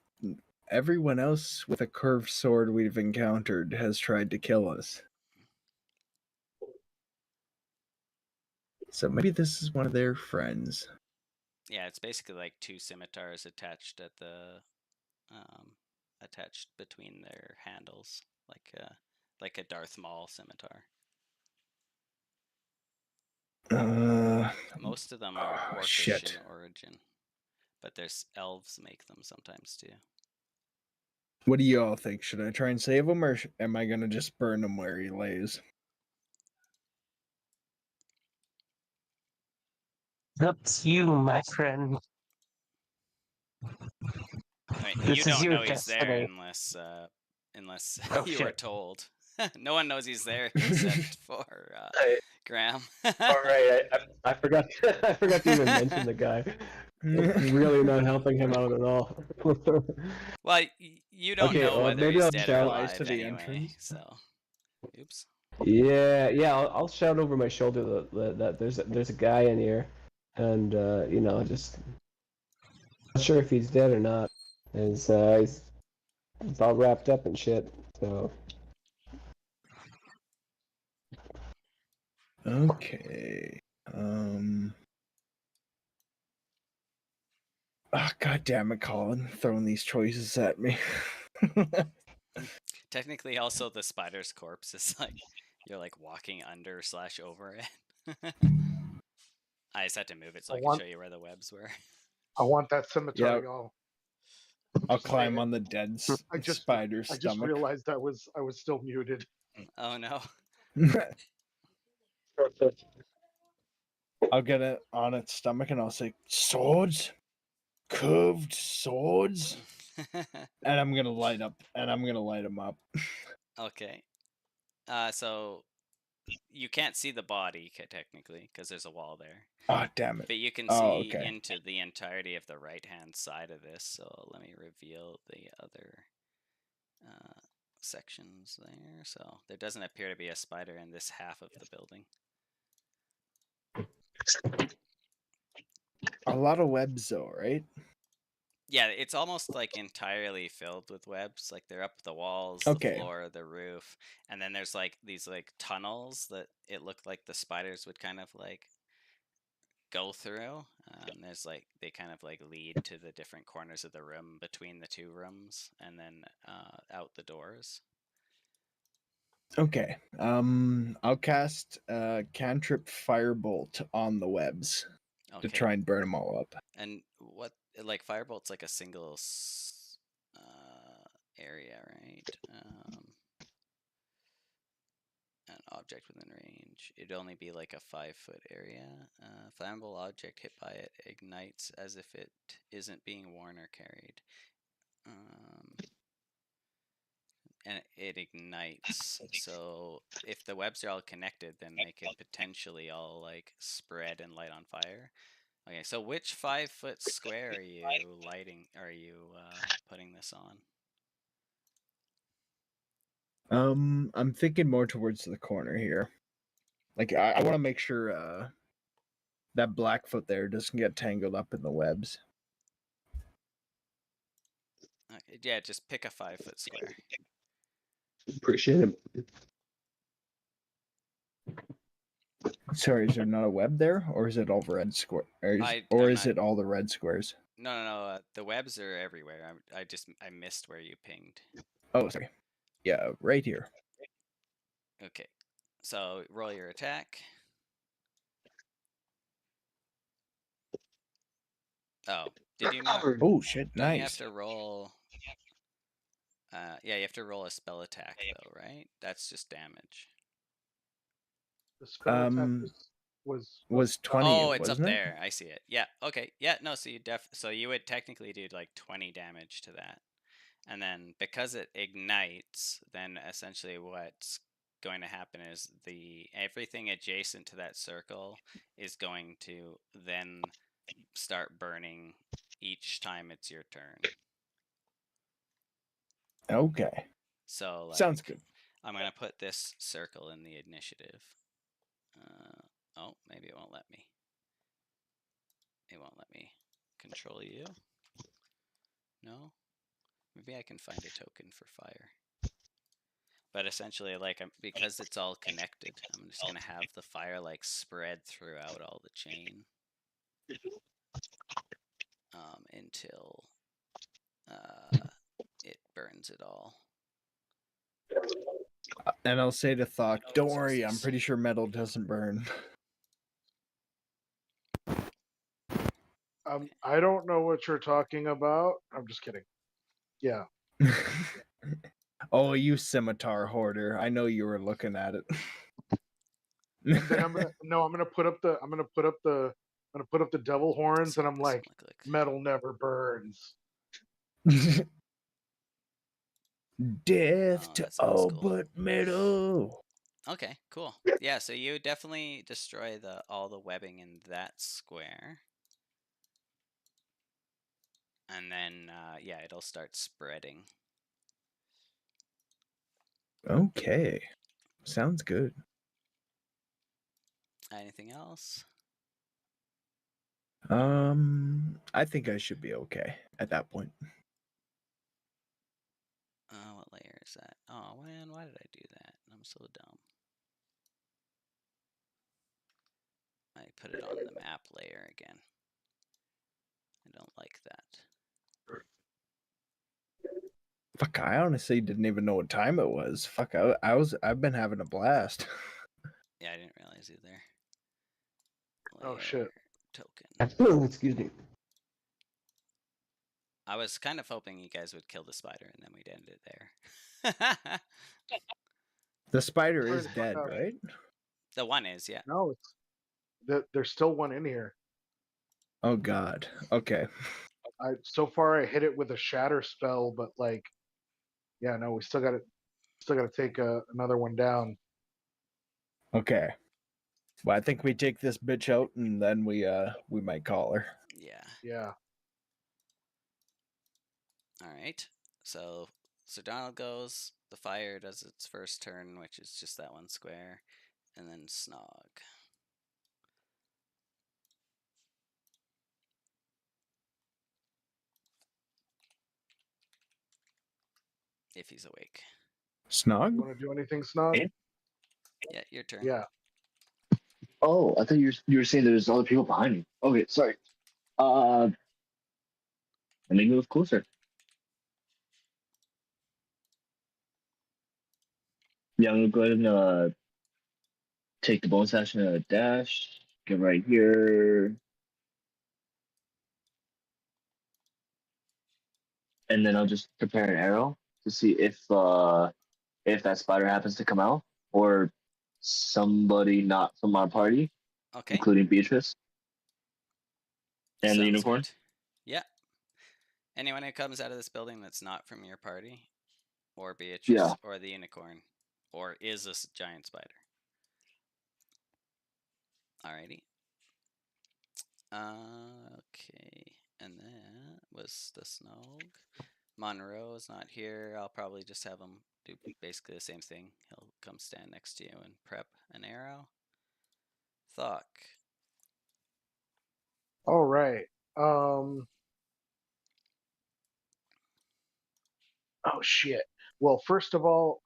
everyone else with a curved sword we've encountered has tried to kill us. So maybe this is one of their friends. Yeah, it's basically like two scimitars attached at the attached between their handles, like a Darth Maul scimitar. Most of them are orcish shit. in origin, but there's elves make them sometimes too. What do you all think? Should I try and save him, or am I gonna just burn him where he lays? That's you, my friend. I mean, This you is don't your know he's there destiny. unless Oh, you shit. are told. No one knows he's there except for Graham. All right, I forgot. I forgot to even mention the guy. It's really not helping him out at all. Well, you don't Okay, know well, whether maybe he's I'll dead or shout- Flies alive to the anyway. entrance. So, oops. Yeah. I'll shout over my shoulder that there's a guy in here, and just not sure if he's dead or not. He's all wrapped up and shit. So Okay. Oh, God damn it, Colin. Throwing these choices at me. Technically, also the spider's corpse is like you're like walking under / over it. I just had to move it so I could show you where the webs were. I want that scimitar, Yeah. y'all. I'll Just climb saying. on the dead I just spider's I just stomach. realized I was still muted. Oh no. I'll get it on its stomach and I'll say, swords? Curved swords? And I'm gonna light them up. Okay. So you can't see the body technically because there's a wall there, Oh, damn it. but you can Oh, see okay. into the entirety of the right-hand side of this. So let me reveal the other sections there. So there doesn't appear to be a spider in this half of the building. A lot of webs though, right? Yeah, it's almost like entirely filled with webs. Like they're up the walls, Okay. the floor, the roof, and then there's like these like tunnels that it looked like the spiders would kind of like go through. There's like they kind of like lead to the different corners of the room between the two rooms, and then out the doors. Okay. I'll cast cantrip firebolt on the webs to Okay. try and burn them all up. And what like firebolt's like a single area, right? An object within range. It'd only be like a 5-foot area. Flammable object hit by it ignites as if it isn't being worn or carried. And it ignites. So if the webs are all connected, then they could potentially all like spread and light on fire. Okay, so which 5-foot square are you lighting? Are you putting this on? I'm thinking more towards the corner here. Like I want to make sure that Blackfoot there doesn't get tangled up in the webs. Okay, yeah, just pick a 5-foot square. appreciate it. Sorry, is there not a web there, or is it all red square? Or is it all the red squares? No. The webs are everywhere. I missed where you pinged. Oh, sorry. Yeah, right here. Okay, so roll your attack. Oh, did you not? Oh shit! Don't you have Nice. to roll? Yeah, you have to roll a spell attack though, right? That's just damage. The spell attack was 20. Oh, it's up wasn't it? there. I see it. Yeah. Okay. Yeah. No. So you would technically do like 20 damage to that, and then because it ignites, then essentially what's going to happen is everything adjacent to that circle is going to then start burning each time it's your turn. Okay. So like, sounds good. I'm gonna put this circle in the initiative. Oh, maybe it won't let me. It won't let me control you. No? Maybe I can find a token for fire. But essentially, like, because it's all connected, I'm just gonna have the fire like spread throughout all the chain until it burns it all. And I'll say to Thok, don't worry, I'm pretty sure metal doesn't burn. I don't know what you're talking about. I'm just kidding. Yeah. Oh, you scimitar hoarder. I know you were looking at it. And then I'm gonna put up the devil horns, and I'm like, metal never burns. Death to that sounds all cool. but metal. Okay, cool. Yeah, so you definitely destroy all the webbing in that square. And then, yeah, it'll start spreading. Okay. Sounds good. Anything else? I think I should be okay at that point. What layer is that? Oh, man, why did I do that? I'm so dumb. I put it on the map layer again. I don't like that. Fuck, I honestly didn't even know what time it was. Fuck, I've been having a blast. Yeah, I didn't realize either. Oh, shit. Token. Excuse me. I was kind of hoping you guys would kill the spider and then we'd end it there. The spider Trying is to find dead, out. right? The one is, yeah. No, there's still one in here. Oh god. Okay. So far I hit it with a shatter spell, but like, yeah, no, we still got to take another one down. Okay. Well, I think we take this bitch out and then we might call her. Yeah. Yeah. All right. So Sir Donald goes. The fire does its first turn, which is just that one square, and then Snog. If he's awake. Snog? You want to do anything, Snog? Eh? Yeah, your turn. Yeah. Oh, I thought you were saying there's other people behind me. Okay, sorry. Let me move closer. Yeah, I'm gonna go ahead and take the bonus action and dash. Get right here. And then I'll just prepare an arrow to see if that spider happens to come out or somebody not from our party, Okay. including Beatrice and the Sounds unicorn. good. Yeah. Anyone who comes out of this building that's not from your party, or Beatrice, Yeah. or the unicorn, or is this giant spider. Alrighty. Okay. And that was the Snog. Monroe is not here. I'll probably just have him do basically the same thing. He'll come stand next to you and prep an arrow. Thok. All right. Oh shit. Well, first of all,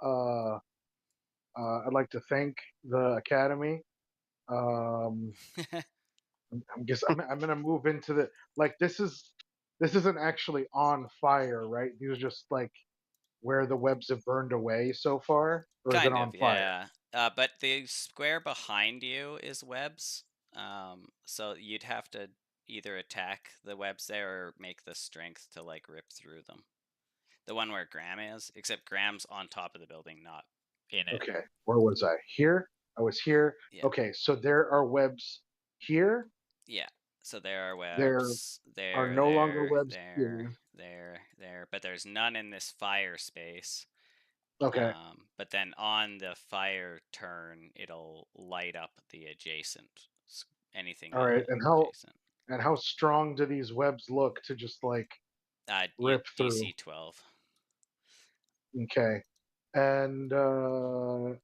I'd like to thank the Academy. I'm gonna move into the like this isn't actually on fire, right? These are just like where the webs have burned away so far, or is it Kind on of, fire? yeah. But the square behind you is webs. So you'd have to either attack the webs there or make the strength to like rip through them. The one where Graham is, except Graham's on top of the building, not in it. Okay, where was I? Here? I was here. Yeah. Okay, so there are webs here. Yeah. So there are There webs. are no longer webs there, here. but there's none in this fire space. Okay. But then on the fire turn, it'll light up the adjacent anything. All right. Adjacent. And how strong do these webs look to just like rip through? DC 12. Okay. And that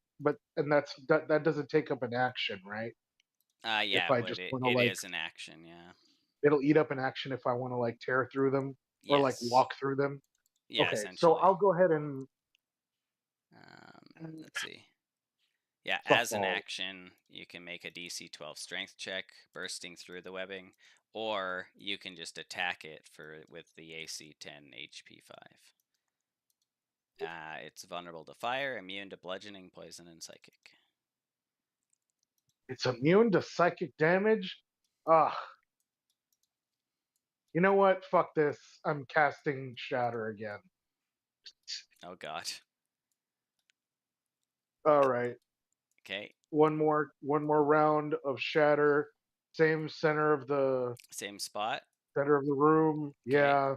doesn't take up an action, right? Yeah, If I it would. just It, want to it like is an action, yeah. it'll eat up an action if I want to like tear through them or like Yes. walk through them. Yeah, Okay. essentially. So I'll go ahead and let's see. Yeah, fuck as an balls. action, you can make a DC 12 strength check, bursting through the webbing, or you can just attack it with the AC 10 HP 5. It's vulnerable to fire, immune to bludgeoning, poison, and psychic. It's immune to psychic damage. Ugh. You know what? Fuck this. I'm casting Shatter again. Oh god. All right. Okay. One more round of Shatter. Same center of the spot. Center of the room. Okay. Yeah.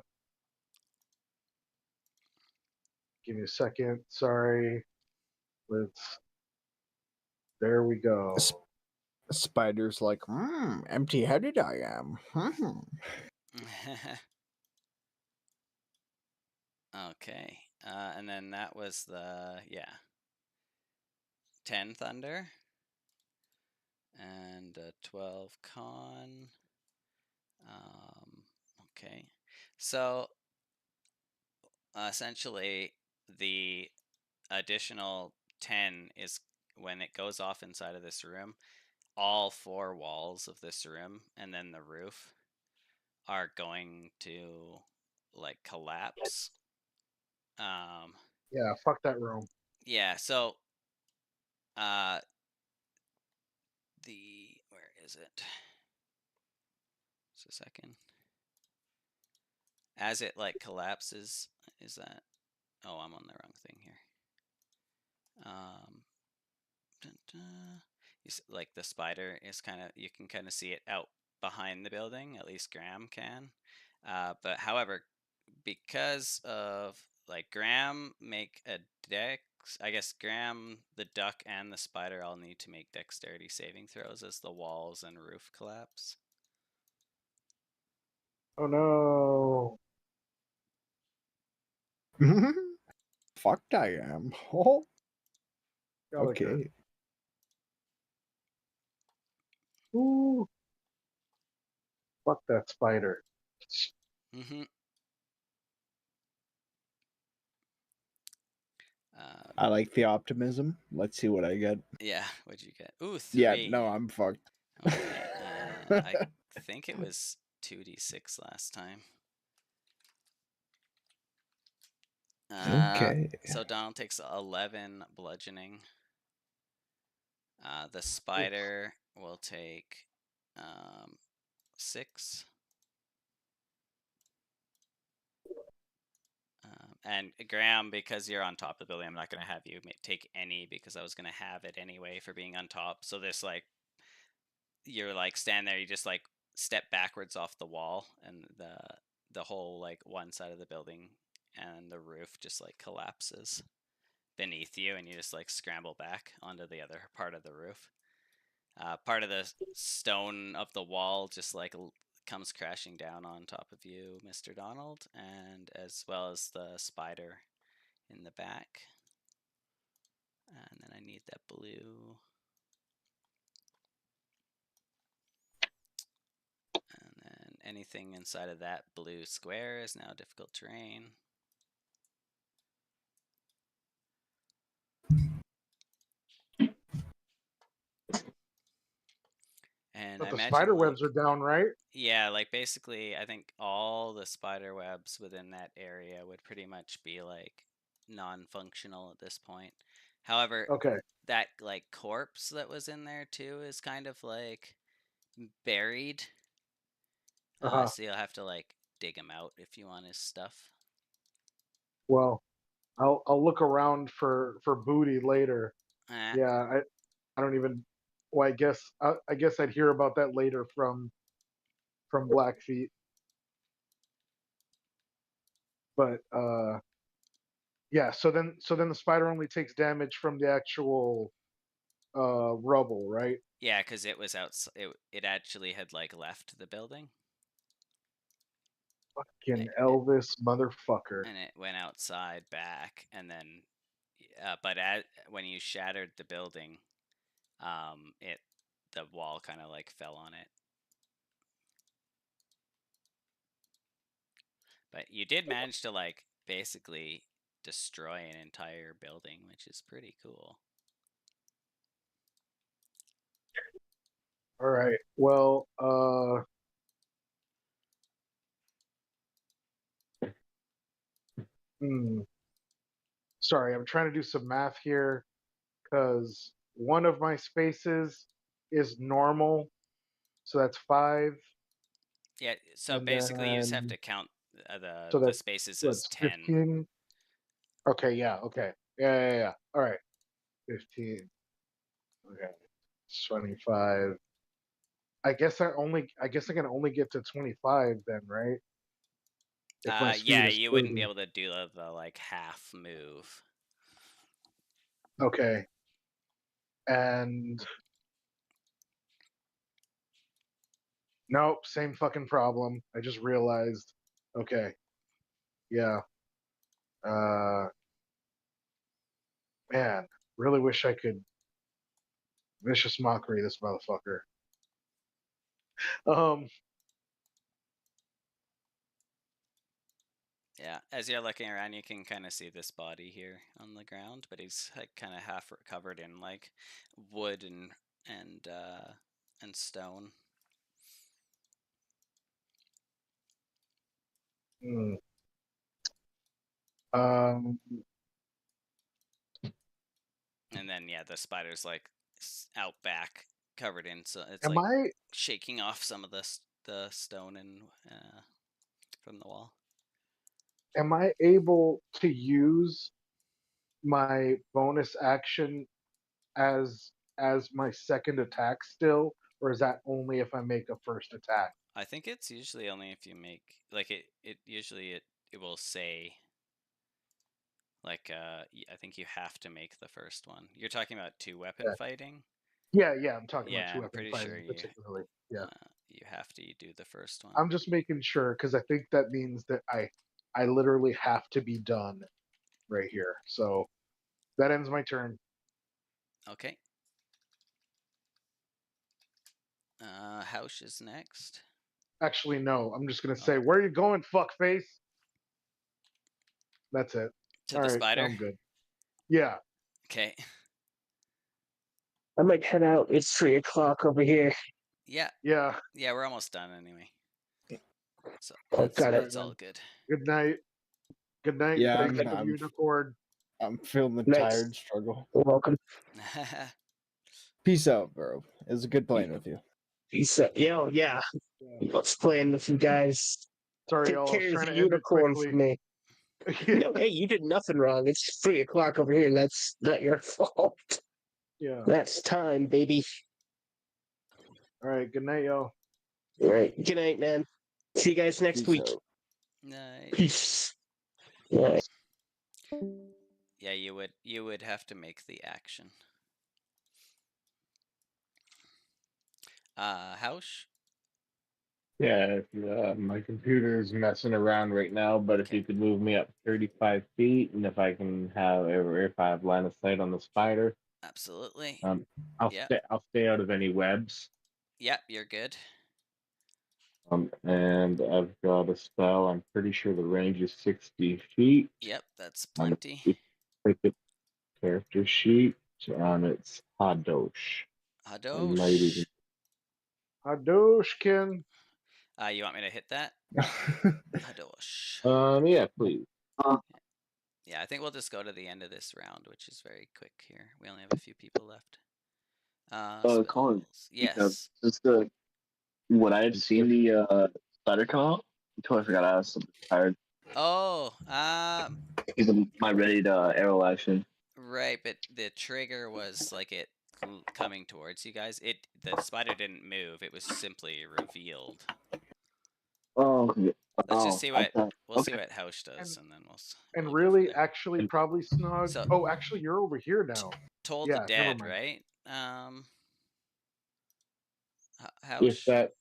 Give me a second. Sorry. Let's There we go. Spider's like, empty-headed I am. Okay. And then that was the 10 thunder and 12 con. Okay. So essentially the additional 10 is when it goes off inside of this room, all 4 walls of this room and then the roof are going to like collapse. Yeah, fuck that room. Yeah, so where is it? Just a second. As it like collapses, is that? Oh, I'm on the wrong thing here. Like the spider is kind of, you can kind of see it out behind the building, at least Graham can. But however, because of like Graham make a dex, I guess Graham, the duck, and the spider all need to make dexterity saving throws as the walls and roof collapse. Oh no. Fucked I am. Oh, Y'all are good. okay. Ooh. Fuck that spider. Mm-hmm. I like the optimism. Let's see what I get. Yeah, what'd you get? Ooh, 3. Yeah, no, I'm fucked. Okay, I think it was 2d6 last time. Okay. So Donald takes 11 bludgeoning. The spider will take 6. And Graham, because you're on top of the building, I'm not going to have you take any because I was going to have it anyway for being on top. So this like, you're like stand there, you just like step backwards off the wall, and the whole like one side of the building and the roof just like collapses beneath you, and you just like scramble back onto the other part of the roof. Part of the stone of the wall just like comes crashing down on top of you, Mr. Donald, and as well as the spider in the back. And then I need that blue. And then anything inside of that blue square is now difficult terrain. And But I the imagine, spider like, webs are down, right? yeah, like basically I think all the spider webs within that area would pretty much be like non-functional at this point. However, Okay. that like corpse that was in there too is kind of like buried. Uh-huh. So you'll have to like dig him out if you want his stuff. Well, I'll look around for booty later. Yeah, I don't even. Well, I guess I'd hear about that later from Blackfeet. But yeah. So then the spider only takes damage from the actual rubble, right? Yeah, because it was it actually had like left the building. Fucking Elvis motherfucker. And it went outside back, and then, but when you shattered the building, the wall kind of like fell on it. But you did manage to like basically destroy an entire building, which is pretty cool. All right. Well, sorry, I'm trying to do some math here because one of my spaces is normal, so that's 5. Yeah, so And basically you just have then- to count So the spaces as 10. 15. Okay, yeah, okay. Yeah. All right. 15. Okay. 25. I guess I can only get to 25 then, right? If my speed Yeah, is you wouldn't be 30. able to do the like half move. Okay. And nope, same fucking problem. I just realized. Okay. Yeah. Man, really wish I could vicious mockery this motherfucker. Yeah, as you're looking around, you can kind of see this body here on the ground, but he's like kind of half covered in like wood and stone. Hmm. And then yeah, the spider's like out back, covered in, so it's Am like I shaking off some of the stone and from the wall. am I able to use my bonus action as my second attack still, or is that only if I make a first attack? I think it's usually only if you make like it usually it will say like I think you have to make the first one. You're talking about two weapon fighting? Yeah, I'm talking about Yeah, two I'm weapon pretty fighting sure you particularly. Yeah. you have to do the first one. I'm just making sure because I think that means that I literally have to be done right here. So that ends my turn. Okay. House is next. Actually, no. I'm just gonna say, where are you going, fuckface? That's it. To the spider? I'm good. Yeah. Okay. I might head out. It's 3:00 over here. Yeah. Yeah. Yeah, we're almost done anyway. So got it. it's all good. Good night. Good night. Yeah, Thanks for the unicorn. I'm feeling the Nice. tired struggle. You're welcome. Peace out, bro. It was a good playing with you. Peace out. Yo, yeah. Let's playing with you guys. Sorry, Take y'all. I care was of trying the to end it unicorn for quickly. me. No, hey, you did nothing wrong. It's 3:00 over here. That's not your fault. Yeah. That's time, baby. All right. Good night, y'all. All right. Good night, man. See you guys next Peace week. out. Nice. Peace. All right. Yeah, you would have to make the action. House? Yeah, my computer's messing around right now, but if you could move me up 35 feet, and if I can have, or if I have line of sight on the spider, Absolutely. I'll stay out of any webs. Yep, you're good. And I've got a spell. I'm pretty sure the range is 60 feet. Yep, that's plenty. Take the character sheet. It's Hadosh. Hadosh. Hadoshkin. You want me to hit that? Hadosh. Yeah, please. Yeah, I think we'll just go to the end of this round, which is very quick here. We only have a few people left. Colin. Yes. Is this what I had seen the spider come out? I totally forgot I was tired. Oh, Because of my ready to arrow action. right, but the trigger was like it coming towards you guys. The spider didn't move. It was simply revealed. Oh, okay. Let's just see what we'll see what House does, and then we'll. And really, actually, probably Snog. So- oh, actually, you're over here now. Toll Yeah, the never dead, mind. right? If House. that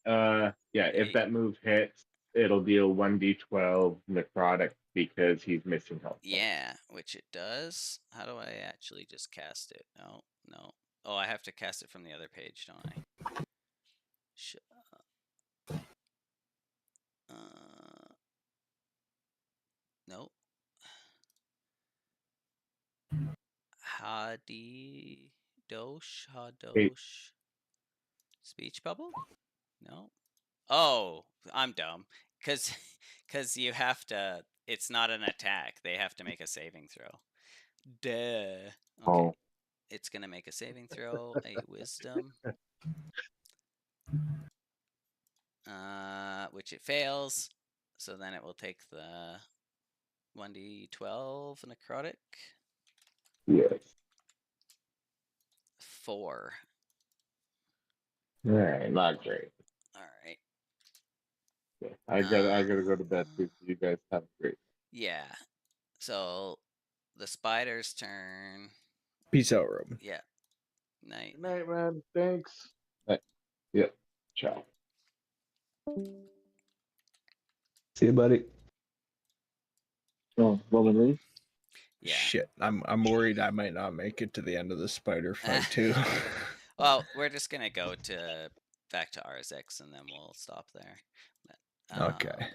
if that move hits, it'll deal 1d12 necrotic because he's missing health. Yeah, which it does. How do I actually just cast it? No. Oh, I have to cast it from the other page, don't I? Nope. Hadosh. Speech bubble? No. Oh, I'm dumb. Cause you have to. It's not an attack. They have to make a saving throw. Duh. Okay. Oh. It's gonna make a saving throw. A wisdom. Which it fails. So then it will take the 1d12 necrotic. Yes. 4. All right, not great. All right. Yeah, I gotta go to bed too. So you guys have a great. Yeah. So the spider's turn. Peace out, Roman. Yeah. Night. Good night, man. Thanks. Yep. Ciao. See you, buddy. Oh, Roman leave. Yeah. Shit, I'm worried I might not make it to the end of the spider fight too. Well, we're just gonna go back to RSX and then we'll stop there. Okay.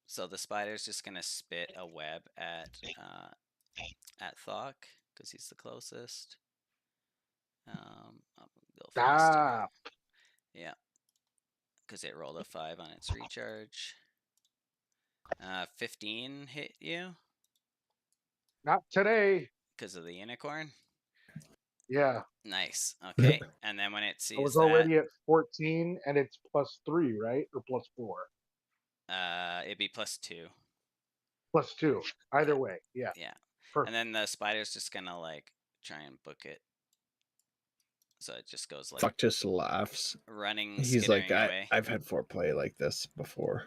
So the spider's just gonna spit a web at Thok because he's the closest. I'll go faster. Stop. Yeah, because it rolled a 5 on its recharge. 15 hit you Not today. because of the unicorn. Yeah. Nice. Okay, and then when it sees I was that, already at 14, and it's +3, right? Or +4? it'd be +2. +2. Either way. Yeah. Yeah. Perfect. And then the spider's just gonna like try and book it. So it just goes like Fuck just laughs. running, He's like, skittering away. I've had foreplay like this before.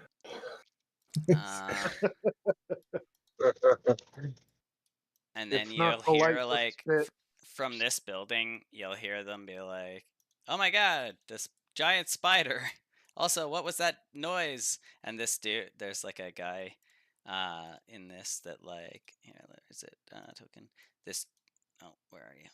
And then It's not you'll hear polite to like spit. from this building, you'll hear them be like, "Oh my god, this giant spider!" Also, what was that noise? And this dude, there's like a guy, in this that like, here, is it token? This, oh, where are you?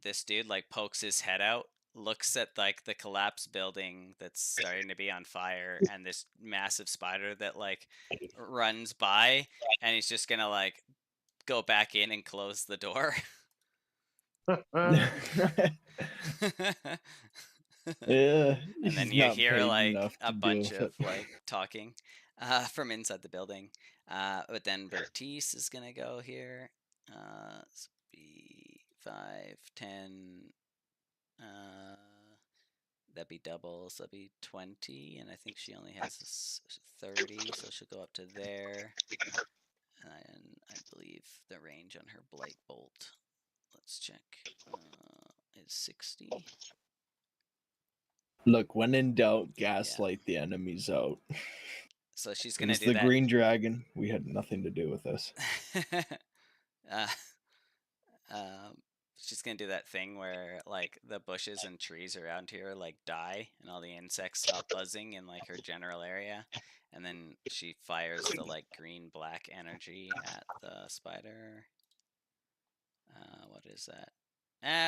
This dude like pokes his head out, looks at like the collapsed building that's starting to be on fire, and this massive spider that like runs by, and he's just gonna like go back in and close the door. Yeah. And then he's you not hear paid like enough a to deal bunch with of it. like talking from inside the building. But then Bertice is gonna go here. So be 5, 10. That'd be double, so that'd be 20, and I think she only has 30, so she'll go up to there. And I believe the range on her Blight Bolt, let's check, is 60. Look, when in doubt, gaslight the enemies out. So she's It gonna was do the that. green dragon. We had nothing to do with this. She's gonna do that thing where like the bushes and trees around here like die and all the insects stop buzzing in like her general area, and then she fires the like green black energy at the spider. What is that?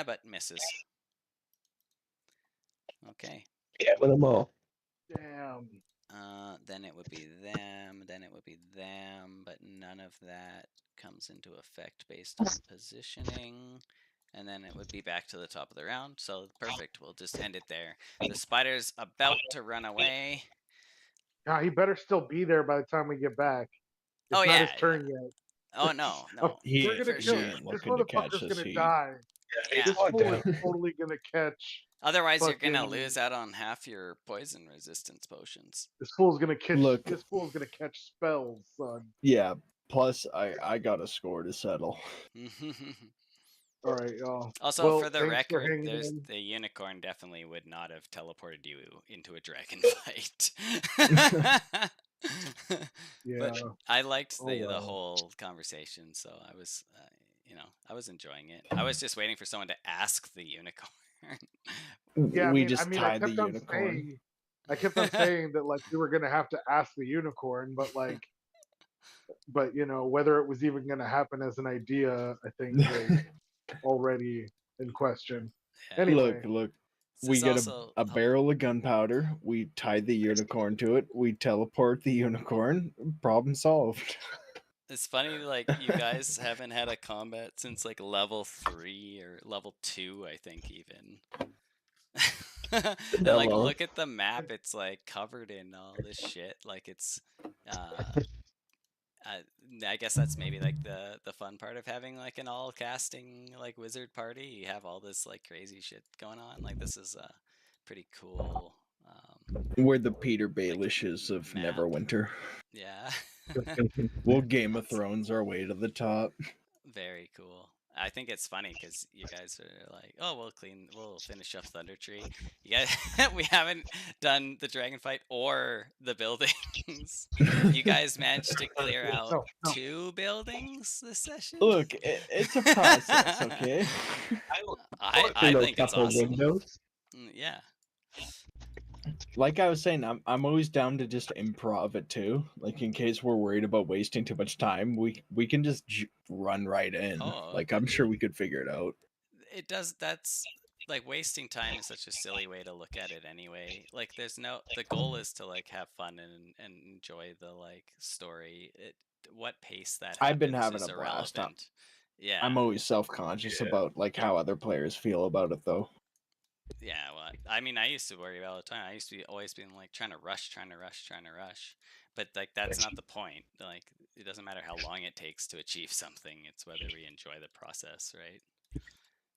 But misses. Okay. Get with them all. Damn. Then it would be them, then it would be them, but none of that comes into effect based on positioning. And then it would be back to the top of the round. So perfect, we'll just end it there. The spider's about to run away. Nah, he better still be there by the time we get back. It's Oh, not yeah, his turn yet. Oh, no, no. He They're gonna for kill sure. This looking to catch motherfucker's this gonna heat. die. Yeah. This fool is totally gonna catch. Otherwise, you're gonna fucking- lose out on half your poison resistance potions. This fool's gonna catch. Look. This fool's gonna catch spells, son. Yeah. Plus, I got a score to settle. All right, y'all. Also, Well, for the thanks for record, hanging there's in. the unicorn definitely would not have teleported you into a dragon fight. Yeah. But I liked Oh, the well. whole conversation, so I was, I was enjoying it. I was just waiting for someone to ask the unicorn. Yeah, We I just tied the kept on unicorn. saying, I kept on saying that like we were gonna have to ask the unicorn, but like, but whether it was even gonna happen as an idea, I think was already in question. Yeah. Anyway, Look. This We is get also- a barrel of gunpowder. We tie the unicorn to it. We teleport the unicorn. Problem solved. It's funny, like, you guys haven't had a combat since, like, level 3 or level 2, I think, even. And, like, Hello. look at the map, it's, like, covered in all this shit. Like, it's, I guess that's maybe, like, the fun part of having, like, an all-casting, like, wizard party. You have all this, like, crazy shit going on. Like, this is, pretty cool. We're the Peter Bailishes of map. Neverwinter. Yeah. We'll Game of Thrones our way to the top. Very cool. I think it's funny because you guys are like, oh, we'll finish up Thunder Tree. You guys, we haven't done the dragon fight or the buildings. You guys managed to clear out No. 2 buildings this session. Look, it's a process, okay? I think it's couple awesome. windows. Yeah. Like I was saying, I'm always down to just improv it too. Like in case we're worried about wasting too much time, we can just run right in. Oh, Like I'm sure we could figure it out. it does. That's like wasting time is such a silly way to look at it anyway. Like the goal is to like have fun and enjoy the like story. What pace that I've been happens having is a blast. irrelevant. Yeah. I'm always self-conscious about like how other players feel about it though. Yeah, well, I mean, I used to worry all the time. I used to be always being like trying to rush. But like that's not the point. Like it doesn't matter how long it takes to achieve something. It's whether we enjoy the process, right?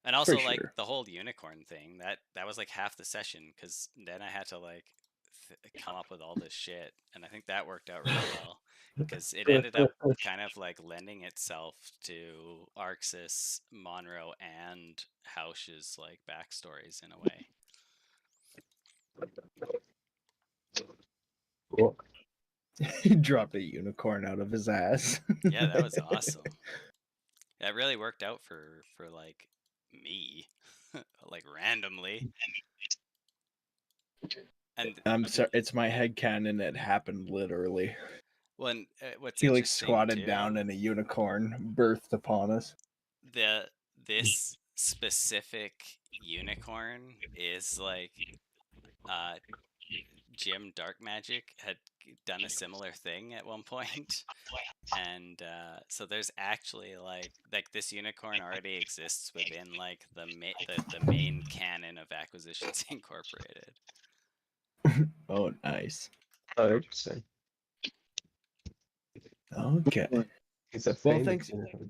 And also like sure. the whole unicorn thing, that was like half the session because then I had to like come up with all this shit, and I think that worked out really well because it ended up kind of like lending itself to Arxis, Monroe, and Hausch's like backstories in a way. Cool. He dropped a unicorn out of his ass. Yeah, that was awesome. That really worked out for like me, like randomly. And I'm sorry, it's my headcanon. It happened literally. when what's He like interesting squatted too, down and a unicorn birthed upon us. this specific unicorn is like Jim Dark Magic had done a similar thing at one point, and so there's actually like this unicorn already exists within like the main canon of Acquisitions Incorporated. Oh, nice. Oh, interesting. Okay. He's a Well, famous thanks. unicorn.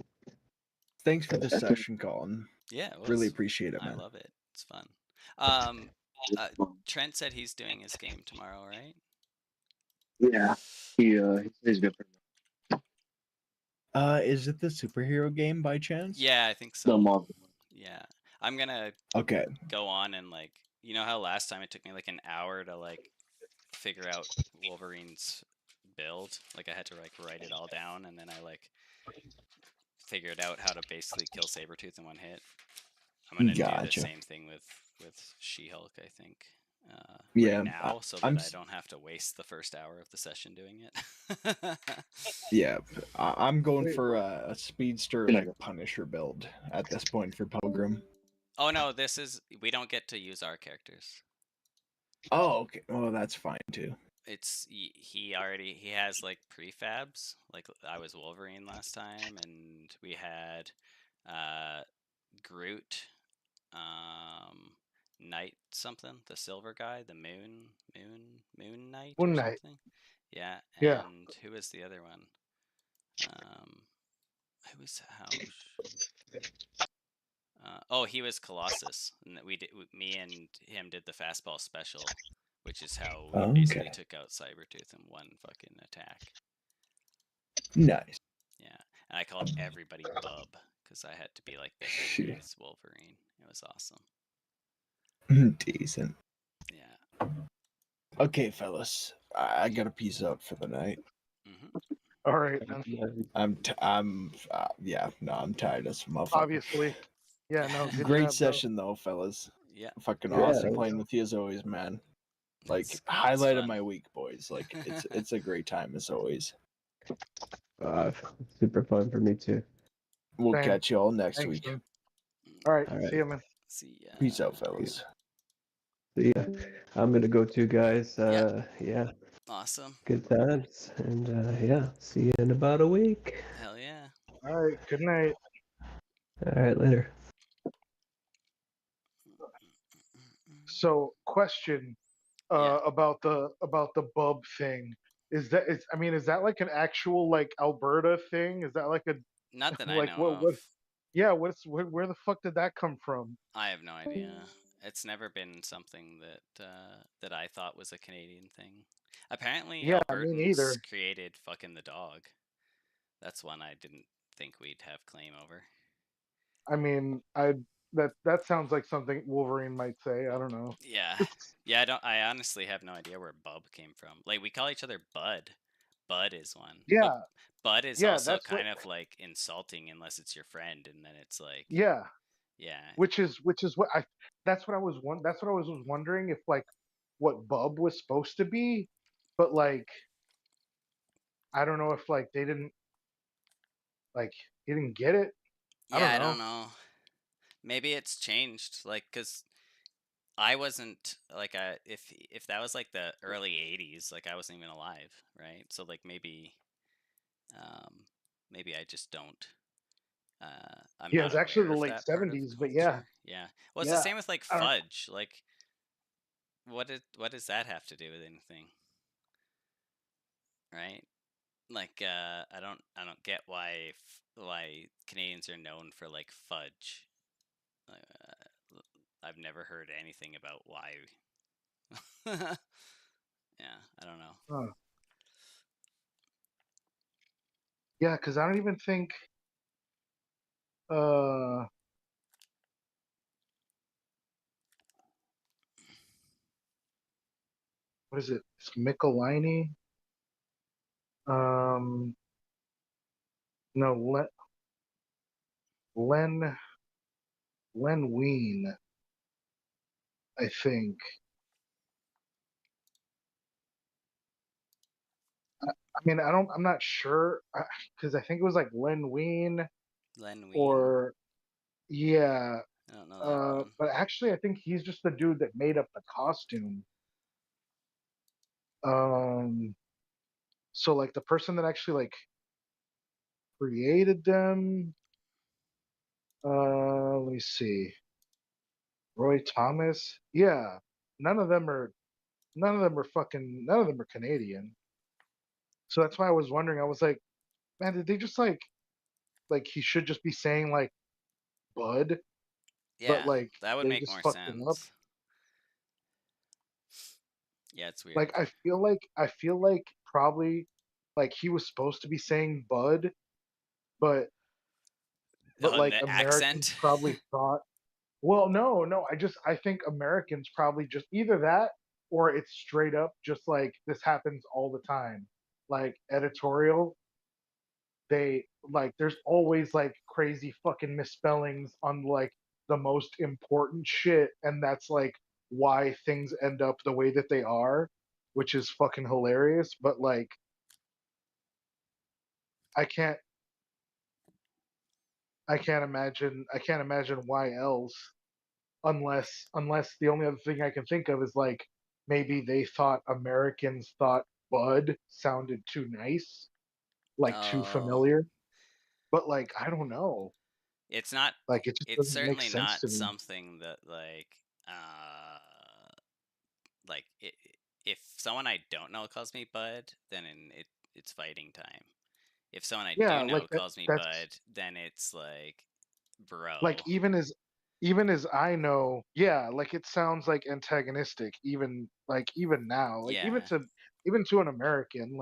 Thanks for the session, Colin. Yeah, it Really was- appreciate it, I man. love it. It's fun. Trent said he's doing his game tomorrow, right? Yeah, he's good for Is it the superhero game by chance? Yeah, I think the so. Marvel. Yeah, I'm gonna Okay. go on and like, you know how last time it took me like an hour to like figure out Wolverine's build? Like I had to like write it all down, and then I like figured out how to basically kill Sabretooth in one hit. I'm gonna do the Gotcha. same thing with She-Hulk, I think. Yeah, right now, so that I'm I don't have to waste the first hour of the session doing it. Yeah, I'm going Wait, for a speedster like Punisher build at this point for Pilgrim. Oh no, we don't get to use our characters. Oh, okay. Oh, that's fine too. It's he has like prefabs. Like I was Wolverine last time, and we had Groot, Knight something, the silver guy, the Moon Knight or Moon Knight. something. Yeah, and Yeah. who was the other one? Who was oh, he was Colossus, and me and him did the fastball special, which is how we basically took out Sabretooth in one fucking attack. Nice. Yeah, and I called everybody Bub because I had to be like the hippies Wolverine. It was awesome. Decent. Yeah. Okay, fellas, I gotta peace out for the night. All right. I'm tired as a motherfucker. Obviously. Yeah, no. Good Great job, session though, fellas. Yeah. Fucking Yeah, awesome that playing with you as always, man. Like It's highlight of fun. my week, boys. Like it's a great time as always. Super fun for me too. We'll Thanks. catch you all next Thanks, week. man. All right. All right. See you, man. See ya. Peace out, fellas. So yeah, I'm gonna go too, guys. Yeah, Awesome. good times, and yeah, see you in about a week. Hell yeah. All right. Good night. All right, later. So, question Yeah. about the bub thing. Is that like an actual like Alberta thing? Is that like a Not that I like know of. yeah, where the fuck did that come from? I have no idea. It's never been something that I thought was a Canadian thing. Apparently, Yeah, me Albertans neither. created fucking the dog. That's one I didn't think we'd have claim over. I mean, that sounds like something Wolverine might say. I don't know. Yeah, yeah. I honestly have no idea where Bub came from. Like we call each other Bud. Bud is one. Yeah, But Bud is yeah, also that's kind of like insulting unless it's your friend, and then it's like yeah. Yeah. which is what I that's what I was wondering if like what Bub was supposed to be, but like I don't know if like they didn't like he didn't get it. I Yeah, don't I know. don't know. Maybe it's changed, like, cause I wasn't like if that was like the early '80s, like I wasn't even alive, right? So like um, maybe I just don't. I'm Yeah, not it's actually aware the of late that part of '70s, but yeah, culture. Yeah. Well, it's the yeah. same with like I don't. fudge. Like, what does that have to do with anything, right? Like, I don't get why Canadians are known for like fudge. I've never heard anything about why. Yeah, I don't know. Huh. Yeah, because I don't even think. Uh, what is it? It's Michelini. Um, no, Len Len Wein, I think. I mean, I'm not sure because I think it was like Len Wein Len Wein. or yeah. I don't know that one. But actually, I think he's just the dude that made up the costume. Um, so like the person that actually like created them. Let me see. Roy Thomas. Yeah, none of them are none of them are Canadian. So that's why I was wondering. I was like, man, did they just like he should just be saying like Bud, but Yeah, like that would they make just more fucked it up. sense. Yeah, it's weird. Like I feel like probably like he was supposed to be saying Bud, but Oh, and like the Americans accent. probably thought, well, no, I think Americans probably just either that or it's straight up just like this happens all the time. Like editorial, they like there's always like crazy fucking misspellings on like the most important shit, and that's like why things end up the way that they are, which is fucking hilarious. But like I can't I can't imagine why else unless the only other thing I can think of is like maybe they thought Americans thought Bud sounded too nice, like too Oh, familiar. But like I don't know. it's not. Like it just It's doesn't make certainly sense not to me. something that uh, like if someone I don't know calls me Bud, then it's fighting time. If someone I Yeah, do like know calls me that's Bud, then it's like, like bro. even as I know, yeah, like it sounds like antagonistic even now. Like Yeah. even to an American,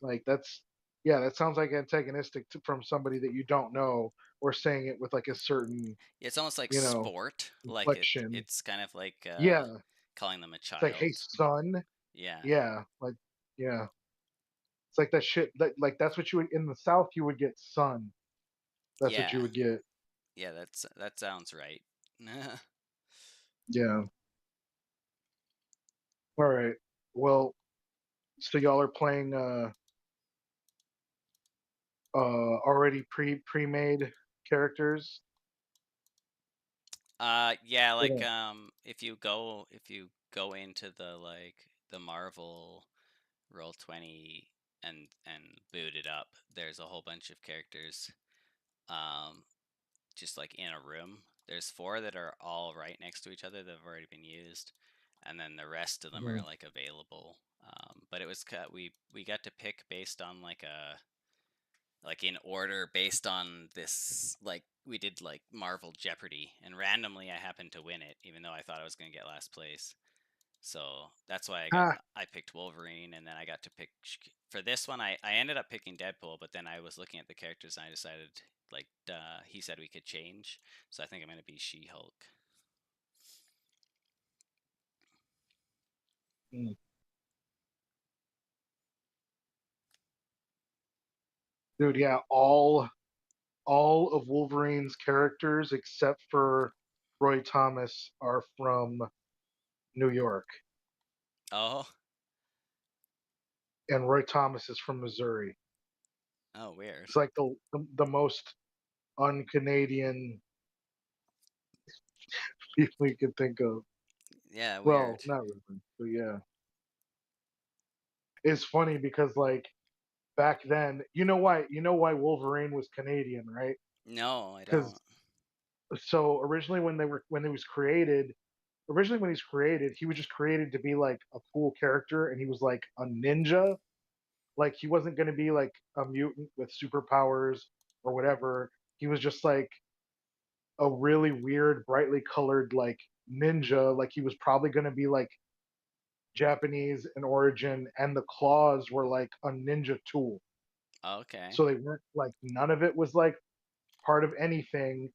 like that's yeah, that sounds like antagonistic from somebody that you don't know or saying it with like a certain, It's almost like you know, sport. Like inflection. it's kind of like Yeah. calling them a It's like, hey child. son. Yeah. Yeah. Like yeah. It's like that shit like that's what you would in the South you would get son. That's what Yeah. you would get. Yeah, that sounds right. Yeah. All right. Well, so y'all are playing already pre-made characters. Yeah, What like up? if you go into the Marvel Roll20 and boot it up, there's a whole bunch of characters um just like in a room. There's four that are all right next to each other that have already been used, and then the rest of them are Mhm. like available. But it was we got to pick based on like in order based on this, like we did like Marvel Jeopardy, and randomly I happened to win it even though I thought I was going to get last place. So that's why Ah, I picked Wolverine, and then I got to pick for this one. I ended up picking Deadpool, but then I was looking at the characters and I decided like he said we could change, so I think I'm going to be She-Hulk. mm. Dude, yeah, all of Wolverine's characters except for Roy Thomas are from New York, Oh. and Roy Thomas is from Missouri. Oh, weird. It's like the most un-Canadian people you could think of. Yeah, weird. Well, not really, but yeah. It's funny because like back then, you know why Wolverine was Canadian, right? No, I Because don't. so originally when he was created, he was just created to be like a cool character, and he was like a ninja. Like he wasn't going to be like a mutant with superpowers or whatever. He was just like a really weird, brightly colored like ninja. Like he was probably going to be like Japanese in origin, and the claws were like a ninja tool. Okay. So they weren't like, none of it was like part of anything.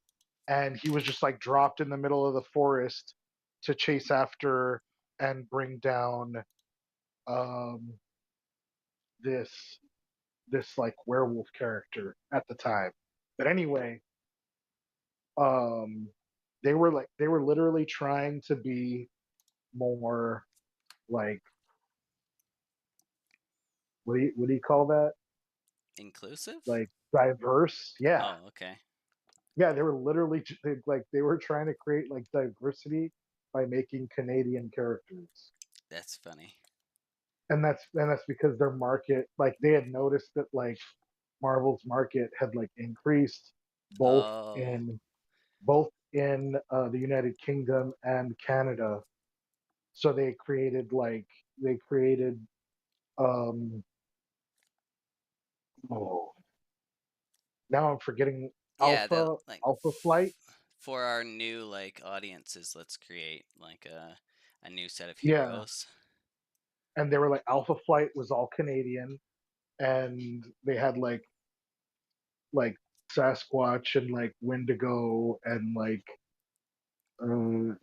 And he was just like dropped in the middle of the forest to chase after and bring down um, this like werewolf character at the time. But anyway, um, they were literally trying to be more like, what do you call that? Inclusive? Like diverse? Yeah. Oh, okay. Yeah, they were literally they were trying to create like diversity by making Canadian characters. That's funny. And that's because their market, like they had noticed that like Marvel's market had like increased both Oh. in the United Kingdom and Canada. So they created um oh, now I'm forgetting, Yeah, that like Alpha Flight. for our new like audiences, let's create like a new set of Yeah. heroes. And they were like, Alpha Flight was all Canadian, and they had like Sasquatch and like Wendigo, and like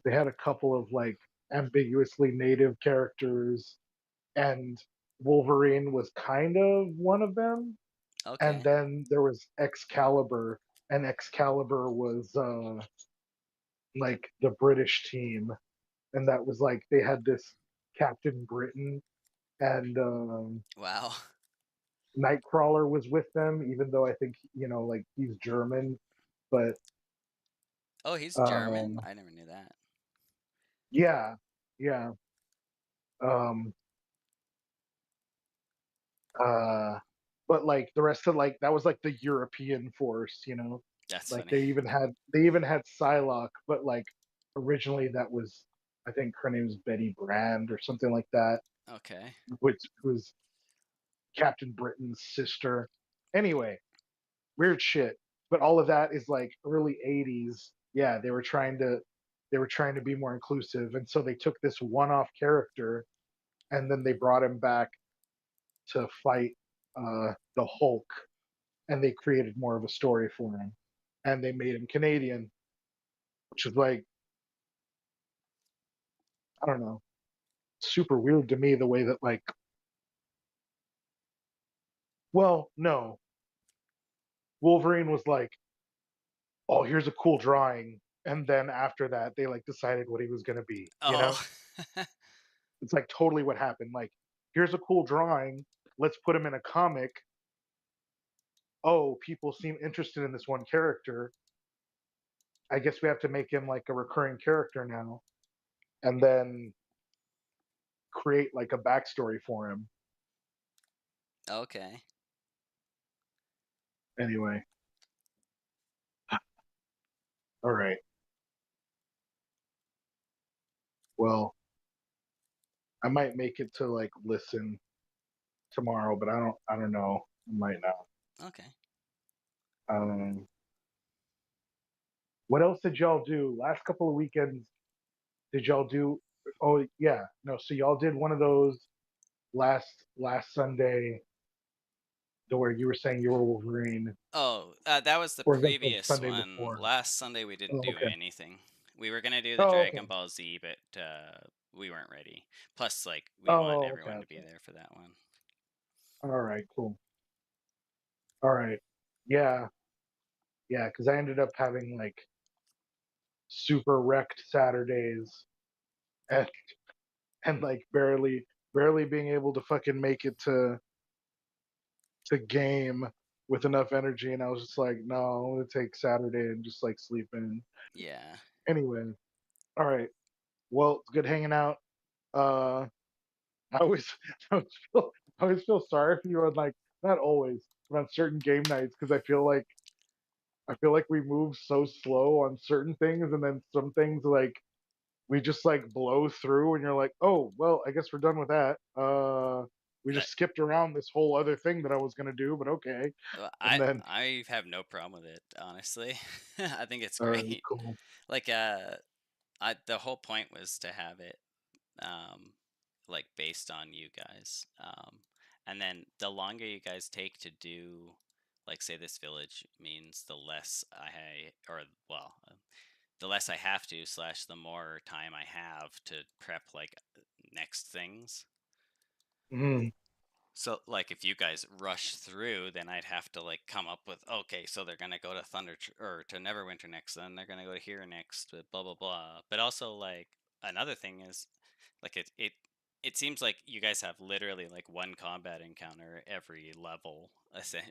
they had a couple of like ambiguously native characters, and Wolverine was kind of one of them. And Okay. then there was Excalibur, and Excalibur was like the British team, and that was like they had this Captain Britain, and Wow. Nightcrawler was with them, even though I think like he's German, but Oh, he's German? um, I never knew that. yeah, yeah. Um, uh, but like the rest of like that was like the European force, That's like funny. they even had Psylocke, but like originally that was, I think her name was Betty Brand or something like that, Okay. which was Captain Britain's sister. Anyway, weird shit. But all of that is like early '80s. Yeah, they were trying to be more inclusive, and so they took this one-off character, and then they brought him back to fight the Hulk, and they created more of a story for him, and they made him Canadian, which is like, I don't know, super weird to me the way that like, well, no, Wolverine was like, oh, here's a cool drawing, and then after that they like decided what he was going to be, Oh. It's like totally what happened. Like, here's a cool drawing, let's put him in a comic. Oh, people seem interested in this one character, I guess we have to make him like a recurring character now, and then create like a backstory for him. Okay. Anyway. All right. Well, I might make it to like listen tomorrow, but I don't know. I might not. Okay. What else did y'all do last couple of weekends? Did y'all do? Oh yeah, no. So y'all did one of those last Sunday, the where you were saying you were Wolverine, Oh, that was the or was that the previous Sunday one. before? Last Sunday we didn't Oh, do okay. anything. We were gonna do the Oh, Dragon okay. Ball Z, but we weren't ready. Plus, like, we want Oh, everyone okay. to be there for that one. All right, cool. All right, yeah. Yeah, because I ended up having like super wrecked Saturdays and like barely being able to fucking make it to game with enough energy, and I was just like, no, I'm gonna take Saturday and just like sleep in. Yeah. Anyway, all right. Well, it's good hanging out. Uh, I always, I always feel sorry for you on like not always, but on certain game nights because I feel like we move so slow on certain things, and then some things like we just like blow through, and you're like, oh well, I guess we're done with that. We That just skipped around this whole other thing that I was gonna do, but okay. And then, I have no problem with it, honestly. I think it's all right, great. cool. Like the whole point was to have it um like based on you guys. And then the longer you guys take to do, like, say this village means the less or well, the less I have to slash the more time I have to prep like next things. Mhm. So, like, if you guys rush through, then I'd have to like come up with, okay, so they're gonna go to or to Neverwinter next, then they're gonna go to here next, blah blah blah. But also, like, another thing is, like, it seems like you guys have literally like one combat encounter every level,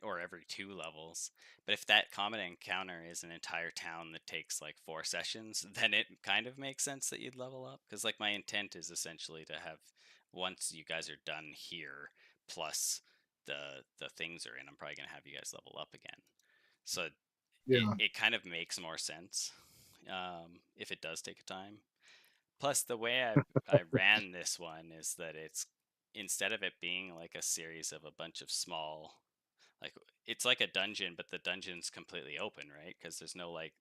or every 2 levels. But if that combat encounter is an entire town that takes like 4 sessions, then it kind of makes sense that you'd level up. Because like my intent is essentially to have, once you guys are done here, plus the things are in, I'm probably gonna have you guys level up again. So Yeah, it kind of makes more sense if it does take a time. Plus, the way I ran this one is that it's, instead of it being like a series of a bunch of small, like, it's like a dungeon, but the dungeon's completely open, right? Because there's no like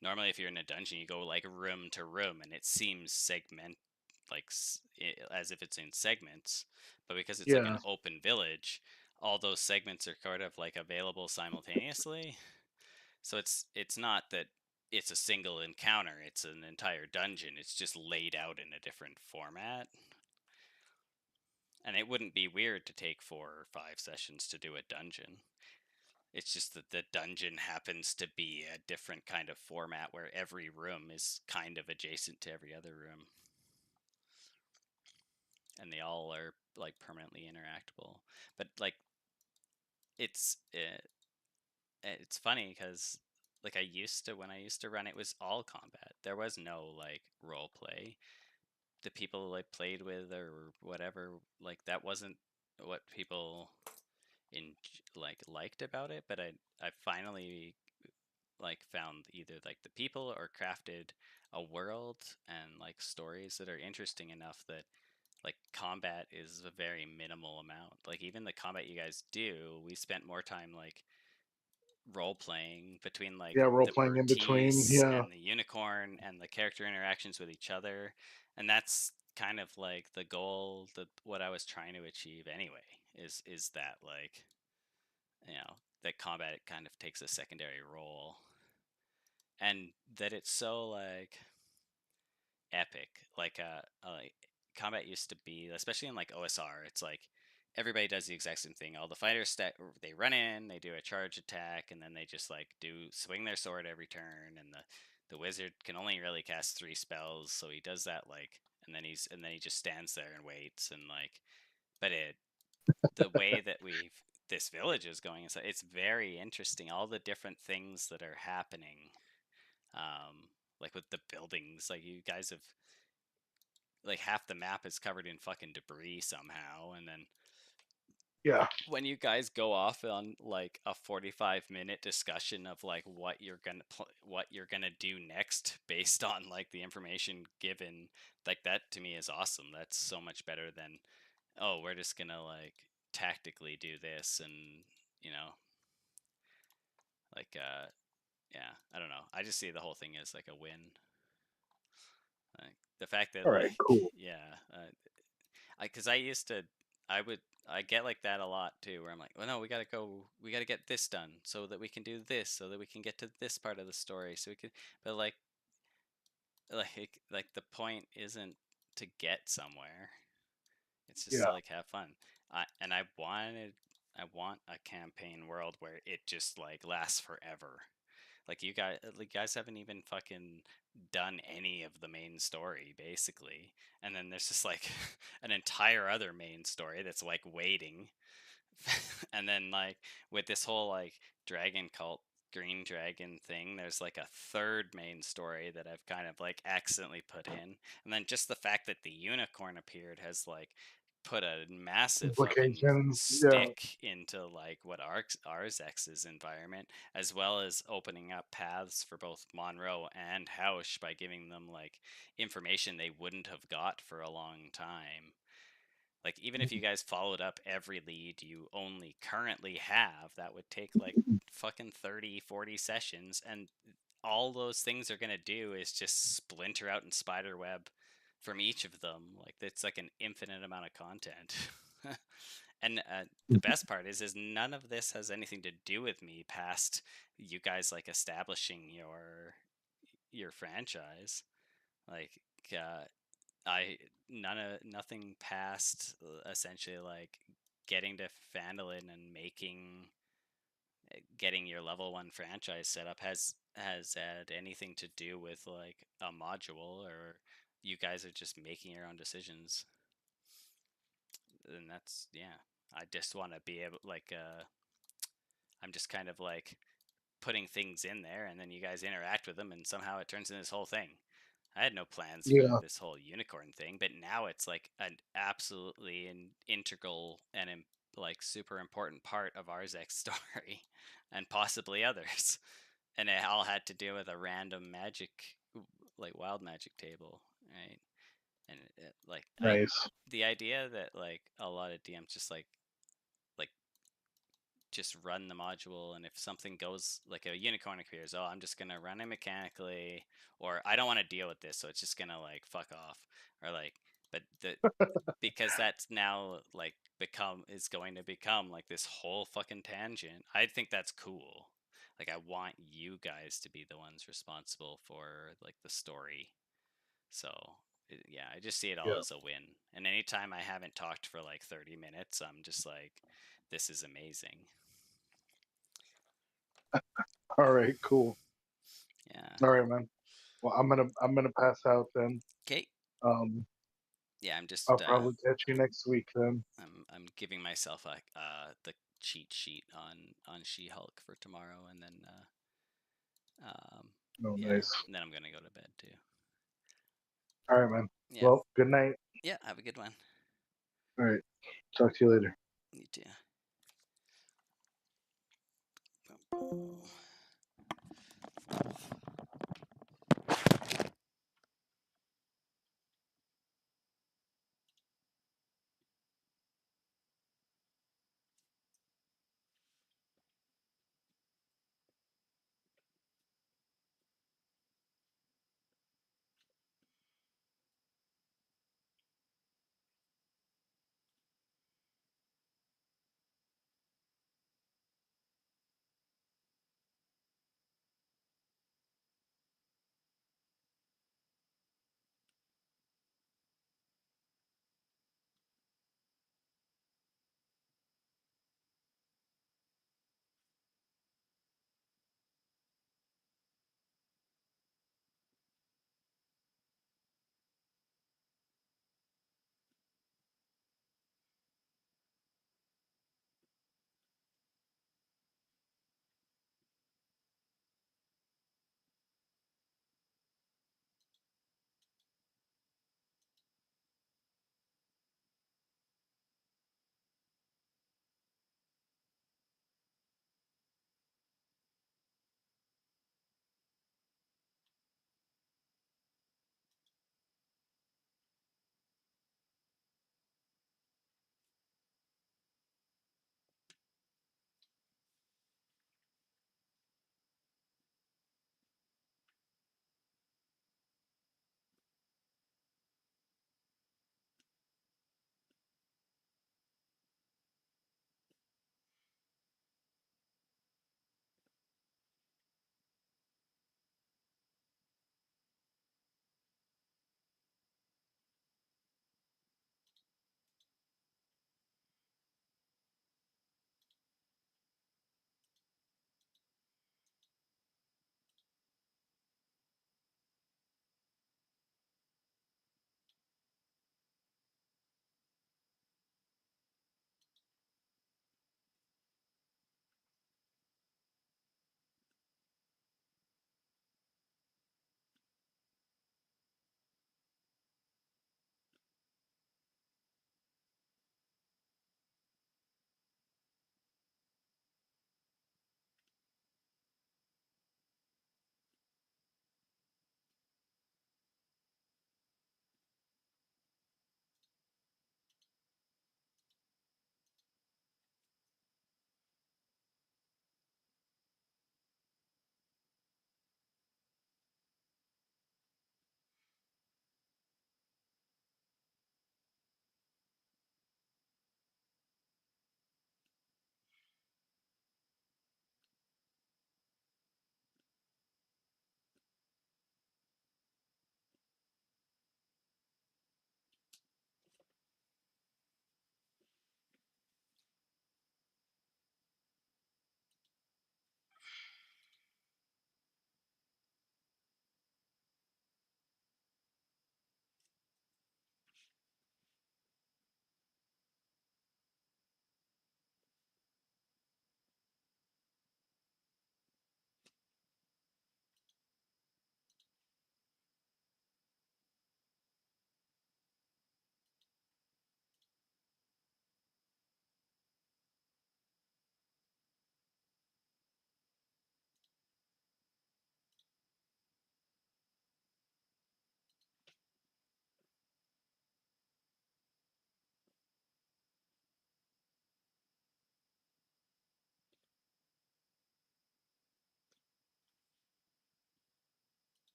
normally if you're in a dungeon, you go like room to room, and it seems like as if it's in segments. But because it's like an yeah, open village, all those segments are kind of like available simultaneously. So it's not that it's a single encounter, it's an entire dungeon. It's just laid out in a different format. And it wouldn't be weird to take 4 or 5 sessions to do a dungeon. It's just that the dungeon happens to be a different kind of format where every room is kind of adjacent to every other room. And they all are like permanently interactable. But like it's it's funny because like when I used to run, it was all combat. There was no like role play. The people I played with or whatever, like, that wasn't what people in like liked about it. But I finally like found either like the people or crafted a world and like stories that are interesting enough that like combat is a very minimal amount. Like, even the combat you guys do, we spent more time like role playing between like yeah. Role the playing in between. Bertice Yeah, and the unicorn and the character interactions with each other. And that's kind of like the goal, that what I was trying to achieve anyway, is that, like, that combat kind of takes a secondary role, and that it's so like epic. Like combat used to be, especially in like OSR, it's like everybody does the exact same thing. All the fighters they run in, they do a charge attack, and then they just like do swing their sword every turn. And the wizard can only really cast 3 spells, so he does that, like, and then he just stands there and waits. And like, but the way that this village is going, it's very interesting. All the different things that are happening, like with the buildings, like, you guys have, like, half the map is covered in fucking debris somehow. And then yeah, when you guys go off on like a 45-minute discussion of like what you're gonna do next based on like the information given, like, that to me is awesome. That's so much better than, oh, we're just gonna like tactically do this. And you know like yeah, I don't know, I just see the whole thing as like a win. Like, the fact that, all right, like, cool. yeah, because I used to, I get like that a lot too, where I'm like, well, no, we gotta get this done so that we can do this, so that we can get to this part of the story, so we can, but like the point isn't to get somewhere, it's just to Yeah, like have fun. I want a campaign world where it just like lasts forever. Like you guys haven't even fucking done any of the main story basically, and then there's just like an entire other main story that's like waiting. And then like with this whole like dragon cult green dragon thing, there's like a third main story that I've kind of like accidentally put in. And then just the fact that the unicorn appeared has like put a massive fucking Implications. Yeah. stick into like what Arzex's environment, as well as opening up paths for both Monroe and Hausch by giving them like information they wouldn't have got for a long time. Like, even if you guys followed up every lead you only currently have, that would take like fucking 30, 40 sessions. And all those things are going to do is just splinter out and spider web from each of them. Like, it's like an infinite amount of content. And the best part is none of this has anything to do with me past you guys like establishing your franchise. Like, nothing past essentially like getting to Phandalin and getting your level 1 franchise set up has had anything to do with like a module, or you guys are just making your own decisions. And that's, yeah, I just want to be able like I'm just kind of like putting things in there, and then you guys interact with them, and somehow it turns into this whole thing. I had no plans for Yeah. this whole unicorn thing, but now it's like an absolutely an integral and like super important part of Arzek's story, and possibly others. And it all had to do with a random magic, like wild magic table, right? And like Nice. the idea that like a lot of DMs just like just run the module, and if something goes like a unicorn appears, oh, I'm just gonna run it mechanically, or I don't want to deal with this, so it's just gonna like fuck off, or like, but the because that's now like is going to become like this whole fucking tangent. I think that's cool. Like, I want you guys to be the ones responsible for like the story. So yeah, I just see it all Yeah. as a win. And anytime I haven't talked for like 30 minutes, I'm just like, this is amazing. All right. Cool. Yeah. All right, man. Well, I'm gonna pass out then. Okay. Um, Yeah, I'm just I'll probably catch you next week then. I'm giving myself the cheat sheet on She-Hulk for tomorrow, and then Oh, yeah, nice. and then I'm gonna go to bed too. All right, man. Yeah. Well, good night. Yeah, have a good one. All right. Talk to you later. You too.